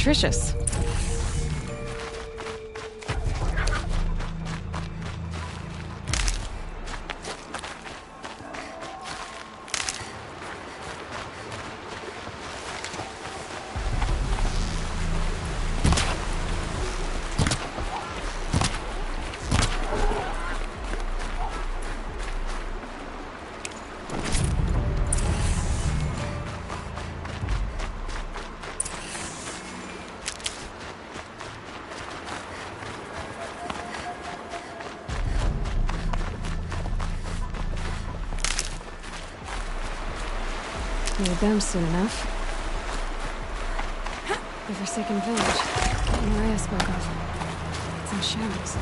nutritious. Need them soon enough. The Forsaken Village. Maria spoke of. It's in shadows.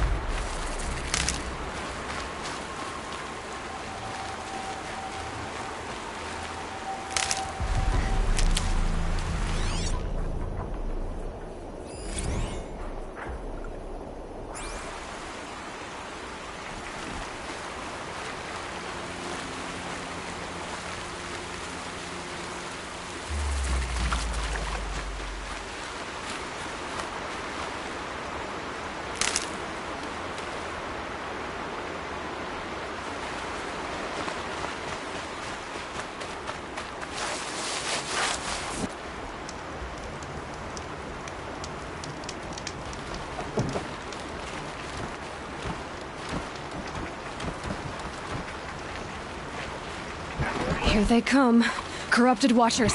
Here they come. Corrupted Watchers.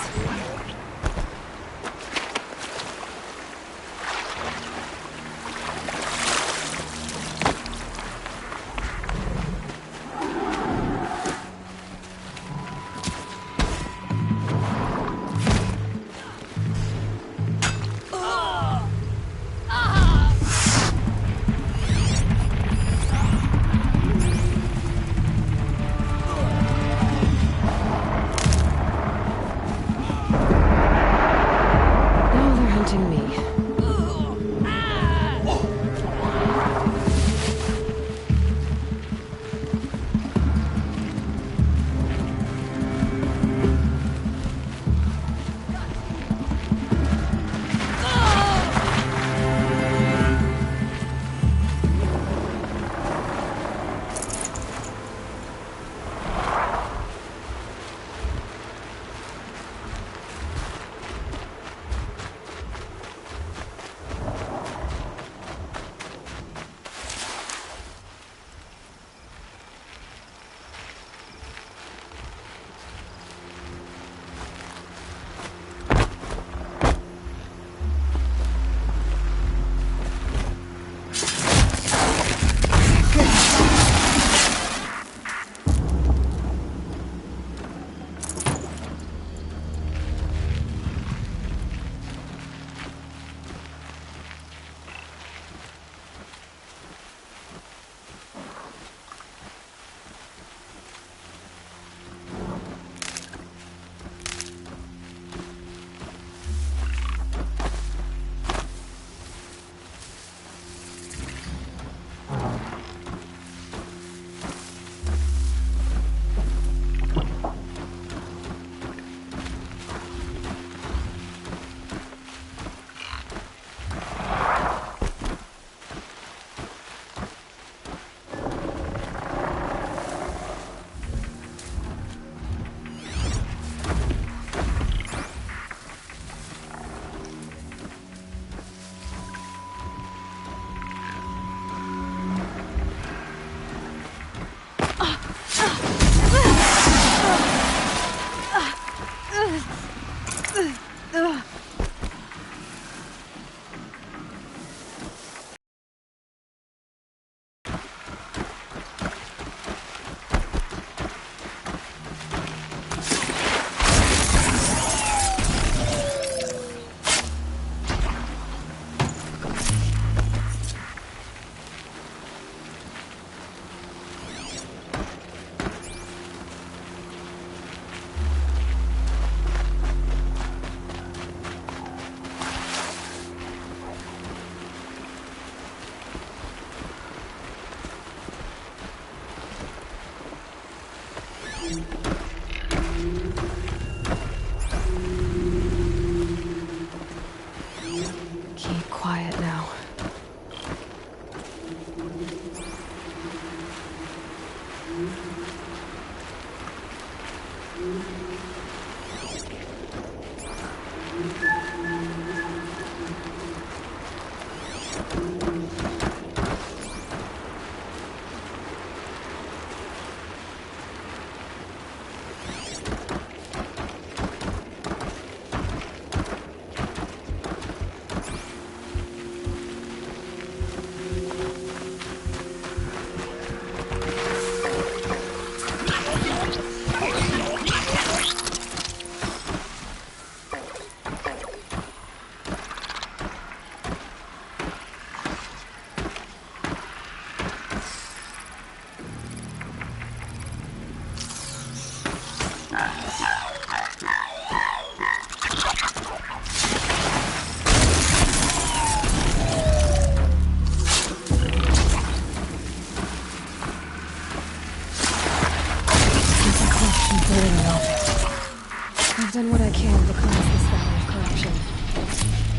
I've done what I can to cleanse this valley of corruption.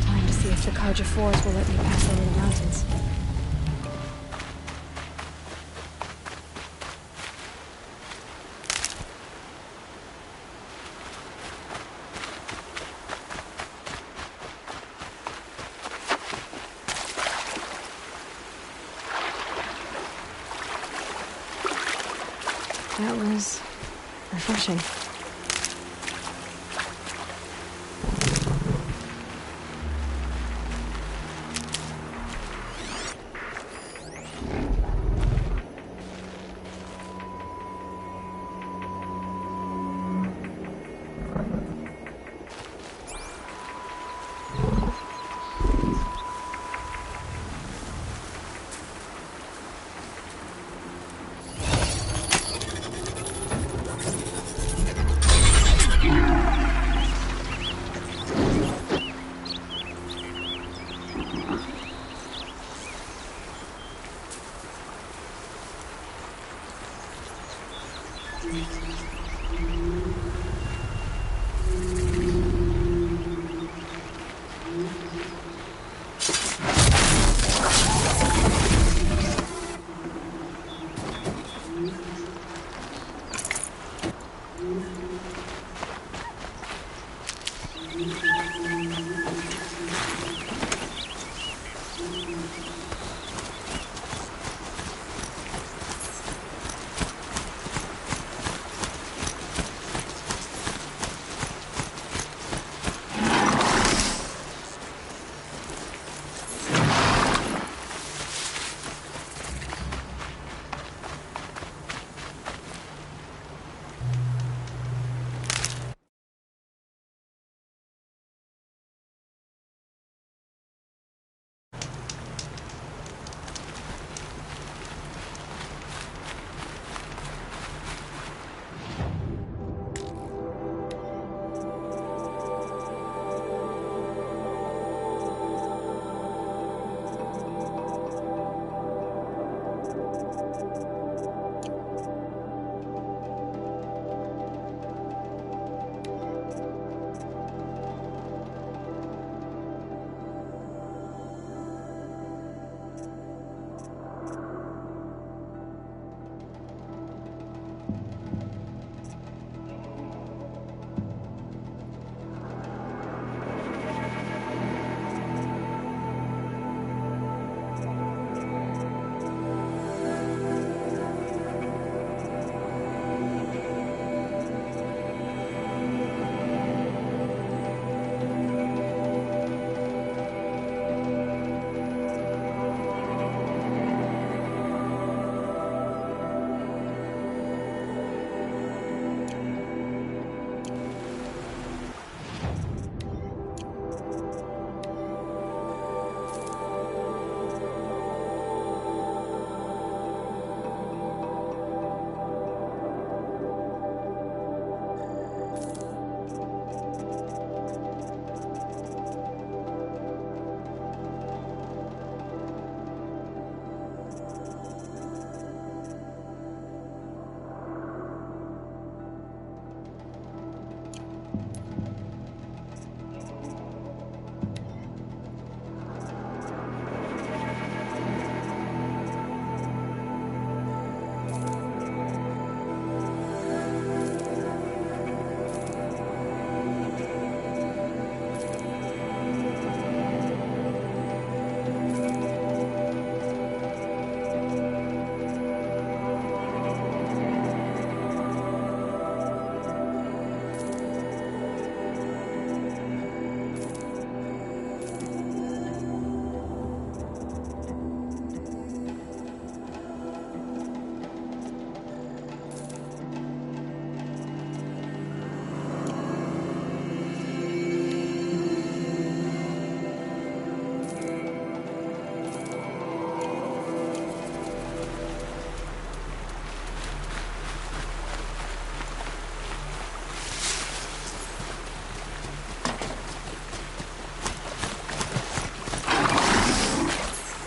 Time to see if the Carja Force will let me pass over the mountains. That was refreshing.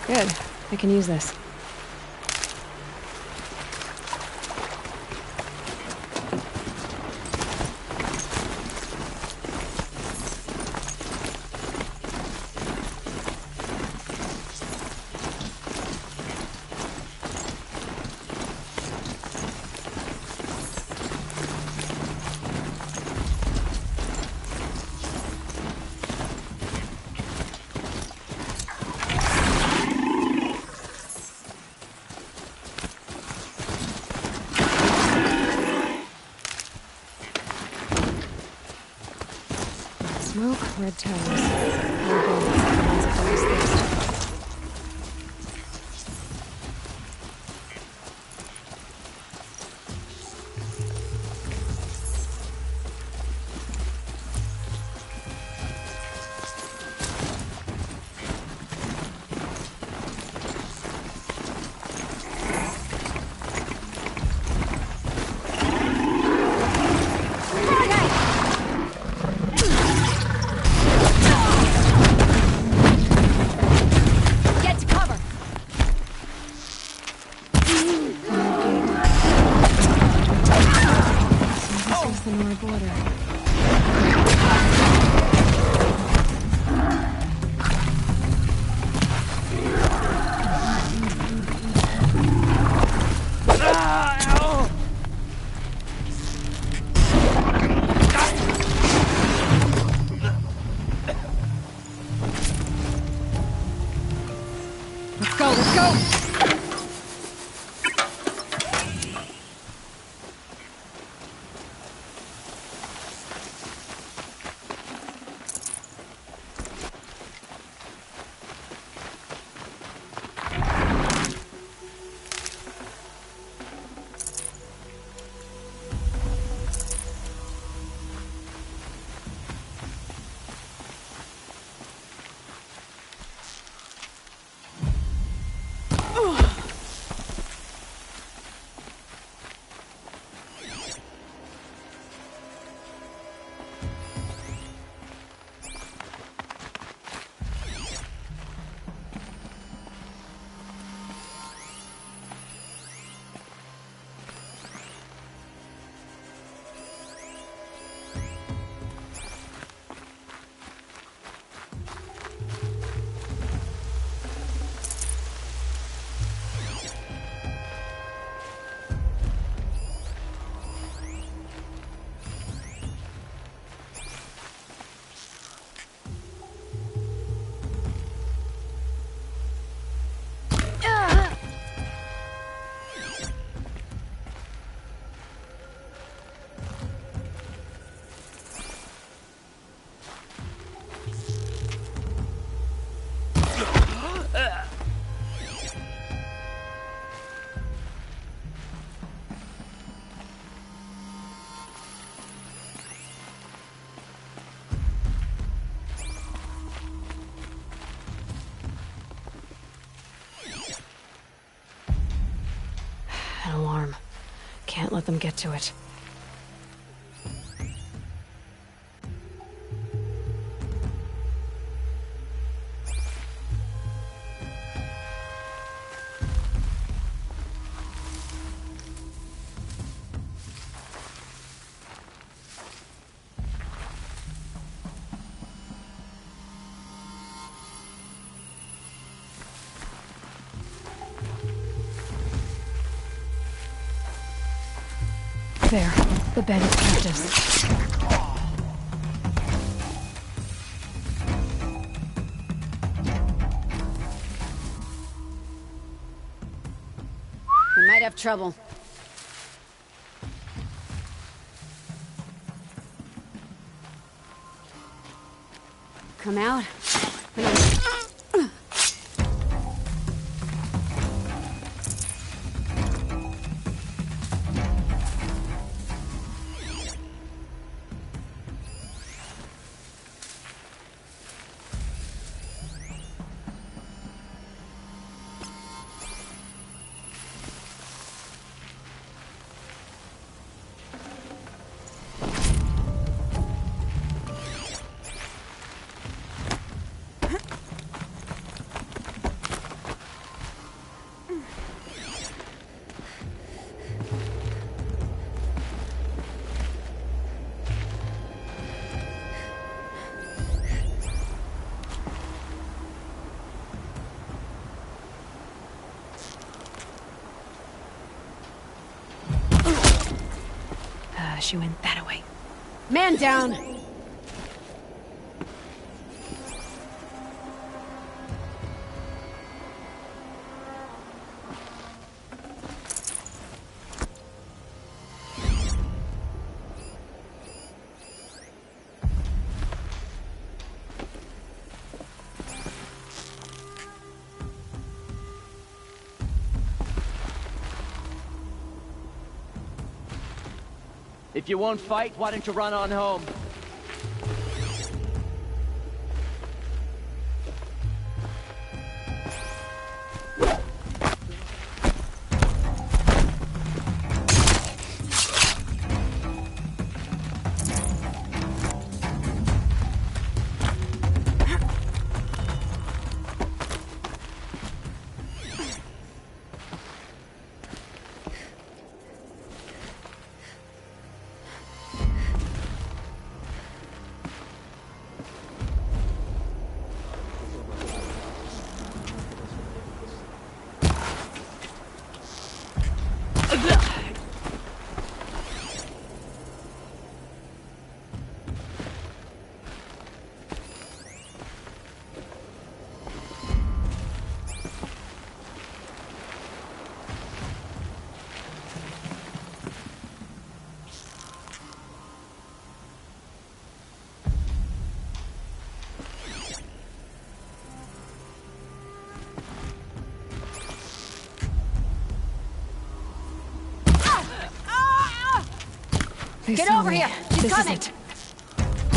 Good. I can use this. Smoke, red towers. More bullets. One's a fellow's thirst. Let's go! An alarm. Can't let them get to it. There. The bandits kept us. We might have trouble. Come out. push you in that way. Man down! If you won't fight, why don't you run on home? They Get saw over me. here! She's This coming! is it.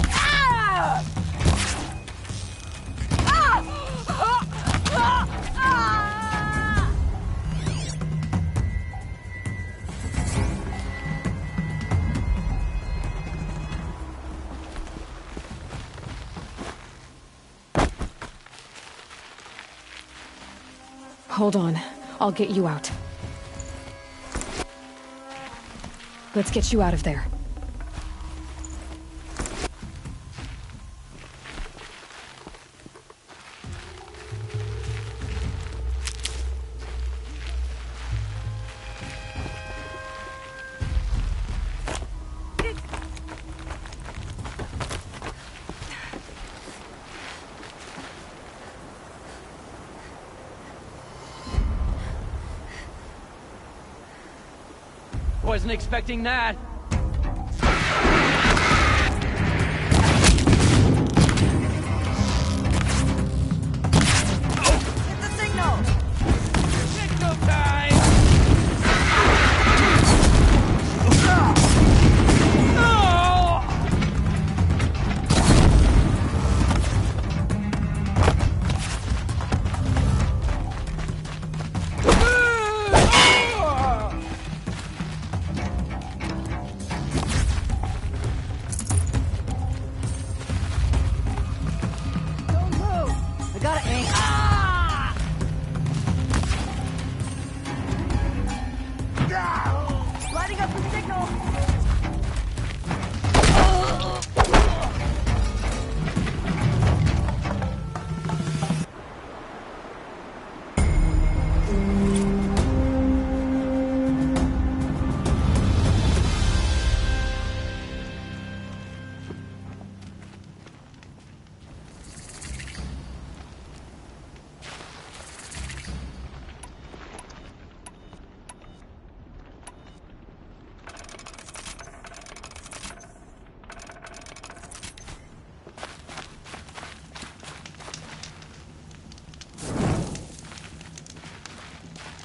Ah! Hold on. I'll get you out. Let's get you out of there. Wasn't expecting that. Hit the signal! Signal time! Don't move! I gotta aim. Lighting up the signal!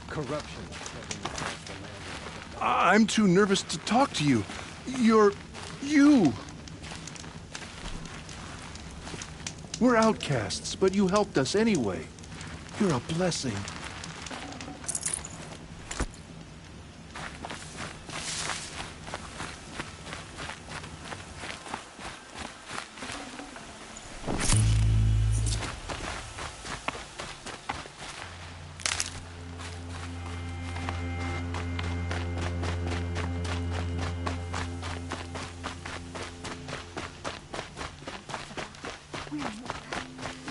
Corruption. I'm too nervous to talk to you. You're... you! We're outcasts, but you helped us anyway. You're a blessing.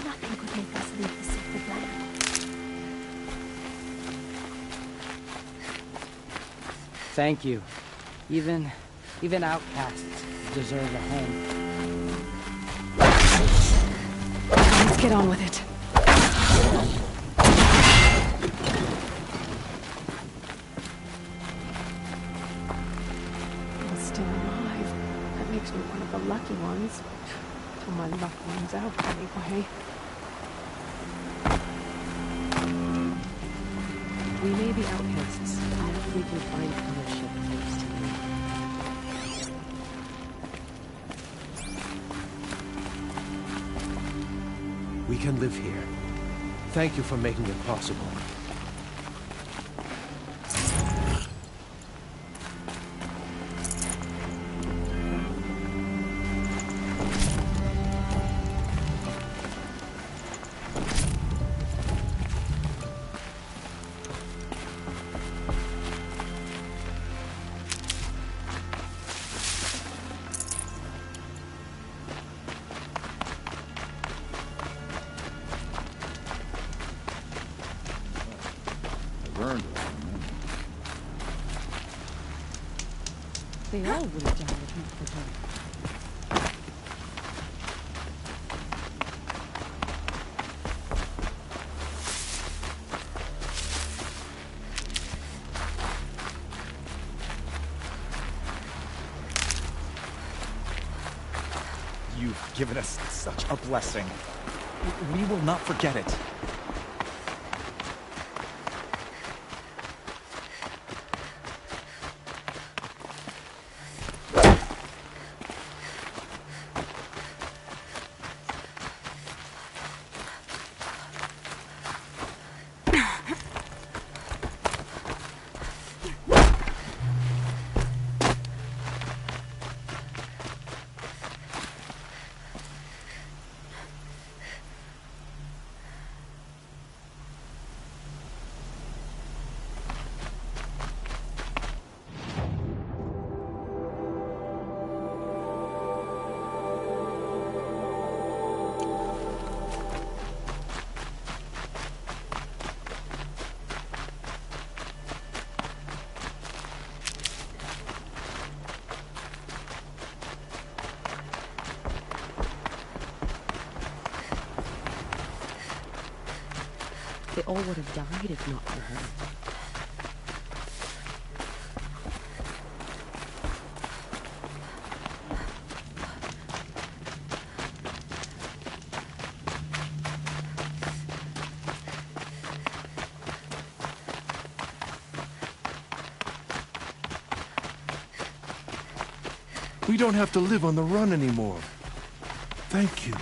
Nothing could make us leave the sacred land. Thank you. Even Even outcasts deserve a home. Let's get on with it. I'm still alive. That makes me one of the lucky ones. Till my luck runs out, anyway. We may be outcasts, but if we can find fellowship thanks to you. We can live here. Thank you for making it possible. They all would have died if not for her. You've given us such a blessing. We will not forget it. They all would have died if not for her. We don't have to live on the run anymore. Thank you.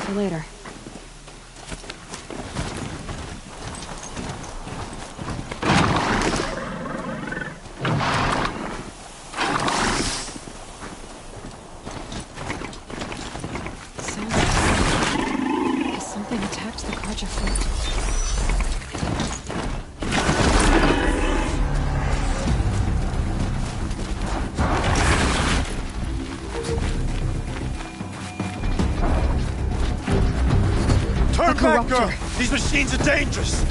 For later. Something attacked the Karja fleet. Turn back, girl! These machines are dangerous!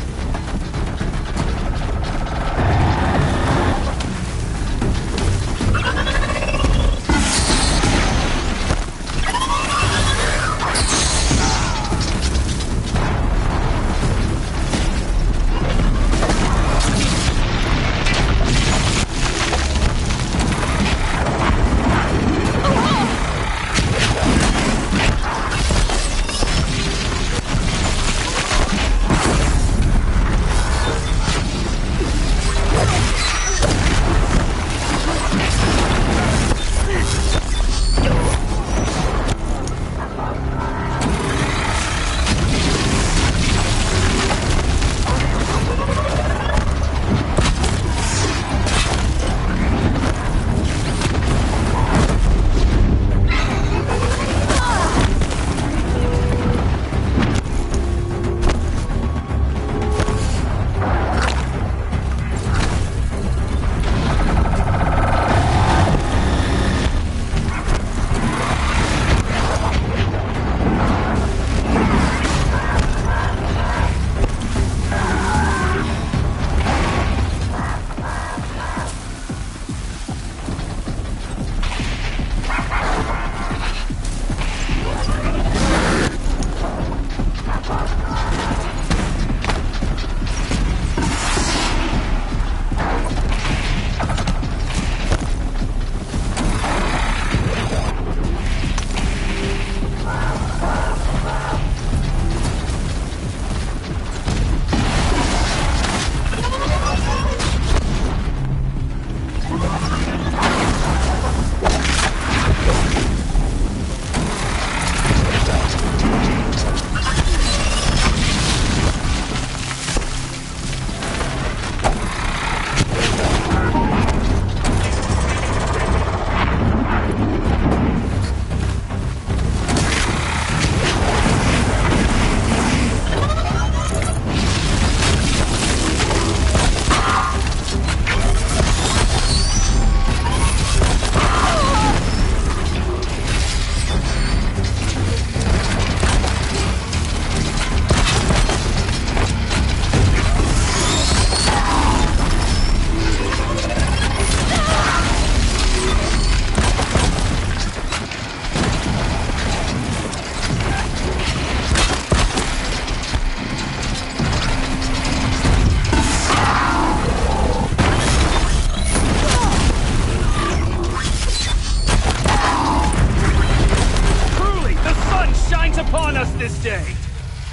this day.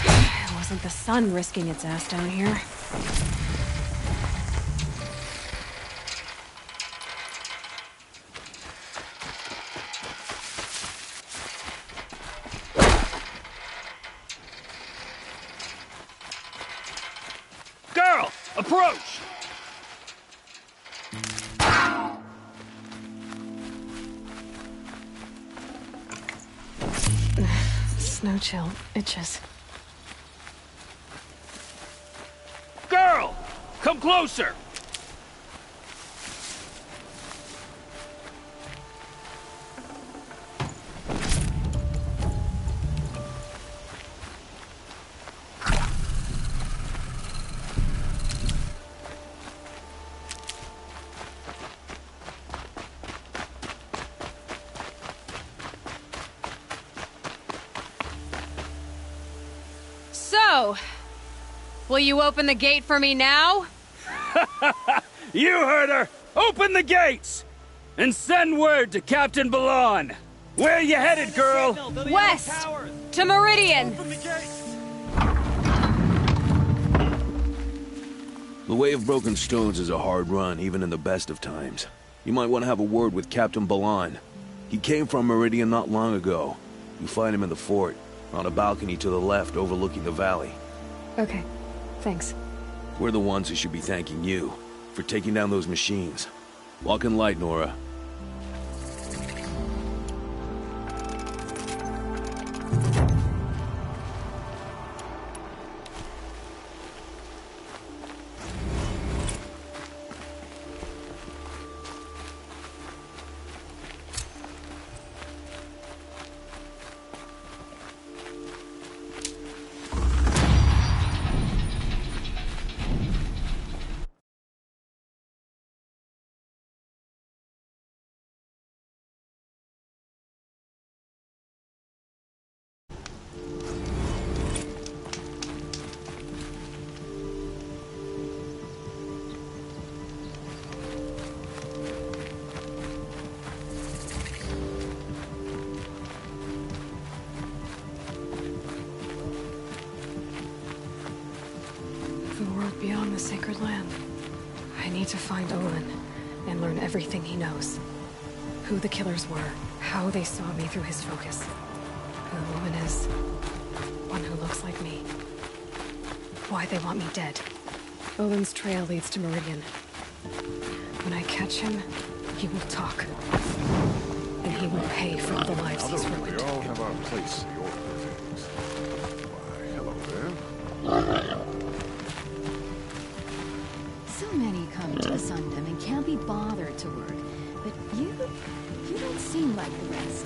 It wasn't the sun risking its ass down here. Girl, approach! Snow chill itches. Girl, come closer! So, will you open the gate for me now? You heard her! Open the gates! And send word to Captain Balan. Where you headed, girl? West! To Meridian! The Way of Broken Stones is a hard run, even in the best of times. You might want to have a word with Captain Balan. He came from Meridian not long ago. You find him in the fort, on a balcony to the left overlooking the valley. Okay, thanks. We're the ones who should be thanking you for taking down those machines. Walk in light, Nora. Beyond the sacred land. I need to find Olin and learn everything he knows. Who the killers were, how they saw me through his focus. Who the woman is, one who looks like me. Why they want me dead. Olin's trail leads to Meridian. When I catch him, he will talk. And he will pay for all the lives he's ruined. We all have our place in the order of things. Why, hello there. So many come to Sundom and can't be bothered to work, but you don't seem like the rest.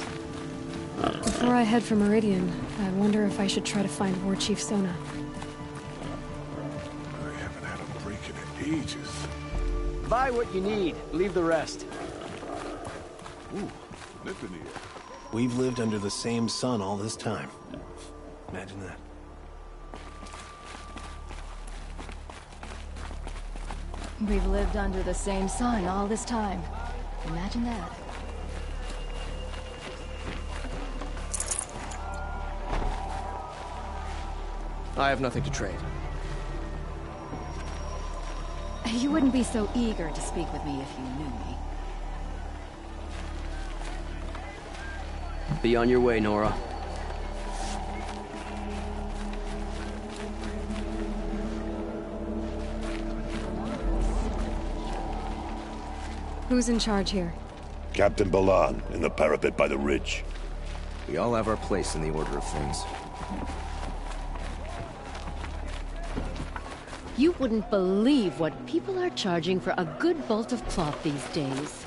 Before I head for Meridian, I wonder if I should try to find War Chief Sona. I haven't had a break in ages. Buy what you need, leave the rest. Ooh, Nippany. We've lived under the same sun all this time. Imagine that. We've lived under the same sun all this time. Imagine that. I have nothing to trade. You wouldn't be so eager to speak with me if you knew me. Be on your way, Nora. Who's in charge here? Captain Balan, in the parapet by the ridge. We all have our place in the order of things. You wouldn't believe what people are charging for a good bolt of cloth these days.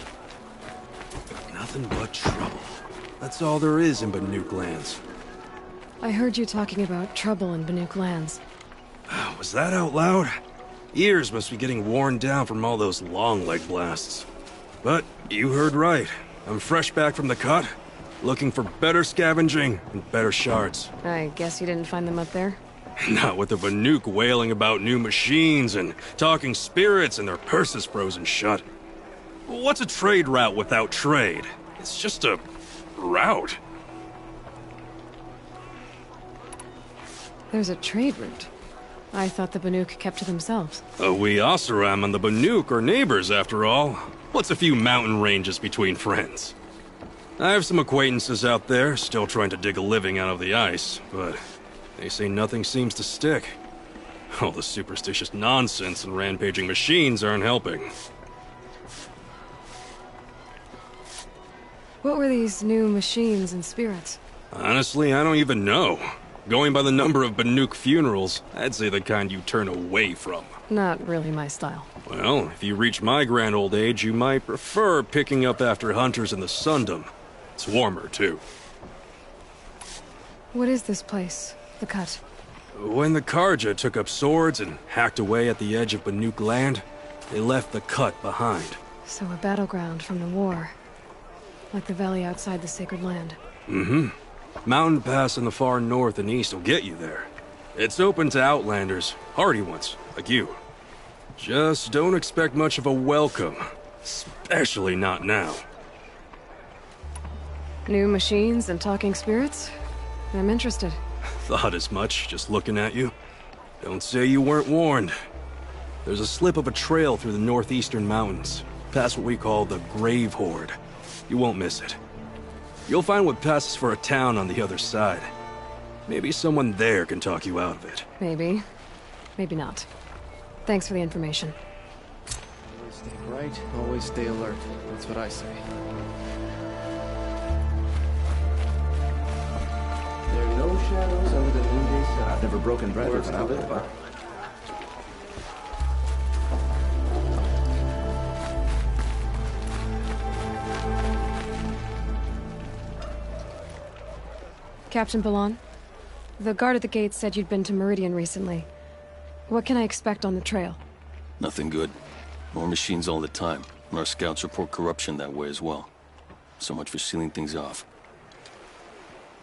Nothing but trouble. That's all there is in Banuk lands. I heard you talking about trouble in Banuk lands. Was that out loud? Ears must be getting worn down from all those long leg blasts. But you heard right. I'm fresh back from the cut, looking for better scavenging and better shards. I guess you didn't find them up there? Not with the Banuk wailing about new machines and talking spirits and their purses frozen shut. What's a trade route without trade? It's just a route. There's a trade route. I thought the Banuk kept to themselves. We Oseram and the Banuk are neighbors, after all. What's a few mountain ranges between friends? I have some acquaintances out there, still trying to dig a living out of the ice, but they say nothing seems to stick. All the superstitious nonsense and rampaging machines aren't helping. What were these new machines and spirits? Honestly, I don't even know. Going by the number of Banuk funerals, I'd say the kind you turn away from. Not really my style. Well, if you reach my grand old age, you might prefer picking up after hunters in the Sundom. It's warmer, too. What is this place? The Cut? When the Karja took up swords and hacked away at the edge of Banuk land, they left the Cut behind. So a battleground from the war. Like the valley outside the Sacred Land. Mm-hmm. Mountain Pass in the far north and east will get you there. It's open to outlanders, hardy ones, like you. Just don't expect much of a welcome. Especially not now. New machines and talking spirits? I'm interested. Thought as much, just looking at you. Don't say you weren't warned. There's a slip of a trail through the northeastern mountains, past what we call the Grave Horde. You won't miss it. You'll find what passes for a town on the other side. Maybe someone there can talk you out of it. Maybe. Maybe not. Thanks for the information. Always stay bright, always stay alert. That's what I say. There are no shadows under the noonday sun. I've never broken bread with an outlaw. Captain Balan, the guard at the gate said you'd been to Meridian recently. What can I expect on the trail? Nothing good. More machines all the time, and our scouts report corruption that way as well. So much for sealing things off.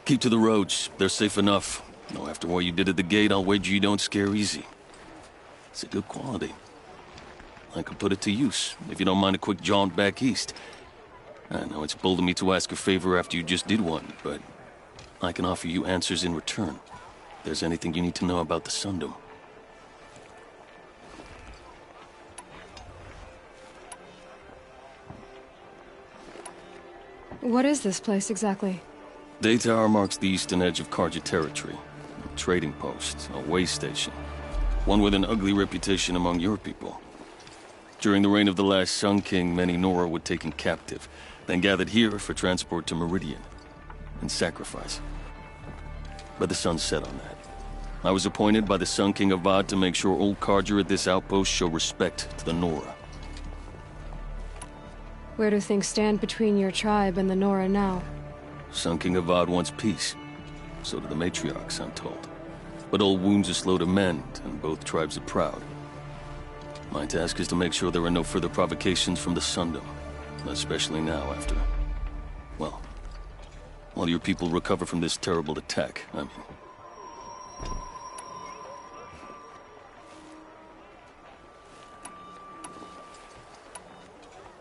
Keep to the roads. They're safe enough. Though after what you did at the gate, I'll wager you don't scare easy. It's a good quality. I could put it to use, if you don't mind a quick jaunt back east. I know it's bold of me to ask a favor after you just did one, but I can offer you answers in return. If there's anything you need to know about the Sundom. What is this place exactly? Day Tower marks the eastern edge of Karja territory. A trading post, a way station. One with an ugly reputation among your people. During the reign of the last Sun King, many Nora were taken captive, then gathered here for transport to Meridian. And sacrifice. But the sun set on that. I was appointed by the Sun King Avad to make sure old Karja at this outpost show respect to the Nora. Where do things stand between your tribe and the Nora now? Sun King Avad wants peace. So do the matriarchs, I'm told. But old wounds are slow to mend, and both tribes are proud. My task is to make sure there are no further provocations from the Sundom. Especially now after... well... while your people recover from this terrible attack, I mean.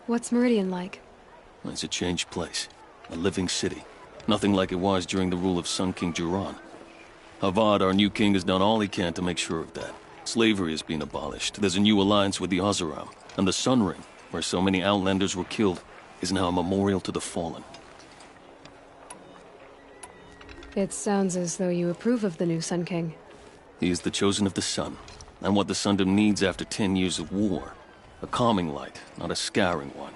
What's Meridian like? It's a changed place. A living city. Nothing like it was during the rule of Sun King Jiran. Avad, our new king, has done all he can to make sure of that. Slavery has been abolished. There's a new alliance with the Oseram. And the Sun Ring, where so many outlanders were killed, is now a memorial to the fallen. It sounds as though you approve of the new Sun King. He is the chosen of the sun, and what the Sundom needs after 10 years of war. A calming light, not a scouring one.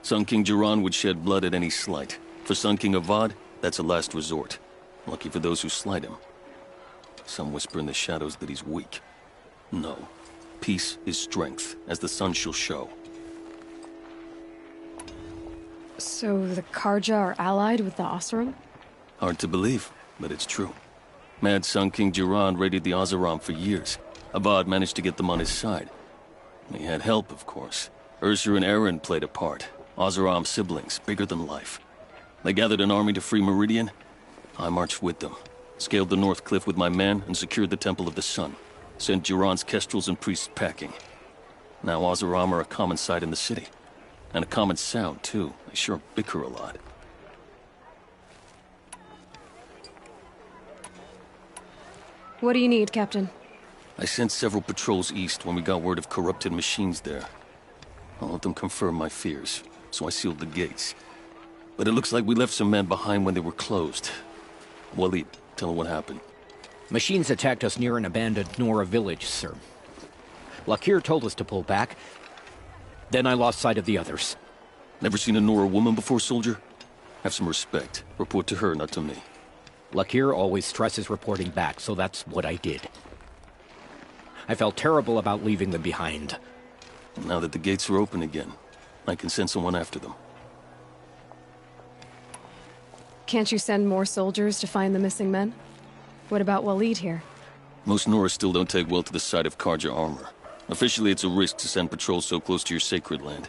Sun King Jiran would shed blood at any slight. For Sun King Avad, that's a last resort. Lucky for those who slight him. Some whisper in the shadows that he's weak. No. Peace is strength, as the sun shall show. So the Karja are allied with the Oseram? Hard to believe, but it's true. Mad Sun King Jiran raided the Oseram for years. Avad managed to get them on his side. He had help, of course. Ursur and Eren played a part. Oseram siblings, bigger than life. They gathered an army to free Meridian. I marched with them. Scaled the North Cliff with my men and secured the Temple of the Sun. Sent Jiran's kestrels and priests packing. Now Oseram are a common sight in the city. And a common sound, too. They sure bicker a lot. What do you need, Captain? I sent several patrols east when we got word of corrupted machines there. All of them confirmed my fears, so I sealed the gates. But it looks like we left some men behind when they were closed. Walid, tell her what happened. Machines attacked us near an abandoned Nora village, sir. Lakir told us to pull back. Then I lost sight of the others. Never seen a Nora woman before, soldier? Have some respect. Report to her, not to me. Lakir always stresses reporting back, so that's what I did. I felt terrible about leaving them behind. Now that the gates are open again, I can send someone after them. Can't you send more soldiers to find the missing men? What about Walid here? Most Nora still don't take well to the sight of Karja armor. Officially, it's a risk to send patrols so close to your sacred land.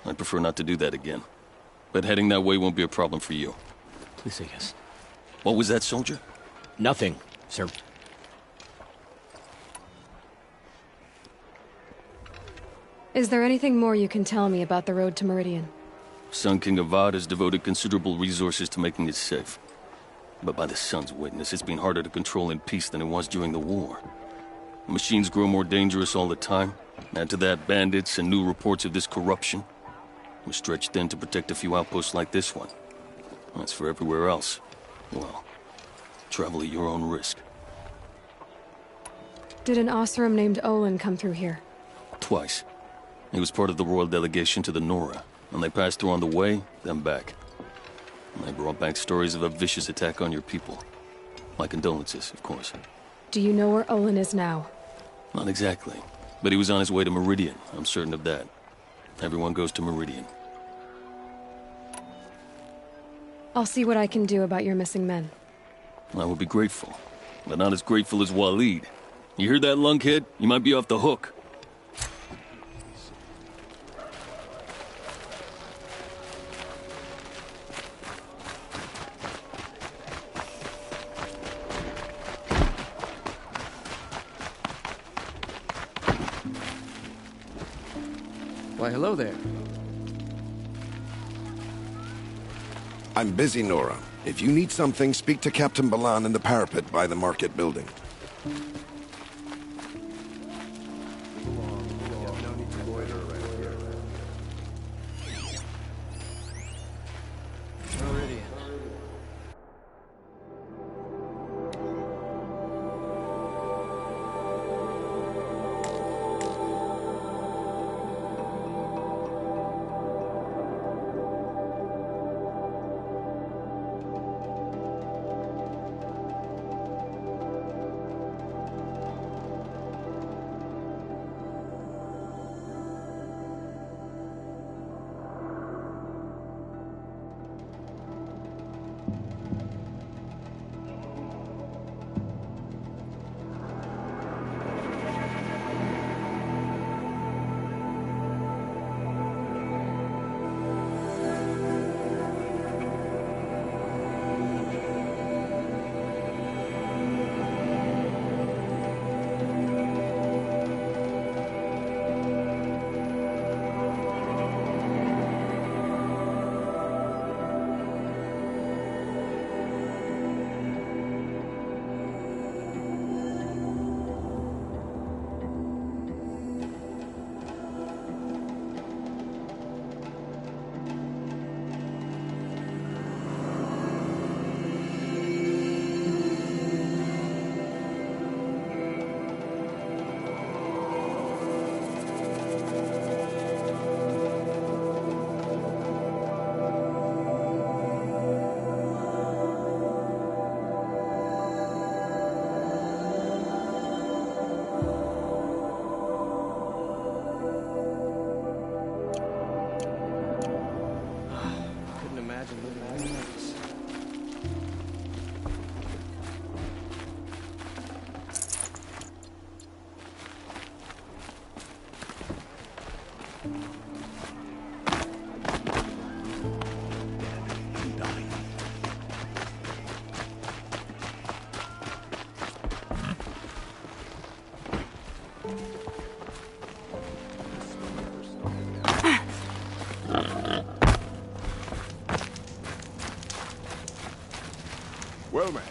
I'd prefer not to do that again. But heading that way won't be a problem for you. Please say yes. What was that, soldier? Nothing, sir. Is there anything more you can tell me about the road to Meridian? Sun King Avad has devoted considerable resources to making it safe. But by the Sun's witness, it's been harder to control in peace than it was during the war. Machines grow more dangerous all the time. Add to that bandits and new reports of this corruption. We're stretched thin to protect a few outposts like this one. As for everywhere else, well, travel at your own risk. Did an Osram named Olin come through here? Twice. He was part of the royal delegation to the Nora, and they passed through on the way, then back. And they brought back stories of a vicious attack on your people. My condolences, of course. Do you know where Olin is now? Not exactly, but he was on his way to Meridian, I'm certain of that. Everyone goes to Meridian. I'll see what I can do about your missing men. I would be grateful, but not as grateful as Walid. You hear that, lunkhead? You might be off the hook. Why, hello there. I'm busy, Nora. If you need something, speak to Captain Balan in the parapet by the market building. Well, man.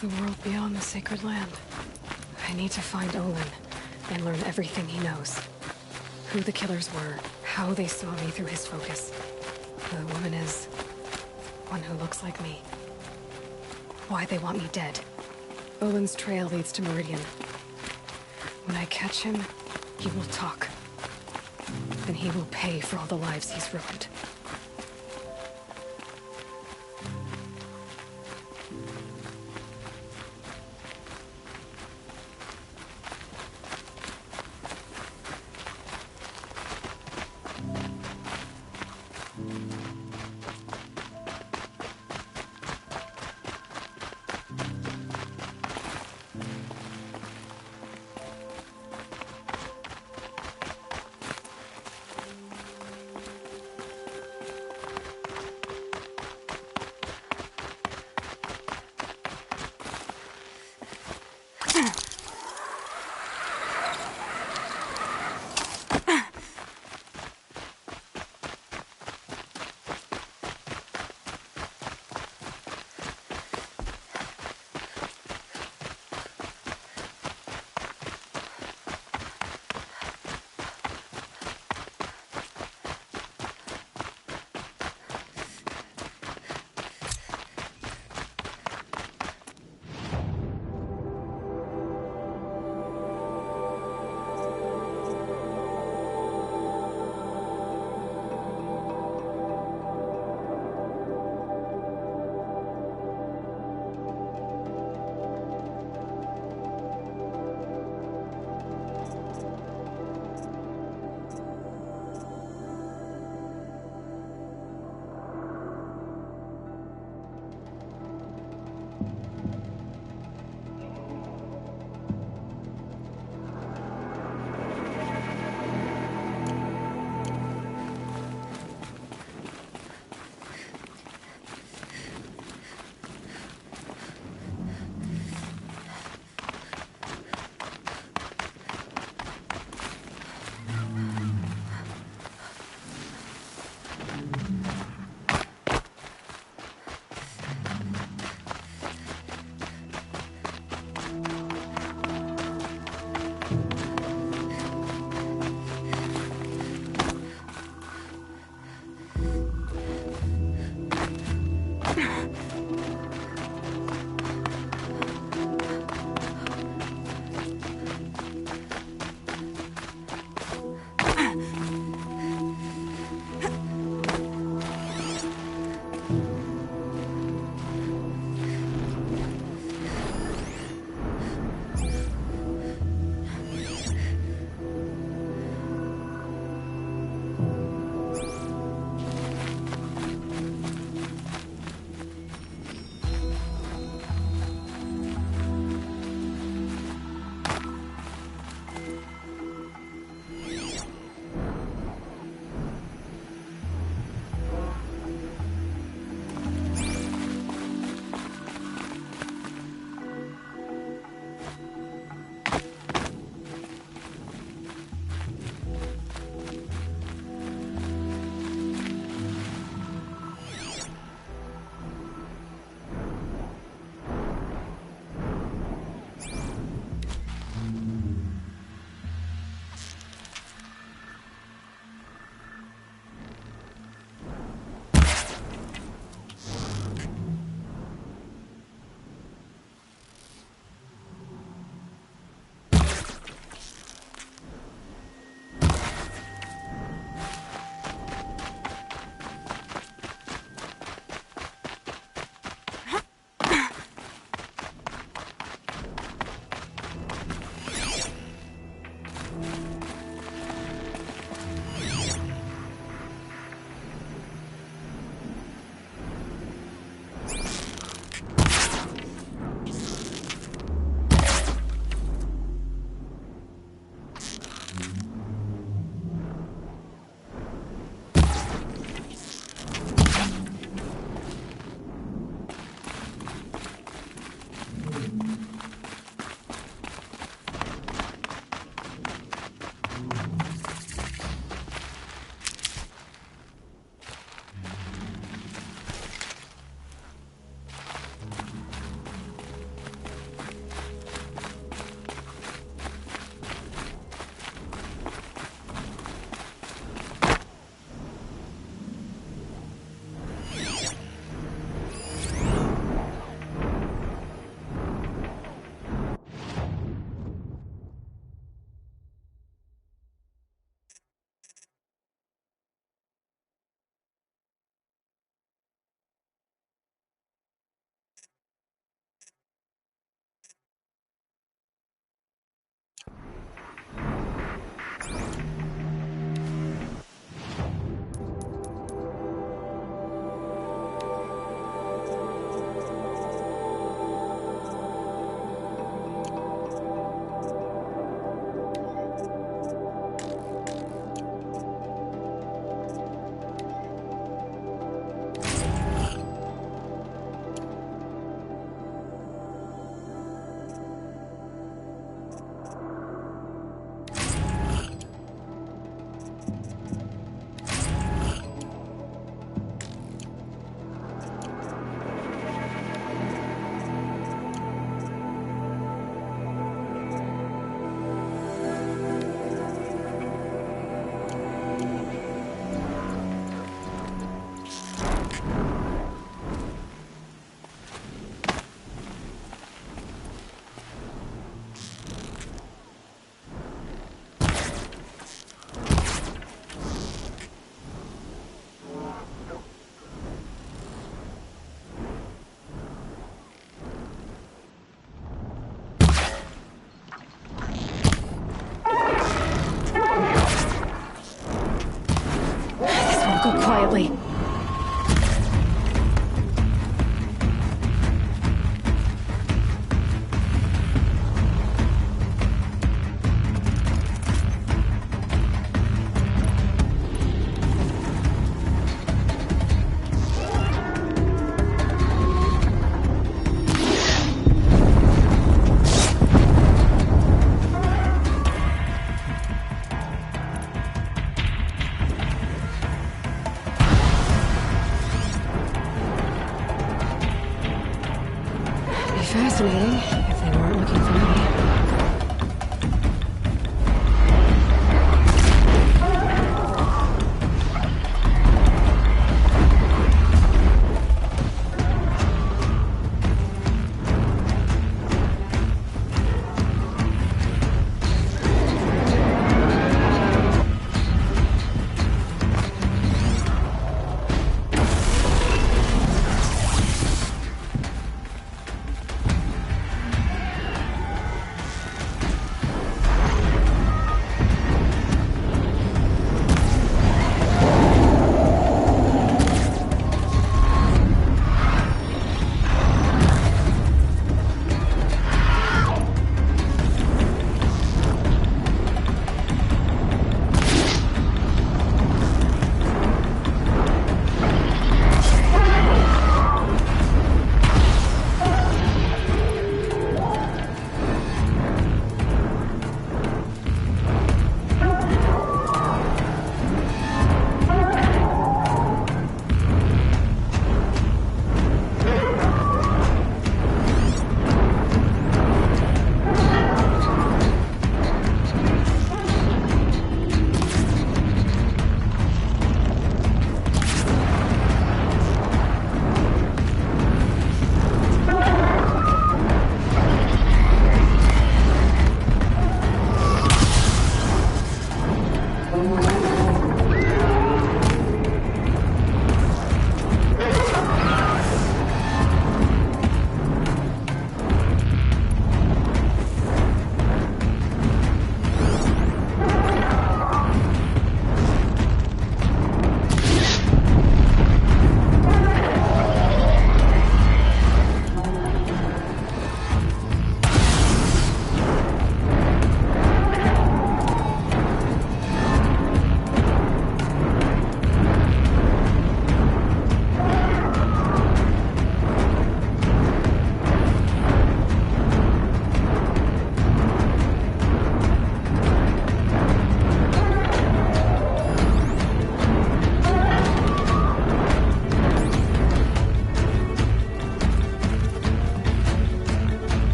The world beyond the sacred land. I need to find Olin and learn everything he knows. Who the killers were, how they saw me through his focus. The woman is one who looks like me. Why they want me dead. Olin's trail leads to Meridian. When I catch him, he will talk. And he will pay for all the lives he's ruined. badly. Fascinating, if they weren't looking for me.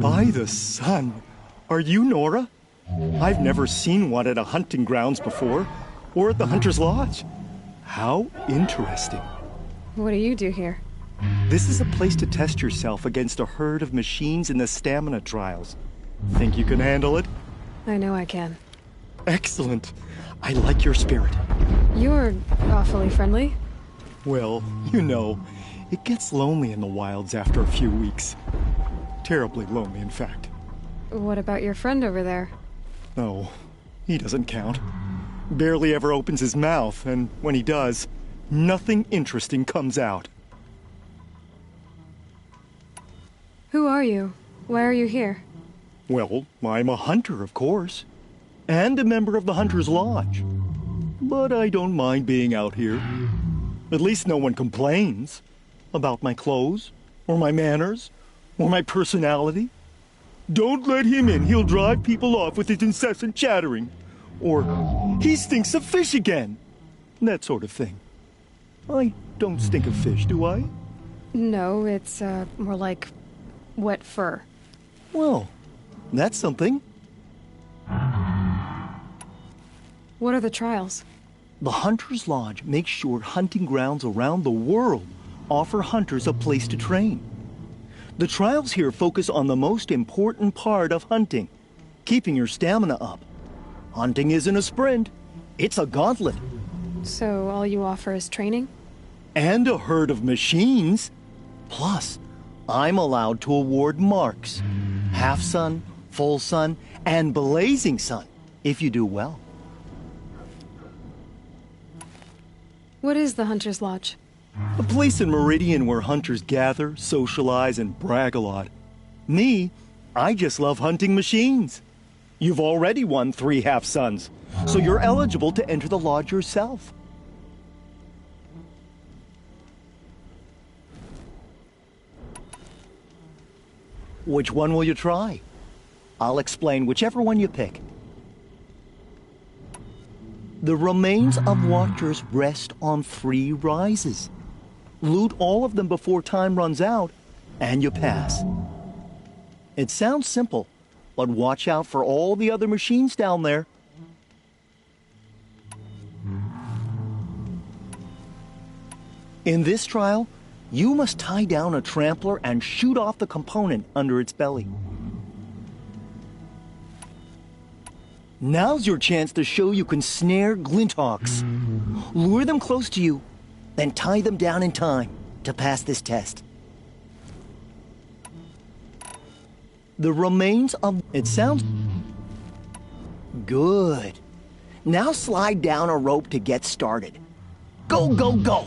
By the sun! Are you Nora? I've never seen one at a hunting grounds before, or at the Hunter's Lodge. How interesting. What do you do here? This is a place to test yourself against a herd of machines in the stamina trials. Think you can handle it? I know I can. Excellent. I like your spirit. You're awfully friendly. Well, you know, it gets lonely in the wilds after a few weeks. Terribly lonely, in fact. What about your friend over there? Oh, he doesn't count. Barely ever opens his mouth, and when he does, nothing interesting comes out. Who are you? Why are you here? Well, I'm a hunter, of course. And a member of the Hunter's Lodge. But I don't mind being out here. At least no one complains about my clothes, or my manners, or my personality. Don't let him in, he'll drive people off with his incessant chattering. Or, he stinks of fish again. That sort of thing. I don't stink of fish, do I? No, it's, more like wet fur. Well, that's something. What are the trials? The Hunter's Lodge makes sure hunting grounds around the world offer hunters a place to train. The trials here focus on the most important part of hunting, keeping your stamina up. Hunting isn't a sprint, it's a gauntlet. So all you offer is training? And a herd of machines. Plus, I'm allowed to award marks. Half sun, full sun, and blazing sun, if you do well. What is the Hunter's Lodge? A place in Meridian where hunters gather, socialize, and brag a lot. Me, I just love hunting machines. You've already won 3 half-suns, so you're eligible to enter the lodge yourself. Which one will you try? I'll explain whichever one you pick. The remains of watchers rest on 3 rises. Loot all of them before time runs out, and you pass. It sounds simple, but watch out for all the other machines down there. In this trial, you must tie down a trampler and shoot off the component under its belly. Now's your chance to show you can snare glinthawks. Lure them close to you, then tie them down in time to pass this test. The remains of... It sounds... Good. Now slide down a rope to get started. Go, go, go!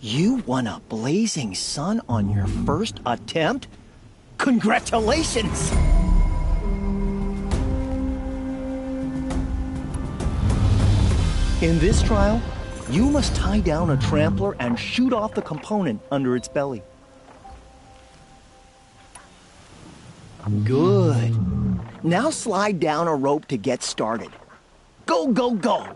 You won a blazing sun on your first attempt? Congratulations! In this trial, you must tie down a trampler and shoot off the component under its belly. Good. Now slide down a rope to get started. Go, go, go!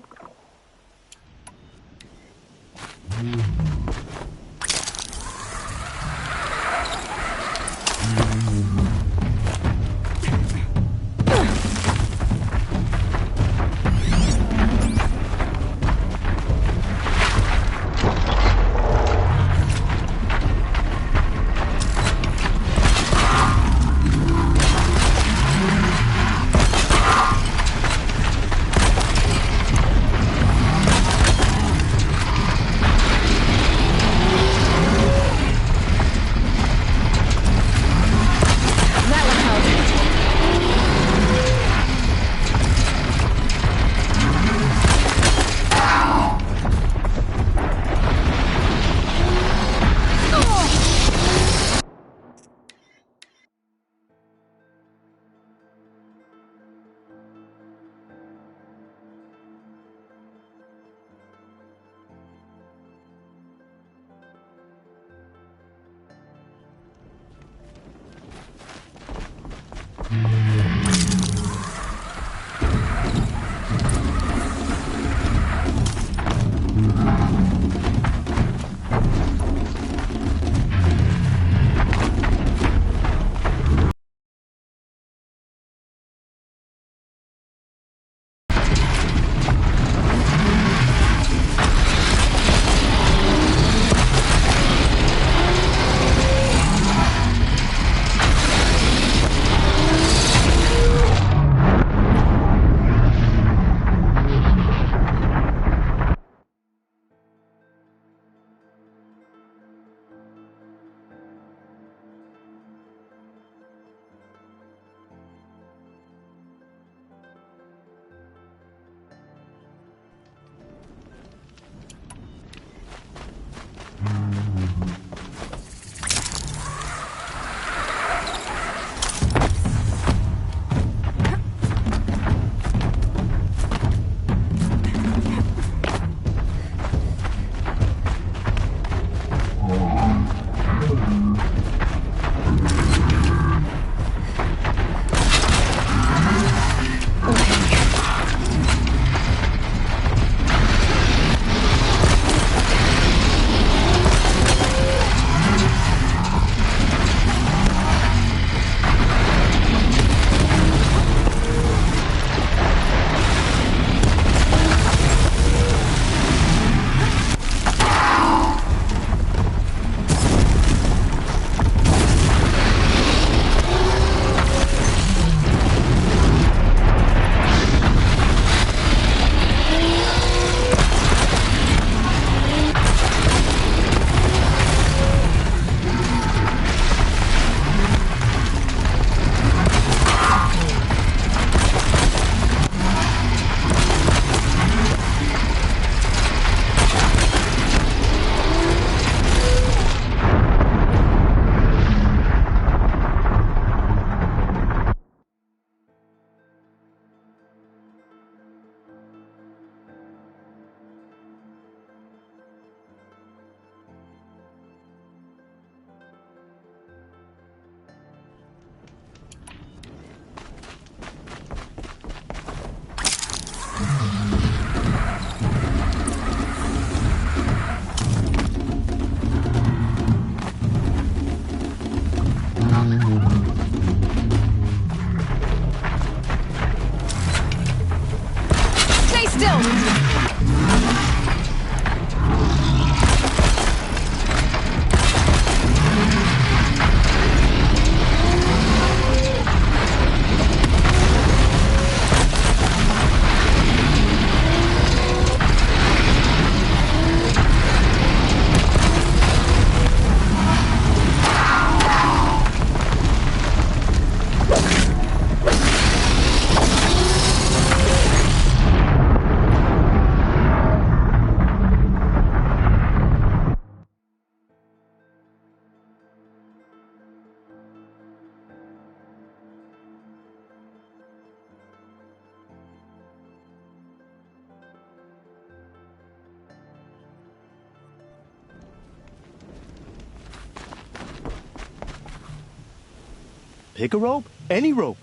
Pick a rope, any rope.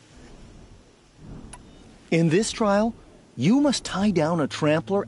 In this trial, you must tie down a trampler.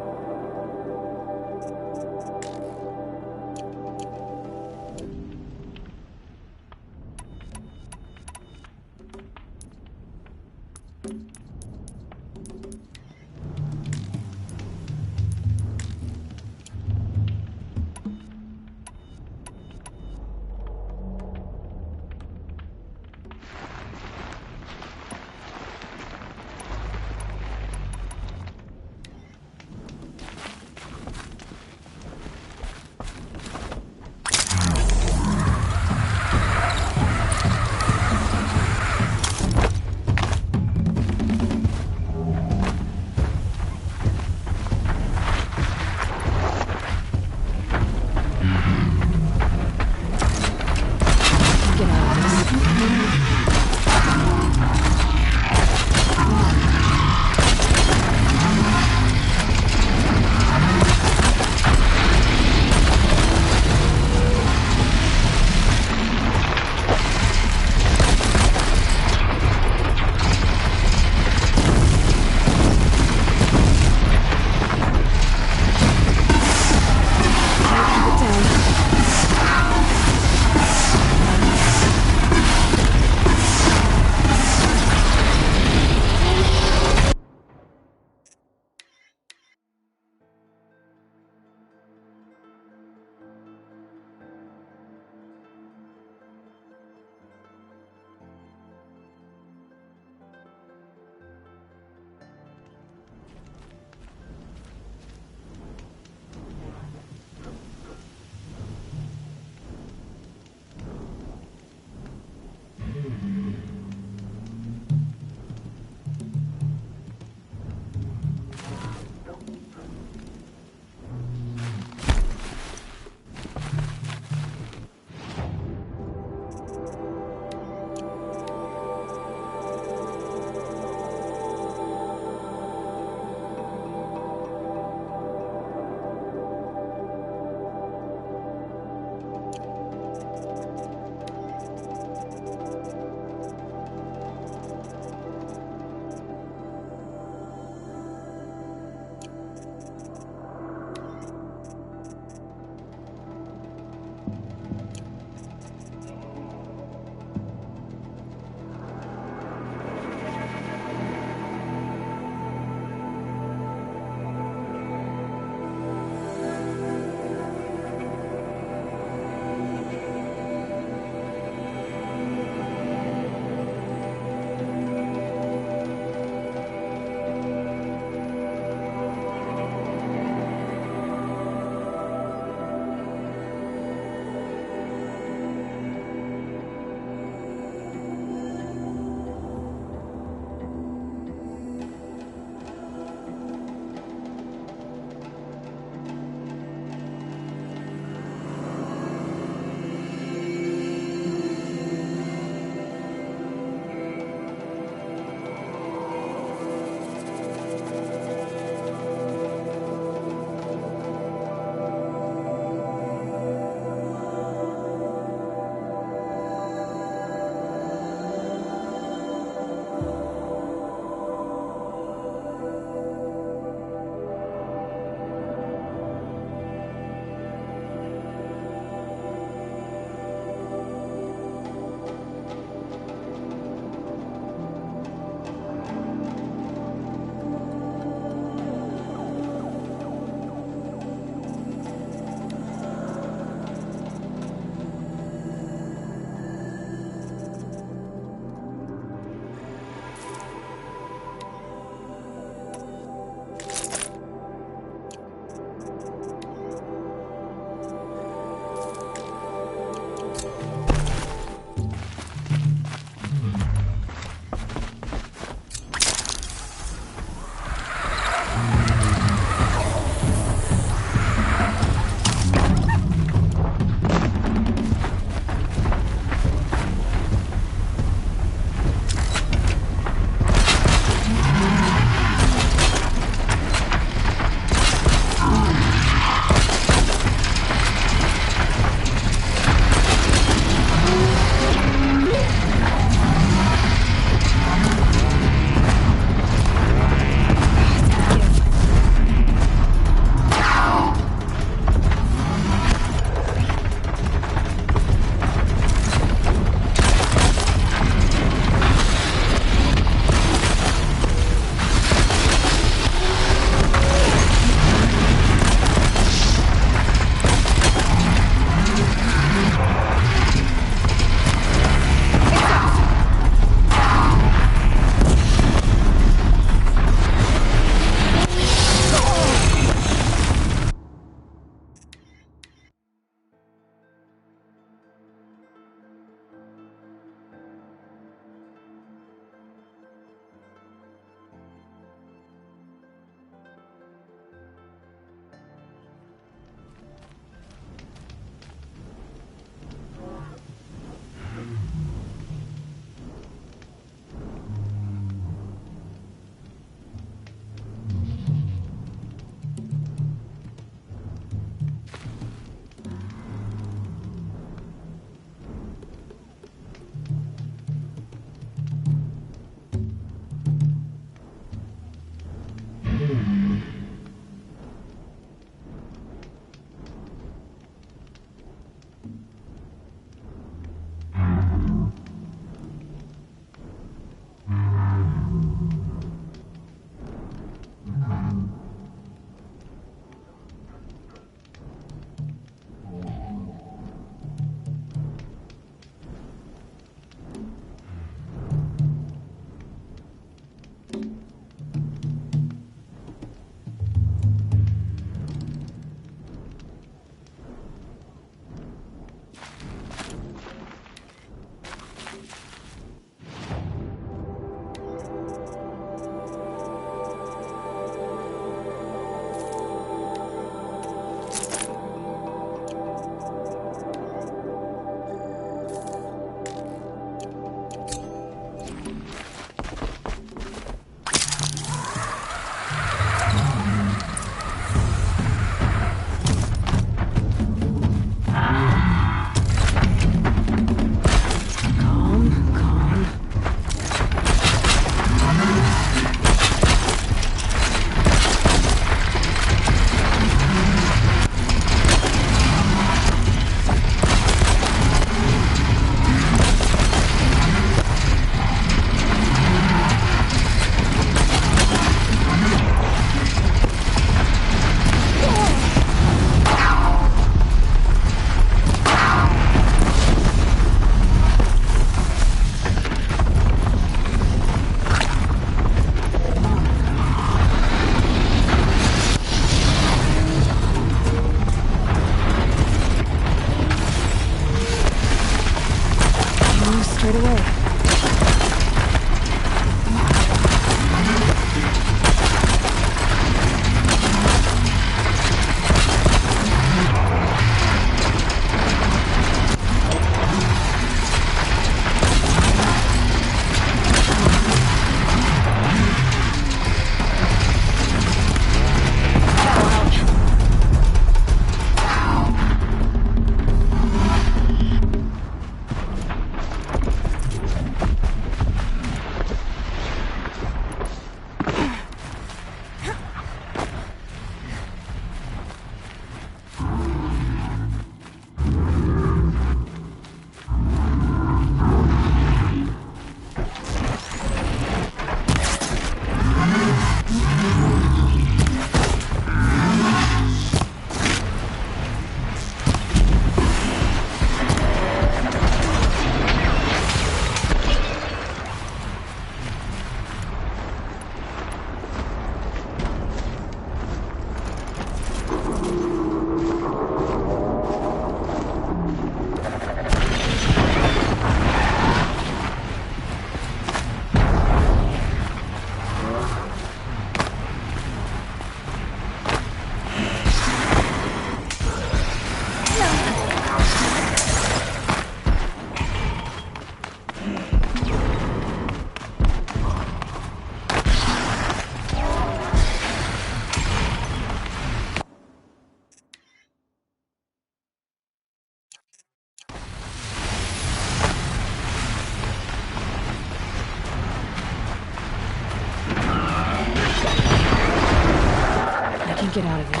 get out of this.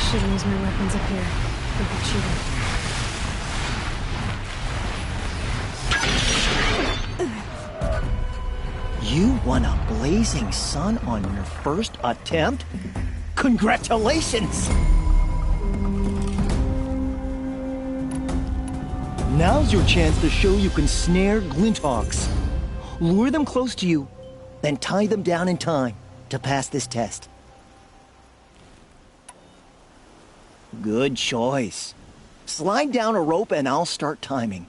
Shouldn't use my weapons up here. Think of cheating. You won a blazing sun on your first attempt? Congratulations! Now's your chance to show you can snare Glinthawks. Lure them close to you, then tie them down in time to pass this test. Good choice. Slide down a rope and I'll start timing.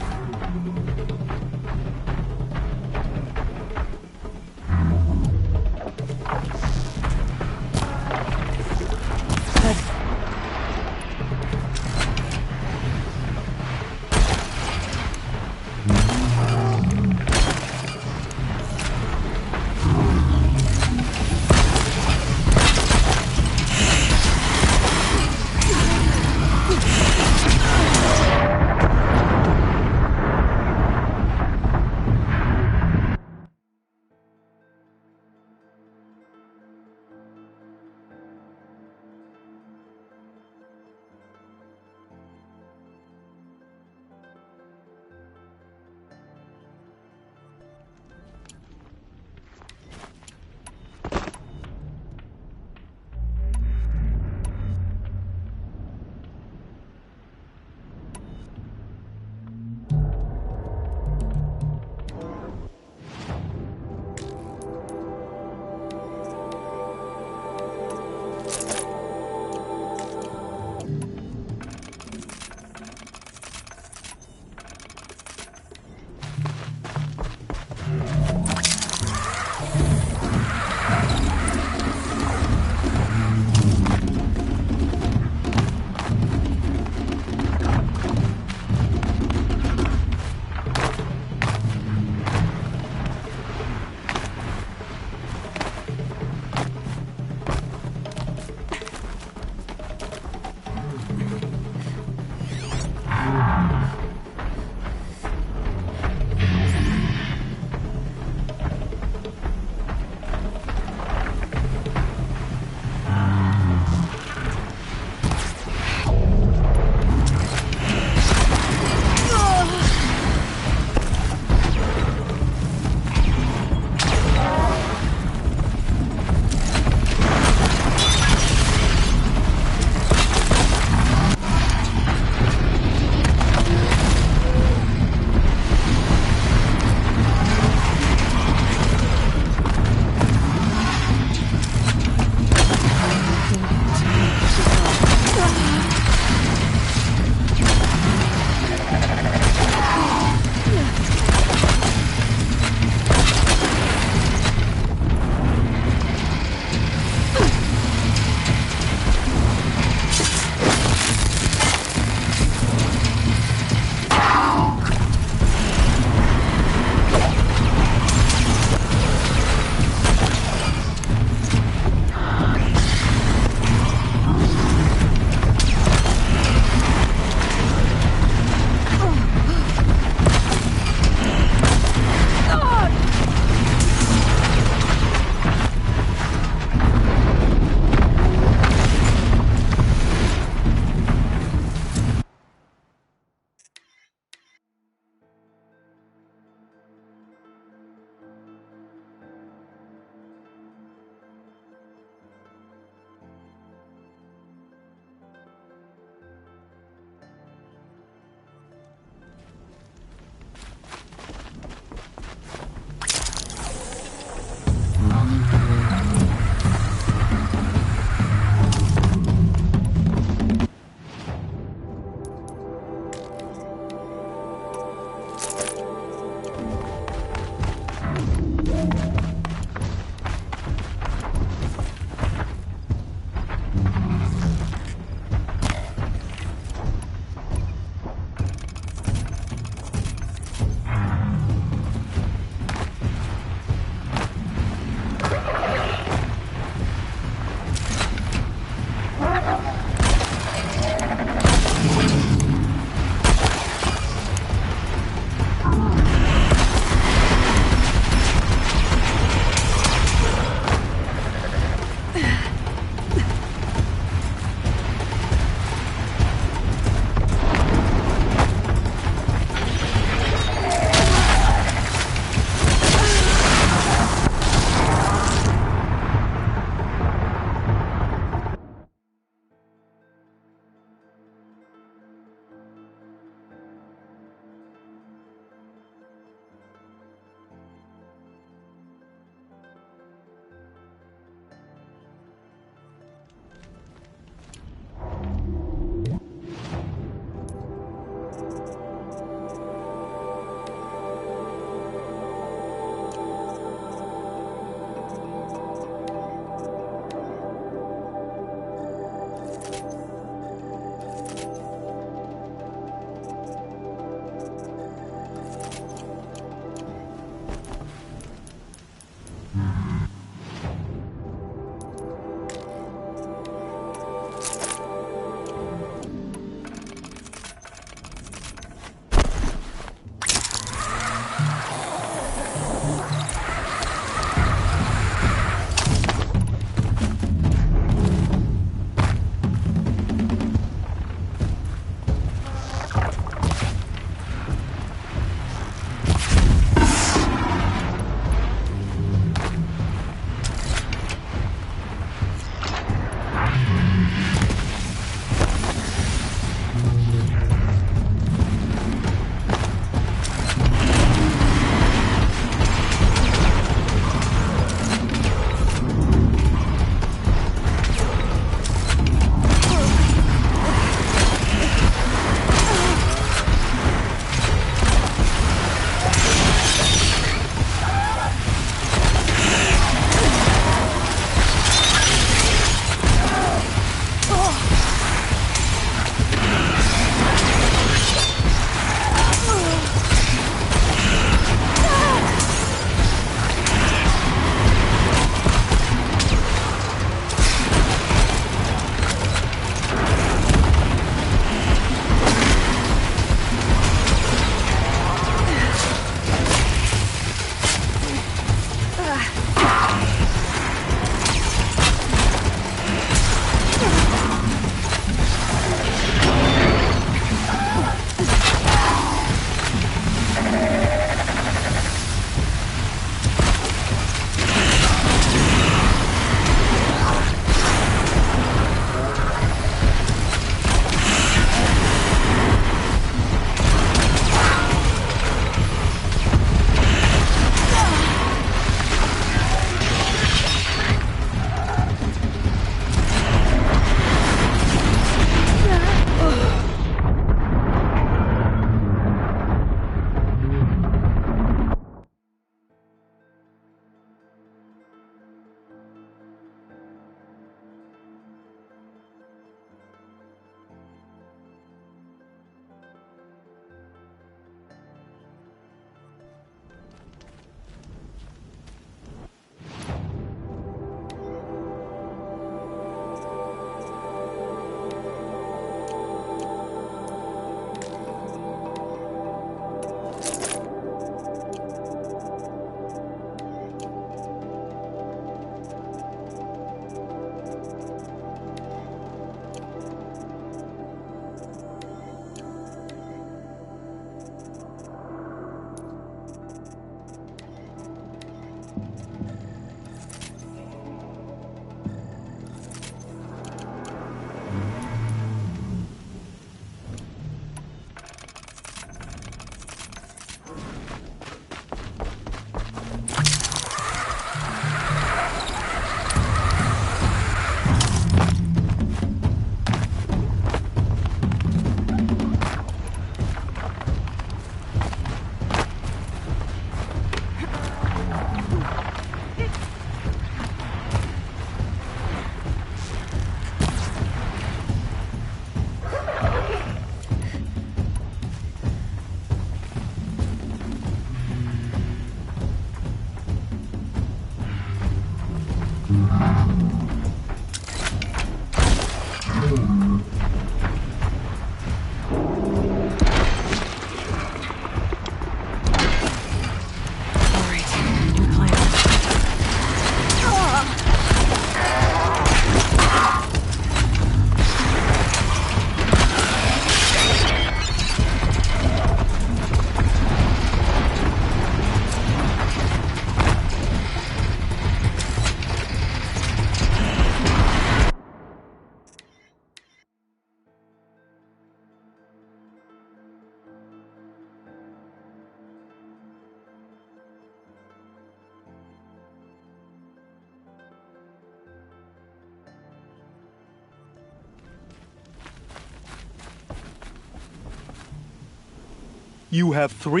You have 3.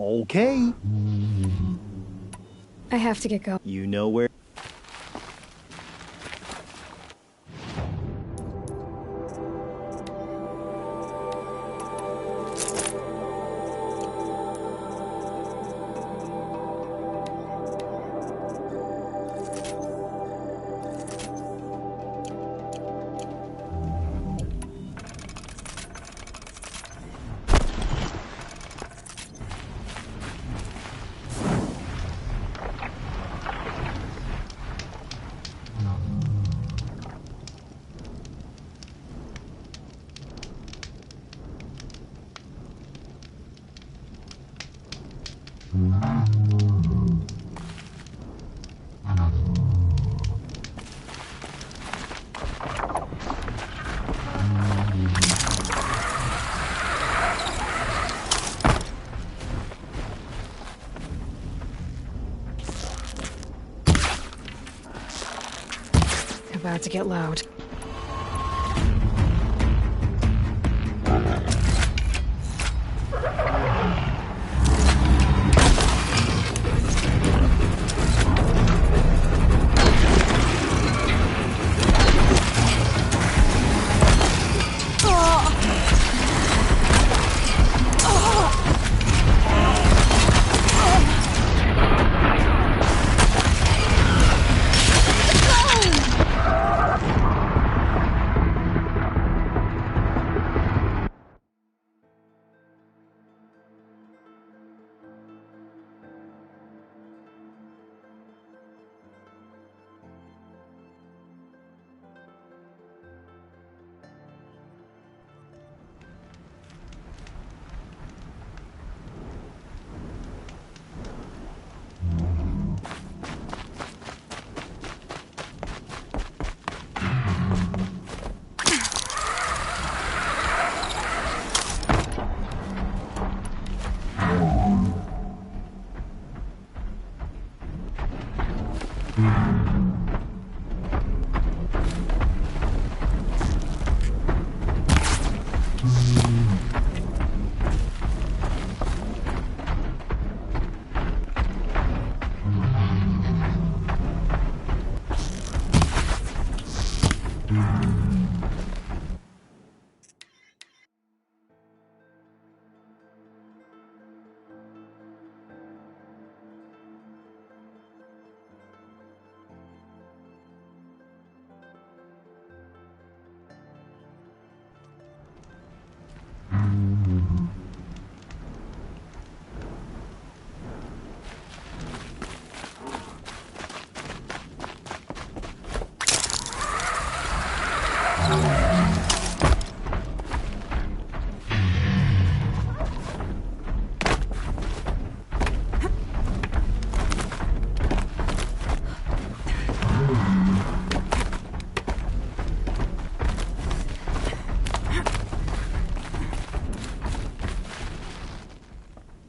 Okay. I have to get going. You know where... About to get loud.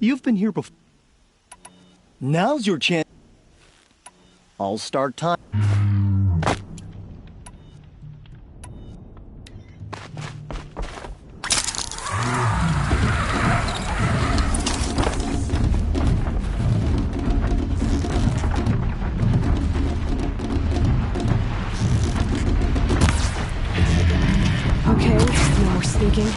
You've been here before. Now's your chance. I'll start time. Okay, no more sneaking.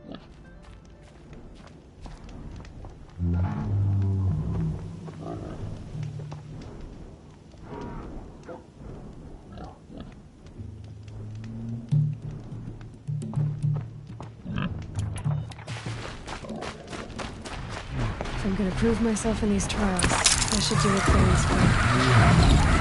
If I'm gonna prove myself in these trials, I should do it Faye's way.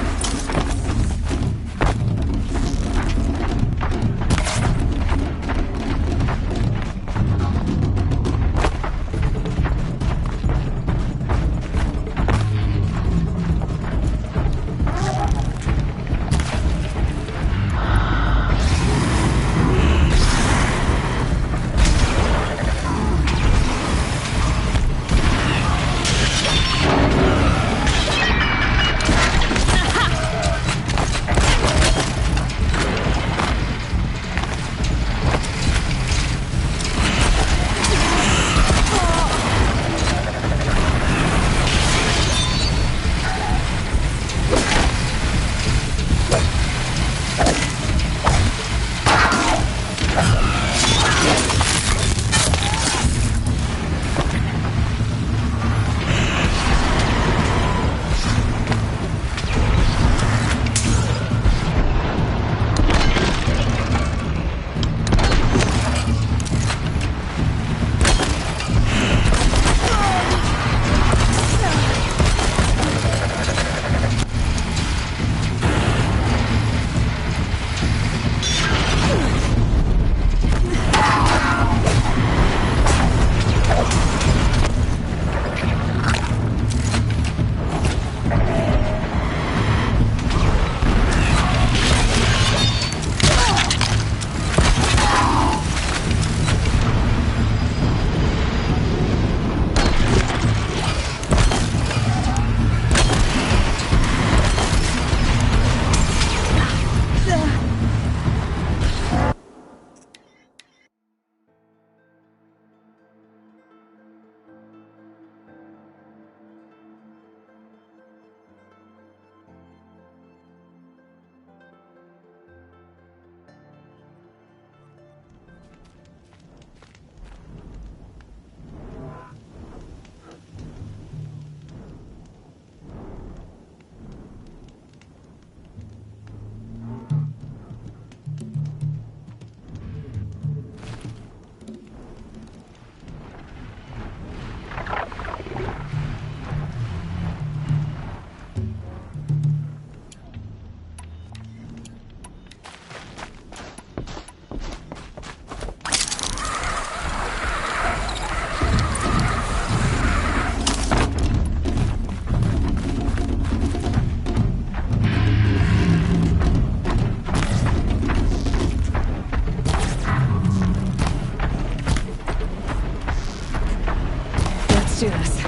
Do this.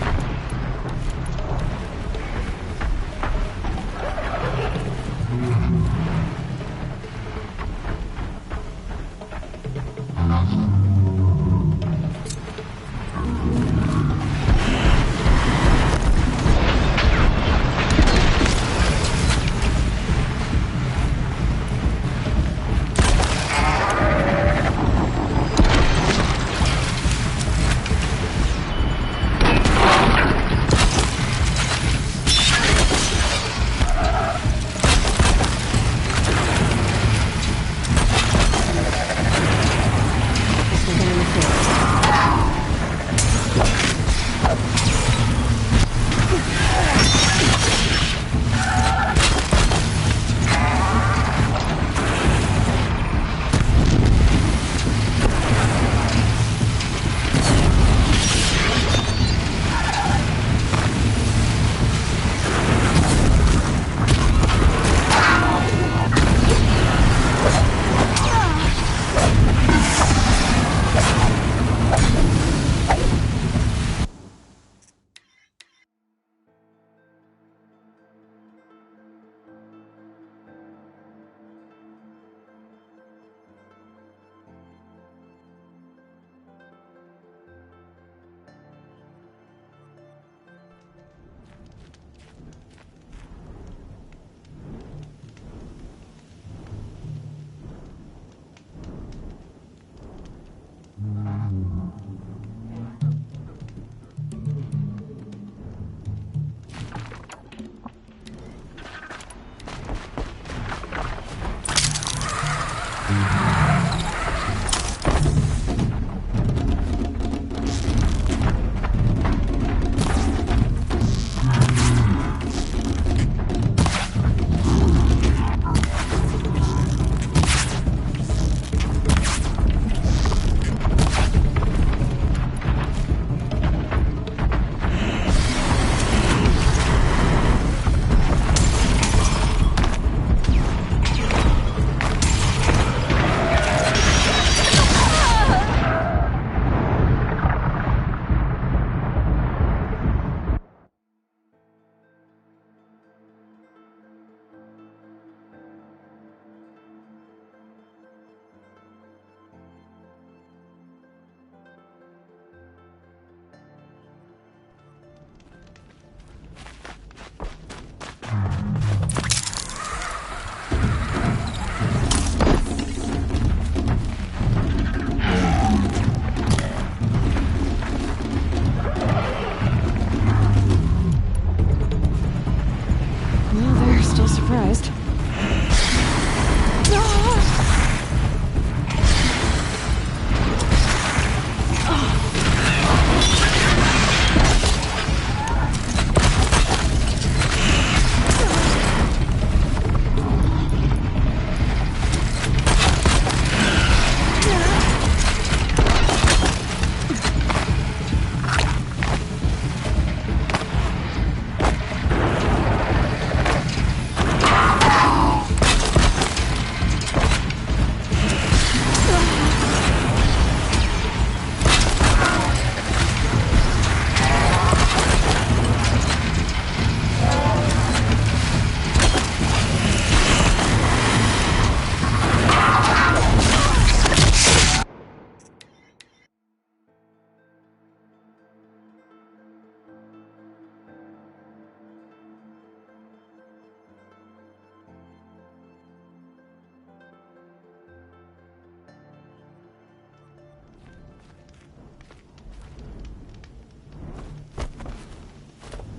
Surprised.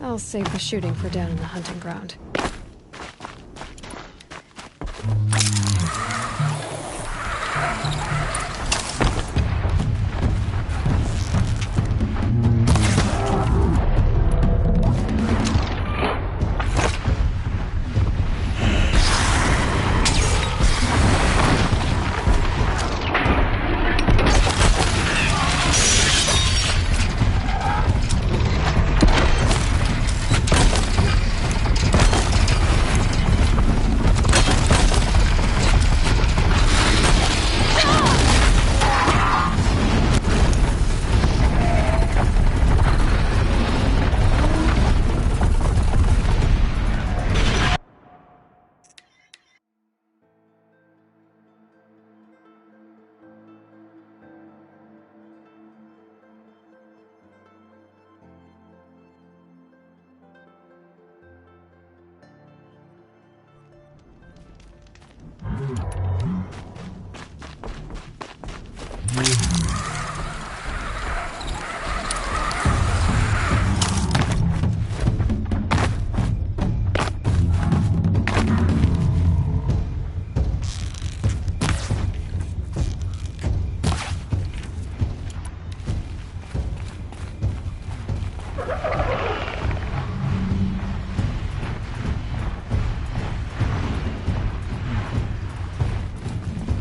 I'll save the shooting for down in the hunting ground.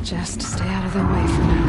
Just stay out of their way for now.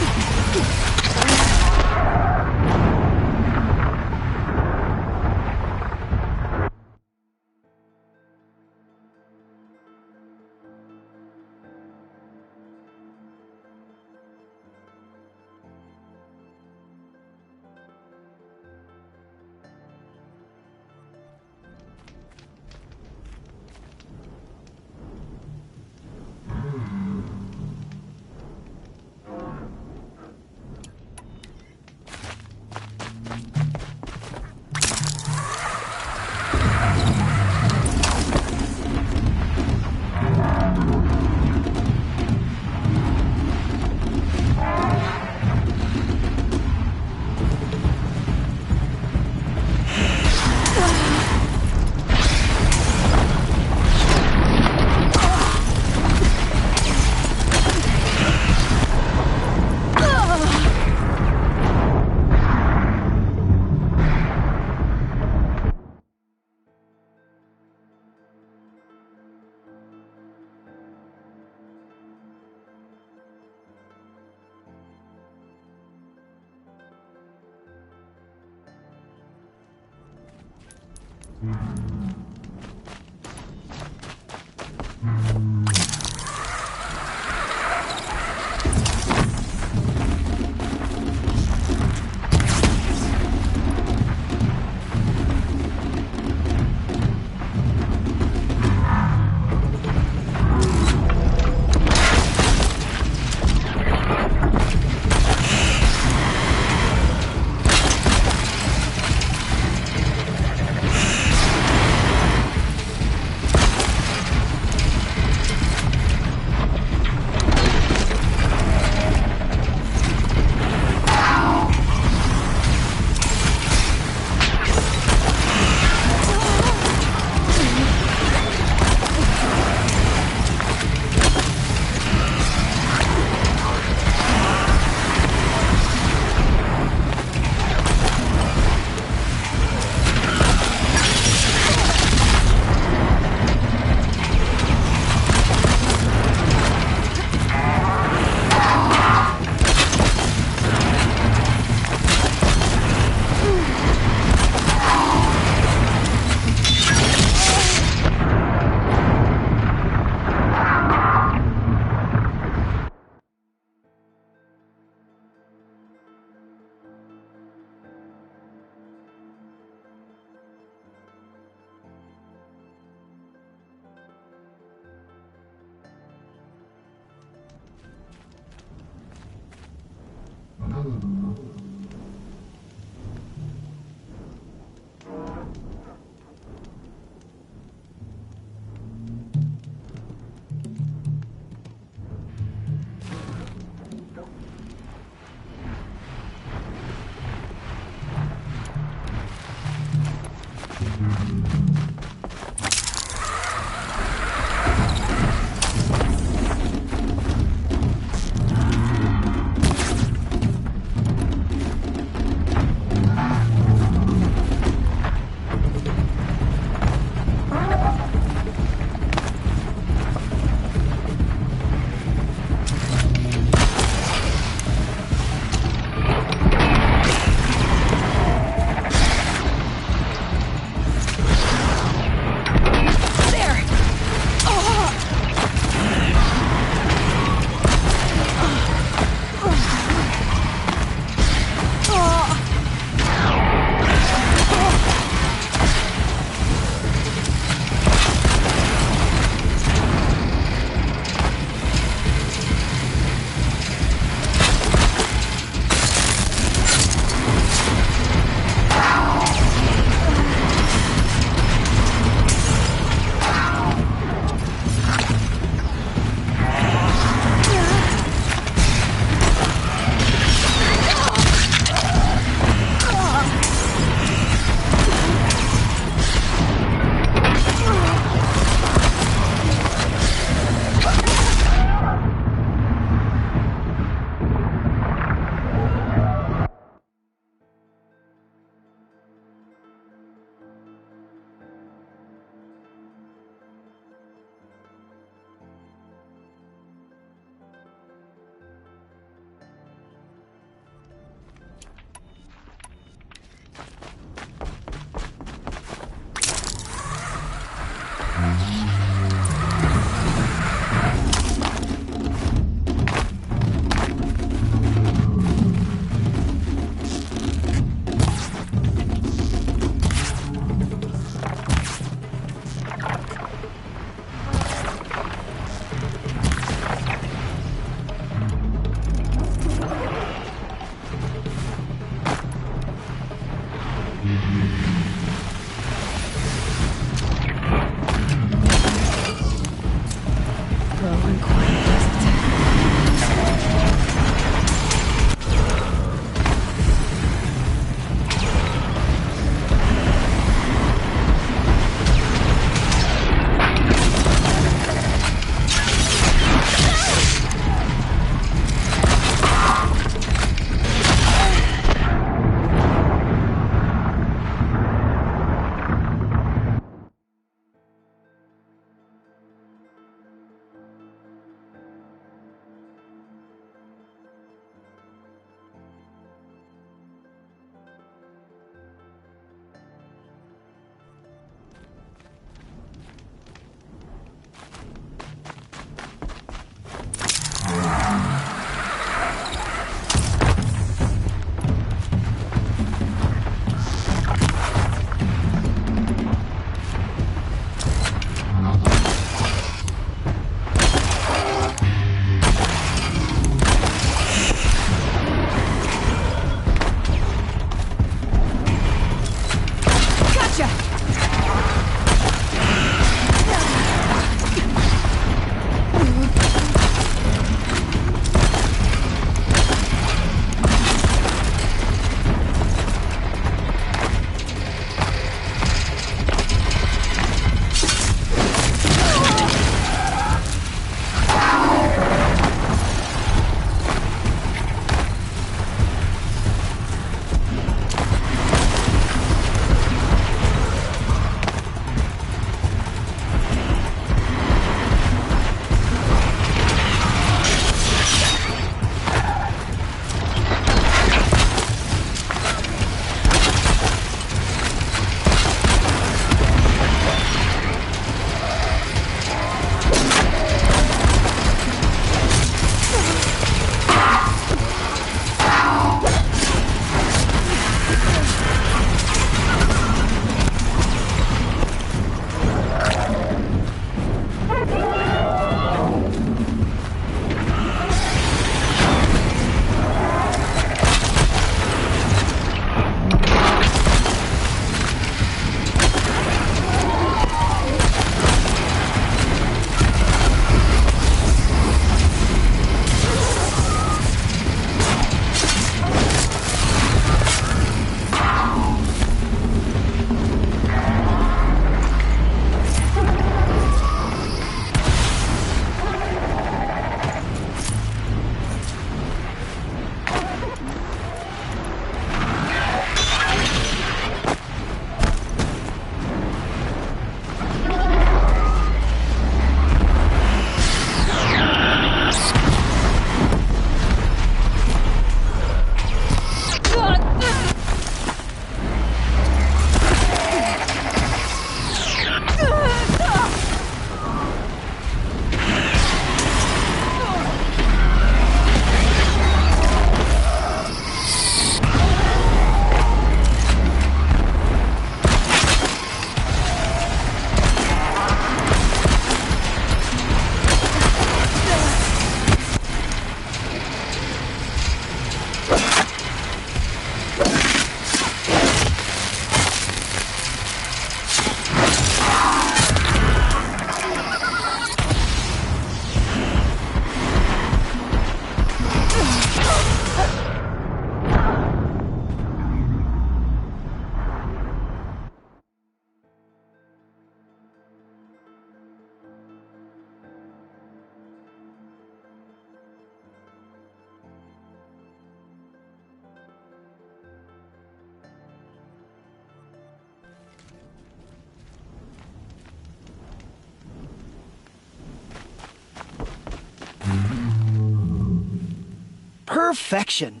Perfection.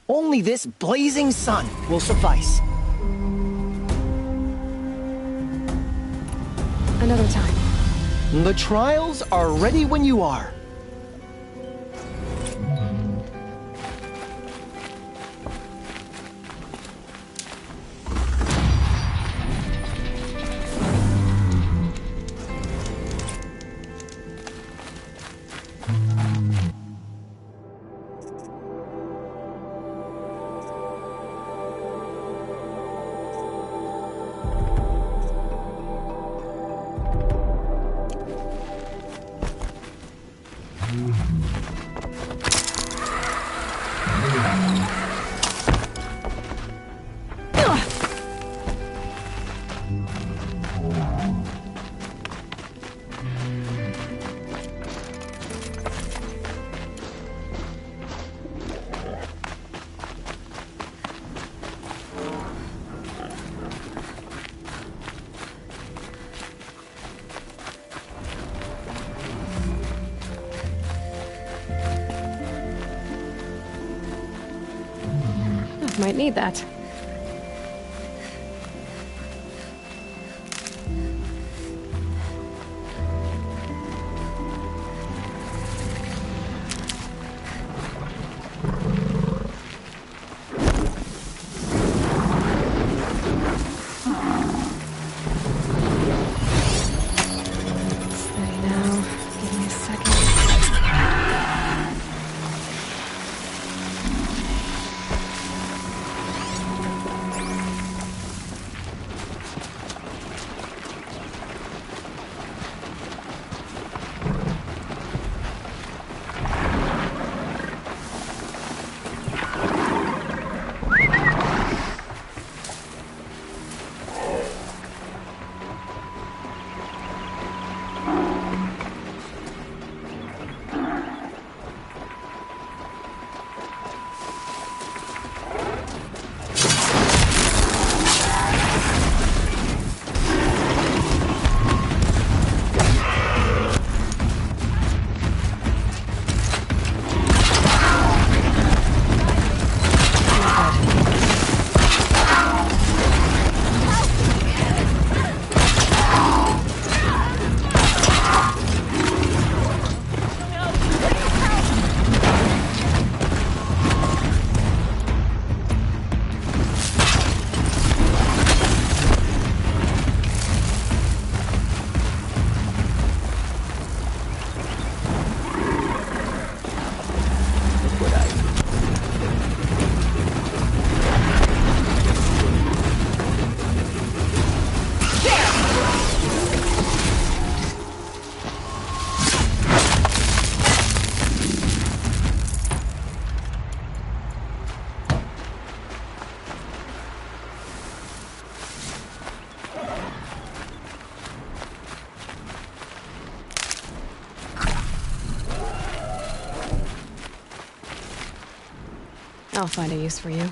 Only this blazing sun will suffice. Another time. The trials are ready when you are. Might need that. Steady now. Give me a second. I'll find a use for you.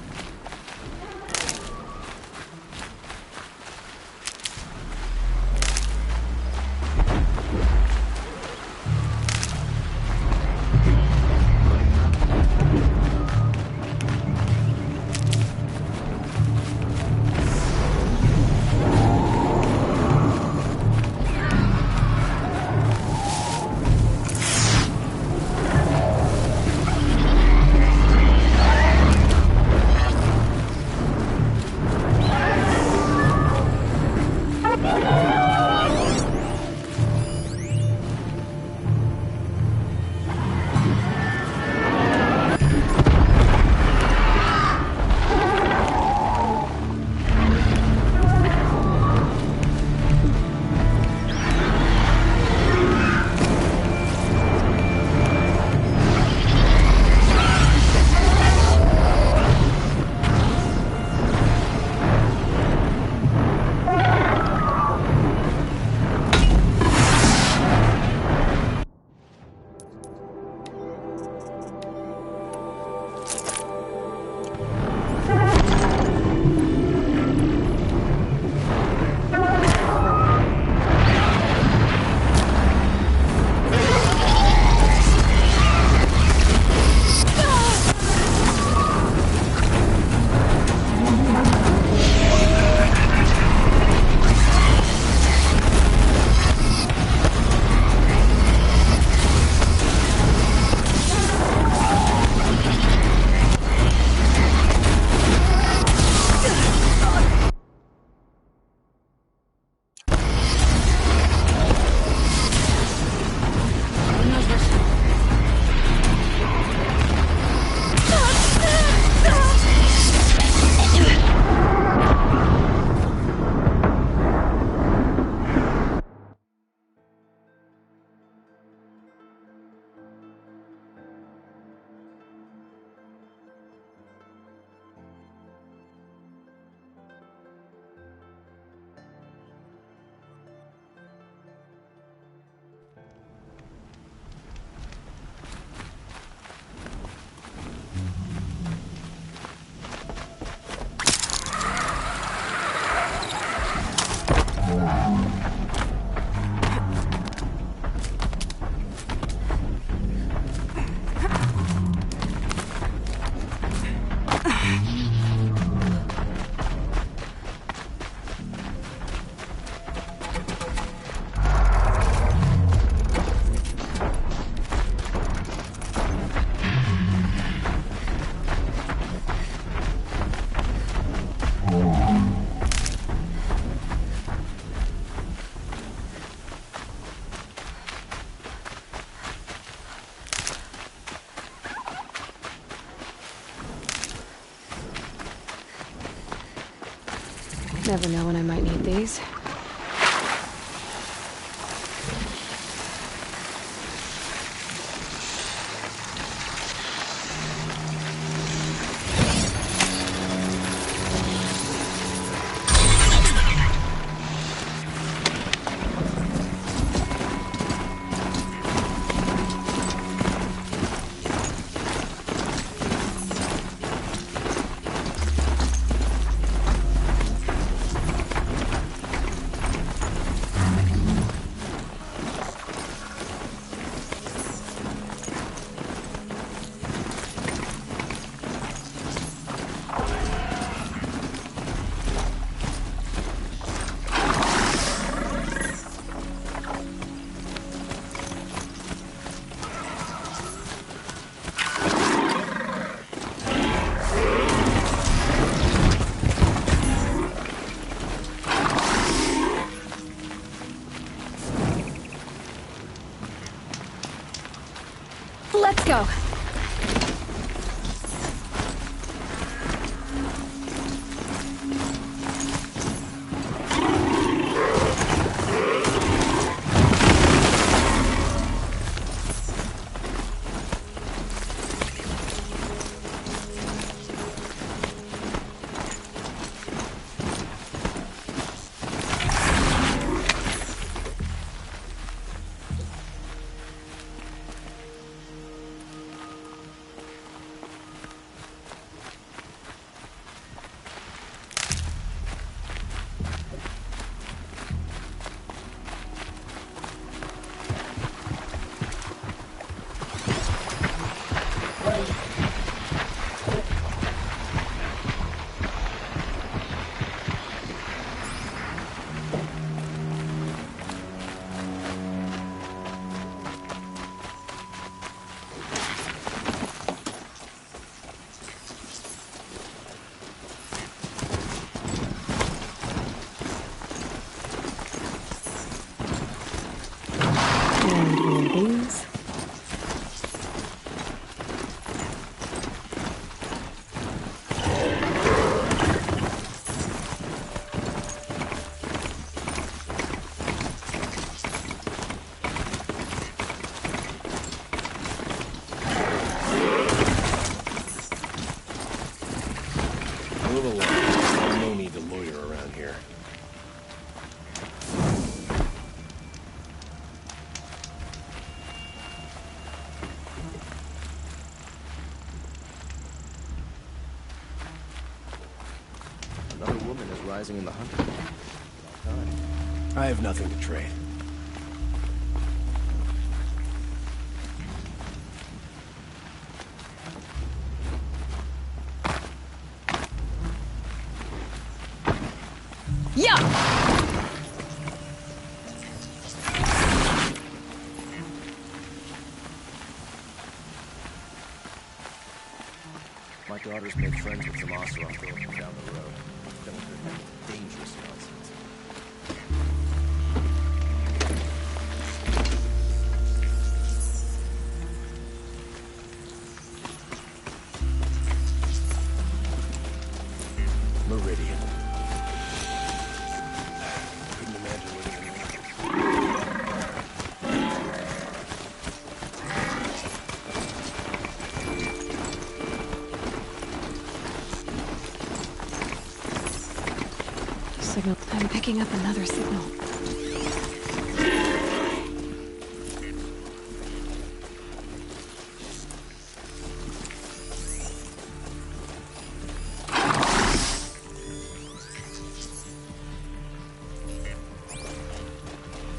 Never know when I might need these. Let's go. These. Move along. There's no need to loiter around here. Another woman is rising in the hunt. I have nothing to trade. Yeah! My daughter's made friends with some Oseram girls from down the road. Then with her dangerous nonsense. Meridian. Couldn't imagine living in Signal. I'm picking up another signal.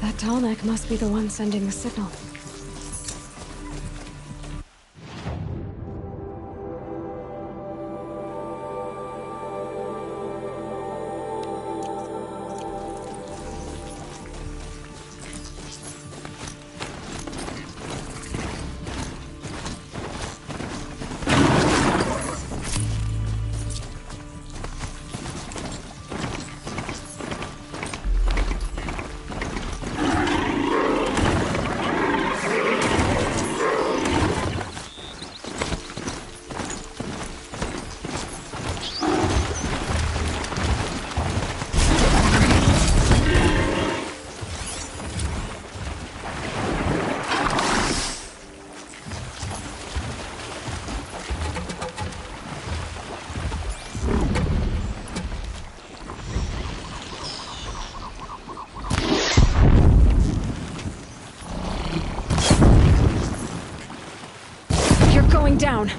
That tall neck must be the one sending the signal. going down.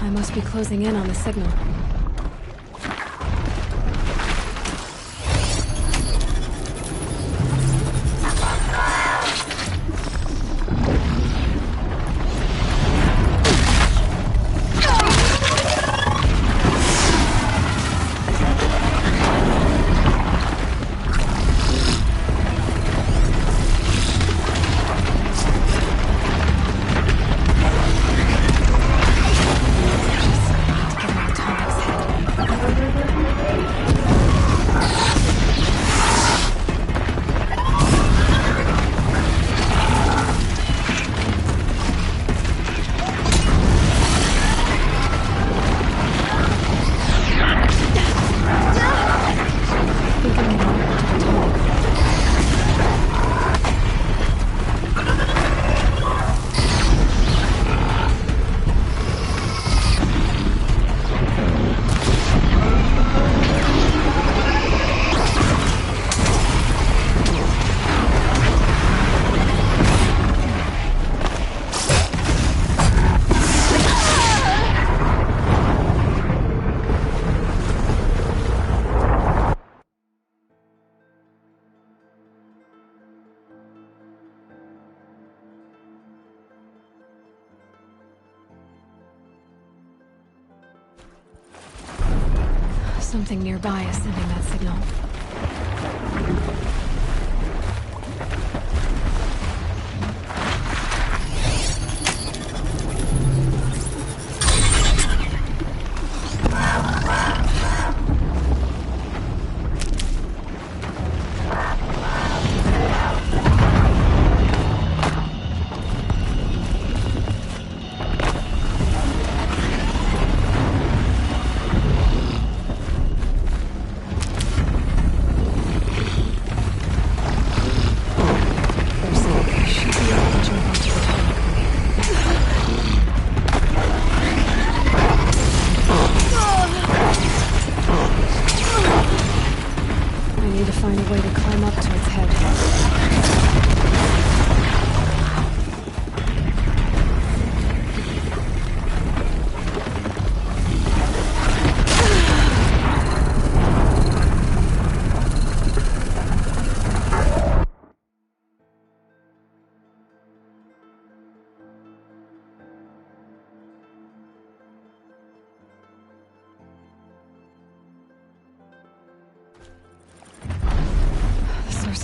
I must be closing in on the signal. Something nearby is sending that signal.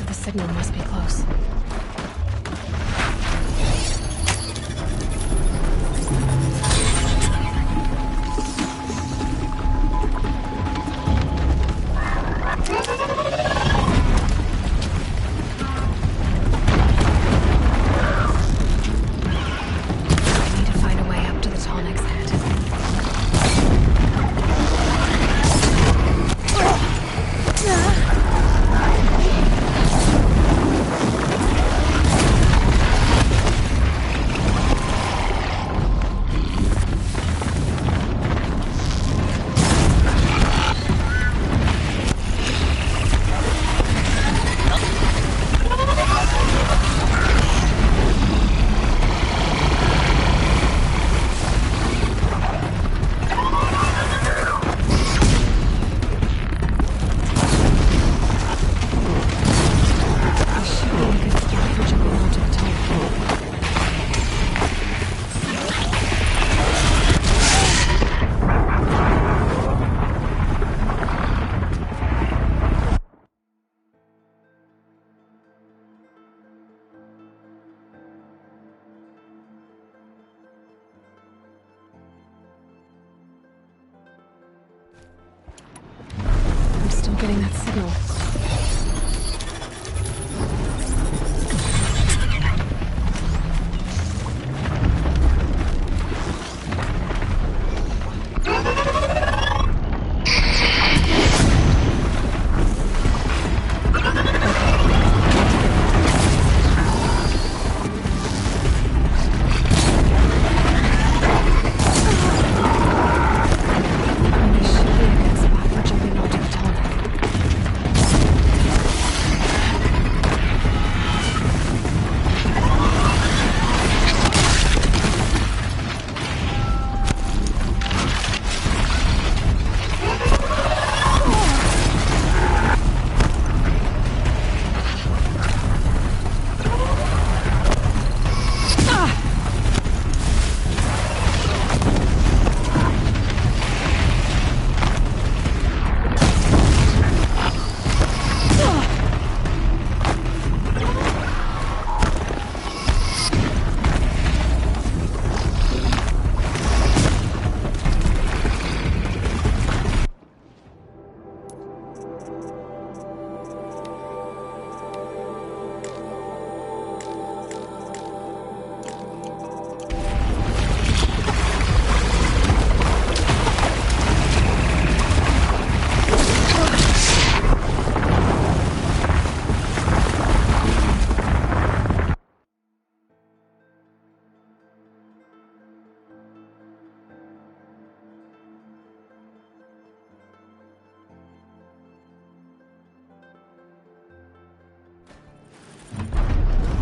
The signal must be close. I need to find a way up to the Tallneck's head. getting that signal.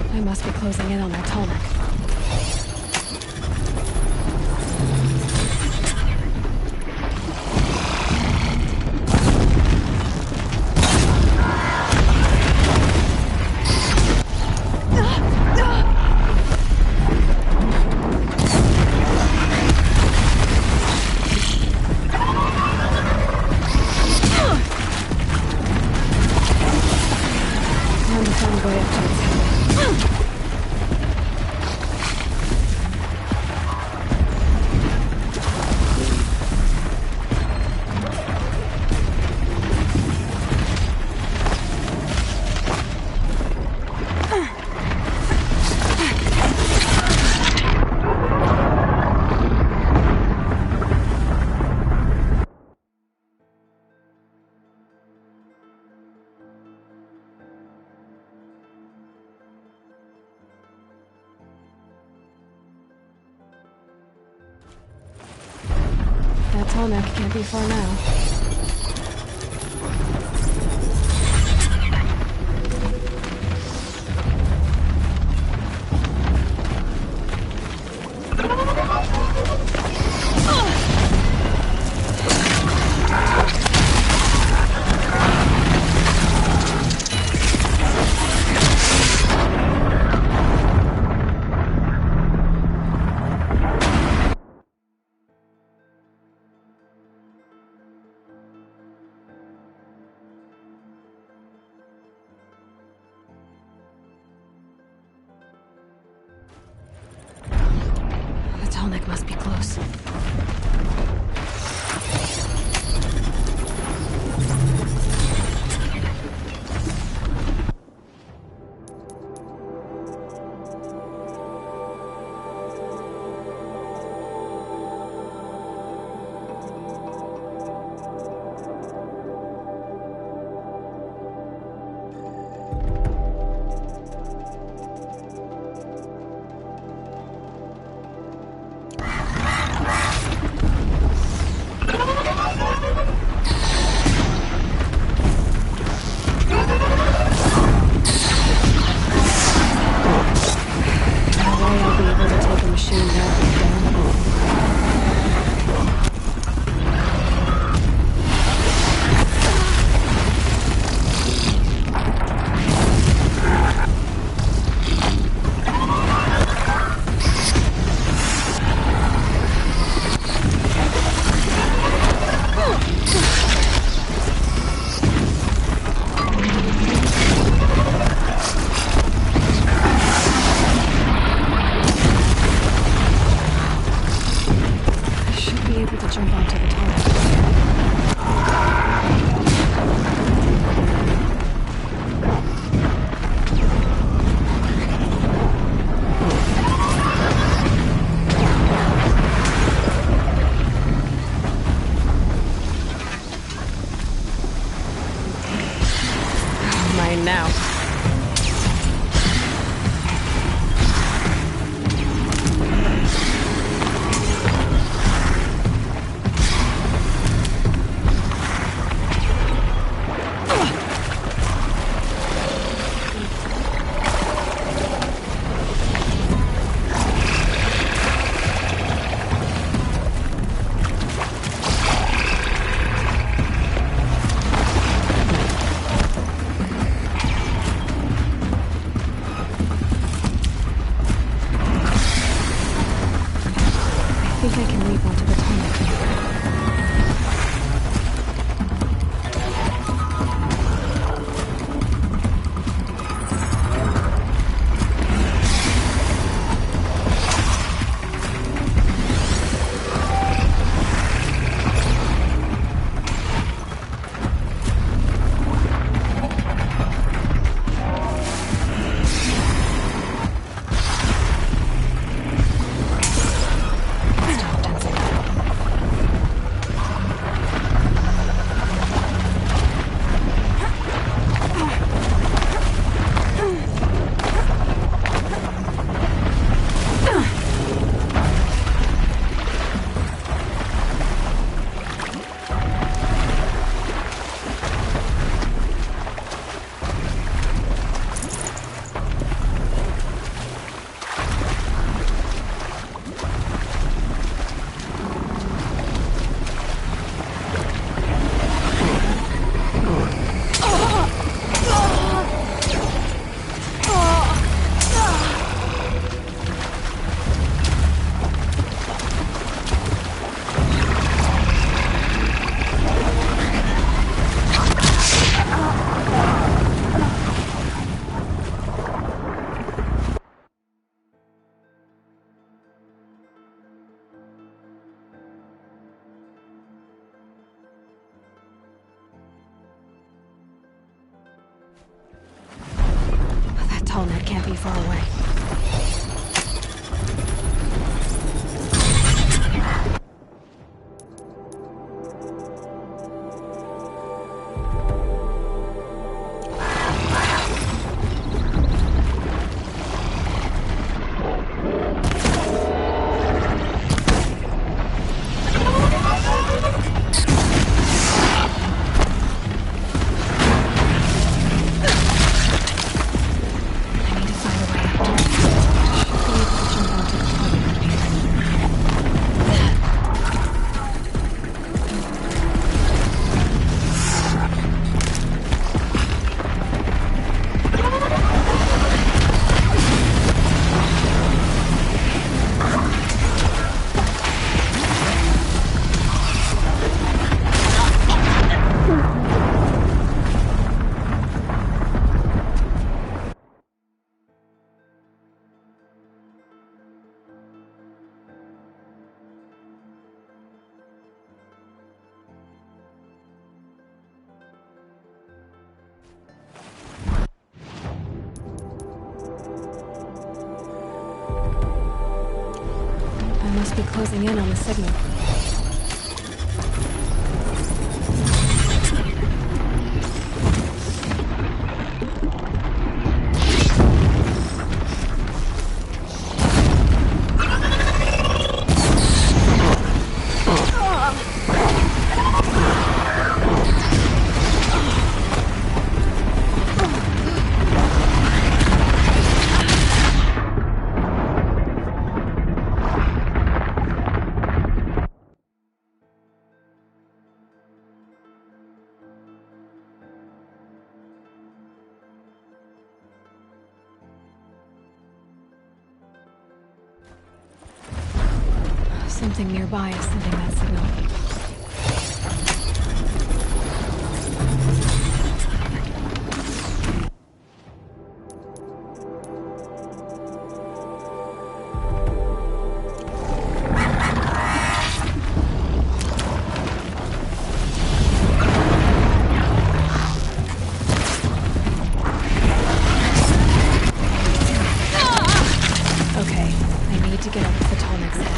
I must be closing in on that tonic. Time to find a way up to its head. That tonic can't be far now. The tonic must be close. think I can leap onto the tunnel. That can't be far away. Must be closing in on the signal. Something nearby is sending that signal. Okay, I need to get up to the Tallneck's head.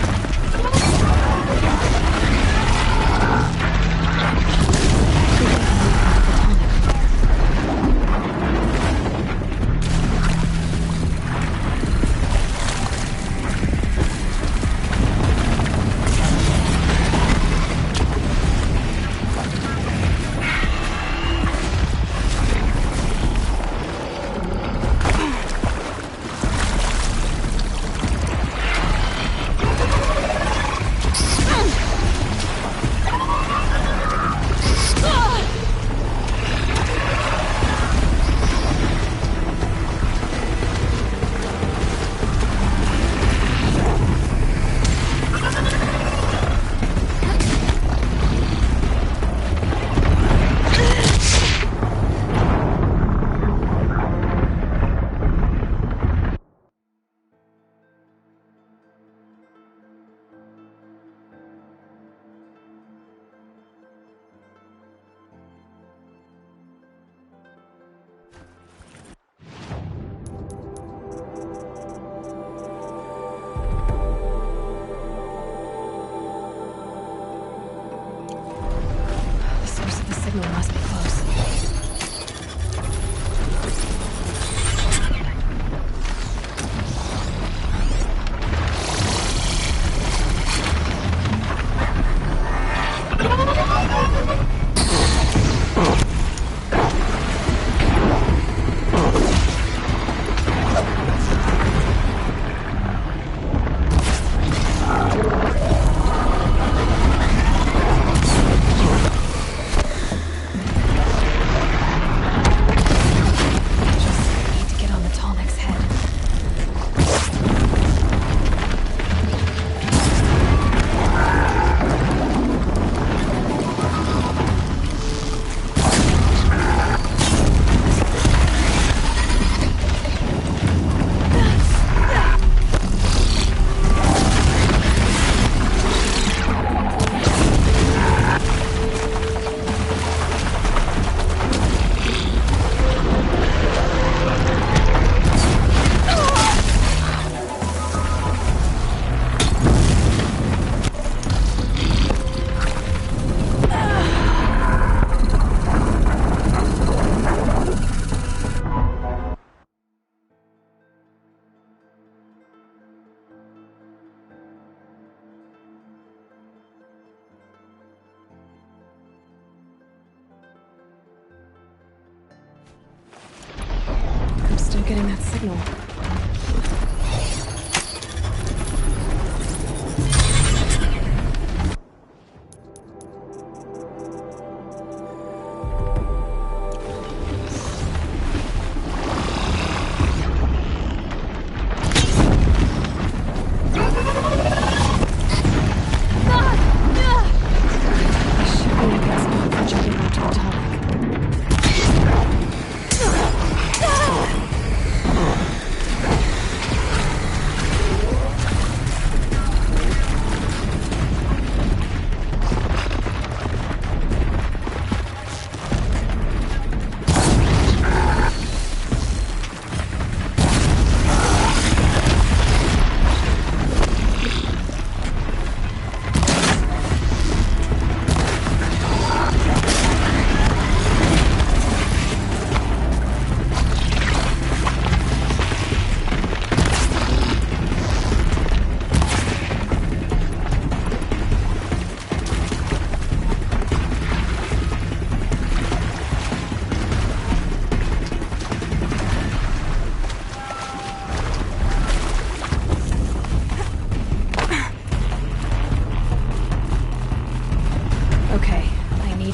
signal must be close. Getting that signal.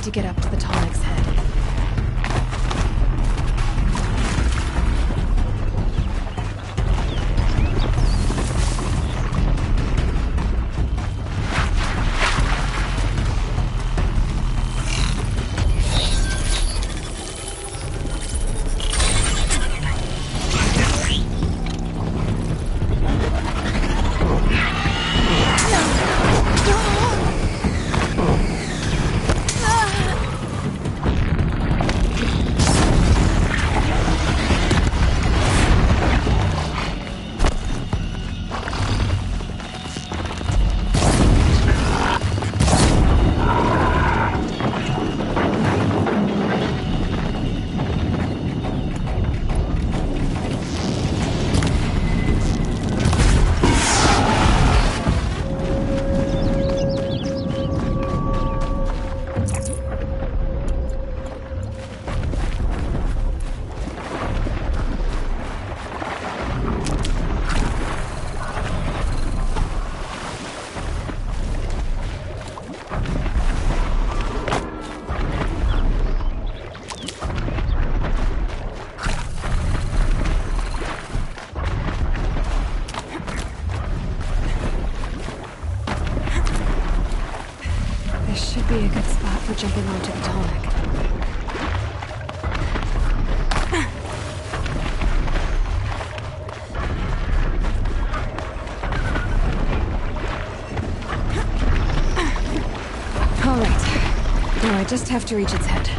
To get up to the tonic's head. Be a good spot for jumping onto the tonic. All right. Now I just have to reach its head.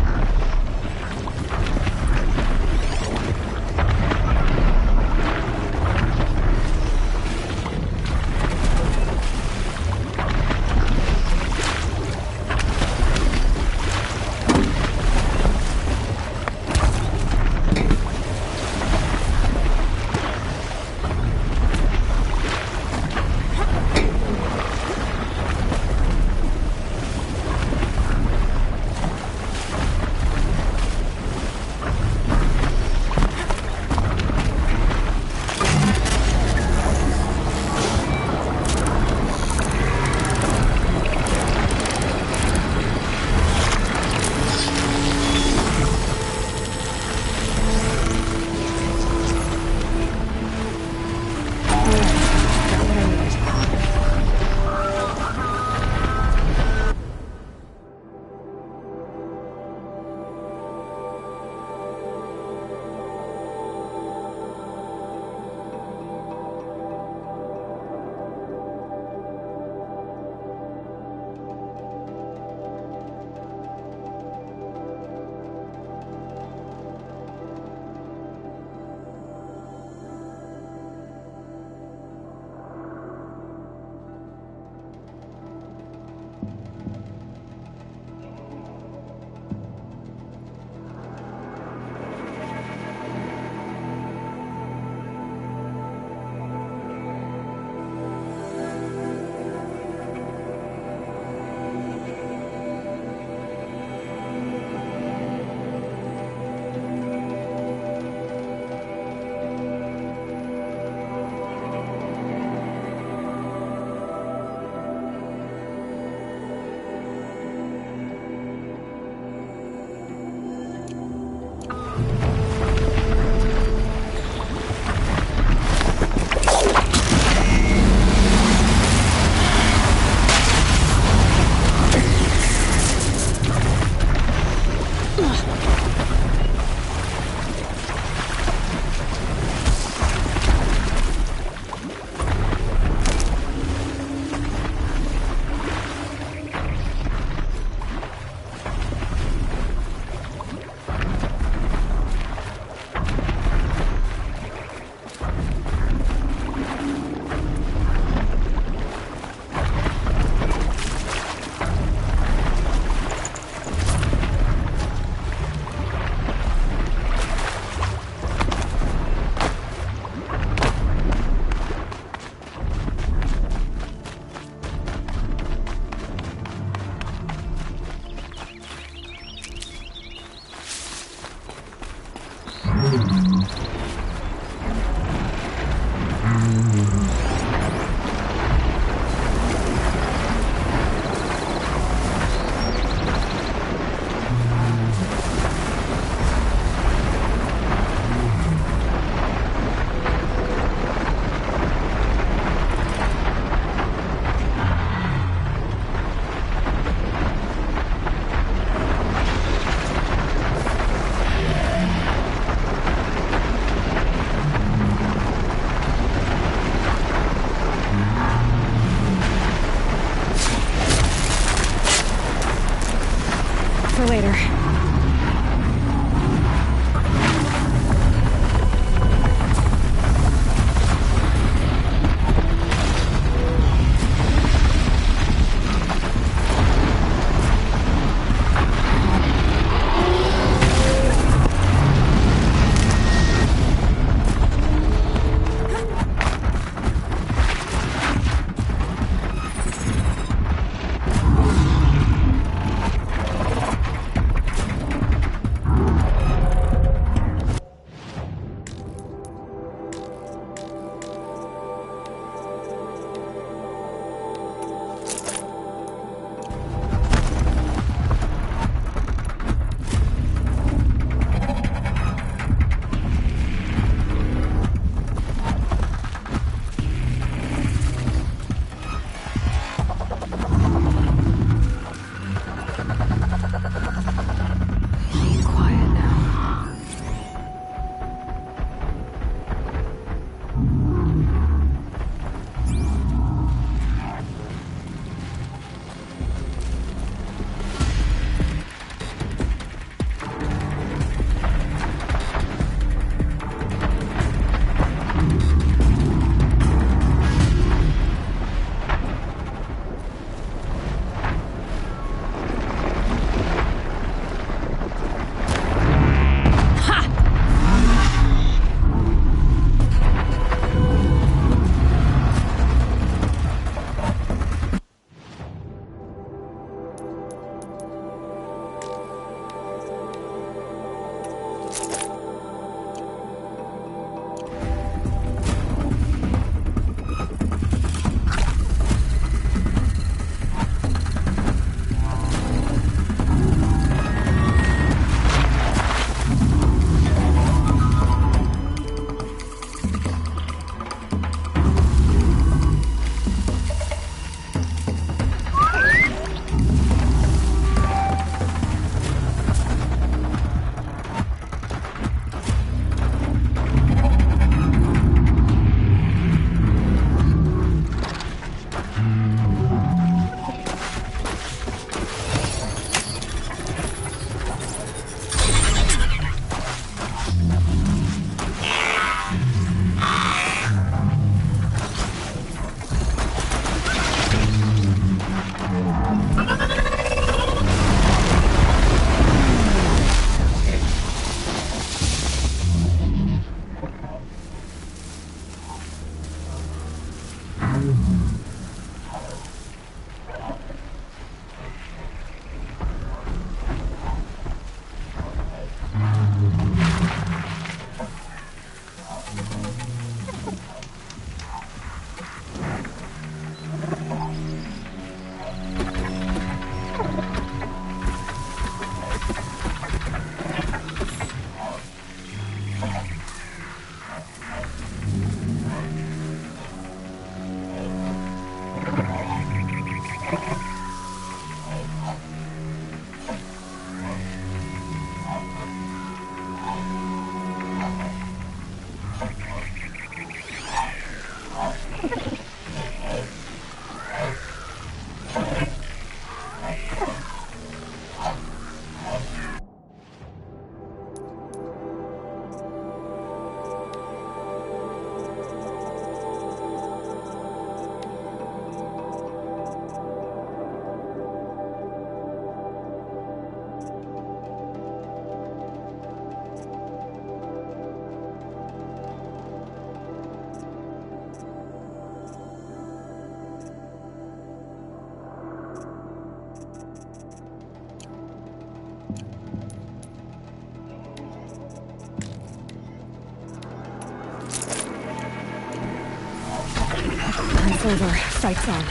Hunt's over. Fight's on.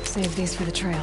Save these for the trail.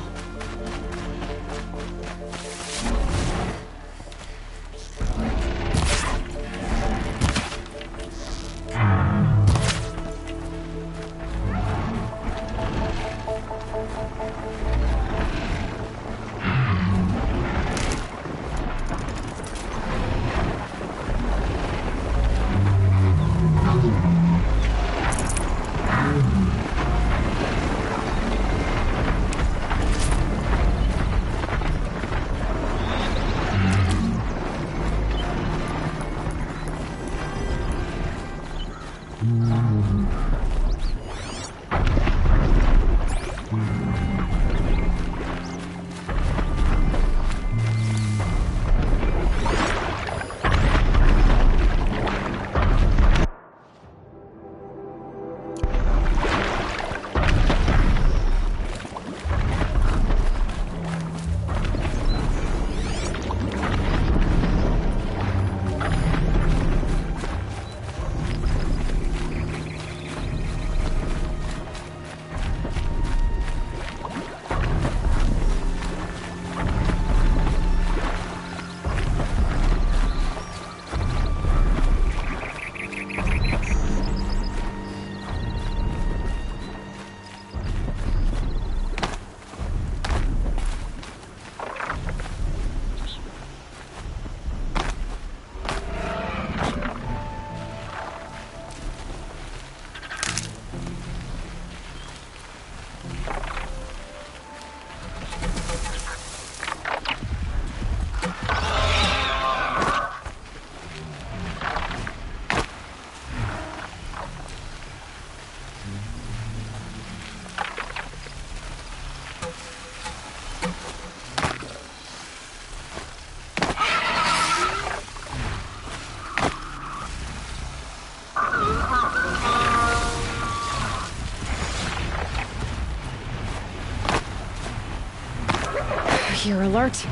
You're alert.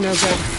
No good.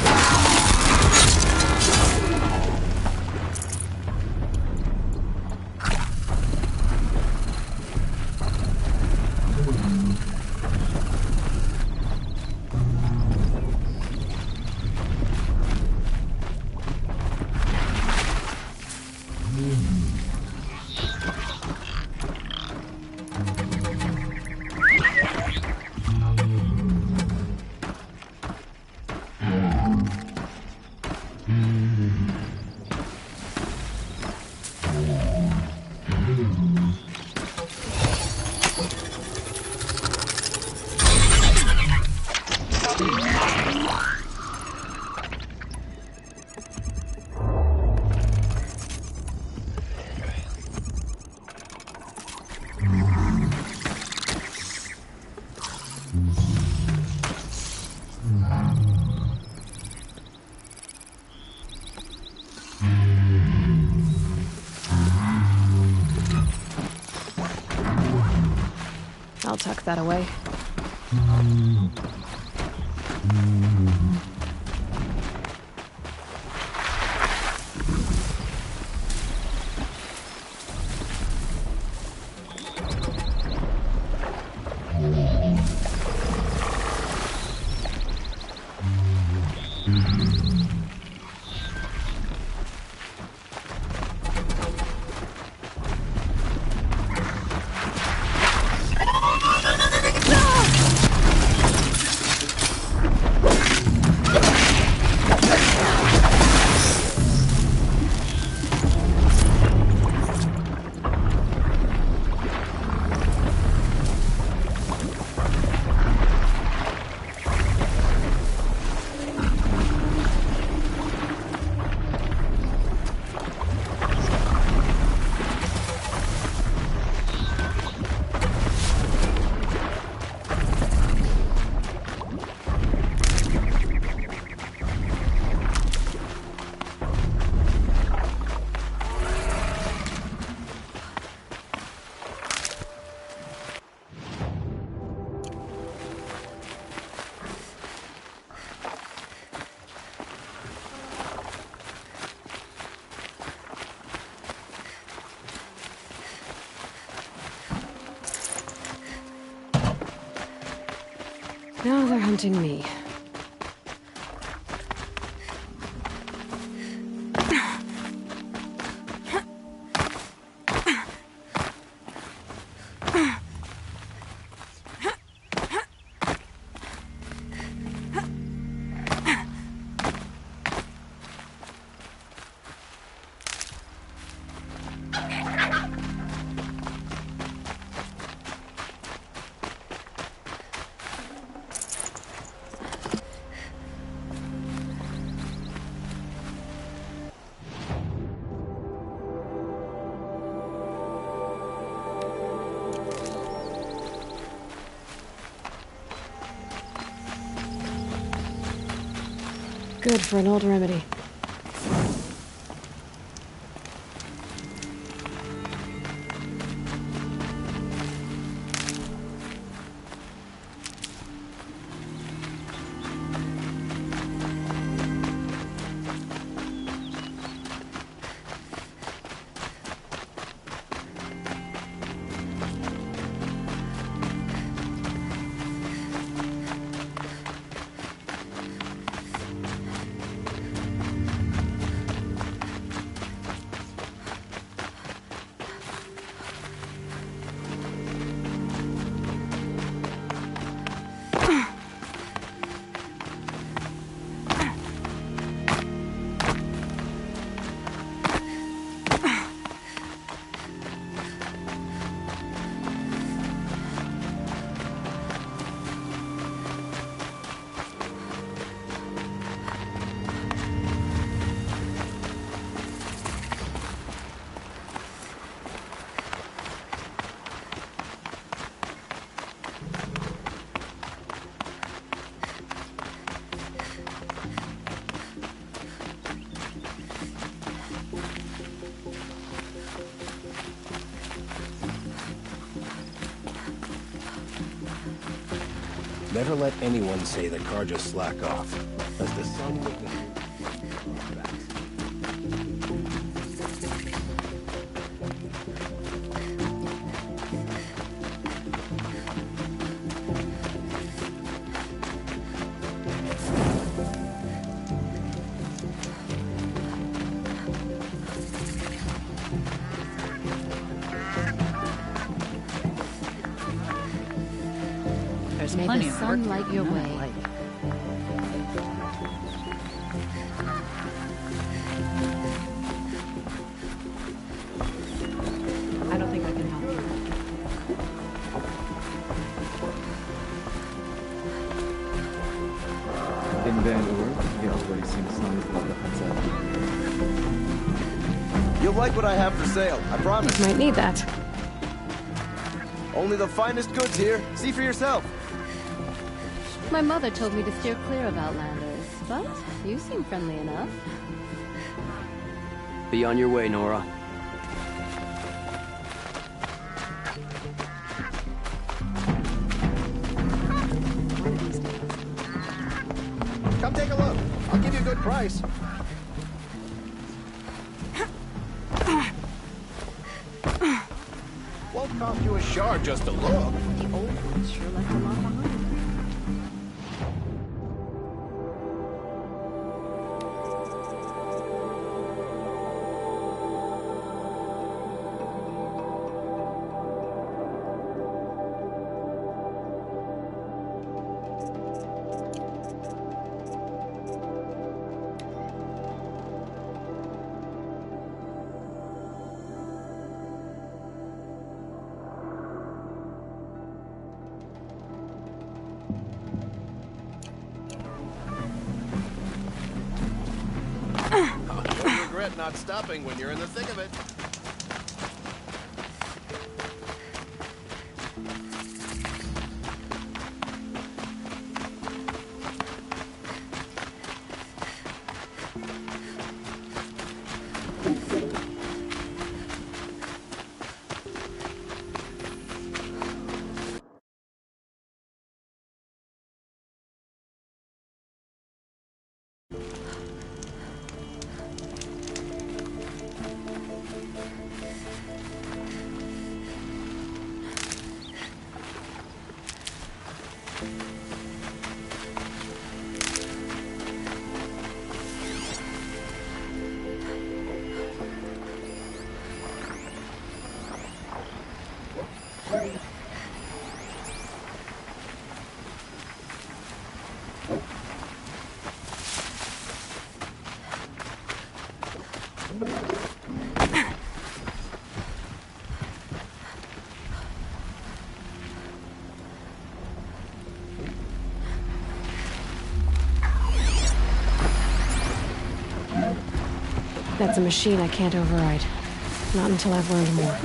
I'll tuck that away. Now they're hunting me. Good for an old remedy. Never let anyone say the car just slack off. As the sun will... May the sun light your way. I don't think I can help you. In Vancouver, the already seems You'll like what I have for sale, I promise. Might need that. Only the finest goods here. See for yourself. My mother told me to steer clear of Outlanders, but you seem friendly enough. Be on your way, Nora. Come take a look. I'll give you a good price. Won't cost you a shard just to look. The old ones sure left a lot behind. You'll regret not stopping when you're in the thick of it. That's a machine I can't override. Not until I've learned more.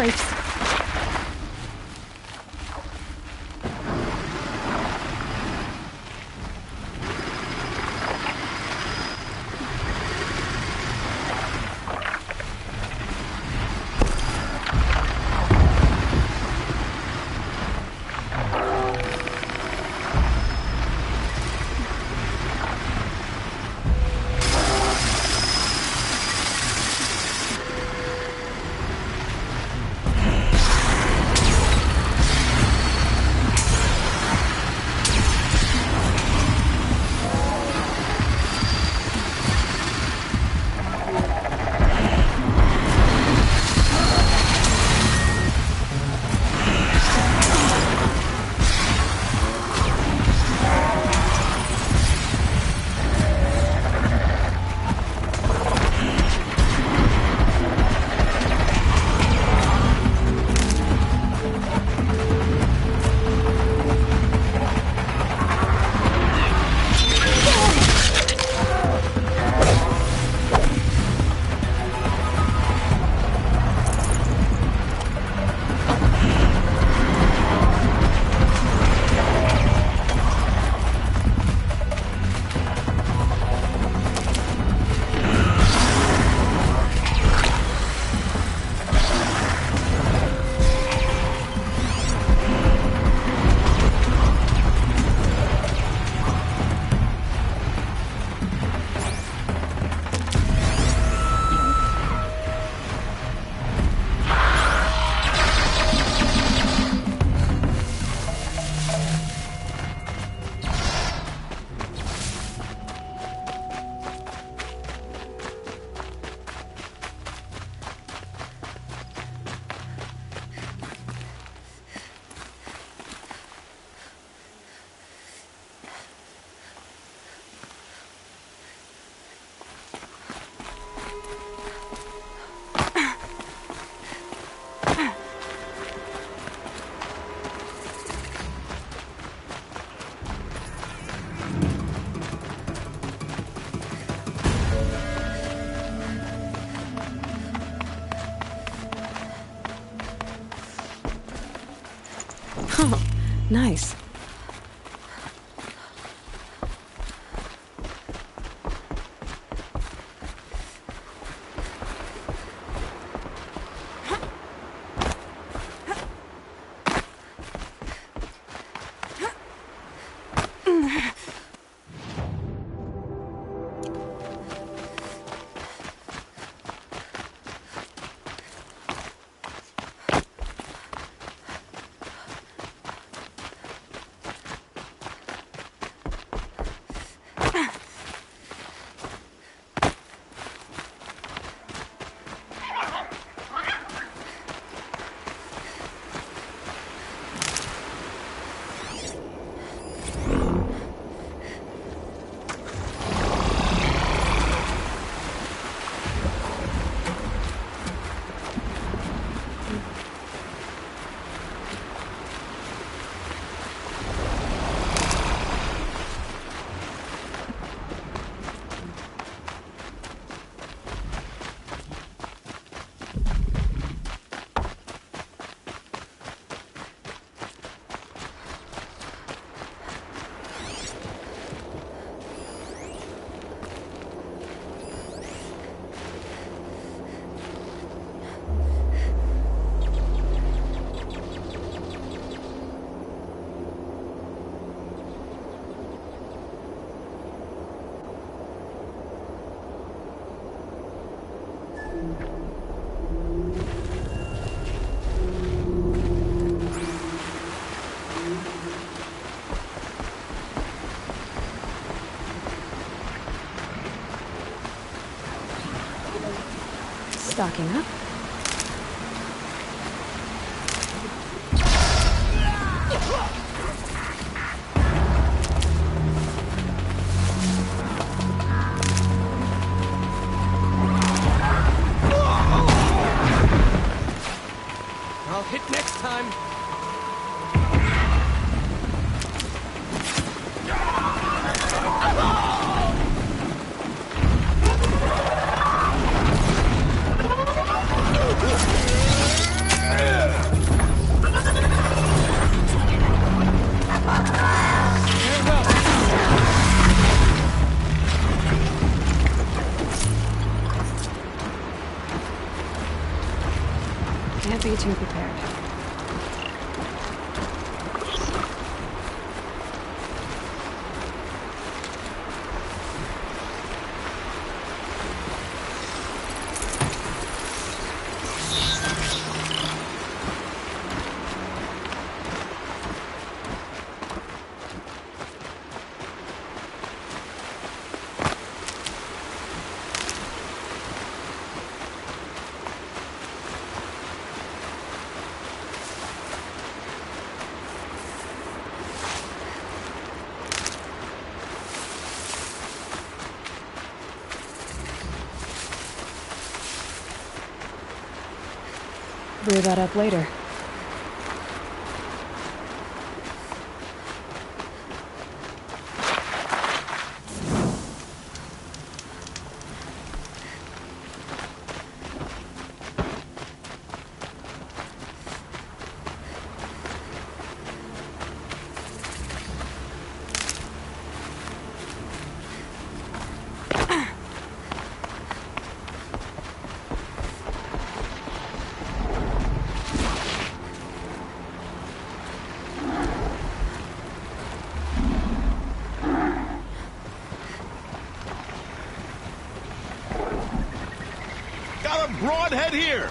brakes. Oh, nice. Stocking up. I'll hit next time. too prepared. Brew that up later. Broadhead here!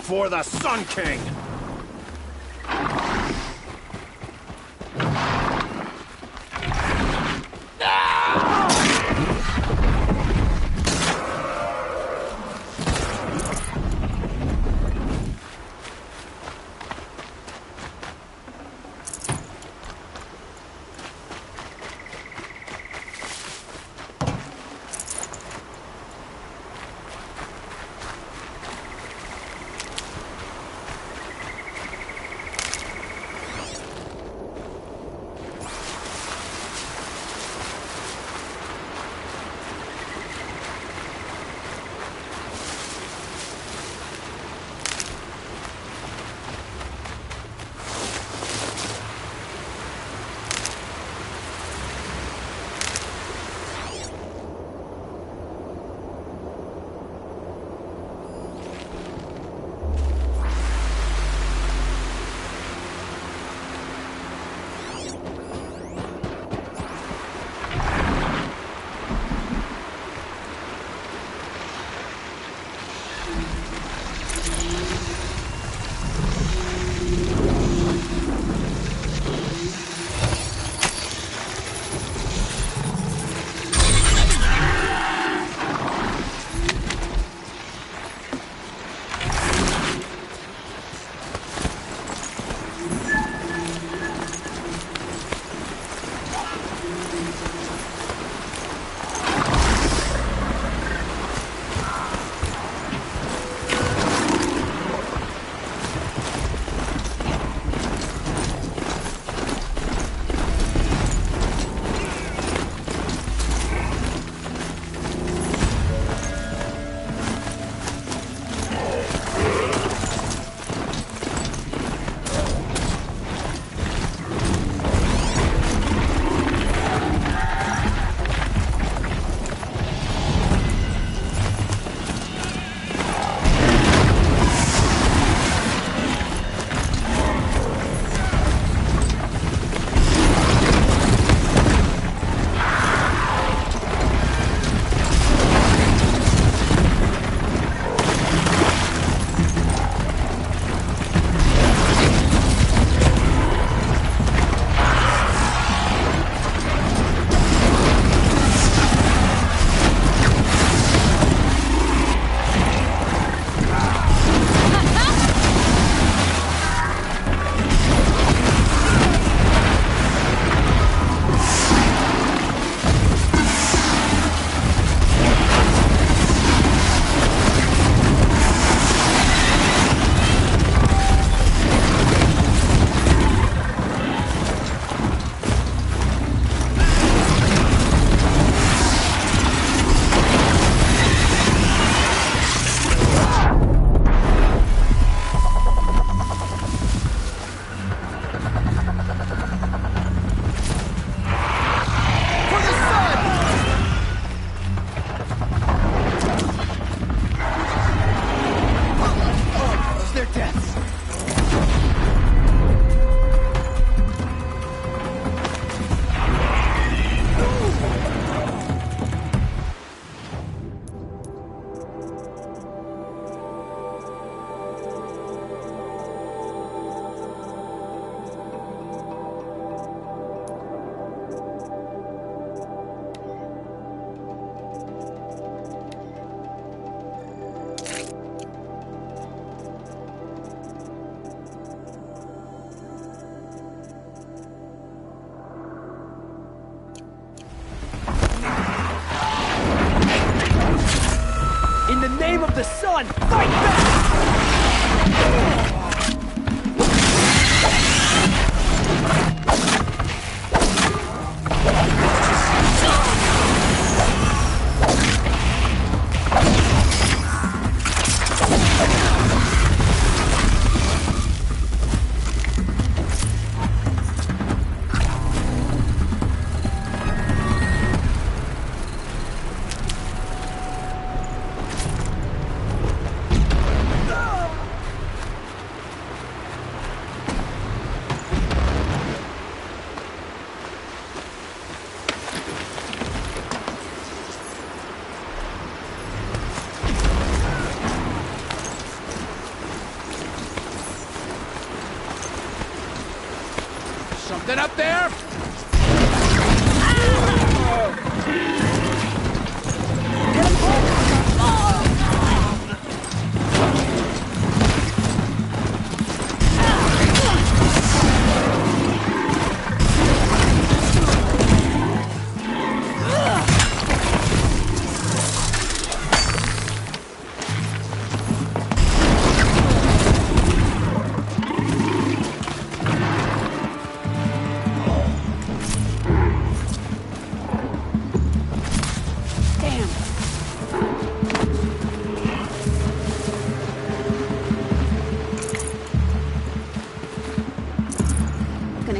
For the Sun King! the sun! Fight back! Something up there?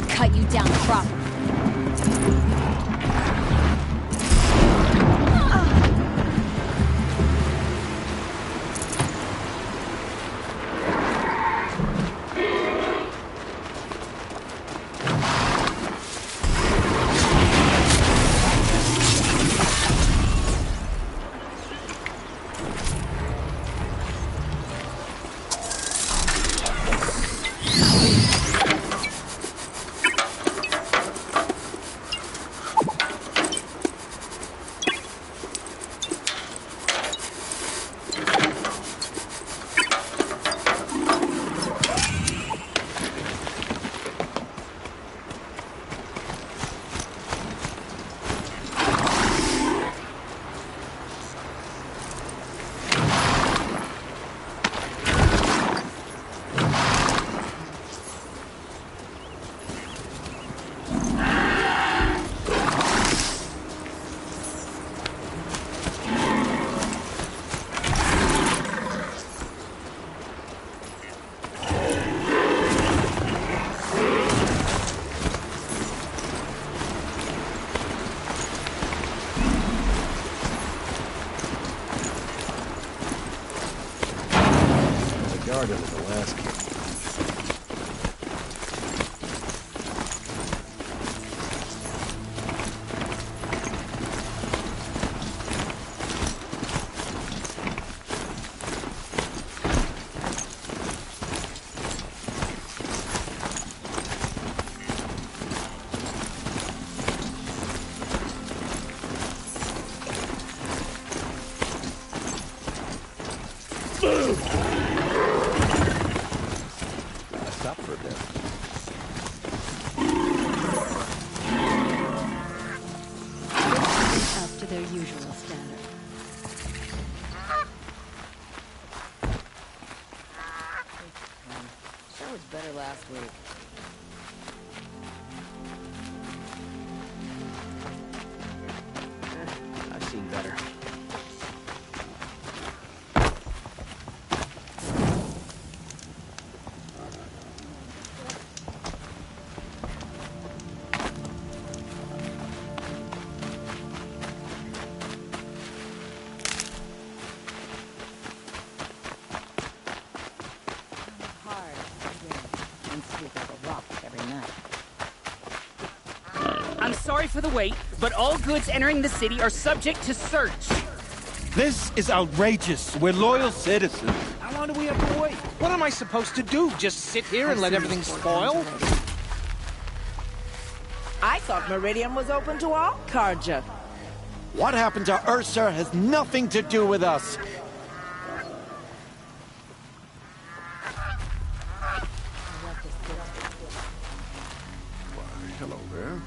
Cut you down proper. Guard under the last kid. Stop for a bit. Up to their usual standard. That was better last week. I've seen better. I'm sorry for the wait, but all goods entering the city are subject to search. This is outrageous. We're loyal citizens. How long do we have to wait? What am I supposed to do? Just sit here and let everything spoil? I thought Meridian was open to all Carja. What happened to Ursa has nothing to do with us. Hello there.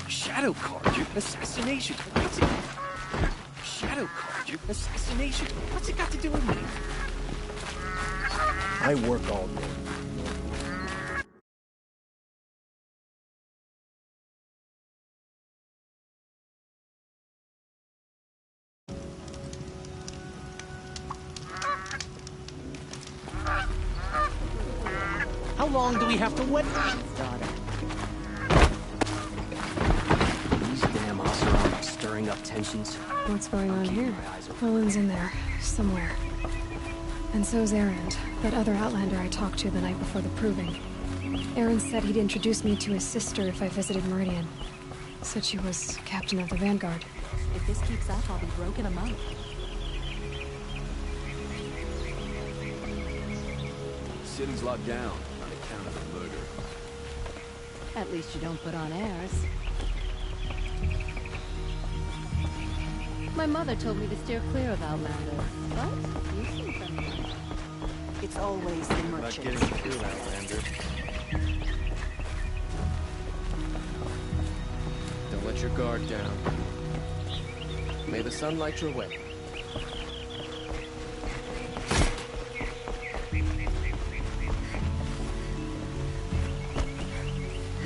Shadow Carja? Assassination, right? Shadow Carja? Assassination? What's it got to do with me? I work all day. How long do we have to wait? These damn Oseram are stirring up tensions. What's going on here? Olin's in there, somewhere. And so's Erend, that other Outlander I talked to the night before the proving. Erend said he'd introduce me to his sister if I visited Meridian. Said she was captain of the Vanguard. If this keeps up, I'll be broke in a month. The city's locked down on account of the murder. At least you don't put on airs. My mother told me to steer clear of Outlanders, but you seem friendly. It's always the merchants. Not getting through, Outlander. Don't let your guard down. May the sun light your way.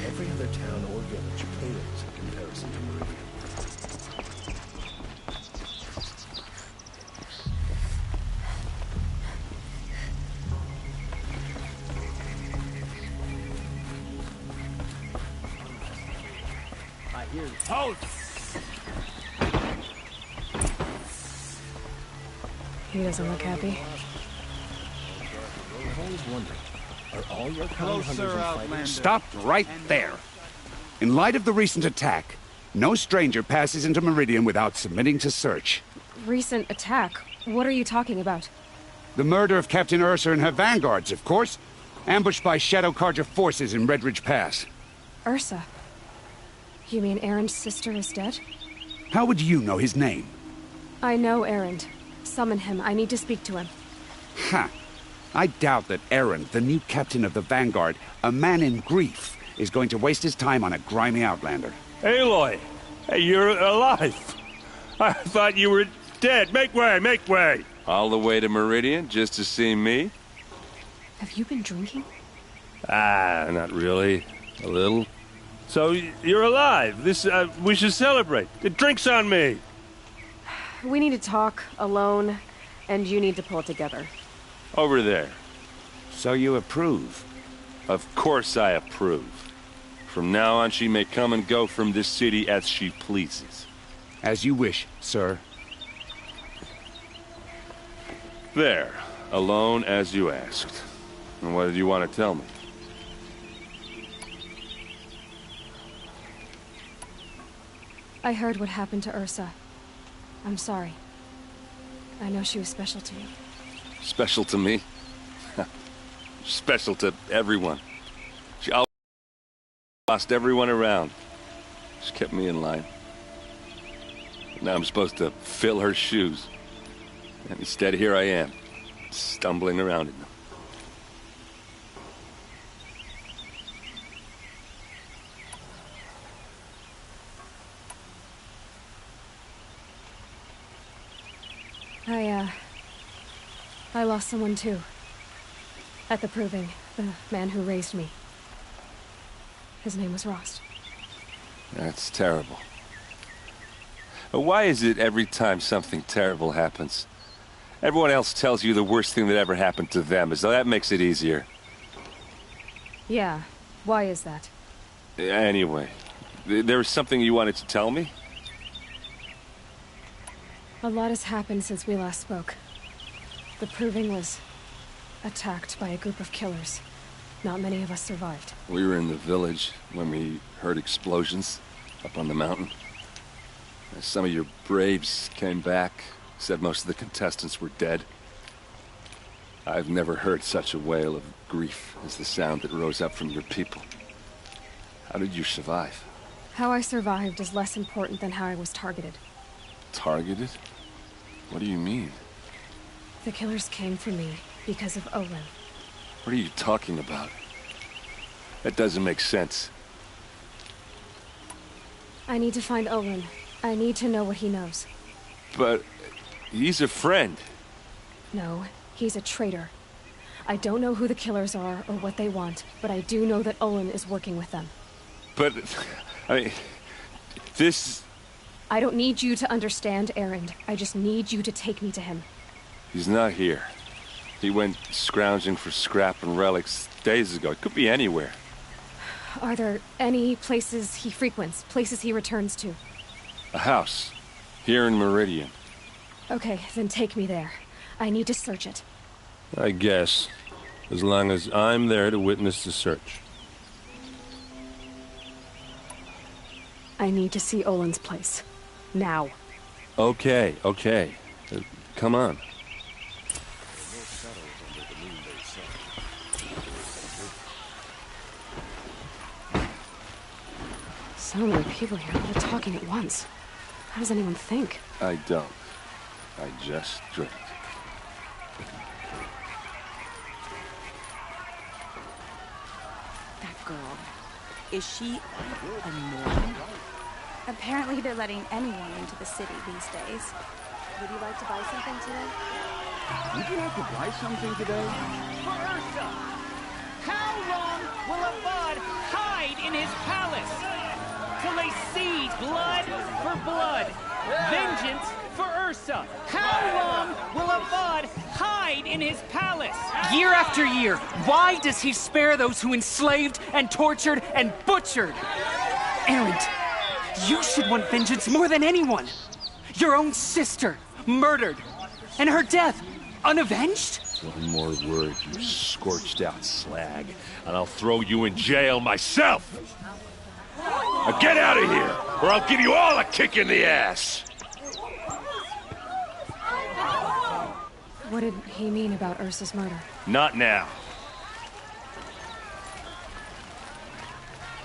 Every other town or village pales in comparison to Meridian. Hold! He doesn't look happy. I've always wondered, are all your kind hunters and fighters... Stop right there. In light of the recent attack, no stranger passes into Meridian without submitting to search. Recent attack? What are you talking about? The murder of Captain Ursa and her vanguards, of course. Ambushed by Shadow Carja forces in Redridge Pass. Ursa? You mean Erend's sister is dead? How would you know his name? I know Erend. Summon him. I need to speak to him. Ha! I doubt that Erend, the new captain of the Vanguard, a man in grief, is going to waste his time on a grimy outlander. Aloy! Hey, you're alive! I thought you were dead. Make way, make way! All the way to Meridian just to see me? Have you been drinking? Ah, not really. A little. So, you're alive. We should celebrate. The drink's on me. We need to talk, alone, and you need to pull it together. Over there. So you approve? Of course I approve. From now on, she may come and go from this city as she pleases. As you wish, sir. There. Alone as you asked. And what did you want to tell me? I heard what happened to Ursa. I'm sorry. I know she was special to you. Special to me? Special to everyone. She always lost everyone around. She kept me in line. Now I'm supposed to fill her shoes. And instead, here I am, stumbling around in them. I lost someone too. At the proving, the man who raised me. His name was Rost. That's terrible. But why is it every time something terrible happens, everyone else tells you the worst thing that ever happened to them, as though that makes it easier? Yeah, why is that? Anyway, there was something you wanted to tell me? A lot has happened since we last spoke. The proving was attacked by a group of killers. Not many of us survived. We were in the village when we heard explosions up on the mountain. Some of your braves came back, said most of the contestants were dead. I've never heard such a wail of grief as the sound that rose up from your people. How did you survive? How I survived is less important than how I was targeted. Targeted? What do you mean? The killers came for me because of Olin. What are you talking about? That doesn't make sense. I need to find Olin. I need to know what he knows. But he's a friend. No, he's a traitor. I don't know who the killers are or what they want, but I do know that Olin is working with them. But, I mean, this... I don't need you to understand, Erend. I just need you to take me to him. He's not here. He went scrounging for scrap and relics days ago. It could be anywhere. Are there any places he frequents, places he returns to? A house. Here in Meridian. Okay, then take me there. I need to search it. I guess. As long as I'm there to witness the search. I need to see Olin's place. Now. Okay. Come on. So many people here, all talking at once. How does anyone think? I don't. I just drink. That girl. Is she a Norman? Apparently they're letting anyone into the city these days. Would you like to buy something today? Would you like to buy something today? For Ursa! How long will a bud hide in his palace? Till they see blood for blood. Vengeance for Ursa. How long will a bud hide in his palace? Year after year, why does he spare those who enslaved and tortured and butchered? Erend, you should want vengeance more than anyone. Your own sister, murdered. And her death, unavenged? One more word, you scorched out slag, and I'll throw you in jail myself! Now get out of here, or I'll give you all a kick in the ass! What did he mean about Ursa's murder? Not now.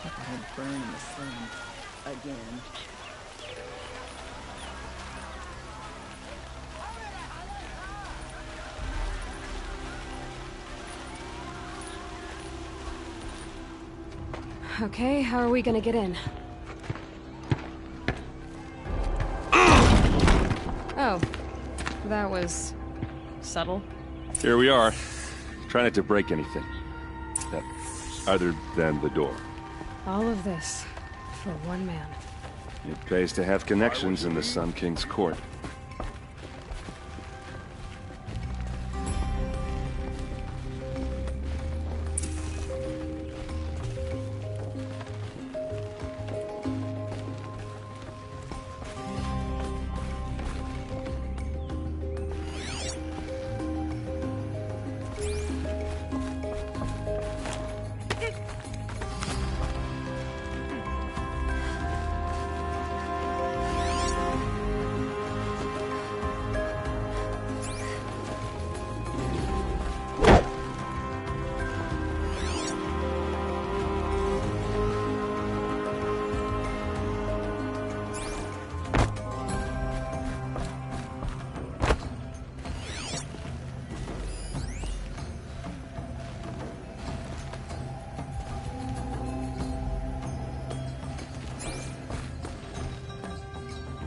I'll burn in the sun. Again. Okay, how are we gonna get in? Oh, that was subtle. Here we are. Try not to break anything. Other than the door. All of this for one man. It pays to have connections in the Sun King's court.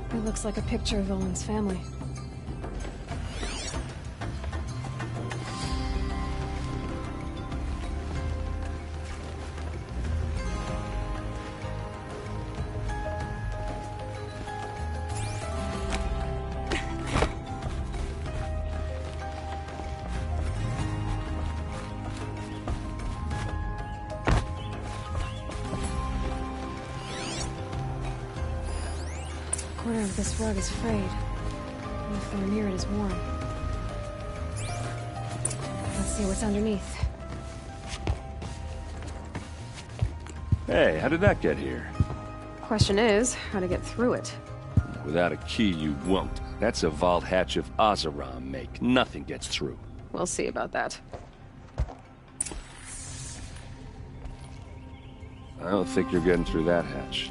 It looks like a picture of Olin's family. The corner of this rug is frayed. And the floor near it is worn. Let's see what's underneath. Hey, how did that get here? Question is, how to get through it. Without a key, you won't. That's a vault hatch of Oseram make. Nothing gets through. We'll see about that. I don't think you're getting through that hatch.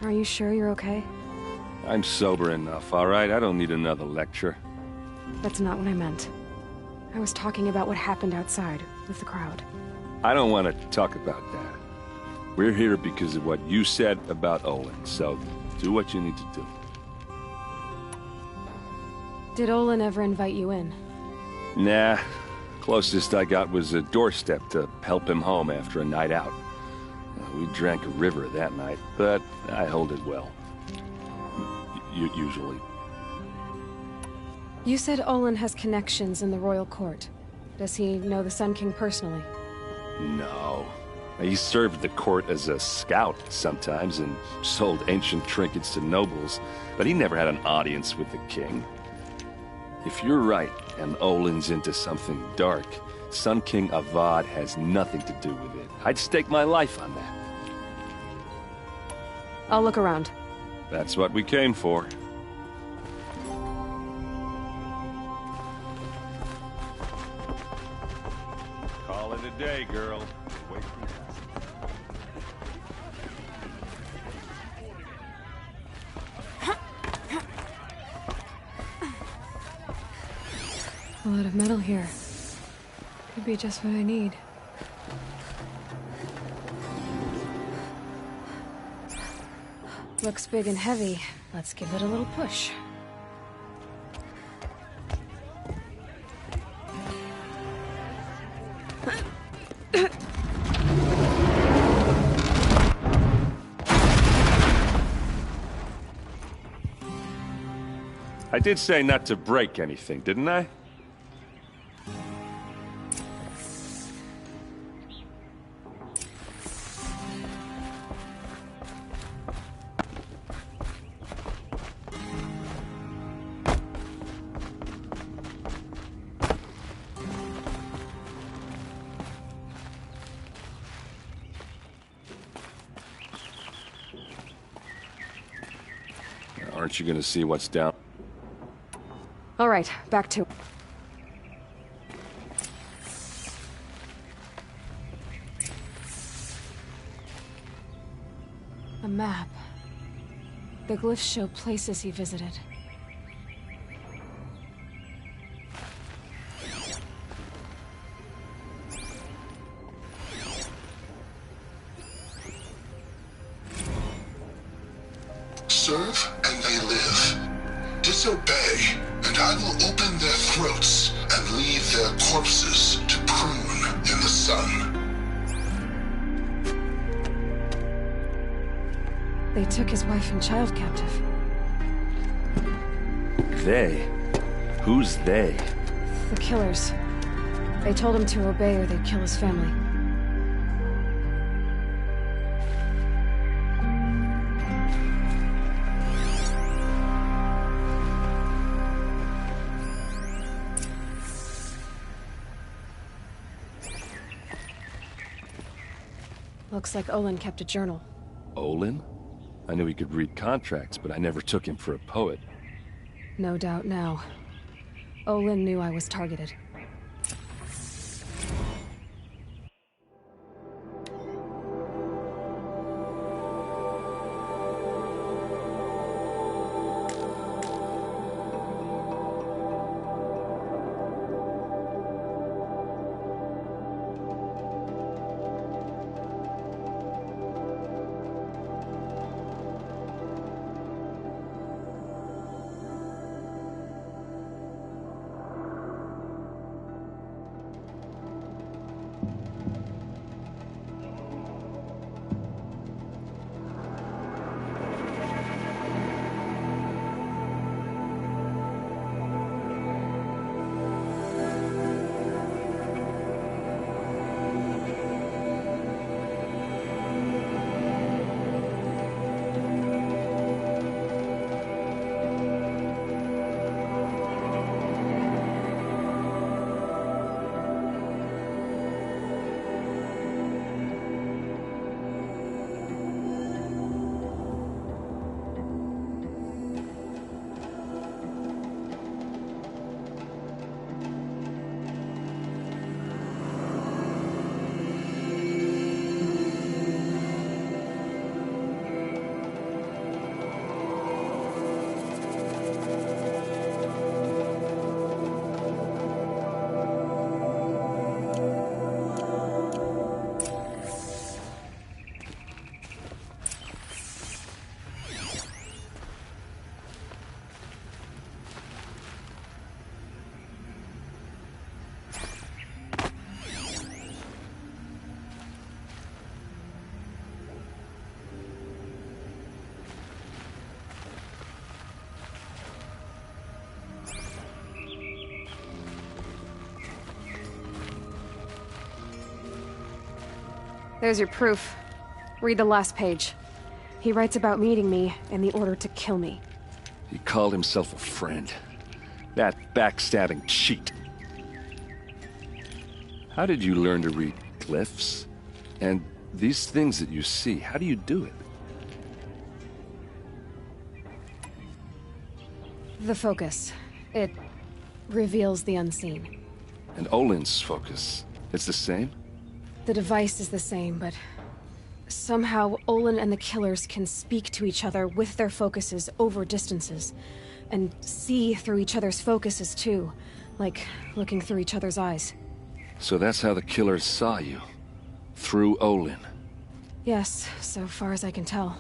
Are you sure you're okay? I'm sober enough, all right? I don't need another lecture. That's not what I meant. I was talking about what happened outside, with the crowd. I don't want to talk about that. We're here because of what you said about Olin, so Do what you need to do. Did Olin ever invite you in? Nah. Closest I got was a doorstep to help him home after a night out. We drank a river that night, but I hold it well. Usually. You said Olin has connections in the royal court. Does he know the Sun King personally? No. He served the court as a scout sometimes and sold ancient trinkets to nobles, but he never had an audience with the king. If you're right, and Olin's into something dark, Sun King Avad has nothing to do with it. I'd stake my life on that. I'll look around. That's what we came for. Call it a day, girl. Wait for me. A lot of metal here. Could be just what I need. Looks big and heavy. Let's give it a little push. I did say not to break anything, didn't I? Aren't you gonna see what's down? All right, back to... A map. The glyphs show places he visited. Serve and they live. Disobey, and I will open their throats and leave their corpses to prune in the sun. They took his wife and child captive. They? Who's they? The killers. They told him to obey or they'd kill his family. Looks like Olin kept a journal. Olin? I knew he could read contracts, but I never took him for a poet. No doubt now. Olin knew I was targeted. There's your proof. Read the last page. He writes about meeting me in the order to kill me. He called himself a friend. That backstabbing cheat. How did you learn to read glyphs? And these things that you see, how do you do it? The focus. It reveals the unseen. And Olin's focus, it's the same? The device is the same, but somehow Olin and the killers can speak to each other with their focuses over distances. And see through each other's focuses too, like looking through each other's eyes. So that's how the killers saw you? Through Olin? Yes, so far as I can tell.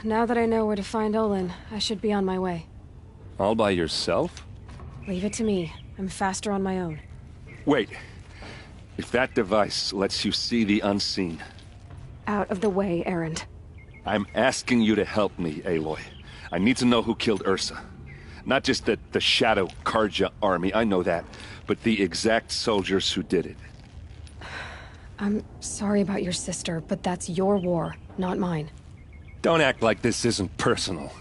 Now that I know where to find Olin, I should be on my way. All by yourself? Leave it to me. I'm faster on my own. Wait. If that device lets you see the unseen... Out of the way, Erend. I'm asking you to help me, Aloy. I need to know who killed Ursa. Not just the Shadow Karja army, I know that, but the exact soldiers who did it. I'm sorry about your sister, but that's your war, not mine. Don't act like this isn't personal.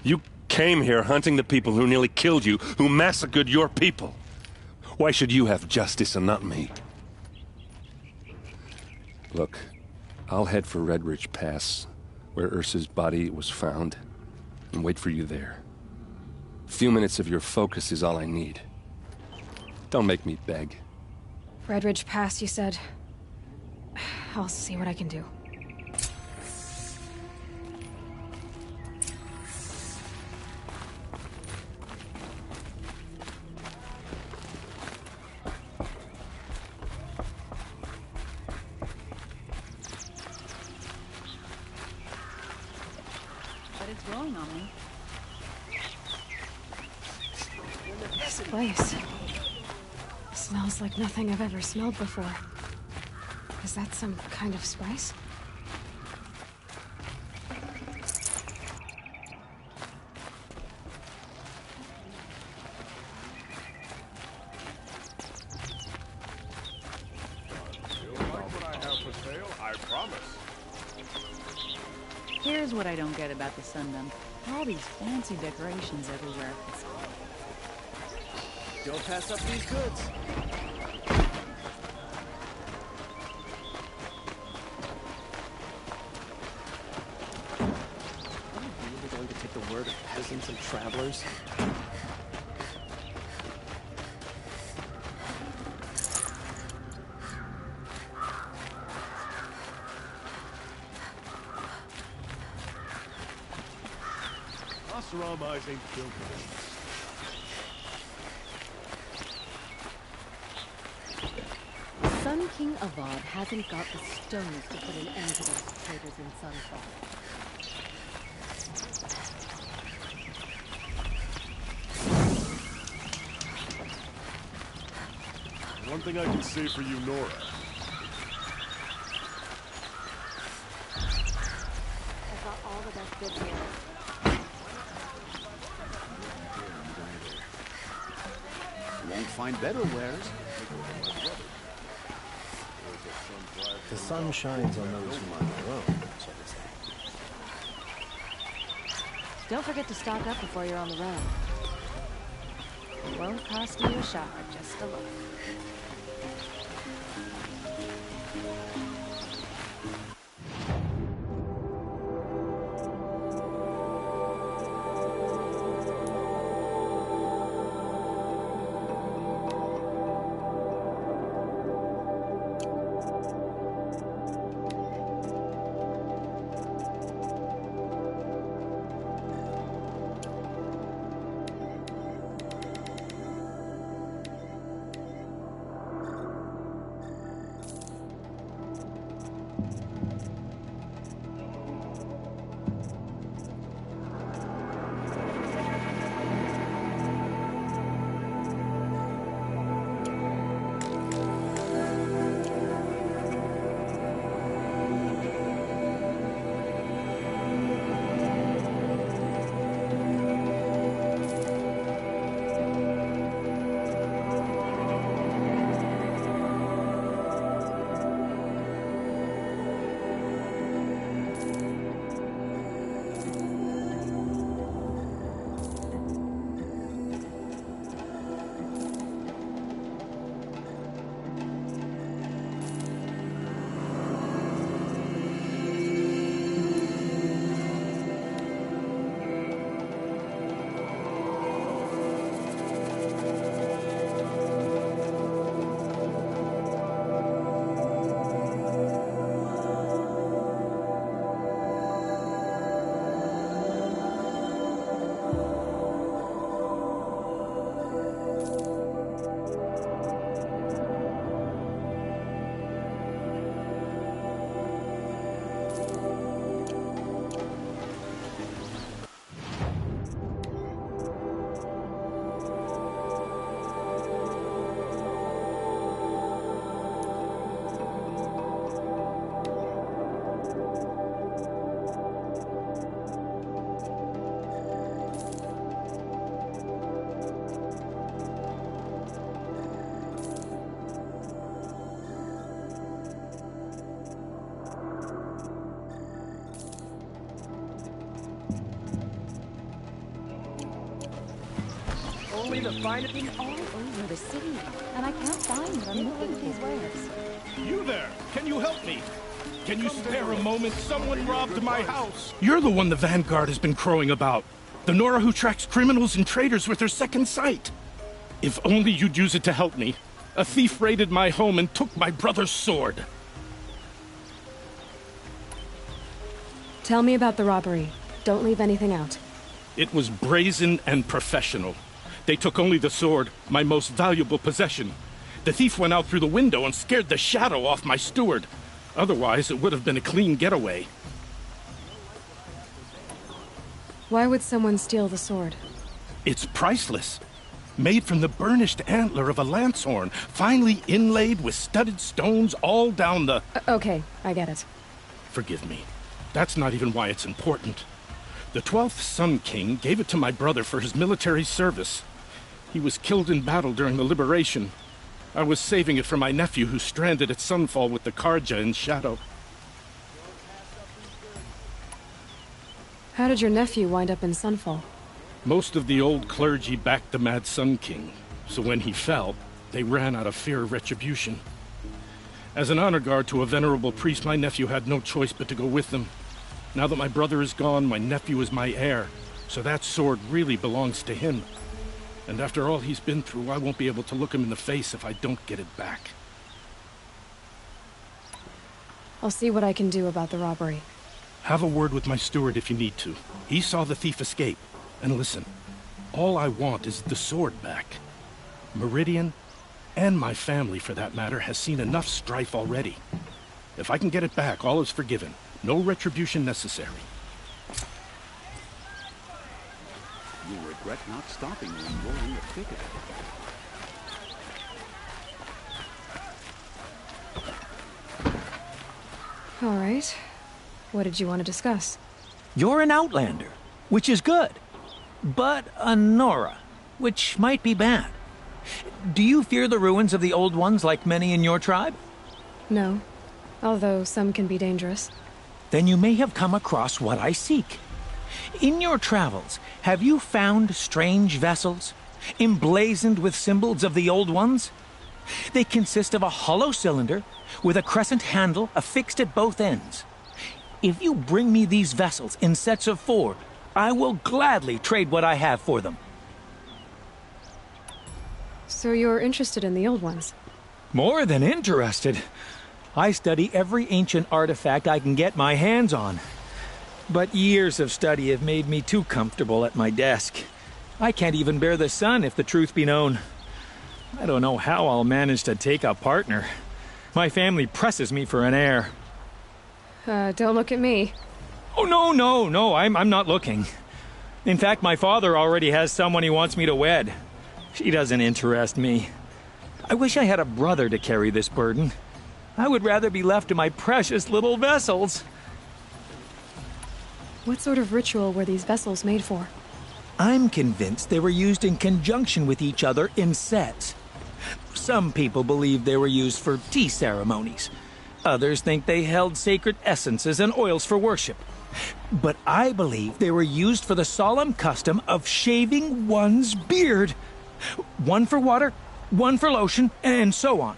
You came here hunting the people who nearly killed you, who massacred your people. Why should you have justice and not me? Look, I'll head for Red Ridge Pass, where Ursa's body was found, and wait for you there. A few minutes of your focus is all I need. Don't make me beg. Red Ridge Pass, you said? I'll see what I can do. But it's growing on me. This place smells like nothing I've ever smelled before. Is that some kind of spice? Here's what I don't get about the Sundom. All these fancy decorations everywhere. Don't pass up these goods. Are we really going to take the word of peasants and travelers? Oseram eyes ain't built for this. Sun King Avad hasn't got the stones to put an end to those traitors in Sunfall. One thing I can say for you, Nora. I've got all the best goods here. You won't find better wares. The sun shines on those who mind their own, so to say. Don't forget to stock up before you're on the road. It won't cost you a shot, just a look. Probably the finest in all over the city, and I can't find what I'm looking for. These wares. You there! Can you help me? Can you spare a moment? Someone robbed my house! You're the one the Vanguard has been crowing about. The Nora who tracks criminals and traitors with her second sight. If only you'd use it to help me. A thief raided my home and took my brother's sword. Tell me about the robbery. Don't leave anything out. It was brazen and professional. They took only the sword, my most valuable possession. The thief went out through the window and scared the shadow off my steward. Otherwise, it would have been a clean getaway. Why would someone steal the sword? It's priceless. Made from the burnished antler of a lancehorn, finely inlaid with studded stones all down the... Okay, I get it. Forgive me. That's not even why it's important. The 12th Sun King gave it to my brother for his military service. He was killed in battle during the liberation. I was saving it for my nephew who's stranded at Sunfall with the Karja in Shadow. How did your nephew wind up in Sunfall? Most of the old clergy backed the Mad Sun King, so when he fell, they ran out of fear of retribution. As an honor guard to a venerable priest, my nephew had no choice but to go with them. Now that my brother is gone, my nephew is my heir, so that sword really belongs to him. And after all he's been through, I won't be able to look him in the face if I don't get it back. I'll see what I can do about the robbery. Have a word with my steward if you need to. He saw the thief escape. And listen, all I want is the sword back. Meridian, and my family for that matter, has seen enough strife already. If I can get it back, all is forgiven. No retribution necessary. You'll regret not stopping when you're in the thick of it. All right. What did you want to discuss? You're an outlander, which is good. But a Nora, which might be bad. Do you fear the ruins of the Old Ones like many in your tribe? No, although some can be dangerous. Then you may have come across what I seek. In your travels, have you found strange vessels, emblazoned with symbols of the Old Ones? They consist of a hollow cylinder with a crescent handle affixed at both ends. If you bring me these vessels in sets of 4, I will gladly trade what I have for them. So you're interested in the Old Ones? More than interested. I study every ancient artifact I can get my hands on. But years of study have made me too comfortable at my desk. I can't even bear the sun, if the truth be known. I don't know how I'll manage to take a partner. My family presses me for an heir. Don't look at me. Oh, no, I'm not looking. In fact, my father already has someone he wants me to wed. She doesn't interest me. I wish I had a brother to carry this burden. I would rather be left to my precious little vessels. What sort of ritual were these vessels made for? I'm convinced they were used in conjunction with each other in sets. Some people believe they were used for tea ceremonies. Others think they held sacred essences and oils for worship. But I believe they were used for the solemn custom of shaving one's beard. One for water, one for lotion, and so on.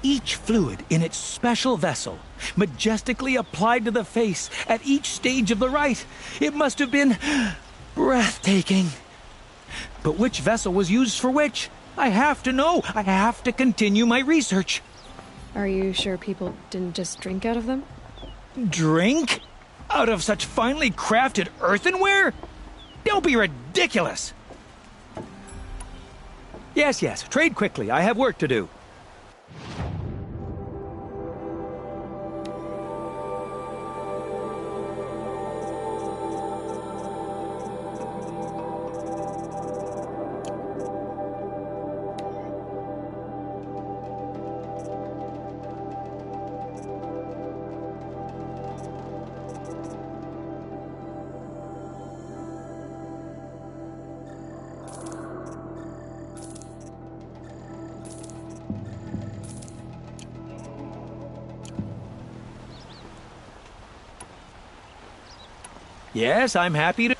Each fluid in its special vessel, majestically applied to the face at each stage of the rite. It must have been breathtaking. But which vessel was used for which? I have to know. I have to continue my research. Are you sure people didn't just drink out of them? Drink? Out of such finely crafted earthenware? Don't be ridiculous! Yes, trade quickly. I have work to do. Yes, I'm happy to...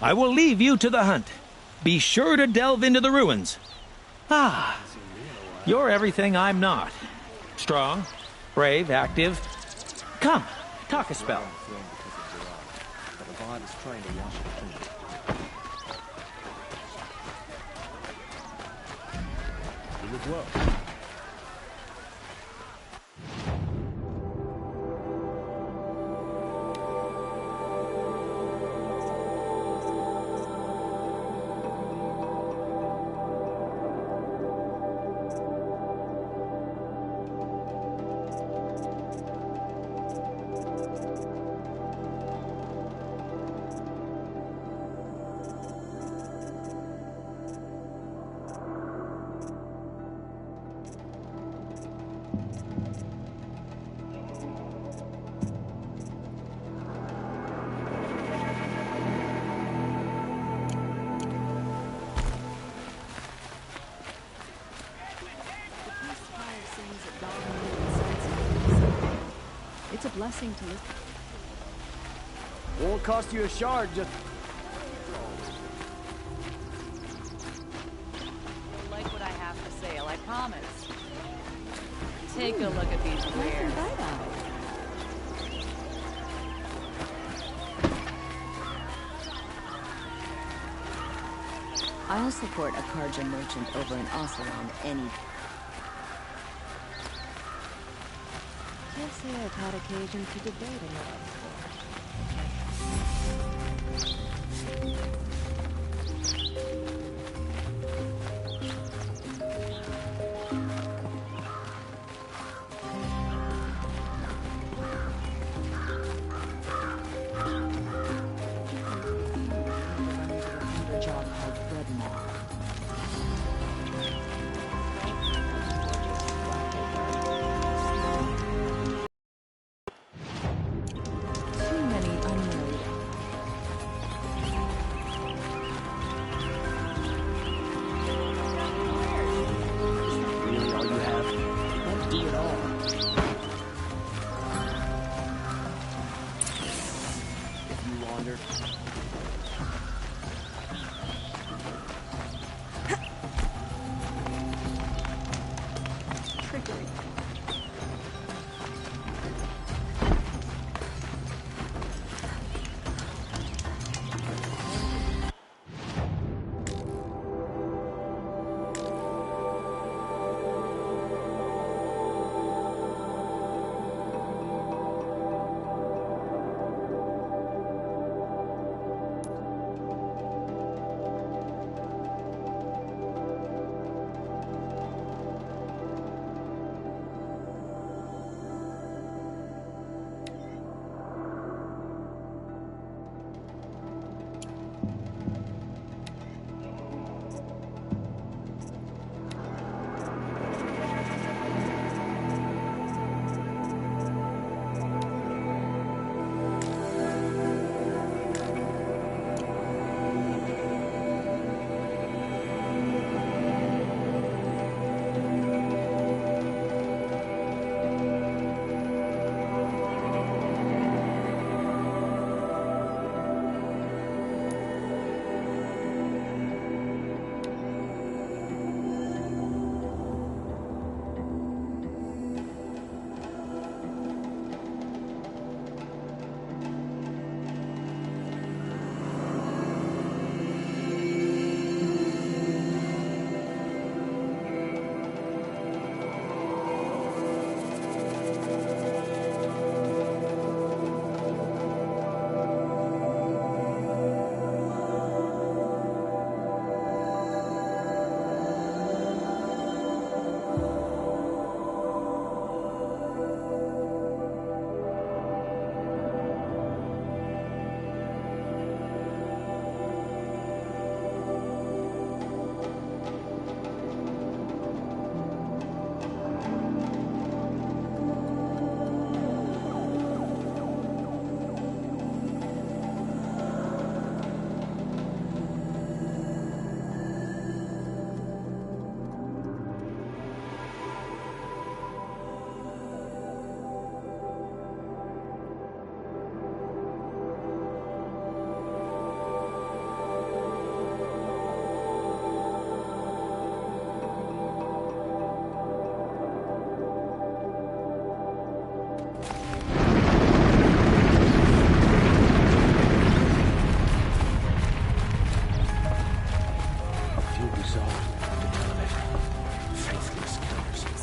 I will leave you to the hunt. Be sure to delve into the ruins. Ah, you're everything I'm not. Strong, brave, active. Come, talk a spell. But Avad is trying to wash it clean. You live well. It's a blessing to live. Won't cost you a shard, just... You'll like what I have for sale, I promise. Take a look at these wares. I'll support a Karja merchant over in Oseram any... Can't say I've had occasion to debate another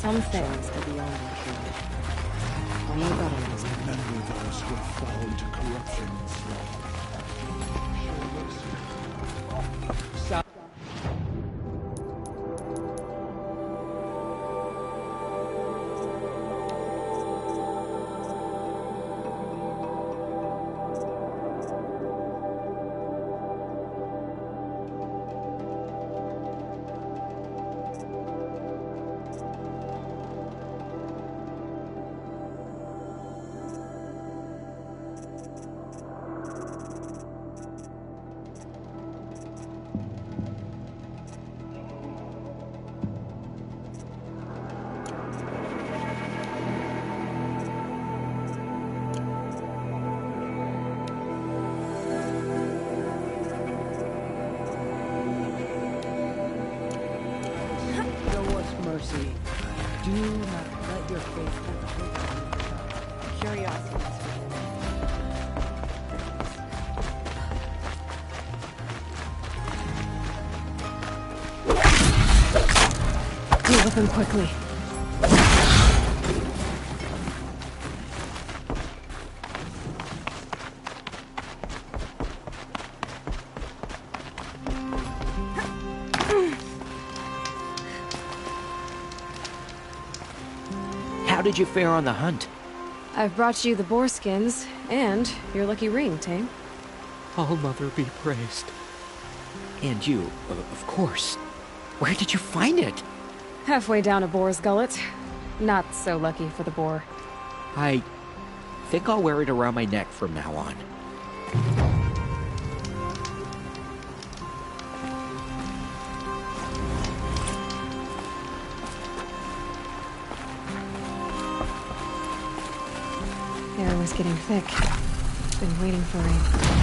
Some things are beyond our human. Only governments can. And with us will fall into corruption and slaughter. Mercy. Do not let your faith be tricked. Curiosity is Deal with them quickly. How did you fare on the hunt? I've brought you the boar skins, and your lucky ring, Tame. All Mother be praised. And you, of course. Where did you find it? Halfway down a boar's gullet. Not so lucky for the boar. I think I'll wear it around my neck from now on. Air was getting thick. Been waiting for rain.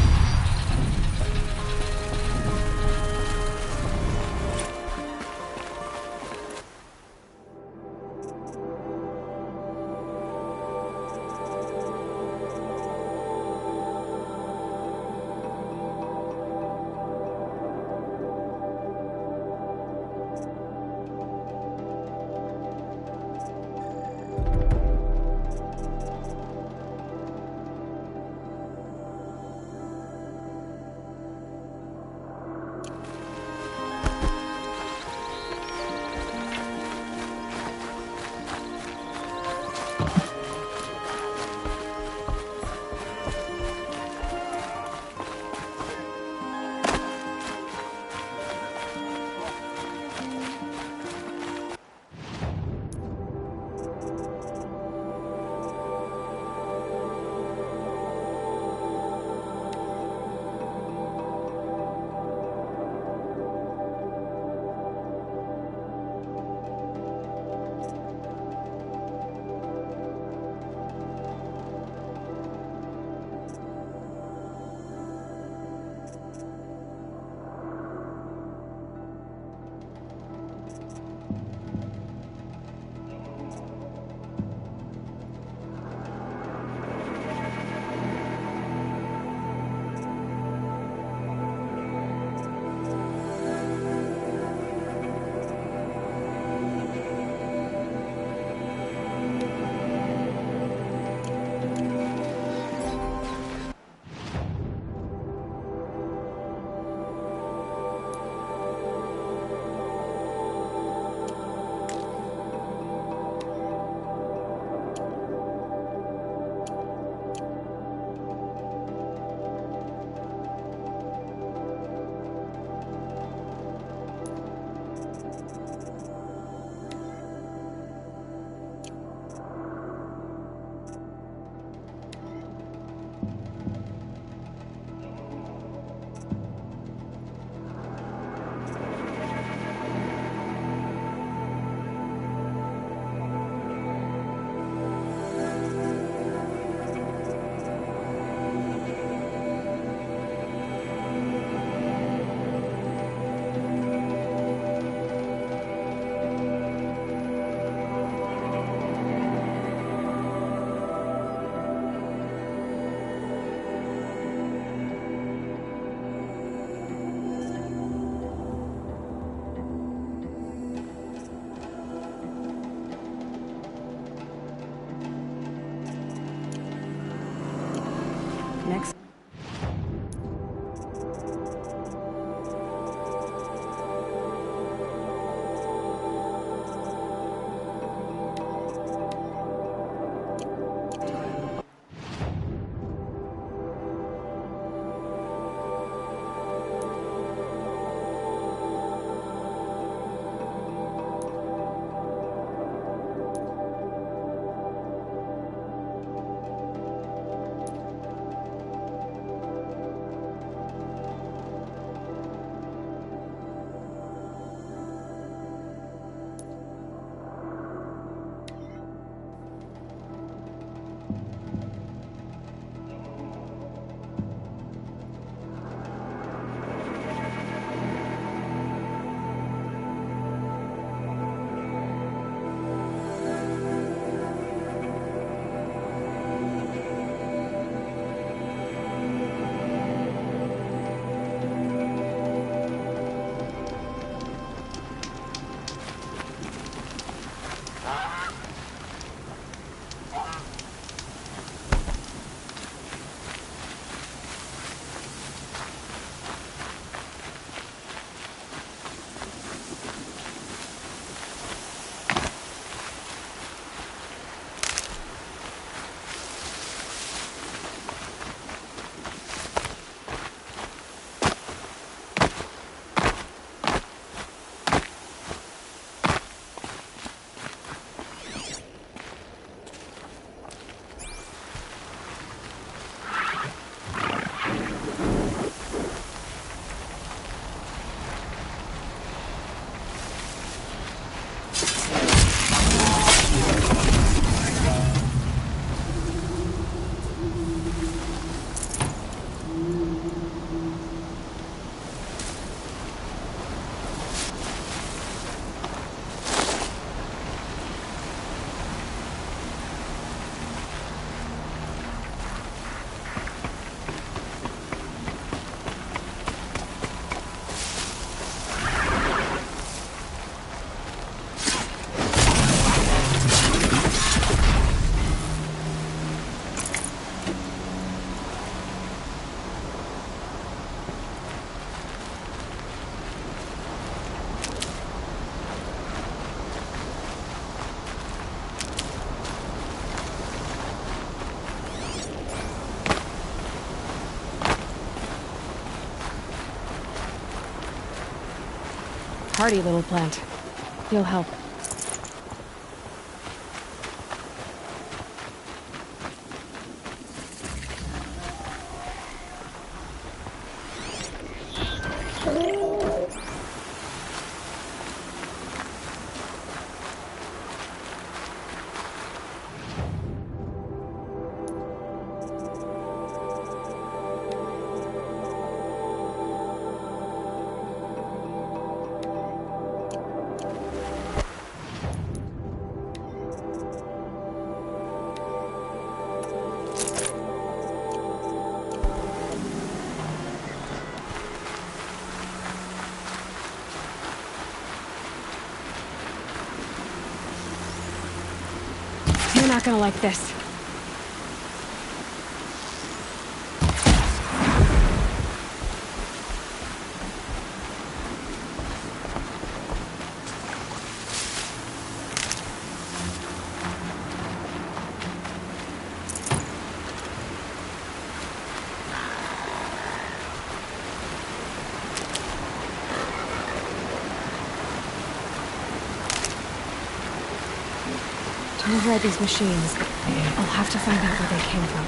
hardy little plant. You'll help. You're not gonna like this. To override these machines, I'll have to find out where they came from.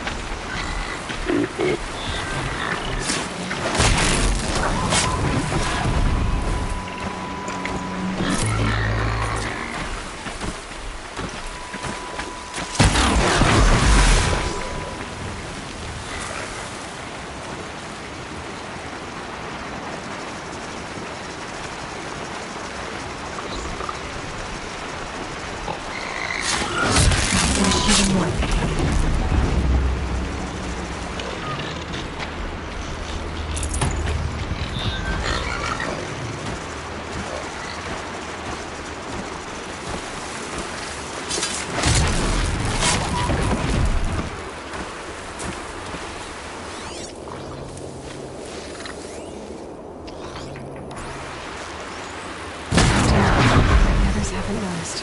Haven't noticed.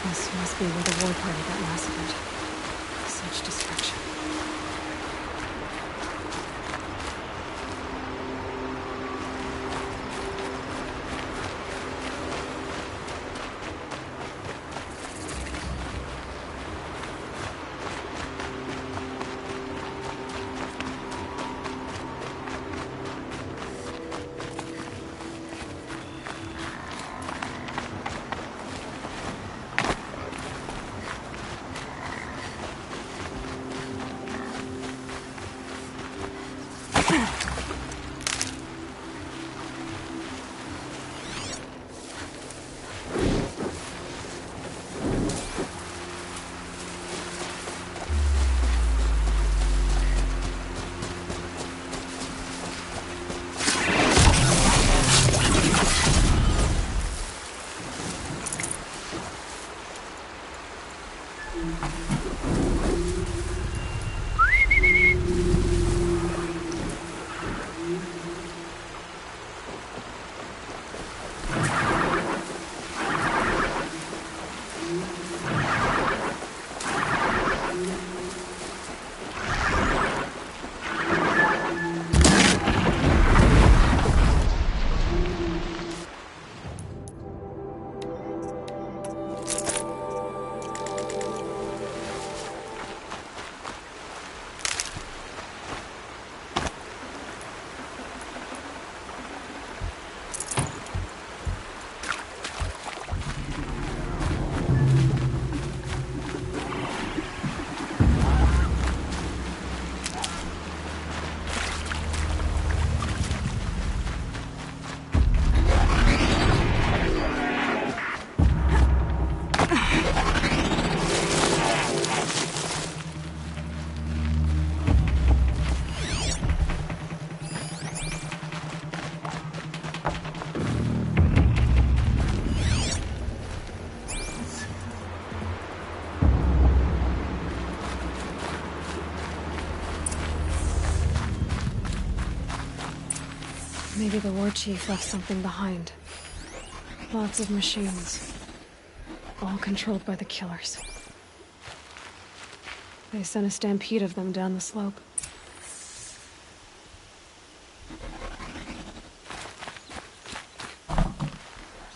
This must be where the war party got massacred. Such destruction. Maybe the war chief left something behind. Lots of machines. All controlled by the killers. They sent a stampede of them down the slope.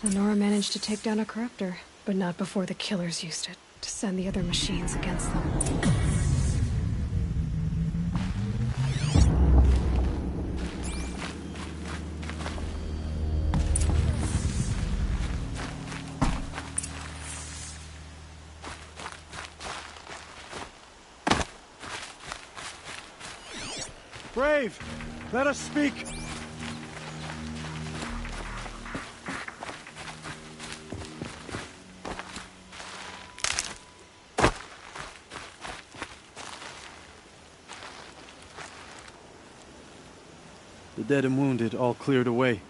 Lenora managed to take down a corruptor, but not before the killers used it to send the other machines against them. Brave, let us speak. The dead and wounded all cleared away.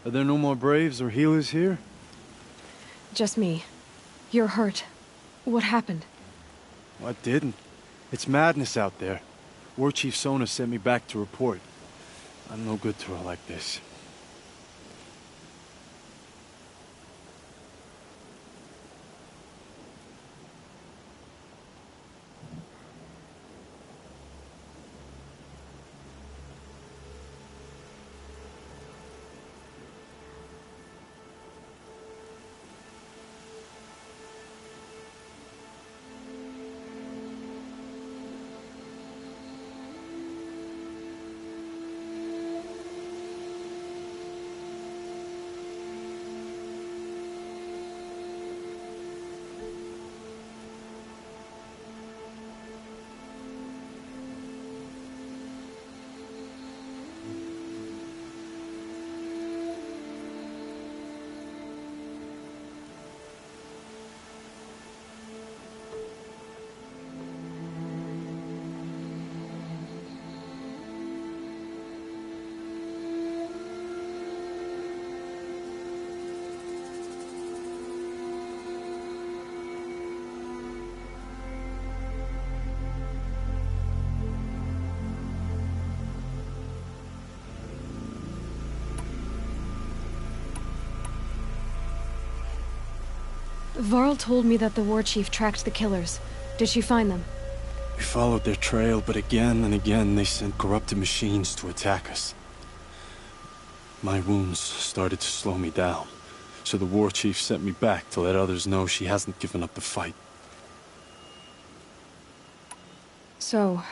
Are there no more braves or healers here? Just me. You're hurt. What happened? What didn't? It's madness out there. War Chief Sona sent me back to report. I'm no good to her like this. Varl told me that the war chief tracked the killers. Did she find them? We followed their trail, but again and again they sent corrupted machines to attack us. My wounds started to slow me down, so the war chief sent me back to let others know she hasn't given up the fight. So,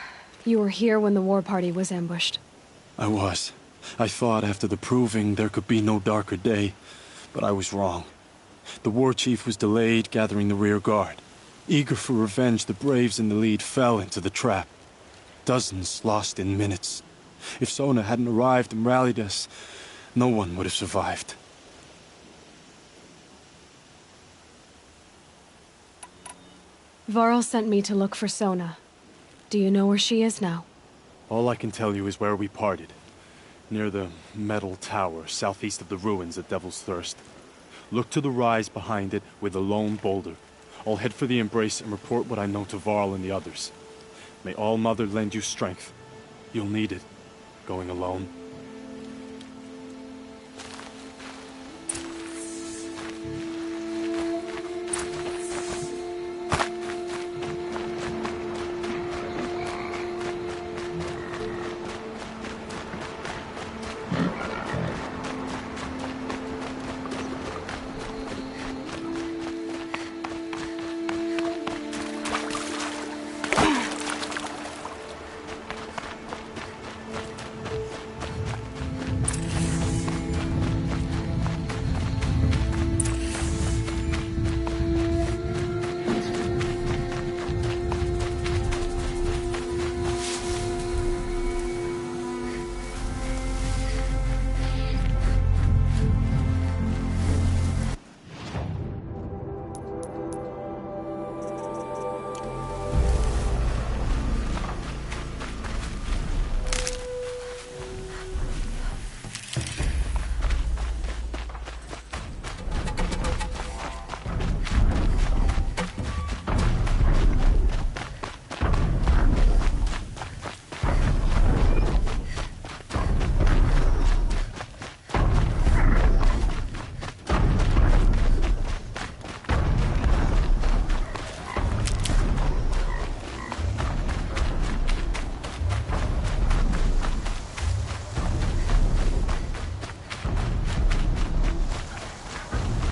you were here when the war party was ambushed? I was. I thought after the proving there could be no darker day, but I was wrong. The war chief was delayed gathering the rear guard. Eager for revenge, the braves in the lead fell into the trap. Dozens lost in minutes. If Sona hadn't arrived and rallied us, no one would have survived. Varl sent me to look for Sona. Do you know where she is now? All I can tell you is where we parted. Near the metal tower, southeast of the ruins at Devil's Thirst. Look to the rise behind it with a lone boulder. I'll head for the embrace and report what I know to Varl and the others. May All Mother lend you strength. You'll need it, going alone.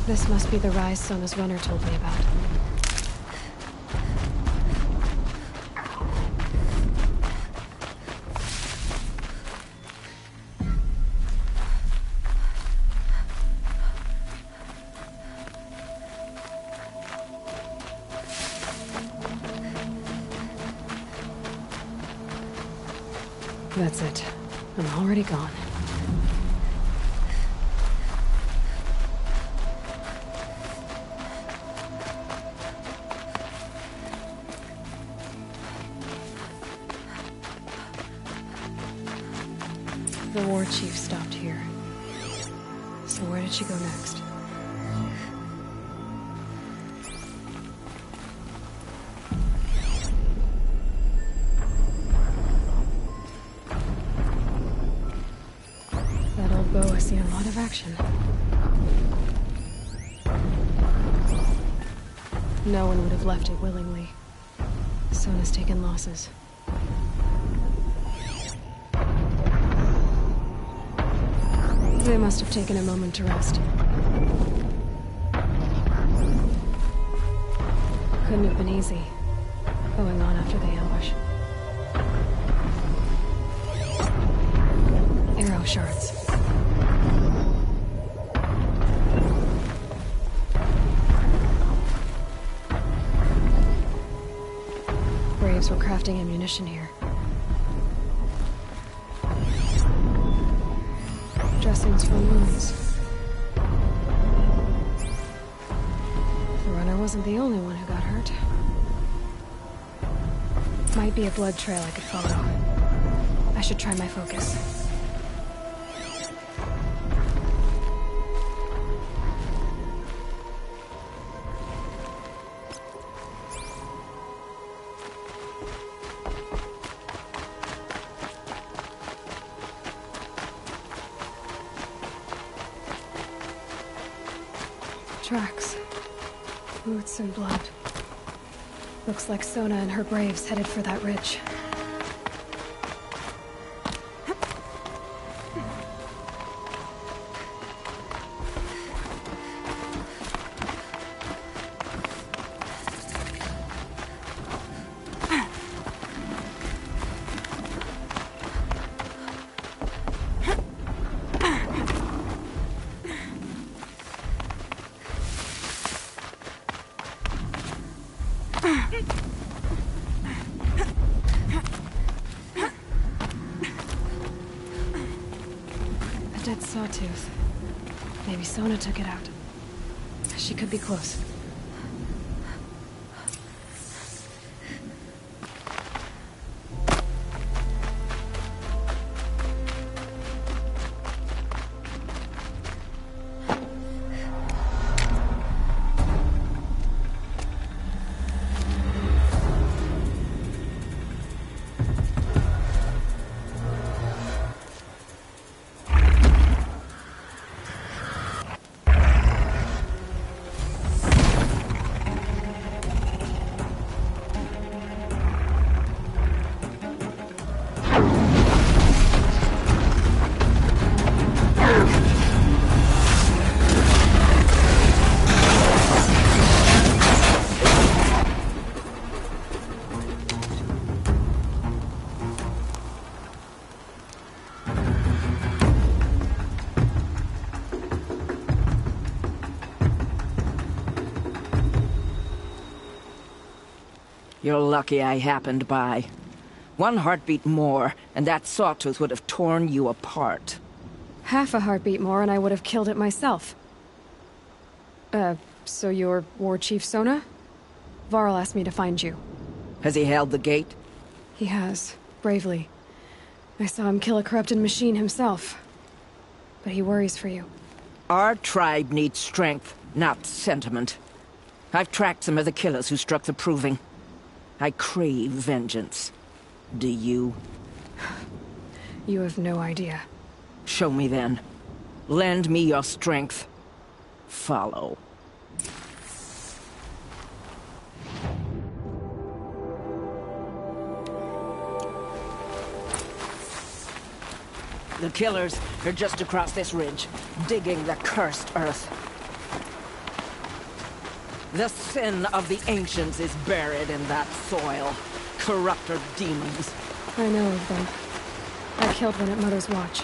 This must be the rise Sona's runner told me about. That's it. I'm already gone. The war chief stopped here. So where did she go next? That old bow has seen a lot of action. No one would have left it willingly. Sona's taken losses. They must have taken a moment to rest. Couldn't have been easy, going on after the ambush. Arrow shards. Braves were crafting ammunition here. Dressings for wounds. The runner wasn't the only one who got hurt. Might be a blood trail I could follow. I should try my focus. Tracks. Boots and blood. Looks like Sona and her braves headed for that ridge. A dead sawtooth. Maybe Sona took it out. She could be close. You're lucky I happened by. One heartbeat more, and that sawtooth would have torn you apart. Half a heartbeat more and I would have killed it myself. So you're War Chief Sona? Varl asked me to find you. Has he held the gate? He has, bravely. I saw him kill a corrupted machine himself. But he worries for you. Our tribe needs strength, not sentiment. I've tracked some of the killers who struck the Proving. I crave vengeance. Do you? You have no idea. Show me then. Lend me your strength. Follow. The killers are just across this ridge, digging the cursed earth. The sin of the ancients is buried in that soil. Corrupter demons. I know of them. I killed one at Mother's Watch.